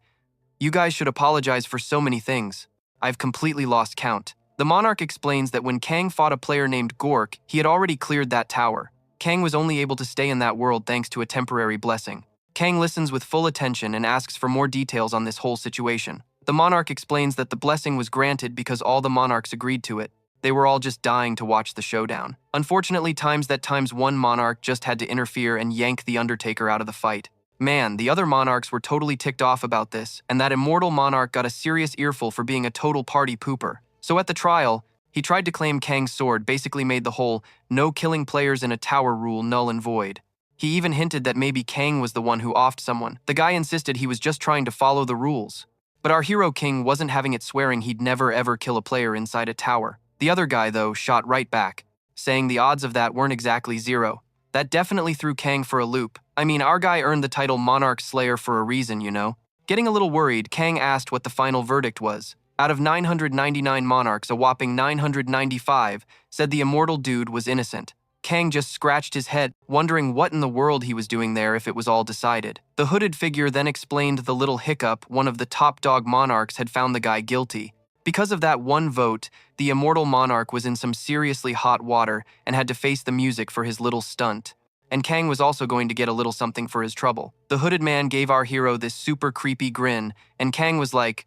A: you guys should apologize for so many things. I've completely lost count. The monarch explains that when Kang fought a player named Gork, he had already cleared that tower. Kang was only able to stay in that world thanks to a temporary blessing. Kang listens with full attention and asks for more details on this whole situation. The monarch explains that the blessing was granted because all the monarchs agreed to it. They were all just dying to watch the showdown. Unfortunately, times one monarch just had to interfere and yank the Undertaker out of the fight. Man, the other monarchs were totally ticked off about this, and that immortal monarch got a serious earful for being a total party pooper. So at the trial, he tried to claim Kang's sword basically made the whole no killing players in a tower rule null and void. He even hinted that maybe Kang was the one who offed someone. The guy insisted he was just trying to follow the rules. But our Hero King wasn't having it, swearing he'd never ever kill a player inside a tower. The other guy, though, shot right back, saying the odds of that weren't exactly zero. That definitely threw Kang for a loop. I mean, our guy earned the title Monarch Slayer for a reason, you know? Getting a little worried, Kang asked what the final verdict was. Out of 999 monarchs, a whopping 995 said the immortal dude was innocent. Kang just scratched his head, wondering what in the world he was doing there if it was all decided. The hooded figure then explained the little hiccup. One of the top dog monarchs had found the guy guilty. Because of that one vote, the immortal monarch was in some seriously hot water and had to face the music for his little stunt. And Kang was also going to get a little something for his trouble. The hooded man gave our hero this super creepy grin, and Kang was like,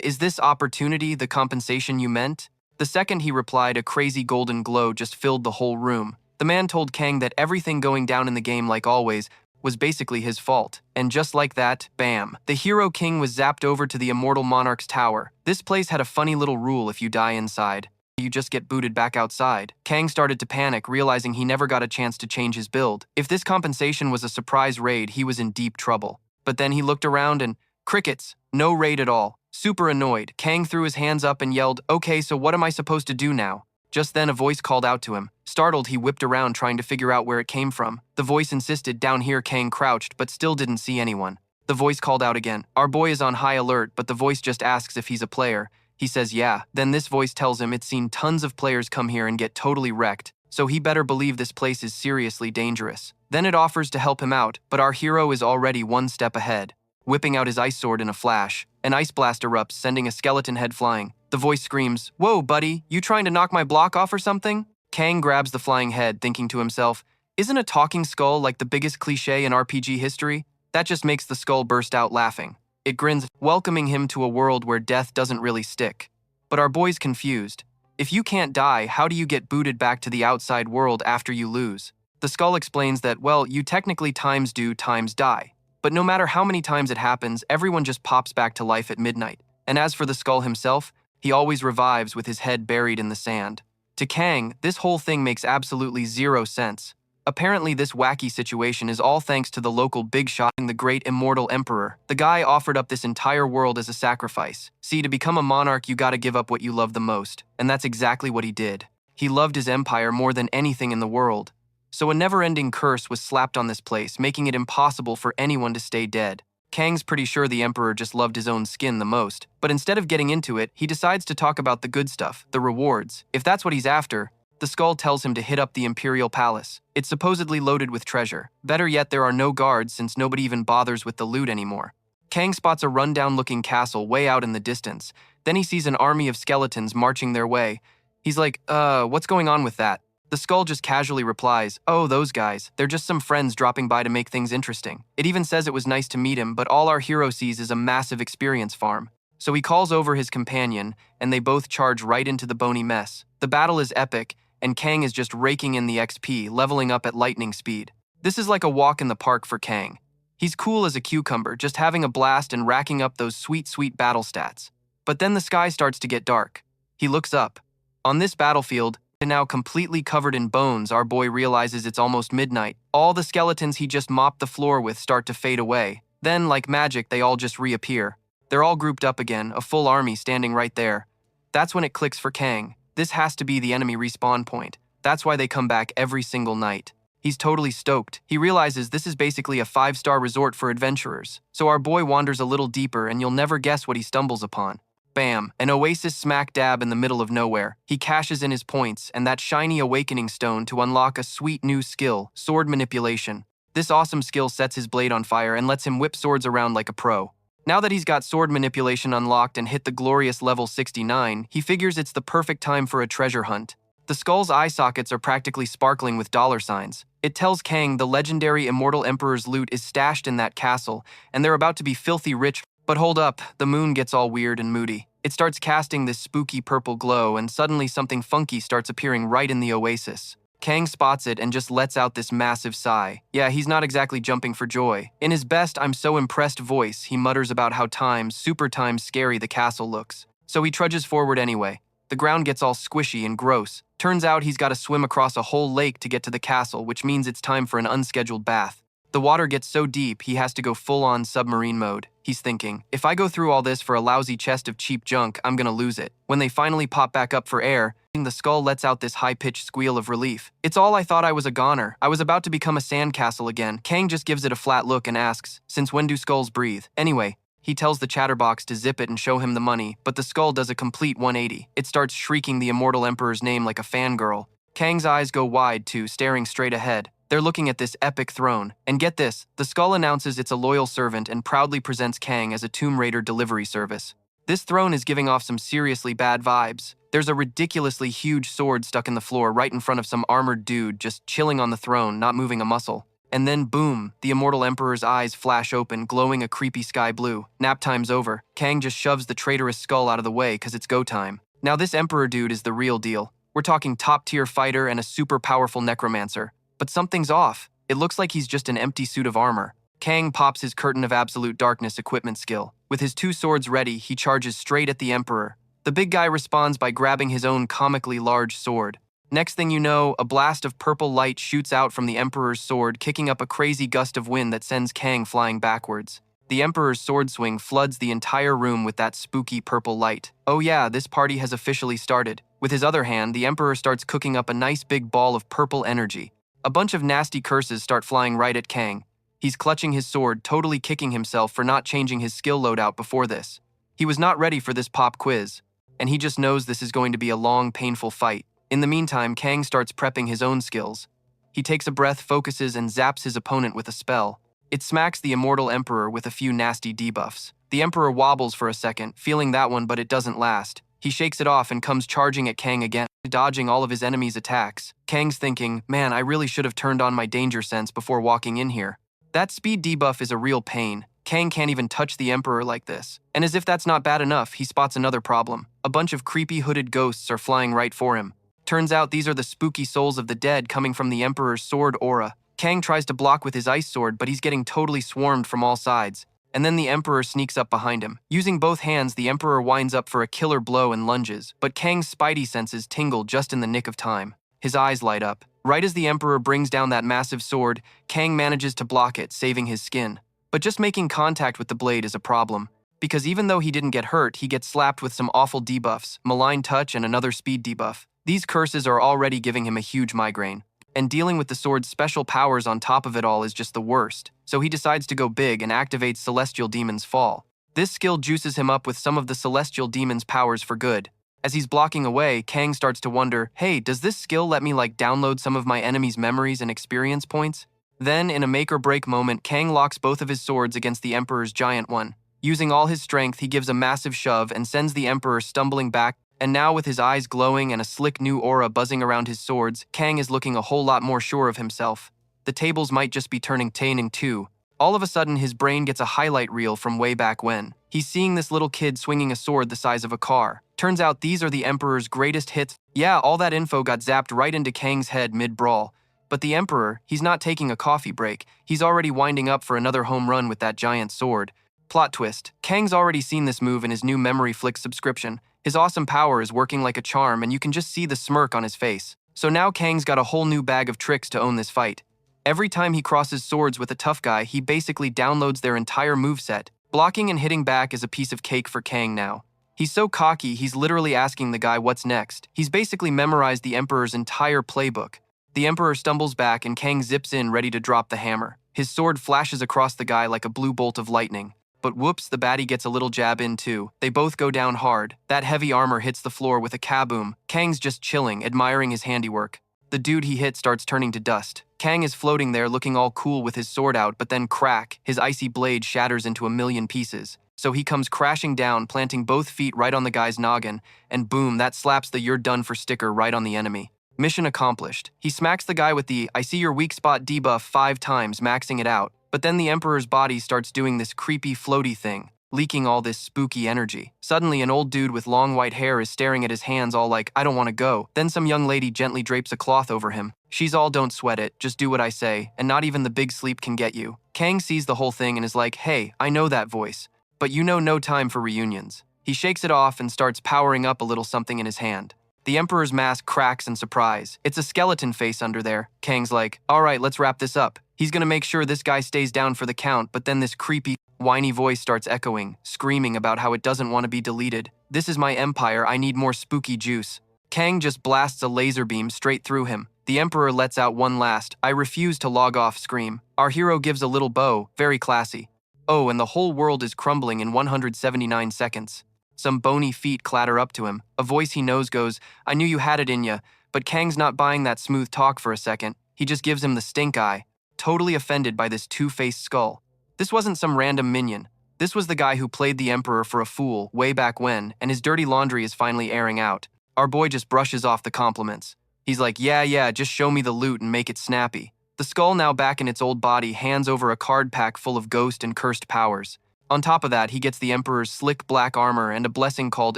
A: is this opportunity the compensation you meant? The second he replied, a crazy golden glow just filled the whole room. The man told Kang that everything going down in the game, like always, was basically his fault. And just like that, bam, the Hero King was zapped over to the immortal monarch's tower. This place had a funny little rule: if you die inside, you just get booted back outside. Kang started to panic, realizing he never got a chance to change his build. If this compensation was a surprise raid, he was in deep trouble. But then he looked around and crickets, no raid at all. Super annoyed, Kang threw his hands up and yelled, okay, so what am I supposed to do now? Just then a voice called out to him. Startled, he whipped around trying to figure out where it came from. The voice insisted. Down here. Kang crouched, but still didn't see anyone. The voice called out again. Our boy is on high alert, but the voice just asks if he's a player. He says yeah. Then this voice tells him it's seen tons of players come here and get totally wrecked, so he better believe this place is seriously dangerous. Then it offers to help him out, but our hero is already one step ahead. Whipping out his ice sword in a flash, an ice blast erupts, sending a skeleton head flying. The voice screams, whoa, buddy, you trying to knock my block off or something? Kang grabs the flying head, thinking to himself, isn't a talking skull like the biggest cliche in RPG history? That just makes the skull burst out laughing. It grins, welcoming him to a world where death doesn't really stick. But our boy's confused. If you can't die, how do you get booted back to the outside world after you lose? The skull explains that, well, you technically times do times die. But no matter how many times it happens, everyone just pops back to life at midnight. And as for the skull himself, he always revives with his head buried in the sand. To Kang, this whole thing makes absolutely zero sense. Apparently, this wacky situation is all thanks to the local big shot, the great immortal emperor. The guy offered up this entire world as a sacrifice. See, to become a monarch, you gotta give up what you love the most. And that's exactly what he did. He loved his empire more than anything in the world. So a never-ending curse was slapped on this place, making it impossible for anyone to stay dead. Kang's pretty sure the emperor just loved his own skin the most. But instead of getting into it, he decides to talk about the good stuff, the rewards. If that's what he's after, the skull tells him to hit up the imperial palace. It's supposedly loaded with treasure. Better yet, there are no guards since nobody even bothers with the loot anymore. Kang spots a rundown-looking castle way out in the distance. Then he sees an army of skeletons marching their way. He's like, what's going on with that? The skull just casually replies, oh, those guys. They're just some friends dropping by to make things interesting. It even says it was nice to meet him, but all our hero sees is a massive experience farm. So he calls over his companion, and they both charge right into the bony mess. The battle is epic, and Kang is just raking in the XP, leveling up at lightning speed. This is like a walk in the park for Kang. He's cool as a cucumber, just having a blast and racking up those sweet, sweet battle stats. But then the sky starts to get dark. He looks up. On this battlefield, now completely covered in bones, our boy realizes it's almost midnight. All the skeletons he just mopped the floor with start to fade away. Then, like magic, they all just reappear. They're all grouped up again, a full army standing right there. That's when it clicks for Kang. This has to be the enemy respawn point. That's why they come back every single night. He's totally stoked. He realizes this is basically a 5-star resort for adventurers. So our boy wanders a little deeper and you'll never guess what he stumbles upon. Bam, an oasis smack dab in the middle of nowhere. He cashes in his points and that shiny awakening stone to unlock a sweet new skill, sword manipulation. This awesome skill sets his blade on fire and lets him whip swords around like a pro. Now that he's got sword manipulation unlocked and hit the glorious level 69, he figures it's the perfect time for a treasure hunt. The skull's eye sockets are practically sparkling with dollar signs. It tells Kang the legendary immortal emperor's loot is stashed in that castle, and they're about to be filthy rich. But hold up, the moon gets all weird and moody. It starts casting this spooky purple glow, and suddenly something funky starts appearing right in the oasis. Kang spots it and just lets out this massive sigh. Yeah, he's not exactly jumping for joy. In his best I'm so impressed voice, he mutters about how super scary the castle looks. So he trudges forward anyway. The ground gets all squishy and gross. Turns out he's got to swim across a whole lake to get to the castle, which means it's time for an unscheduled bath. The water gets so deep, he has to go full-on submarine mode. He's thinking, if I go through all this for a lousy chest of cheap junk, I'm gonna lose it. When they finally pop back up for air, the skull lets out this high-pitched squeal of relief. It's all I thought I was a goner. I was about to become a sandcastle again. Kang just gives it a flat look and asks, since when do skulls breathe? Anyway, he tells the chatterbox to zip it and show him the money, but the skull does a complete 180. It starts shrieking the immortal emperor's name like a fangirl. Kang's eyes go wide too, staring straight ahead. They're looking at this epic throne. And get this, the skull announces it's a loyal servant and proudly presents Kang as a Tomb Raider delivery service. This throne is giving off some seriously bad vibes. There's a ridiculously huge sword stuck in the floor right in front of some armored dude just chilling on the throne, not moving a muscle. And then boom, the immortal emperor's eyes flash open, glowing a creepy sky blue. Nap time's over. Kang just shoves the traitorous skull out of the way because it's go time. Now this emperor dude is the real deal. We're talking top-tier fighter and a super powerful necromancer. But something's off. It looks like he's just an empty suit of armor. Kang pops his Curtain of Absolute Darkness equipment skill. With his 2 swords ready, he charges straight at the Emperor. The big guy responds by grabbing his own comically large sword. Next thing you know, a blast of purple light shoots out from the Emperor's sword, kicking up a crazy gust of wind that sends Kang flying backwards. The Emperor's sword swing floods the entire room with that spooky purple light. Oh yeah, this party has officially started. With his other hand, the Emperor starts cooking up a nice big ball of purple energy. A bunch of nasty curses start flying right at Kang. He's clutching his sword, totally kicking himself for not changing his skill loadout before this. He was not ready for this pop quiz, and he just knows this is going to be a long, painful fight. In the meantime, Kang starts prepping his own skills. He takes a breath, focuses, and zaps his opponent with a spell. It smacks the immortal Emperor with a few nasty debuffs. The Emperor wobbles for a second, feeling that one, but it doesn't last. He shakes it off and comes charging at Kang again, dodging all of his enemies' attacks. Kang's thinking, man, I really should have turned on my danger sense before walking in here. That speed debuff is a real pain. Kang can't even touch the Emperor like this. And as if that's not bad enough, he spots another problem. A bunch of creepy hooded ghosts are flying right for him. Turns out these are the spooky souls of the dead coming from the Emperor's sword aura. Kang tries to block with his ice sword, but he's getting totally swarmed from all sides. And then the Emperor sneaks up behind him. Using both hands, the Emperor winds up for a killer blow and lunges, but Kang's spidey senses tingle just in the nick of time. His eyes light up. Right as the Emperor brings down that massive sword, Kang manages to block it, saving his skin. But just making contact with the blade is a problem, because even though he didn't get hurt, he gets slapped with some awful debuffs, malign touch and another speed debuff. These curses are already giving him a huge migraine. And dealing with the sword's special powers on top of it all is just the worst, so he decides to go big and activates Celestial Demon's Fall. This skill juices him up with some of the Celestial Demon's powers for good. As he's blocking away, Kang starts to wonder, hey, does this skill let me download some of my enemy's memories and experience points? Then, in a make-or-break moment, Kang locks both of his swords against the Emperor's giant one. Using all his strength, he gives a massive shove and sends the Emperor stumbling back. And now with his eyes glowing and a slick new aura buzzing around his swords, Kang is looking a whole lot more sure of himself. The tables might just be turning too. All of a sudden, his brain gets a highlight reel from way back when. He's seeing this little kid swinging a sword the size of a car. Turns out these are the Emperor's greatest hits. Yeah, all that info got zapped right into Kang's head mid-brawl. But the Emperor, he's not taking a coffee break. He's already winding up for another home run with that giant sword. Plot twist. Kang's already seen this move in his new Memory Flicks subscription. His awesome power is working like a charm, and you can just see the smirk on his face. So now Kang's got a whole new bag of tricks to own this fight. Every time he crosses swords with a tough guy, he basically downloads their entire moveset. Blocking and hitting back is a piece of cake for Kang now. He's so cocky, he's literally asking the guy what's next. He's basically memorized the Emperor's entire playbook. The Emperor stumbles back and Kang zips in ready to drop the hammer. His sword flashes across the guy like a blue bolt of lightning. But whoops, the baddie gets a little jab in too. They both go down hard. That heavy armor hits the floor with a kaboom. Kang's just chilling, admiring his handiwork. The dude he hit starts turning to dust. Kang is floating there looking all cool with his sword out, but then crack, his icy blade shatters into a million pieces. So he comes crashing down, planting both feet right on the guy's noggin, and boom, that slaps the "you're done for" sticker right on the enemy. Mission accomplished. He smacks the guy with the "I see your weak spot" debuff 5 times, maxing it out. But then the Emperor's body starts doing this creepy floaty thing, leaking all this spooky energy. Suddenly, an old dude with long white hair is staring at his hands all like, I don't want to go. Then some young lady gently drapes a cloth over him. She's all, don't sweat it, just do what I say, and not even the big sleep can get you. Kang sees the whole thing and is like, hey, I know that voice. But you know, no time for reunions. He shakes it off and starts powering up a little something in his hand. The Emperor's mask cracks in surprise. It's a skeleton face under there. Kang's like, all right, let's wrap this up. He's gonna make sure this guy stays down for the count, but then this creepy, whiny voice starts echoing, screaming about how it doesn't want to be deleted. This is my empire, I need more spooky juice. Kang just blasts a laser beam straight through him. The Emperor lets out one last, I refuse to log off scream. Our hero gives a little bow, very classy. Oh, and the whole world is crumbling in 179 seconds. Some bony feet clatter up to him. A voice he knows goes, I knew you had it in ya, but Kang's not buying that smooth talk for a second. He just gives him the stink eye, totally offended by this two-faced skull. This wasn't some random minion. This was the guy who played the Emperor for a fool way back when, and his dirty laundry is finally airing out. Our boy just brushes off the compliments. He's like, yeah, just show me the loot and make it snappy. The skull now back in its old body hands over a card pack full of ghost and cursed powers. On top of that, he gets the Emperor's slick black armor and a blessing called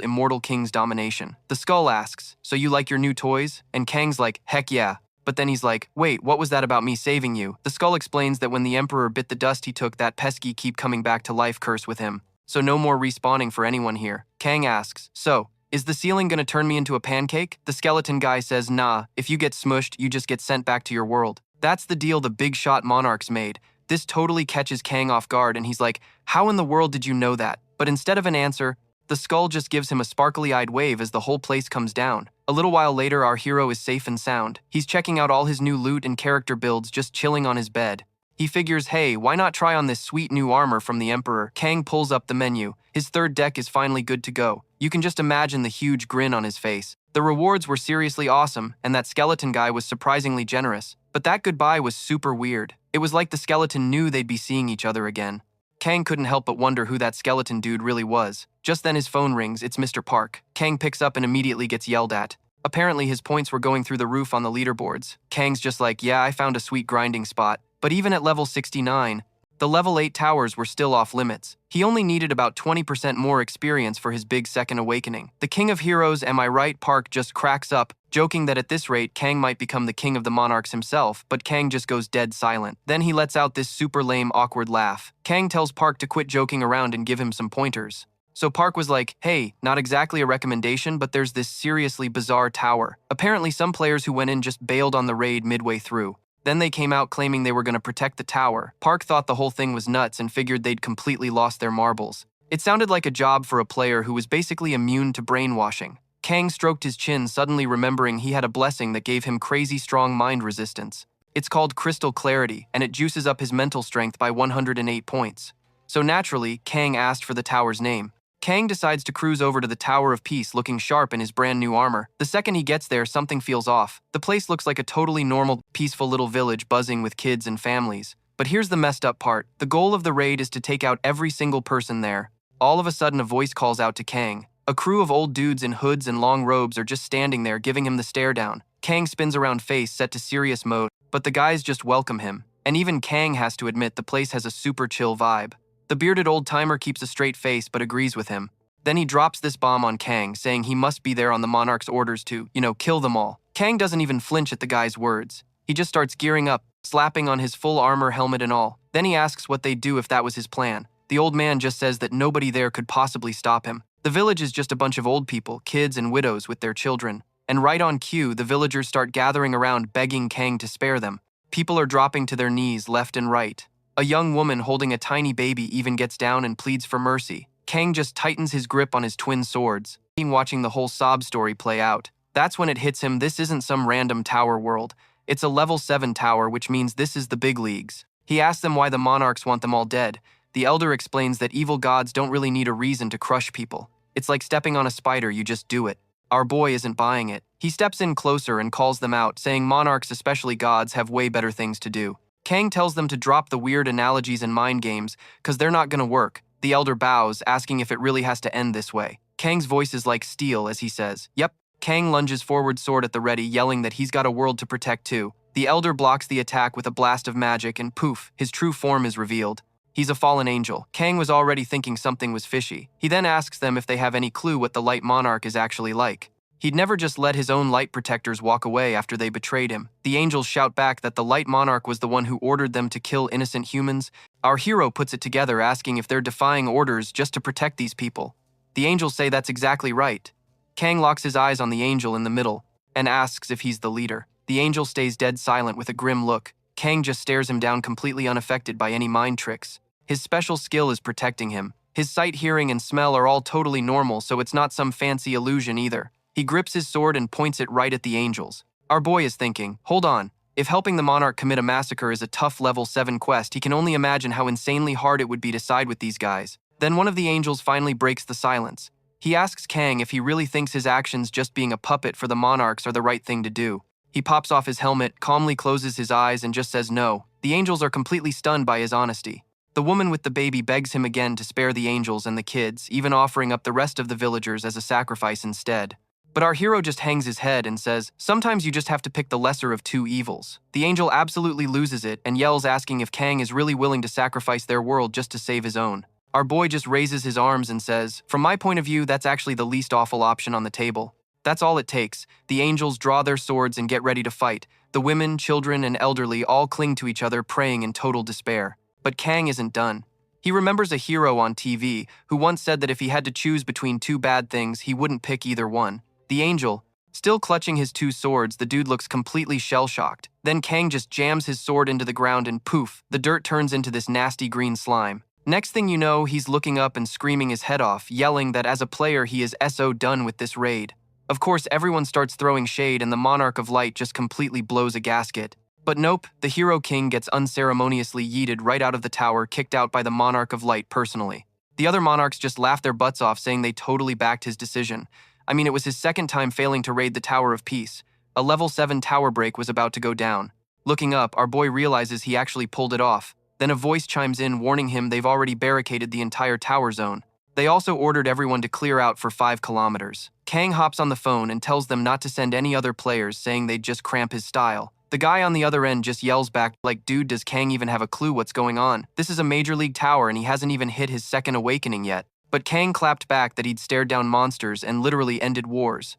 A: Immortal King's Domination. The skull asks, so you like your new toys? And Kang's like, heck yeah. But then he's like, wait, what was that about me saving you? The skull explains that when the Emperor bit the dust he took that pesky keep coming back to life curse with him. So no more respawning for anyone here. Kang asks, so, is the ceiling gonna turn me into a pancake? The skeleton guy says, nah, if you get smushed, you just get sent back to your world. That's the deal the big shot monarchs made. This totally catches Kang off guard and he's like, how in the world did you know that? But instead of an answer, the skull just gives him a sparkly-eyed wave as the whole place comes down. A little while later, our hero is safe and sound. He's checking out all his new loot and character builds just chilling on his bed. He figures, hey, why not try on this sweet new armor from the Emperor? Kang pulls up the menu. His third deck is finally good to go. You can just imagine the huge grin on his face. The rewards were seriously awesome, and that skeleton guy was surprisingly generous. But that goodbye was super weird. It was like the skeleton knew they'd be seeing each other again. Kang couldn't help but wonder who that skeleton dude really was. Just then his phone rings, it's Mr. Park. Kang picks up and immediately gets yelled at. Apparently his points were going through the roof on the leaderboards. Kang's just like, yeah, I found a sweet grinding spot. But even at level 69, the level 8 towers were still off limits. He only needed about 20% more experience for his big second awakening. The King of Heroes, am I right? Park just cracks up, joking that at this rate, Kang might become the King of the Monarchs himself, but Kang just goes dead silent. Then he lets out this super lame, awkward laugh. Kang tells Park to quit joking around and give him some pointers. So Park was like, hey, not exactly a recommendation, but there's this seriously bizarre tower. Apparently some players who went in just bailed on the raid midway through. Then they came out claiming they were going to protect the tower. Park thought the whole thing was nuts and figured they'd completely lost their marbles. It sounded like a job for a player who was basically immune to brainwashing. Kang stroked his chin, suddenly remembering he had a blessing that gave him crazy strong mind resistance. It's called Crystal Clarity, and it juices up his mental strength by 108 points. So naturally, Kang asked for the tower's name. Kang decides to cruise over to the Tower of Peace looking sharp in his brand new armor. The second he gets there, something feels off. The place looks like a totally normal, peaceful little village buzzing with kids and families. But here's the messed up part. The goal of the raid is to take out every single person there. All of a sudden, a voice calls out to Kang. A crew of old dudes in hoods and long robes are just standing there giving him the stare down. Kang spins around face set to serious mode, but the guys just welcome him. And even Kang has to admit the place has a super chill vibe. The bearded old-timer keeps a straight face but agrees with him. Then he drops this bomb on Kang, saying he must be there on the Monarch's orders to, kill them all. Kang doesn't even flinch at the guy's words. He just starts gearing up, slapping on his full armor, helmet and all. Then he asks what they'd do if that was his plan. The old man just says that nobody there could possibly stop him. The village is just a bunch of old people, kids and widows with their children. And right on cue, the villagers start gathering around begging Kang to spare them. People are dropping to their knees left and right. A young woman holding a tiny baby even gets down and pleads for mercy. Kang just tightens his grip on his twin swords, watching the whole sob story play out. That's when it hits him, this isn't some random tower world. It's a level 7 tower, which means this is the big leagues. He asks them why the monarchs want them all dead. The elder explains that evil gods don't really need a reason to crush people. It's like stepping on a spider, you just do it. Our boy isn't buying it. He steps in closer and calls them out, saying monarchs, especially gods, have way better things to do. Kang tells them to drop the weird analogies and mind games, cause they're not gonna work. The elder bows, asking if it really has to end this way. Kang's voice is like steel as he says, yep. Kang lunges forward, sword at the ready, yelling that he's got a world to protect too. The elder blocks the attack with a blast of magic and poof, his true form is revealed. He's a fallen angel. Kang was already thinking something was fishy. He then asks them if they have any clue what the Light Monarch is actually like. He'd never just let his own light protectors walk away after they betrayed him. The angels shout back that the Light Monarch was the one who ordered them to kill innocent humans. Our hero puts it together, asking if they're defying orders just to protect these people. The angels say that's exactly right. Kang locks his eyes on the angel in the middle and asks if he's the leader. The angel stays dead silent with a grim look. Kang just stares him down, completely unaffected by any mind tricks. His special skill is protecting him. His sight, hearing, and smell are all totally normal, so it's not some fancy illusion either. He grips his sword and points it right at the angels. Our boy is thinking, hold on, if helping the monarch commit a massacre is a tough level 7 quest, he can only imagine how insanely hard it would be to side with these guys. Then one of the angels finally breaks the silence. He asks Kang if he really thinks his actions just being a puppet for the monarchs are the right thing to do. He pops off his helmet, calmly closes his eyes, and just says no. The angels are completely stunned by his honesty. The woman with the baby begs him again to spare the angels and the kids, even offering up the rest of the villagers as a sacrifice instead. But our hero just hangs his head and says, sometimes you just have to pick the lesser of two evils. The angel absolutely loses it and yells, asking if Kang is really willing to sacrifice their world just to save his own. Our boy just raises his arms and says, from my point of view, that's actually the least awful option on the table. That's all it takes. The angels draw their swords and get ready to fight. The women, children, and elderly all cling to each other, praying in total despair. But Kang isn't done. He remembers a hero on TV who once said that if he had to choose between two bad things, he wouldn't pick either one. The angel, still clutching his two swords, the dude looks completely shell-shocked. Then Kang just jams his sword into the ground and poof, the dirt turns into this nasty green slime. Next thing you know, he's looking up and screaming his head off, yelling that as a player he is so done with this raid. Of course, everyone starts throwing shade and the Monarch of Light just completely blows a gasket. But nope, the Hero King gets unceremoniously yeeted right out of the tower, kicked out by the Monarch of Light personally. The other monarchs just laugh their butts off, saying they totally backed his decision. I mean, it was his second time failing to raid the Tower of Peace. A level 7 tower break was about to go down. Looking up, our boy realizes he actually pulled it off. Then a voice chimes in warning him they've already barricaded the entire tower zone. They also ordered everyone to clear out for 5 kilometers. Kang hops on the phone and tells them not to send any other players, saying they'd just cramp his style. The guy on the other end just yells back, like, dude, does Kang even have a clue what's going on? This is a Major League tower and he hasn't even hit his second awakening yet. But Kang clapped back that he'd stared down monsters and literally ended wars.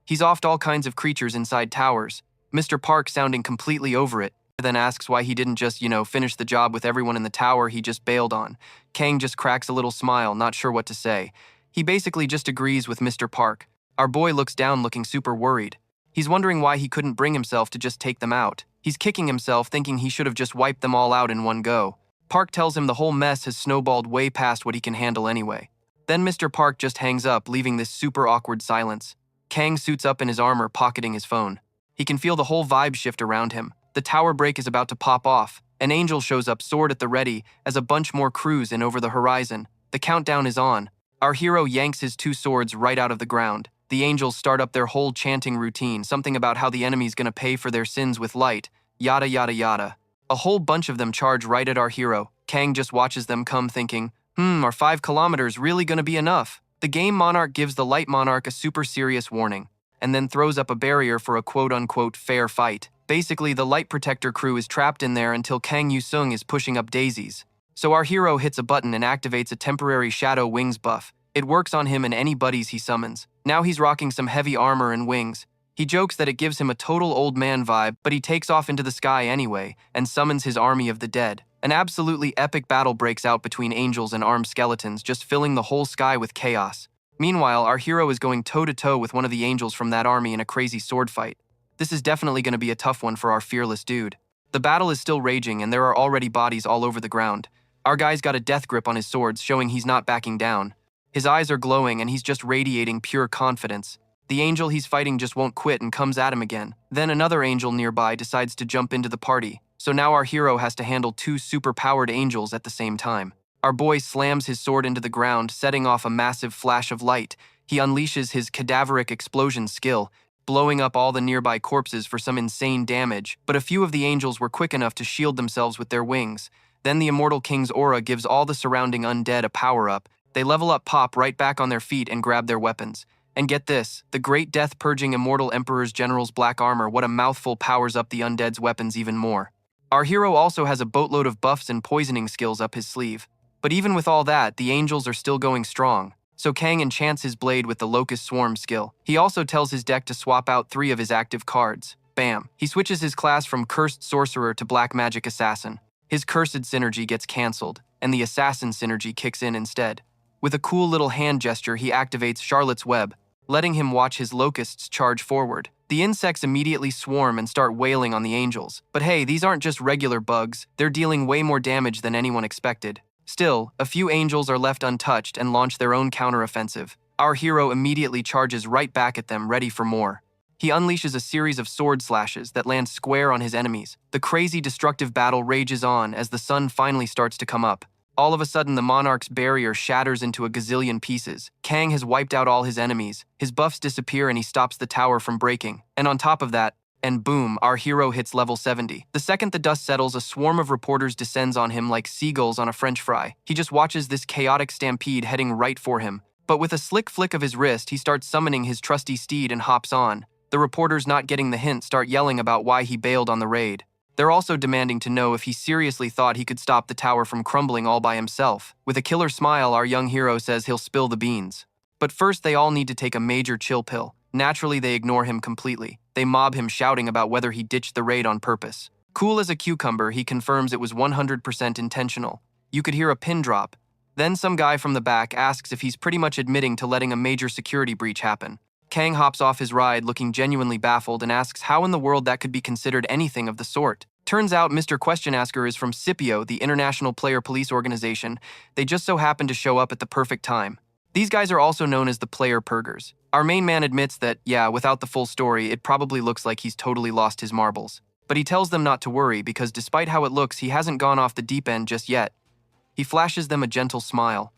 A: He's offed all kinds of creatures inside towers. Mr. Park, sounding completely over it, then asks why he didn't just, finish the job with everyone in the tower he just bailed on. Kang just cracks a little smile, not sure what to say. He basically just agrees with Mr. Park. Our boy looks down looking super worried. He's wondering why he couldn't bring himself to just take them out. He's kicking himself, thinking he should have just wiped them all out in one go. Park tells him the whole mess has snowballed way past what he can handle anyway. Then Mr. Park just hangs up, leaving this super awkward silence. Kang suits up in his armor, pocketing his phone. He can feel the whole vibe shift around him. The tower break is about to pop off. An angel shows up, sword at the ready, as a bunch more cruise in over the horizon. The countdown is on. Our hero yanks his 2 swords right out of the ground. The angels start up their whole chanting routine, something about how the enemy's gonna pay for their sins with light, yada yada yada. A whole bunch of them charge right at our hero. Kang just watches them come, thinking, are 5 kilometers really gonna be enough? The game Monarch gives the light Monarch a super serious warning, and then throws up a barrier for a quote-unquote fair fight. Basically, the light protector crew is trapped in there until Kang Yusung is pushing up daisies. So our hero hits a button and activates a temporary shadow wings buff. It works on him and any buddies he summons. Now he's rocking some heavy armor and wings. He jokes that it gives him a total old man vibe, but he takes off into the sky anyway and summons his army of the dead. An absolutely epic battle breaks out between angels and armed skeletons, just filling the whole sky with chaos. Meanwhile, our hero is going toe-to-toe with one of the angels from that army in a crazy sword fight. This is definitely going to be a tough one for our fearless dude. The battle is still raging and there are already bodies all over the ground. Our guy's got a death grip on his swords, showing he's not backing down. His eyes are glowing and he's just radiating pure confidence. The angel he's fighting just won't quit and comes at him again. Then another angel nearby decides to jump into the party. So now our hero has to handle 2 super-powered angels at the same time. Our boy slams his sword into the ground, setting off a massive flash of light. He unleashes his cadaveric explosion skill, blowing up all the nearby corpses for some insane damage, but a few of the angels were quick enough to shield themselves with their wings. Then the Immortal King's aura gives all the surrounding undead a power-up. They level up, pop right back on their feet, and grab their weapons. And get this, the Great Death-Purging Immortal Emperor's General's black armor, what a mouthful, powers up the undead's weapons even more. Our hero also has a boatload of buffs and poisoning skills up his sleeve. But even with all that, the angels are still going strong. So Kang enchants his blade with the Locust Swarm skill. He also tells his deck to swap out 3 of his active cards. Bam. He switches his class from Cursed Sorcerer to Black Magic Assassin. His Cursed synergy gets cancelled, and the Assassin synergy kicks in instead. With a cool little hand gesture, he activates Charlotte's Web, letting him watch his locusts charge forward. The insects immediately swarm and start wailing on the angels. But hey, these aren't just regular bugs, they're dealing way more damage than anyone expected. Still, a few angels are left untouched and launch their own counteroffensive. Our hero immediately charges right back at them, ready for more. He unleashes a series of sword slashes that land square on his enemies. The crazy destructive battle rages on as the sun finally starts to come up. All of a sudden, the Monarch's barrier shatters into a gazillion pieces. Kang has wiped out all his enemies. His buffs disappear and he stops the tower from breaking. And on top of that, and boom, our hero hits level 70. The second the dust settles, a swarm of reporters descends on him like seagulls on a French fry. He just watches this chaotic stampede heading right for him. But with a slick flick of his wrist, he starts summoning his trusty steed and hops on. The reporters, not getting the hint, start yelling about why he bailed on the raid. They're also demanding to know if he seriously thought he could stop the tower from crumbling all by himself. With a killer smile, our young hero says he'll spill the beans. But first, they all need to take a major chill pill. Naturally, they ignore him completely. They mob him, shouting about whether he ditched the raid on purpose. Cool as a cucumber, he confirms it was 100% intentional. You could hear a pin drop. Then some guy from the back asks if he's pretty much admitting to letting a major security breach happen. Kang hops off his ride looking genuinely baffled and asks how in the world that could be considered anything of the sort. Turns out Mr. Question Asker is from Scipio, the International Player Police Organization. They just so happen to show up at the perfect time. These guys are also known as the Player Purgers. Our main man admits that, yeah, without the full story, it probably looks like he's totally lost his marbles. But he tells them not to worry because despite how it looks, he hasn't gone off the deep end just yet. He flashes them a gentle smile.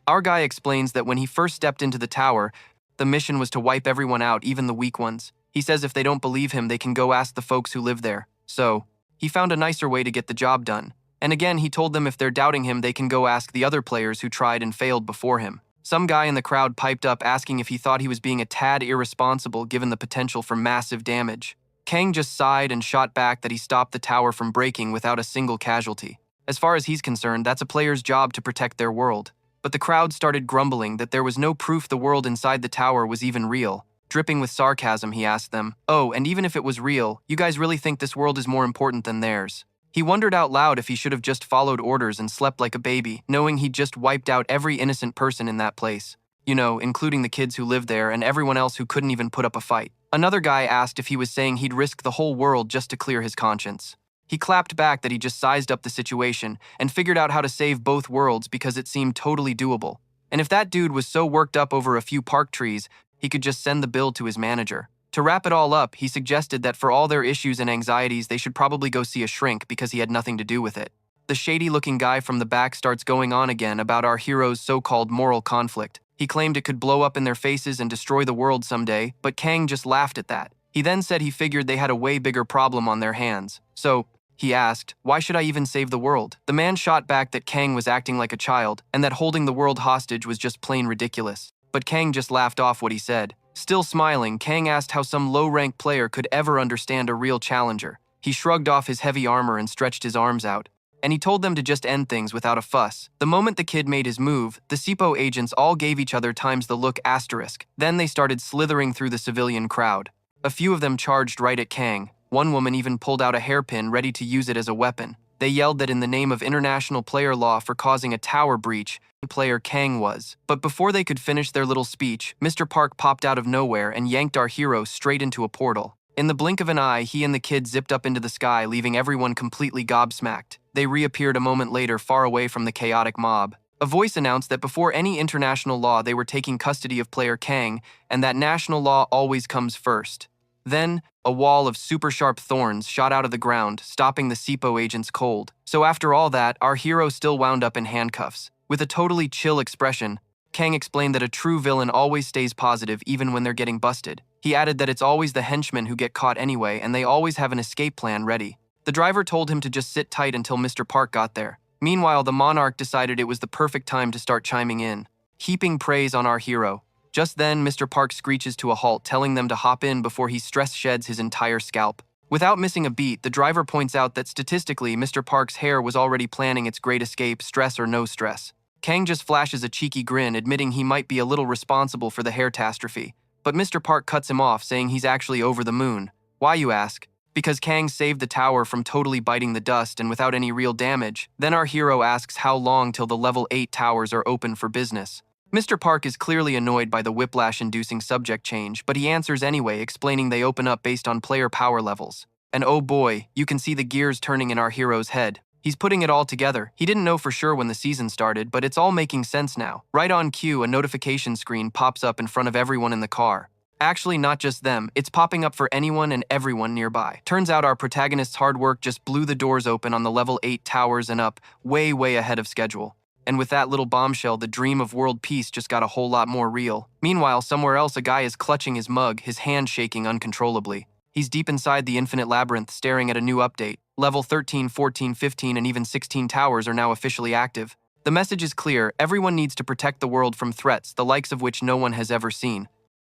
A: Our guy explains that when he first stepped into the tower, the mission was to wipe everyone out, even the weak ones. He says if they don't believe him, they can go ask the folks who live there. So, he found a nicer way to get the job done. And again, he told them if they're doubting him, they can go ask the other players who tried and failed before him. Some guy in the crowd piped up asking if he thought he was being a tad irresponsible given the potential for massive damage. Kang just sighed and shot back that he stopped the tower from breaking without a single casualty. As far as he's concerned, that's a player's job to protect their world. But the crowd started grumbling that there was no proof the world inside the tower was even real. Dripping with sarcasm, he asked them, "Oh, and even if it was real, you guys really think this world is more important than theirs?" He wondered out loud if he should have just followed orders and slept like a baby, knowing he'd just wiped out every innocent person in that place. You know, including the kids who lived there and everyone else who couldn't even put up a fight. Another guy asked if he was saying he'd risk the whole world just to clear his conscience. He clapped back that he just sized up the situation and figured out how to save both worlds because it seemed totally doable. And if that dude was so worked up over a few park trees, he could just send the bill to his manager. To wrap it all up, he suggested that for all their issues and anxieties, they should probably go see a shrink because he had nothing to do with it. The shady-looking guy from the back starts going on again about our hero's so-called moral conflict. He claimed it could blow up in their faces and destroy the world someday, but Kang just laughed at that. He then said he figured they had a way bigger problem on their hands. So, he asked, "Why should I even save the world?" The man shot back that Kang was acting like a child and that holding the world hostage was just plain ridiculous. But Kang just laughed off what he said. Still smiling, Kang asked how some low-rank player could ever understand a real challenger. He shrugged off his heavy armor and stretched his arms out. And he told them to just end things without a fuss. The moment the kid made his move, the SIPO agents all gave each other times the look asterisk. Then they started slithering through the civilian crowd. A few of them charged right at Kang. One woman even pulled out a hairpin ready to use it as a weapon. They yelled that in the name of international player law for causing a tower breach, player Kang was. But before they could finish their little speech, Mr. Park popped out of nowhere and yanked our hero straight into a portal. In the blink of an eye, he and the kid zipped up into the sky, leaving everyone completely gobsmacked. They reappeared a moment later, far away from the chaotic mob. A voice announced that before any international law, they were taking custody of player Kang, and that national law always comes first. Then, a wall of super-sharp thorns shot out of the ground, stopping the SIPO agents cold. So after all that, our hero still wound up in handcuffs. With a totally chill expression, Kang explained that a true villain always stays positive even when they're getting busted. He added that it's always the henchmen who get caught anyway, and they always have an escape plan ready. The driver told him to just sit tight until Mr. Park got there. Meanwhile, the Monarch decided it was the perfect time to start chiming in, heaping praise on our hero. Just then, Mr. Park screeches to a halt, telling them to hop in before he stress sheds his entire scalp. Without missing a beat, the driver points out that statistically, Mr. Park's hair was already planning its great escape, stress or no stress. Kang just flashes a cheeky grin, admitting he might be a little responsible for the hair-tastrophe. But Mr. Park cuts him off, saying he's actually over the moon. Why, you ask? Because Kang saved the tower from totally biting the dust and without any real damage. Then our hero asks how long till the level 8 towers are open for business. Mr. Park is clearly annoyed by the whiplash-inducing subject change, but he answers anyway, explaining they open up based on player power levels. And oh boy, you can see the gears turning in our hero's head. He's putting it all together. He didn't know for sure when the season started, but it's all making sense now. Right on cue, a notification screen pops up in front of everyone in the car. Actually, not just them, it's popping up for anyone and everyone nearby. Turns out our protagonist's hard work just blew the doors open on the level 8 towers and up, way ahead of schedule. And with that little bombshell, the dream of world peace just got a whole lot more real. Meanwhile, somewhere else, a guy is clutching his mug, his hand shaking uncontrollably. He's deep inside the infinite labyrinth, staring at a new update. Level 13, 14, 15, and even 16 towers are now officially active. The message is clear: everyone needs to protect the world from threats, the likes of which no one has ever seen.